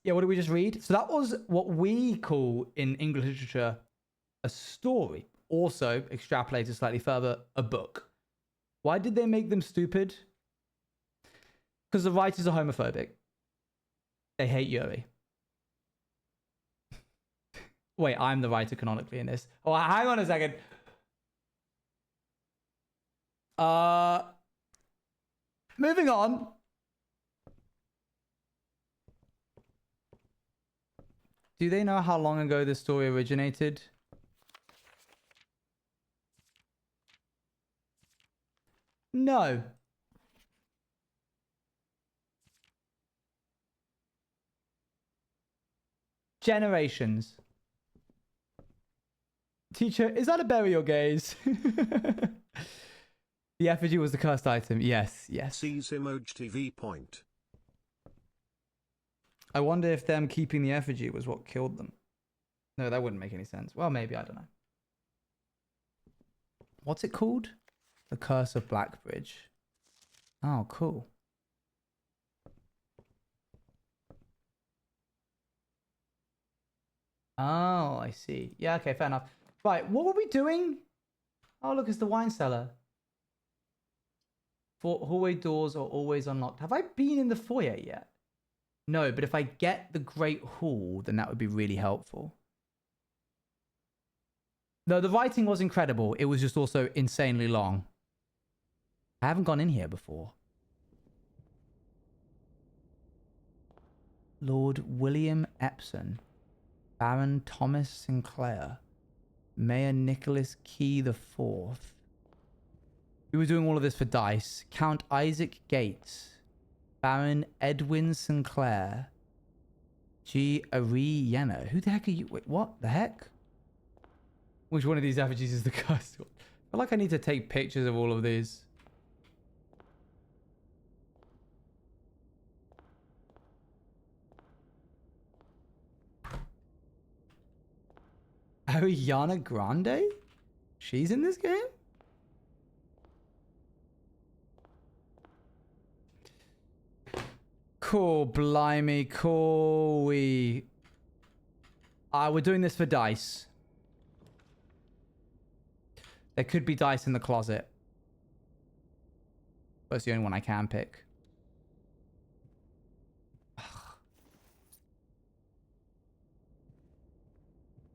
Yeah, what did we just read? So that was what we call in English literature a story. Also, extrapolated slightly further, a book. Why did they make them stupid? Because the writers are homophobic. They hate Yuri. Wait, I'm the writer canonically in this. Oh, hang on a second. Moving on. Do they know how long ago this story originated? No. Generations. Teacher, is that a bury or gaze? The effigy was the cursed item. Yes, yes. Sees emoji TV point. I wonder if them keeping the effigy was what killed them. No, that wouldn't make any sense. Well, maybe, I don't know. What's it called? The Curse of Blackbridge. Oh, cool. Oh, I see. Yeah, okay, fair enough. Right, what were we doing? Oh, look, it's the wine cellar. Hallway doors are always unlocked. Have I been in the foyer yet? No, but if I get the Great Hall, then that would be really helpful. No, the writing was incredible. It was just also insanely long. I haven't gone in here before. Lord William Epsom. Baron Thomas Sinclair. Mayor Nicholas Key IV. We were doing all of this for dice. Count Isaac Gates. Baron Edwin Sinclair. G. Ariana. Who the heck are you? Wait, what the heck? Which one of these effigies is the cursed one? I feel like I need to take pictures of all of these. Ariana Grande? She's in this game? Cool, blimey, cool. We're doing this for dice. There could be dice in the closet. That's the only one I can pick.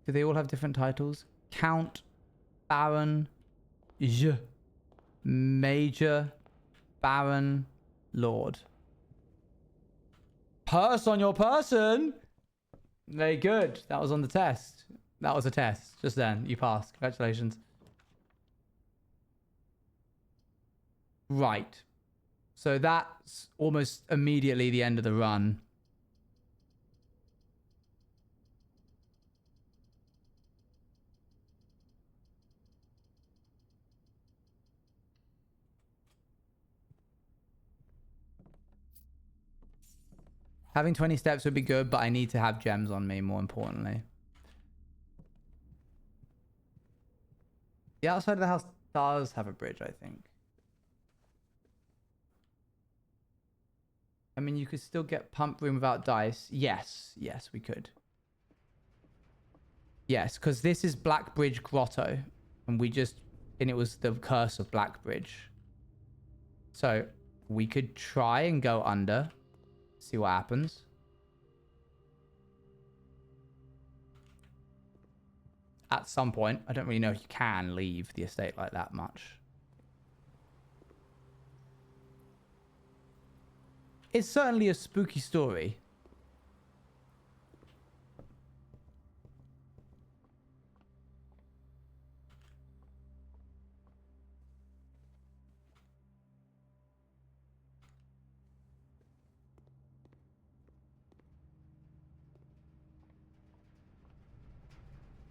Do they all have different titles? Count, Baron, Major, Baron, Lord. Purse on your person. Very good. That was on the test. That was a test. Just then. You passed. Congratulations. Right. So that's almost immediately the end of the run. Having 20 steps would be good, but I need to have gems on me, more importantly. The outside of the house does have a bridge, I think. I mean, you could still get pump room without dice. Yes, yes, we could. Yes, because this is Black Bridge Grotto. And it was the curse of Black Bridge. So, we could try and go under. See what happens. At some point. I don't really know if you can leave the estate like that much. It's certainly a spooky story.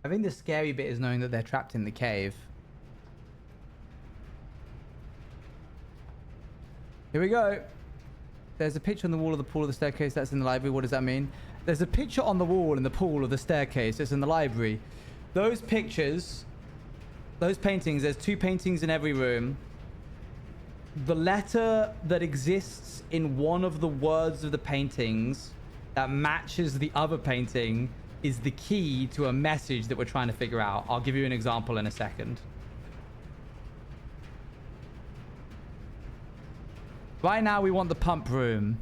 I think the scary bit is knowing that they're trapped in the cave. Here we go. There's a picture on the wall of the pool of the staircase. That's in the library. What does that mean? There's a picture on the wall in the pool of the staircase. It's in the library. Those pictures, those paintings, there's 2 paintings in every room. The letter that exists in one of the words of the paintings that matches the other painting is the key to a message that we're trying to figure out. I'll give you an example in a second. Right now, we want the pump room.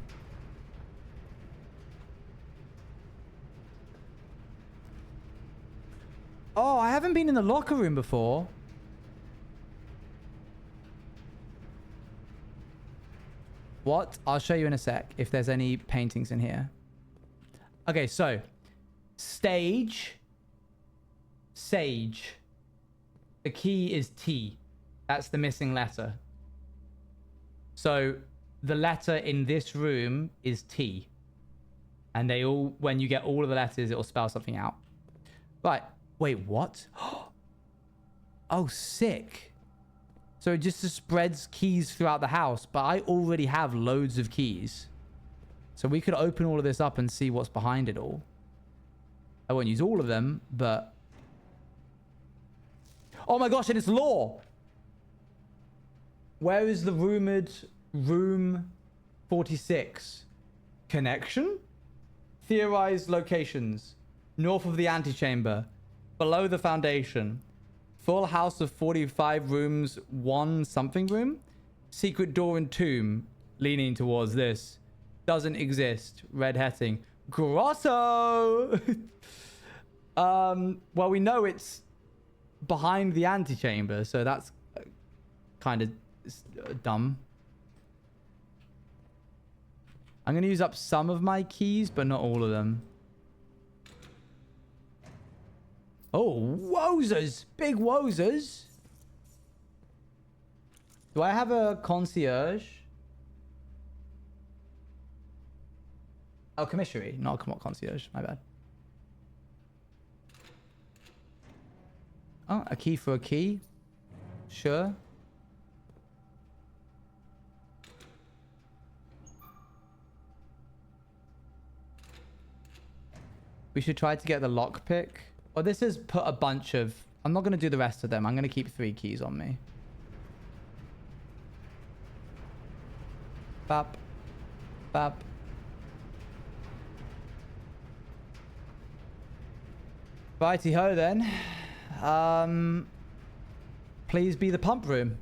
Oh, I haven't been in the locker room before. What? I'll show you in a sec if there's any paintings in here. Okay, so stage, sage. The key is T. That's the missing letter. So the letter in this room is T. And they all, when you get all of the letters, it will spell something out. Right. Wait, what? Oh, sick. So it just spreads keys throughout the house, but I already have loads of keys. So we could open all of this up and see what's behind it all. I won't use all of them, but... Oh my gosh, and it's lore! Where is the rumored room 46? Connection? Theorized locations. North of the antechamber. Below the foundation. Full house of 45 rooms, 1 something room. Secret door and tomb. Leaning towards this. Doesn't exist. Red heading. Grotto! Well, we know it's behind the antechamber, so that's kind of dumb. I'm going to use up some of my keys, but not all of them. Oh, wozers! Big wozers! Do I have a concierge? Oh, commissary. Not concierge. My bad. Oh, a key for a key. Sure. We should try to get the lockpick. Well, this is put a bunch of... I'm not going to do the rest of them. I'm going to keep 3 keys on me. Bap. Bap. Righty-ho then. Please be the pump room.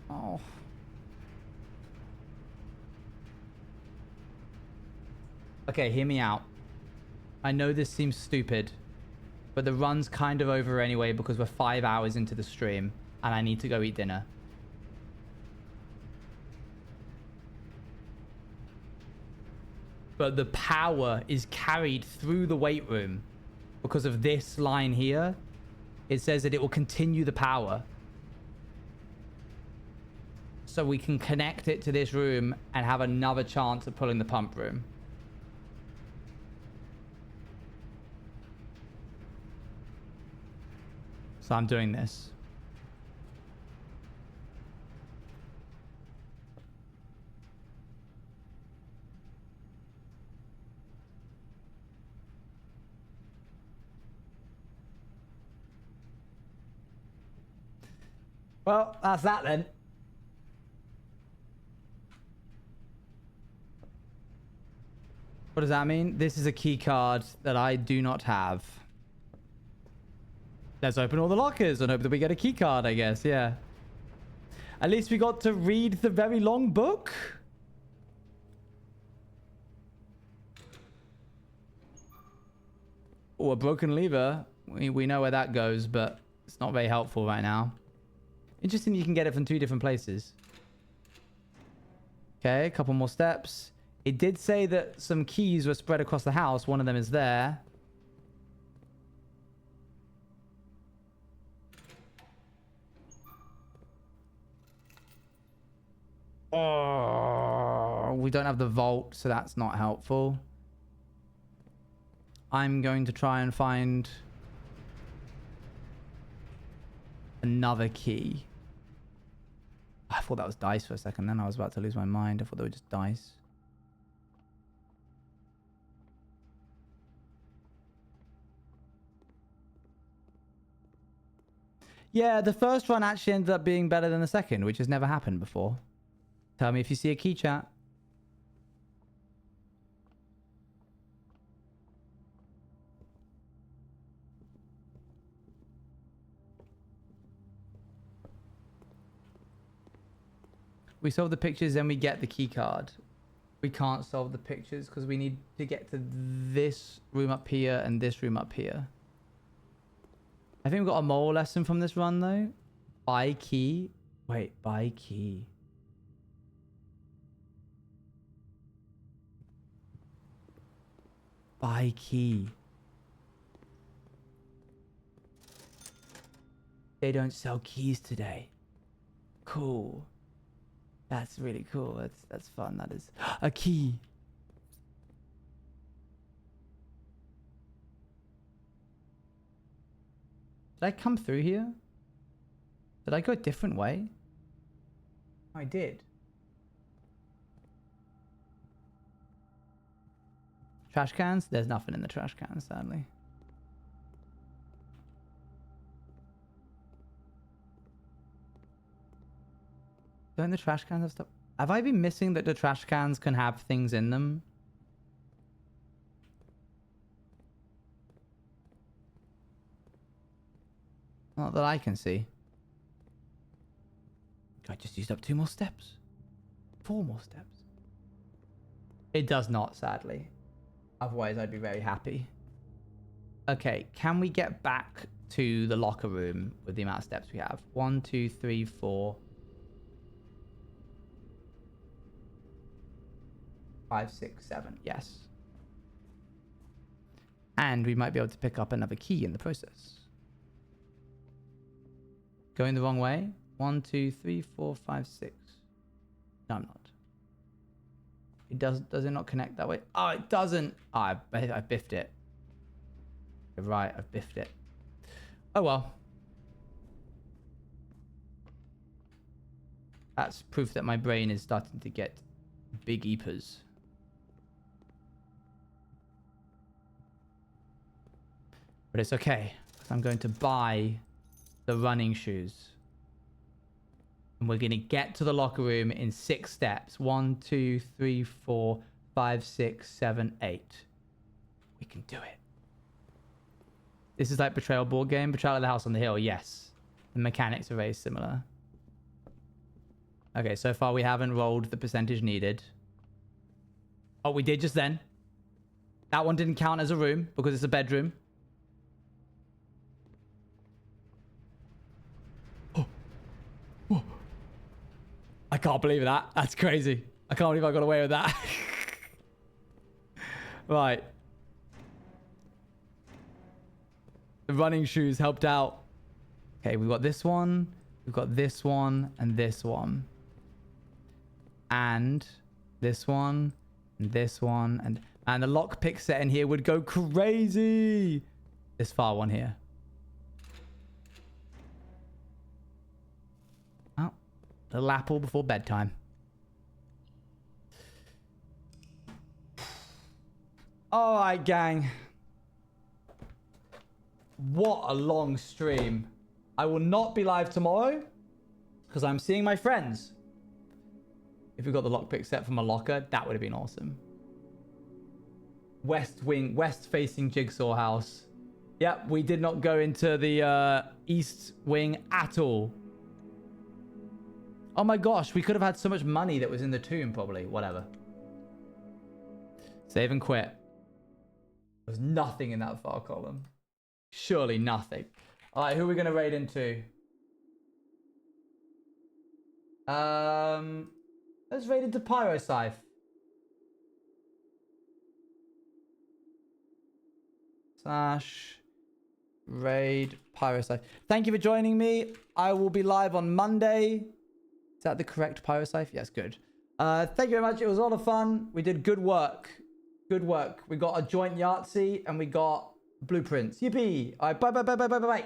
Oh. Okay, hear me out. I know this seems stupid, but the run's kind of over anyway because we're 5 hours into the stream and I need to go eat dinner. But the power is carried through the weight room because of this line here. It says that it will continue the power. So we can connect it to this room and have another chance of pulling the pump room. So I'm doing this. Well, that's that then. What does that mean? This is a key card that I do not have. Let's open all the lockers and hope that we get a key card, I guess. Yeah. At least we got to read the very long book. Oh, a broken lever. We know where that goes, but it's not very helpful right now. Interesting, you can get it from 2 different places. Okay, a couple more steps. It did say that some keys were spread across the house. One of them is there. Oh, we don't have the vault, so that's not helpful. I'm going to try and find another key. I thought that was dice for a second, then I was about to lose my mind. I thought they were just dice. Yeah, the first run actually ended up being better than the second, which has never happened before. Tell me if you see a key, chat. We solve the pictures, then we get the key card. We can't solve the pictures because we need to get to this room up here and this room up here. I think we got a moral lesson from this run, though. Buy key. Wait, buy key. Buy key. They don't sell keys today. Cool. That's really cool. That's fun. That is a key. Did I come through here? Did I go a different way? I did. Trash cans? There's nothing in the trash cans, sadly. Don't the trash cans have stuff? Have I been missing that the trash cans can have things in them? Not that I can see. I just used up 2 more steps. 4 more steps. It does not, sadly. Otherwise, I'd be very happy. Okay, can we get back to the locker room with the amount of steps we have? 1, 2, 3, 4. 5, 6, 7. Yes. And we might be able to pick up another key in the process. Going the wrong way. 1, 2, 3, 4, 5, 6. No, I'm not. It does it not connect that way? Oh, it doesn't. Oh, I biffed it. You're right, I've biffed it. Oh well. That's proof that my brain is starting to get big eepers. But it's okay, because I'm going to buy the running shoes. And we're going to get to the locker room in 6 steps. 1, 2, 3, 4, 5, 6, 7, 8. We can do it. This is like Betrayal board game. Betrayal at the House on the Hill, yes. The mechanics are very similar. Okay, so far we haven't rolled the percentage needed. Oh, we did just then. That one didn't count as a room because it's a bedroom. Oh. Whoa. I can't believe that. That's crazy. I can't believe I got away with that. Right. The running shoes helped out. Okay, we've got this one. We've got this one and this one. And this one and this one. And the lockpick set in here would go crazy. This far one here. Oh, little apple before bedtime. All right, gang. What a long stream. I will not be live tomorrow because I'm seeing my friends. If we got the lockpick set from a locker, that would have been awesome. West wing, west facing jigsaw house. Yep, we did not go into the east wing at all. Oh my gosh, we could have had so much money that was in the tomb probably. Whatever. Save and quit. There's nothing in that far column. Surely nothing. All right, who are we going to raid into? Let's raid into Pyrocyph. / raid Pyrocyph. Thank you for joining me. I will be live on Monday. Is that the correct Pyrocyph? Yes, good. Thank you very much. It was a lot of fun. We did good work. Good work. We got a joint Yahtzee and we got Blueprince. Yippee. All right, bye.